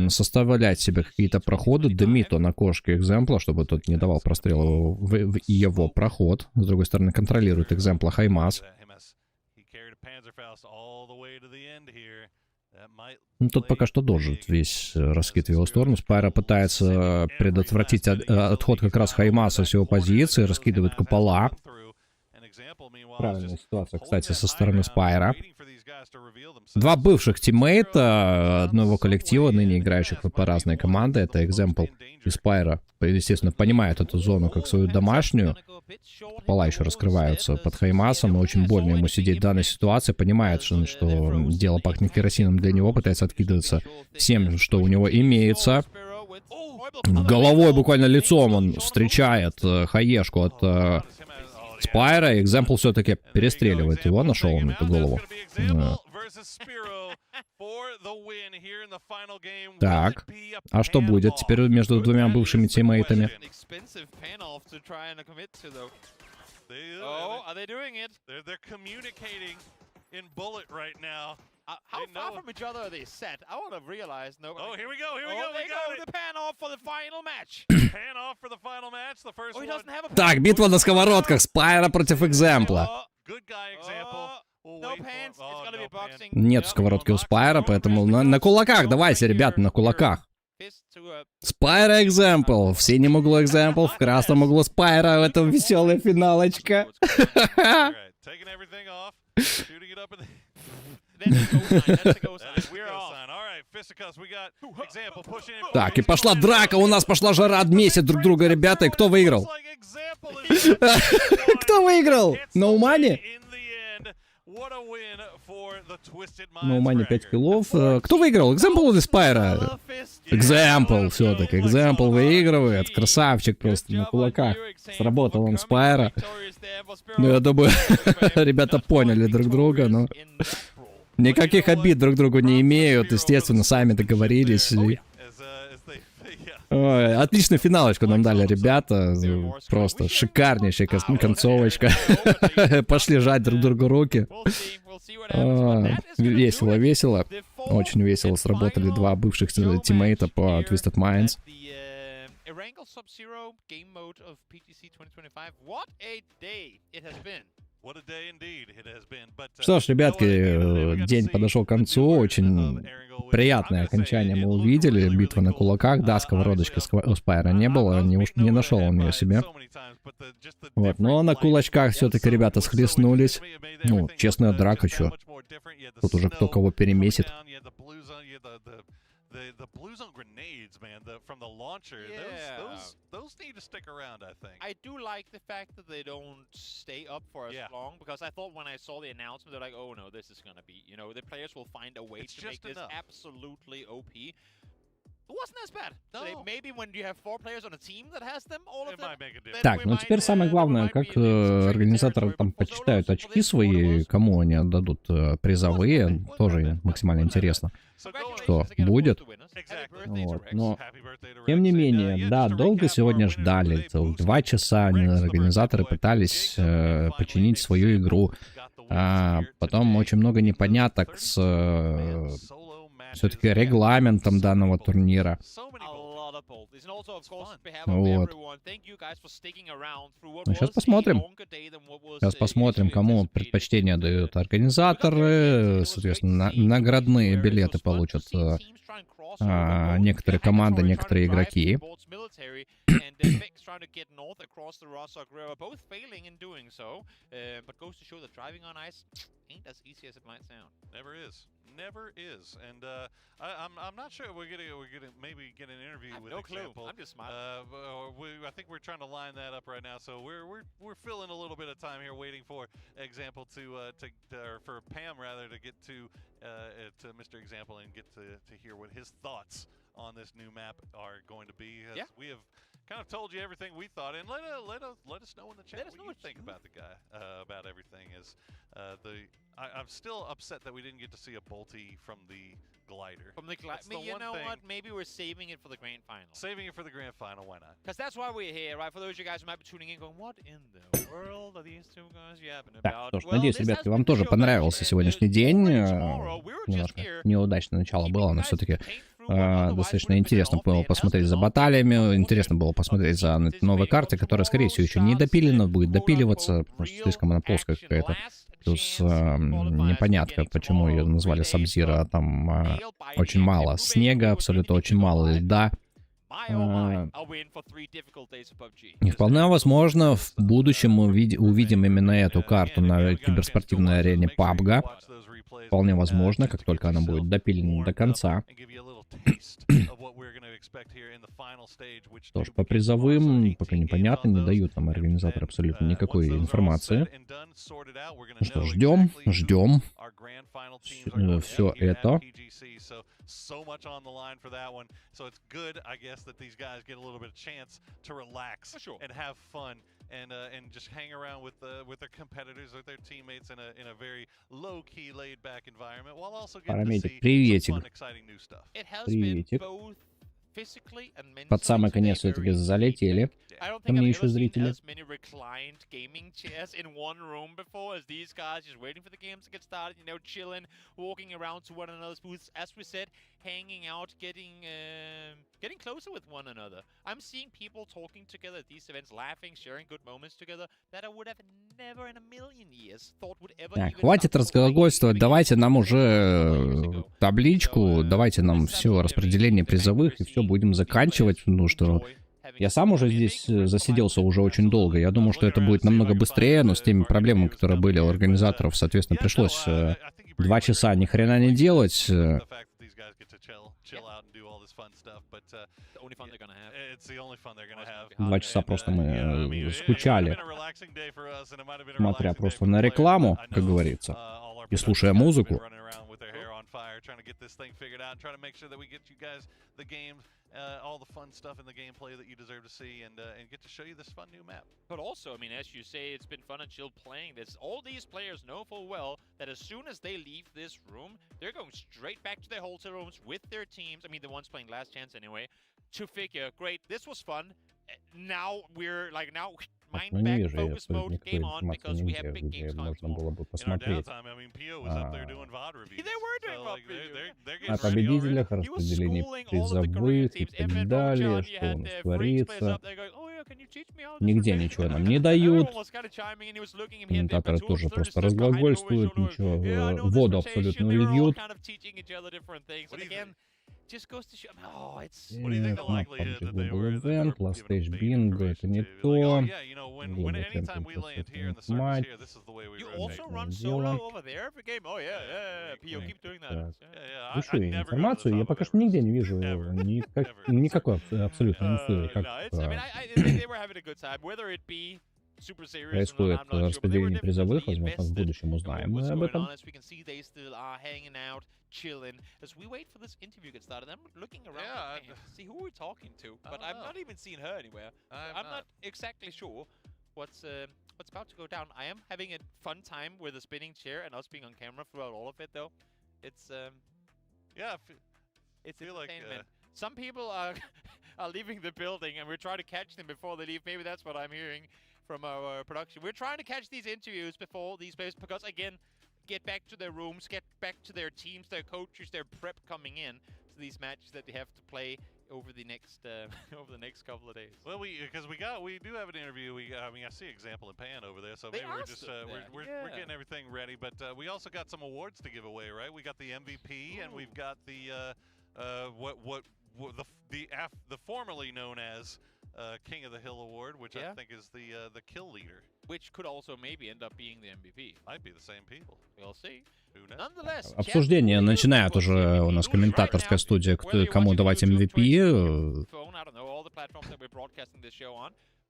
составлять себе какие-то проходы, дымит он на кошке Экземпла, чтобы тот не давал прострелу в его проход. С другой стороны, контролирует Экземпла Хаймас. Ну, тот пока что дожит весь раскид в его сторону. Спайра пытается предотвратить отход как раз Хаймаса с его позиции, раскидывает купола. Правильная ситуация, кстати, со стороны Спайра. 2 бывших тиммейта одного коллектива, ныне играющих по разные команды, это Экземпл и Спайра, естественно, понимают эту зону как свою домашнюю. Купола еще раскрываются под Хаймасом, и очень больно ему сидеть в данной ситуации. Понимает, что дело пахнет керосином для него, пытается откидываться всем, что у него имеется. Головой, буквально лицом он встречает хаешку от Спайра, и Экземпл все-таки перестреливает его, нашел он эту голову. Так, а что будет теперь между 2 бывшими тиммейтами? in bullet right now. How far from each other are they set? I want to realize. No. Oh, here we go. Here we go. They go the pan off for the final match. Pan off for the final match. The first one. Так, битва на сковородках. Спайра против Экземпла. Good guy example. No pants. It's gonna be boxing. Нет сковородки у Спайра, поэтому на кулаках. Давайте, ребята, на кулаках. Спайра Экземпл. В синем углу Экземпл, в красном углу Спайра. Это веселая финалочка. Taking everything off, shooting it up in the... Так, и пошла драка, у нас пошла жара, обмесят друг друга, ребята. И кто выиграл? Кто выиграл? Ноумани? Ноумани 5 киллов. Кто выиграл? Экземпл или Спайра? Экземпл, все-таки. Экземпл выигрывает. Красавчик просто на кулаках. Сработал он Спайра. Ну, я думаю, ребята поняли друг друга, но... Никаких обид друг другу не имеют, естественно, сами договорились. Ой, отличную финалочку нам дали ребята, просто шикарнейшая концовочка. Пошли жать друг другу руки. Весело, весело. Очень весело сработали два бывших тиммейта по Twisted Minds. Что ж, ребятки, день подошел к концу. Очень приятное окончание мы увидели. Битва на кулаках. Да, сковородочки у Спайра не было. Не нашел он ее себе. Вот. Но на кулачках все-таки ребята схлестнулись. Ну, честная драка, чё. Тут уже кто кого перемесит. The blue zone grenades, man, from the launcher, those need to stick around, I think. I do like the fact that they don't stay up for as long, because I thought when I saw the announcement, they're like, oh no, this is gonna be, you know, the players will find a way to make this absolutely OP. It wasn't as bad. No. So maybe when you have 4 players on a team that has them, all of them. Так, ну теперь самое главное, как организаторы там почитают очки свои, кому они отдадут призовые, тоже максимально интересно, что будет. Вот. Но, тем не менее, да, долго сегодня ждали. 2 часа организаторы пытались починить свою игру. Потом очень много непоняток с все-таки регламентом данного турнира. Вот. Ну, сейчас посмотрим. Сейчас посмотрим, кому предпочтение дают организаторы. Соответственно, наградные билеты получат некоторые команды, некоторые игроки. Never is, and I'm not sure we're gonna maybe get an interview with Example. I'm just smiling. I think we're trying to line that up right now, so we're filling a little bit of time here, waiting for Example or for Pam rather to get to Mr. Example and get to hear what his thoughts on this new map are going to be. We have kind of told you everything we thought, and let us know in the chat what you think about the guy, about everything. I'm still upset that we didn't get to see a Bolty from the glider. From the glider, you know what? Maybe we're saving it for the grand final. Saving it for the grand final, why not? Because that's why we're here, right? For those of you guys who might be tuning in, going, what in the world are these two guys yapping about? Так, что ж, надеюсь, ребятки, вам тоже понравился сегодняшний день. Немножко неудачное начало было, но все-таки достаточно интересно было посмотреть за баталиями, интересно было посмотреть за новой картой, которая, скорее всего, еще не допилена, будет допиливаться, потому что слишком она плоская какая-то. Плюс непонятно, почему ее назвали Сабзира, там очень мало снега, абсолютно очень мало льда. И вполне возможно, в будущем мы увидим именно эту карту на киберспортивной арене PUBG. Вполне возможно, как только она будет допилена до конца. Что ж, по призовым пока непонятно, не дают нам организаторы абсолютно никакой информации. Ну что, ждем все это. So much on the line for that one. So it's good, I guess, that these guys get a little bit of chance to relax and have fun and just hang around with their competitors, with their teammates in a very low-key, laid-back environment, while also getting to see some fun, exciting new stuff. It has been both physically and mentally. Под самый конец все-таки залетели. I don't Ко think мне I've еще ever seen зрители. as many reclined gaming chairs in one room before as these guys just waiting for the games to get started, you know, chilling, walking around to one another's booths, as we said, hanging out, getting closer with one another. I'm seeing people talking together at these events, laughing, sharing good moments together that I would have never in a million years thought would ever Так, even хватит start. разглагольствовать, давайте нам уже табличку, давайте нам все распределение призовых и все будем заканчивать, ну что... Я сам уже здесь засиделся уже очень долго. Я думал, что это будет намного быстрее, но с теми проблемами, которые были у организаторов, соответственно, пришлось 2 часа ни хрена не делать. 2 часа просто мы скучали, смотря просто на рекламу, как говорится, и слушая музыку. All the fun stuff in the gameplay that you deserve to see, and get to show you this fun new map. But also, I mean, as you say, it's been fun and chill playing this. All these players know full well that as soon as they leave this room, they're going straight back to their hotel rooms with their teams. I mean, the ones playing Last Chance anyway. To figure, great, this was fun. Now we're like, now mind back, focus mode, game on, because we have big games coming. Можно было бы In our посмотреть downtime, I mean, PO was up there doing VOD reviews. They were doing So, VOD like, they're о getting ready победителях, already. распределении призовых и так далее, что у нас творится. Нигде ничего нам не дают. Комментаторы тоже просто разглагольствуют, ничего, воду абсолютно льют. Just goes to show, oh, it's... What do you think the likelihood that they were Event, Last Stage Bingo, это не то. Anytime we land here in the circus here, this is the way we You also run solo over there every game? Oh, yeah. PO, keep doing that. Пишу информацию, я пока что нигде не вижу никакой абсолютно инфы, как происходит распределение призовых, возможно, в будущем узнаем мы об этом. Chilling as we wait for this interview to get started. I'm looking around to see who we're talking to, but I'm not even seeing her anywhere. I'm not exactly sure what's about to go down. I am having a fun time with a spinning chair and us being on camera throughout all of it, though. It's it's entertainment. Some people are leaving the building, and we're trying to catch them before they leave. Maybe that's what I'm hearing from our production. We're trying to catch these interviews before these players, because again, get back to their rooms, get back to their teams, their coaches, their prep coming in to these matches that they have to play over the next couple of days. Well, we do have an interview. I mean, I see example in Pan over there, so maybe we're just we're getting everything ready. But we also got some awards to give away, right? We got the MVP, and we've got the the formerly known as King of the Hill Award, which I think is the kill leader. Which could also maybe end up being the MVP. Might be the same people. We'll see. Nonetheless, обсуждение начинает уже у нас комментаторская студия, кому давать MVP.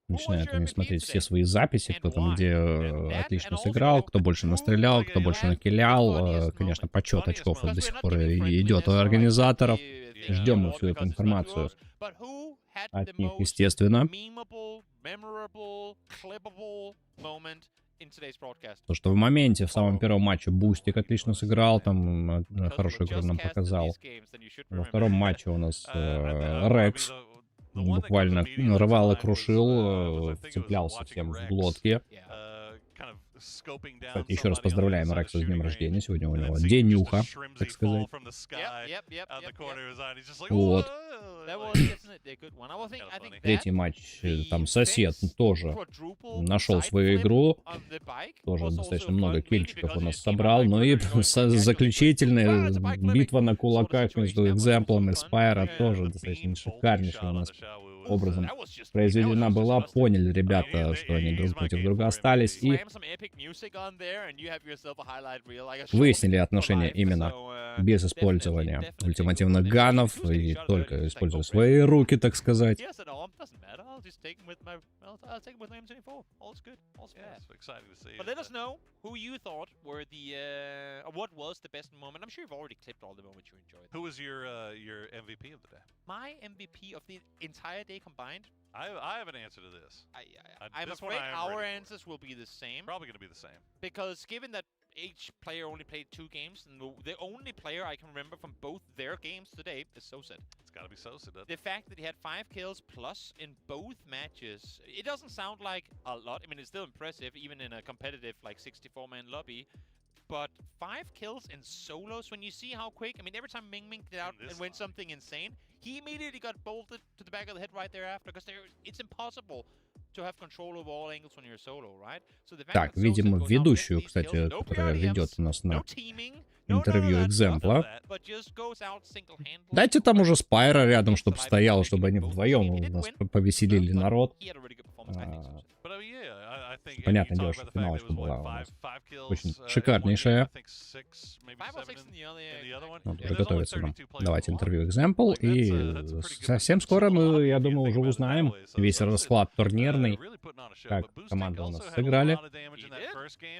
Начинают они смотреть все свои записи, кто там где отлично сыграл, кто больше настрелял, кто больше накилял. Конечно, подсчет очков до сих пор идет у организаторов. Ждем мы всю эту информацию от них, естественно. То, что в моменте, в самом первом матче Бустик отлично сыграл, там хорошую игру нам показал. Во втором матче у нас Рекс буквально рвал и крушил, вцеплялся всем в глотки. Кстати, еще раз поздравляем Рекса с днем рождения. Сегодня у него денюха, так сказать. Вот. Третий матч, там сосед тоже нашел свою игру. Тоже достаточно много кильчиков у нас собрал. Ну и заключительная битва на кулаках между Экземплом и Спайро тоже достаточно шикарнейшая у нас образом произведена была. Поняли ребята, что они друг против друга остались, и выяснили отношения именно без использования ультимативных ганов и только используя свои руки, так сказать. But let us know who you thought were what was the best moment. I'm sure you've already clipped all the moments you enjoyed. Who was your MVP of the day? My MVP of the entire day combined? I have an answer to this. I'm afraid our answers will be the same. Probably going to be the same. Because given that each player only played 2 games, and the only player I can remember from both their games today is Soset. It's gotta be Soset. The fact that he had 5 kills plus in both matches, it doesn't sound like a lot. I mean, it's still impressive, even in a competitive, like, 64-man lobby. But 5 kills in solos, when you see how quick, I mean, every time Ming did out and went something insane, he immediately got bolted to the back of the head right thereafter, because it's impossible to have control over all angles when you're solo, right? So the fact Так, that видимо, Soset goes out, ведущую, gets these кстати, kills, no которая ведет PRDMs, у нас на no teaming, интервью экземпла. but just goes out single-handedly. Дайте там уже Спайра рядом, чтобы стоял, чтобы они вдвоем у нас повеселили народ. He had a really good performance, I think, Soset. Понятное дело, что финалочка была у нас очень шикарнейшая. Вот, уже готовится нам давать интервью экземпл. И совсем скоро мы, я думаю, уже узнаем весь расклад турнирный, как команды у нас сыграли.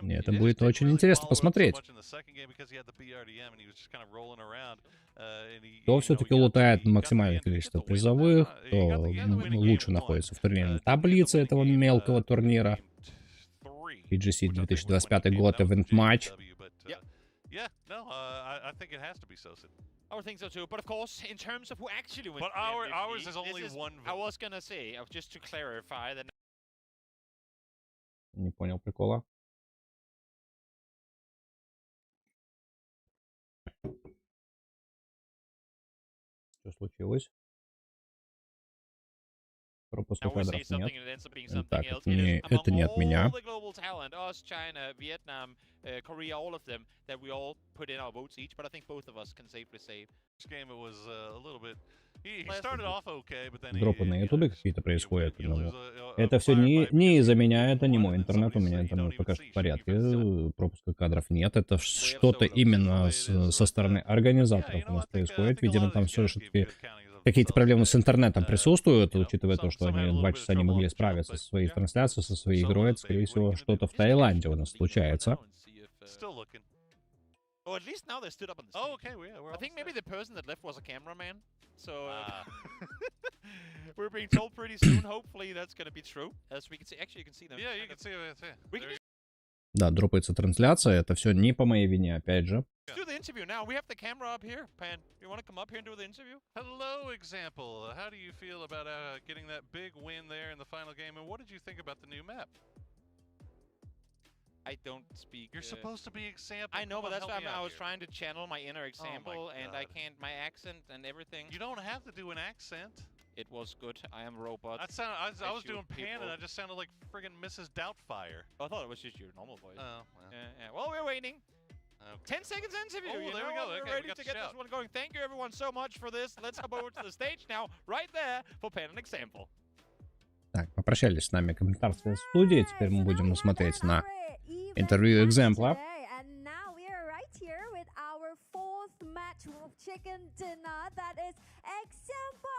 И это будет очень интересно посмотреть. Кто все-таки лутает максимальное количество призовых, кто лучше находится в турнирной таблице этого мелкого турнира. PGC 2025 год, event match. I would think so too, but of course, in terms of who actually wins, ours is only one vote. I was gonna say, just to clarify that. Не понял прикола. Что случилось? Пропуска кадров нет. Так, это не от меня. Дропы на ютубе какие-то происходят. Но это все не из-за меня, это не мой интернет. У меня интернет пока что в порядке. Пропуска кадров нет. Это что-то именно со стороны организаторов у нас происходит. Видимо, там все-таки какие-то проблемы с интернетом присутствуют, учитывая то, что они 2 часа не могли справиться со своей трансляцией, со своей игрой. Это, скорее всего, что-то в Таиланде у нас случается. Oh, at least now they stood up on the stage. Oh, okay, I think maybe the person that left was a cameraman. So we're being told pretty soon. Hopefully that's going to be true. As we can see, actually you can see them. Yeah, you can see it. We can Да, дропается трансляция. Это все не по моей вине, опять же. Let's do the interview now. We have the camera up here. Pan, you want to come up here and do the interview? Hello, example. How do you feel about getting that big win there in the final game, and what did you think about the new map? I don't speak. You're supposed to be example. I know, but that's why I was here. trying to channel my inner example, and I can't. My accent and everything. You don't have to do an accent. It was good. I am a robot. I was doing Pan, and I just sounded like friggin' Mrs. Doubtfire. I thought it was just your normal voice. Oh, well. Yeah. Well, we're waiting. Okay. 10 seconds interview. Oh, there we go. We're ready to get this one going. Thank you, everyone, so much for this. Let's hop over to the stage now, right there, for Pan and Example. Так, попрощались с нами комментаторская студия. Теперь мы будем смотреть на интервью экземпла. And now we are right here with our 4th match chicken dinner. That is Example.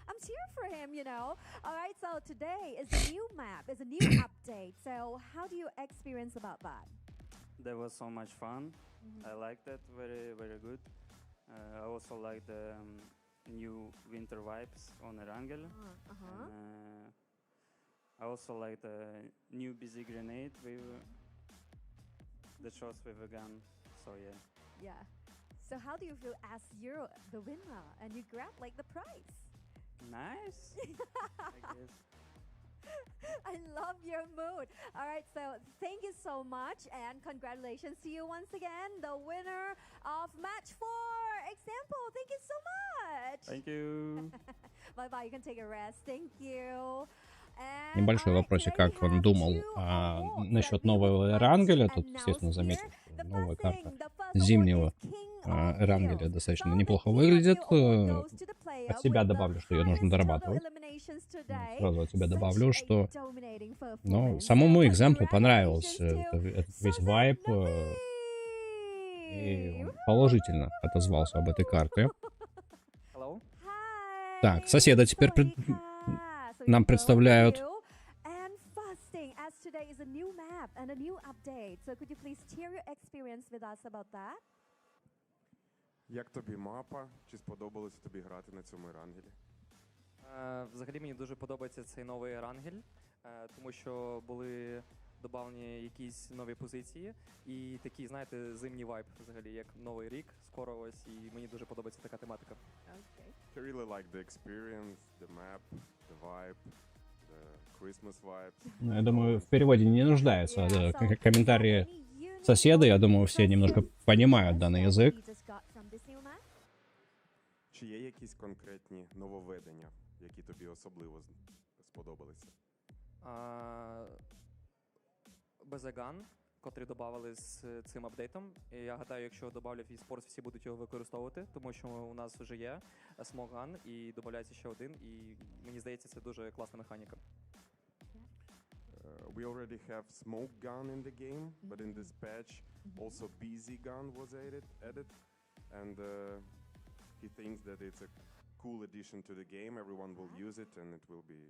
I'm cheering for him, you know. All right, so today is a new map, is a new update. So how do you experience about that? That was so much fun. I liked it very, very good. I also like the new winter vibes on Erangel. I also like the new busy grenade with the shots with a gun. So yeah. Yeah. So how do you feel as you're the winner and you grab like the prize? Nice. I guess. I love your mood. All right, so thank you so much and congratulations to you once again, the winner of match 4. Example, thank you so much. Thank you. Bye-bye, you can take a rest. Thank you. Небольшой вопросик, как он думал насчет нового Эрангеля. Тут, естественно, заметил, что новая карта зимнего Эрангеля достаточно неплохо выглядит. От себя добавлю, что ее нужно дорабатывать. Сразу от себя добавлю, что самому экземплу понравился этот весь вайб. И он положительно отозвался об этой карте. Так, соседа теперь нам представляют. Як тобі мапа? Чи сподобалося тобі грати на цьому Ерангелі? Взагалі мені дуже подобається цей новий Ерангель, тому що були додавлені якісь нові позиції і такий, знаєте, зимній вайб взагалі, як Новий рік, скоро ось, і мені дуже подобається така тематика. I really like the experience, the map, the vibe, the Christmas vibes. Я думаю, в переводе не нуждается. Да, комментарии соседа, я думаю, все немножко понимают данный язык. Чи є якісь конкретні нововведення, які тобі особливо сподобалися? Безаган, котрий додавали з цим апдейтом. І я гадаю, якщо додавлять в eSports, всі будуть його використовувати, тому що у нас вже є смоган і додається ще один, і мені здається, це дуже класна механіка. We already have smoke gun in the game, but in this patch also BZ gun was added, and he thinks that it's a cool addition to the game. Everyone will use it, and it will be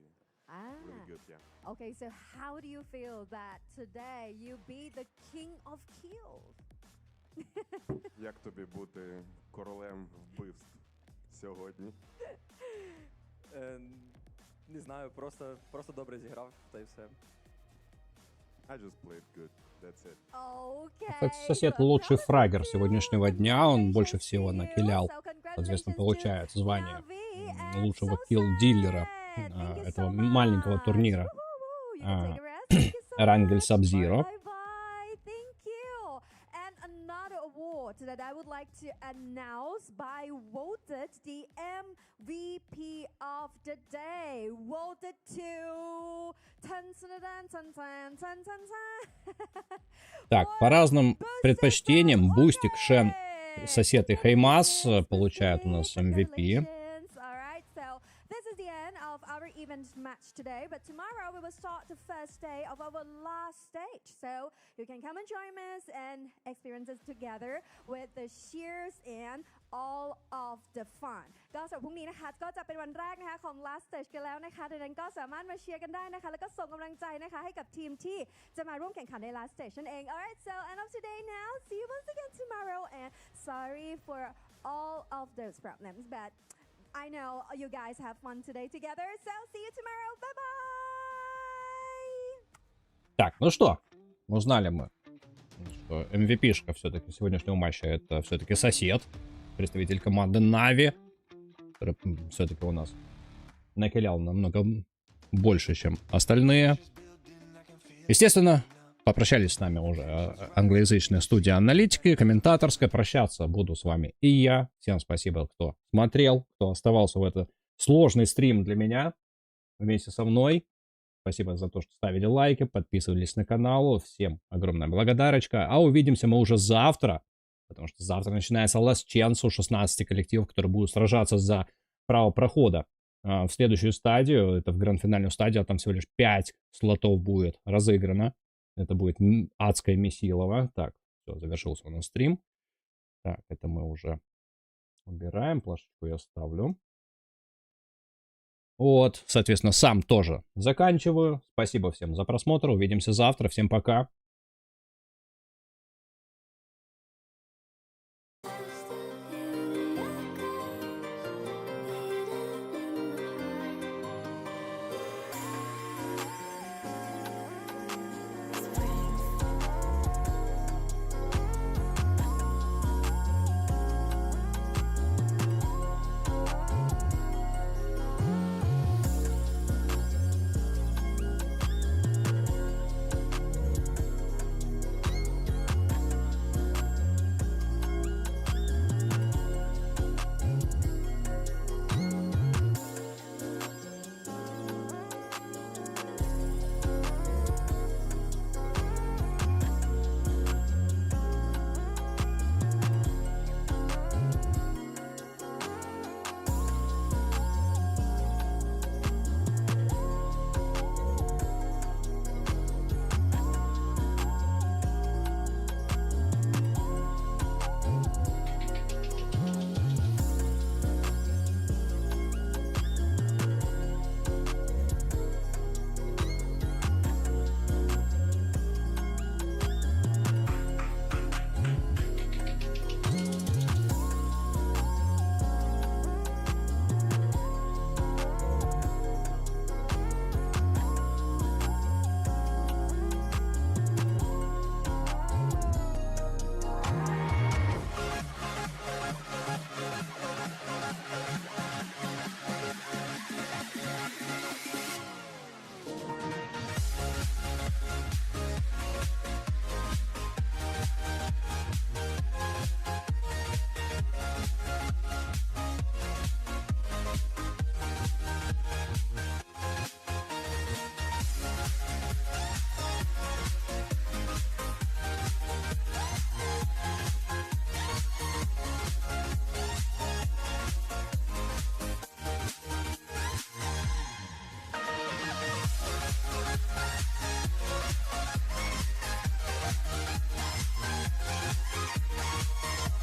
really good. Yeah. Okay, so how do you feel that today you be the king of kills? Як тобі бути королем вбивств сьогодні? Не знаю, просто добре зіграв, та й все. I just played good. That's it. Кстати, сосед лучший фрагер сегодняшнего дня. Он больше всего накилял. Соответственно, получает звание лучшего килл-дилера этого маленького турнира. Эрангеле Sub-Zero. That I would like to announce by voted the MVP of the day. Voted to Так, по разным предпочтениям Бустик, Шен, сосед и Хеймас получают у нас MVP. Of our event match today, but tomorrow we will start the first day of our last stage, so you can come and join us and experience us together with the cheers and all of the fun. ก็สำหรับพรุ่งนี้นะคะก็จะเป็นวันแรกนะคะของ last stage กันแล้วนะคะดังนั้นก็สามารถมาเชียร์กันได้นะคะแล้วก็ส่งกำลังใจนะคะให้กับทีมที่จะมาร่วมแข่งขันใน last stage นั่นเอง Alright, so end of today now. See you once again tomorrow, and sorry for all of those problems, but I know you guys have fun today together, so see you tomorrow. Bye-bye! Так, ну что, узнали мы, что MVP-шка все-таки сегодняшнего матча это все-таки сосед, представитель команды Нави, который все-таки у нас накилял намного больше, чем остальные. Естественно, попрощались с нами уже англоязычная студия аналитики, комментаторская. Прощаться буду с вами и я. Всем спасибо, кто смотрел, кто оставался в этот сложный стрим для меня вместе со мной. Спасибо за то, что ставили лайки, подписывались на канал. Всем огромная благодарочка. А увидимся мы уже завтра, потому что завтра начинается Last Chance, 16 коллективов, которые будут сражаться за право прохода в следующую стадию. Это в гранд-финальную стадию, а там всего лишь 5 слотов будет разыграно. Это будет адское месилово. Так, все, завершился у нас стрим. Так, это мы уже убираем. Плашечку я ставлю. Вот, соответственно, сам тоже заканчиваю. Спасибо всем за просмотр. Увидимся завтра. Всем пока.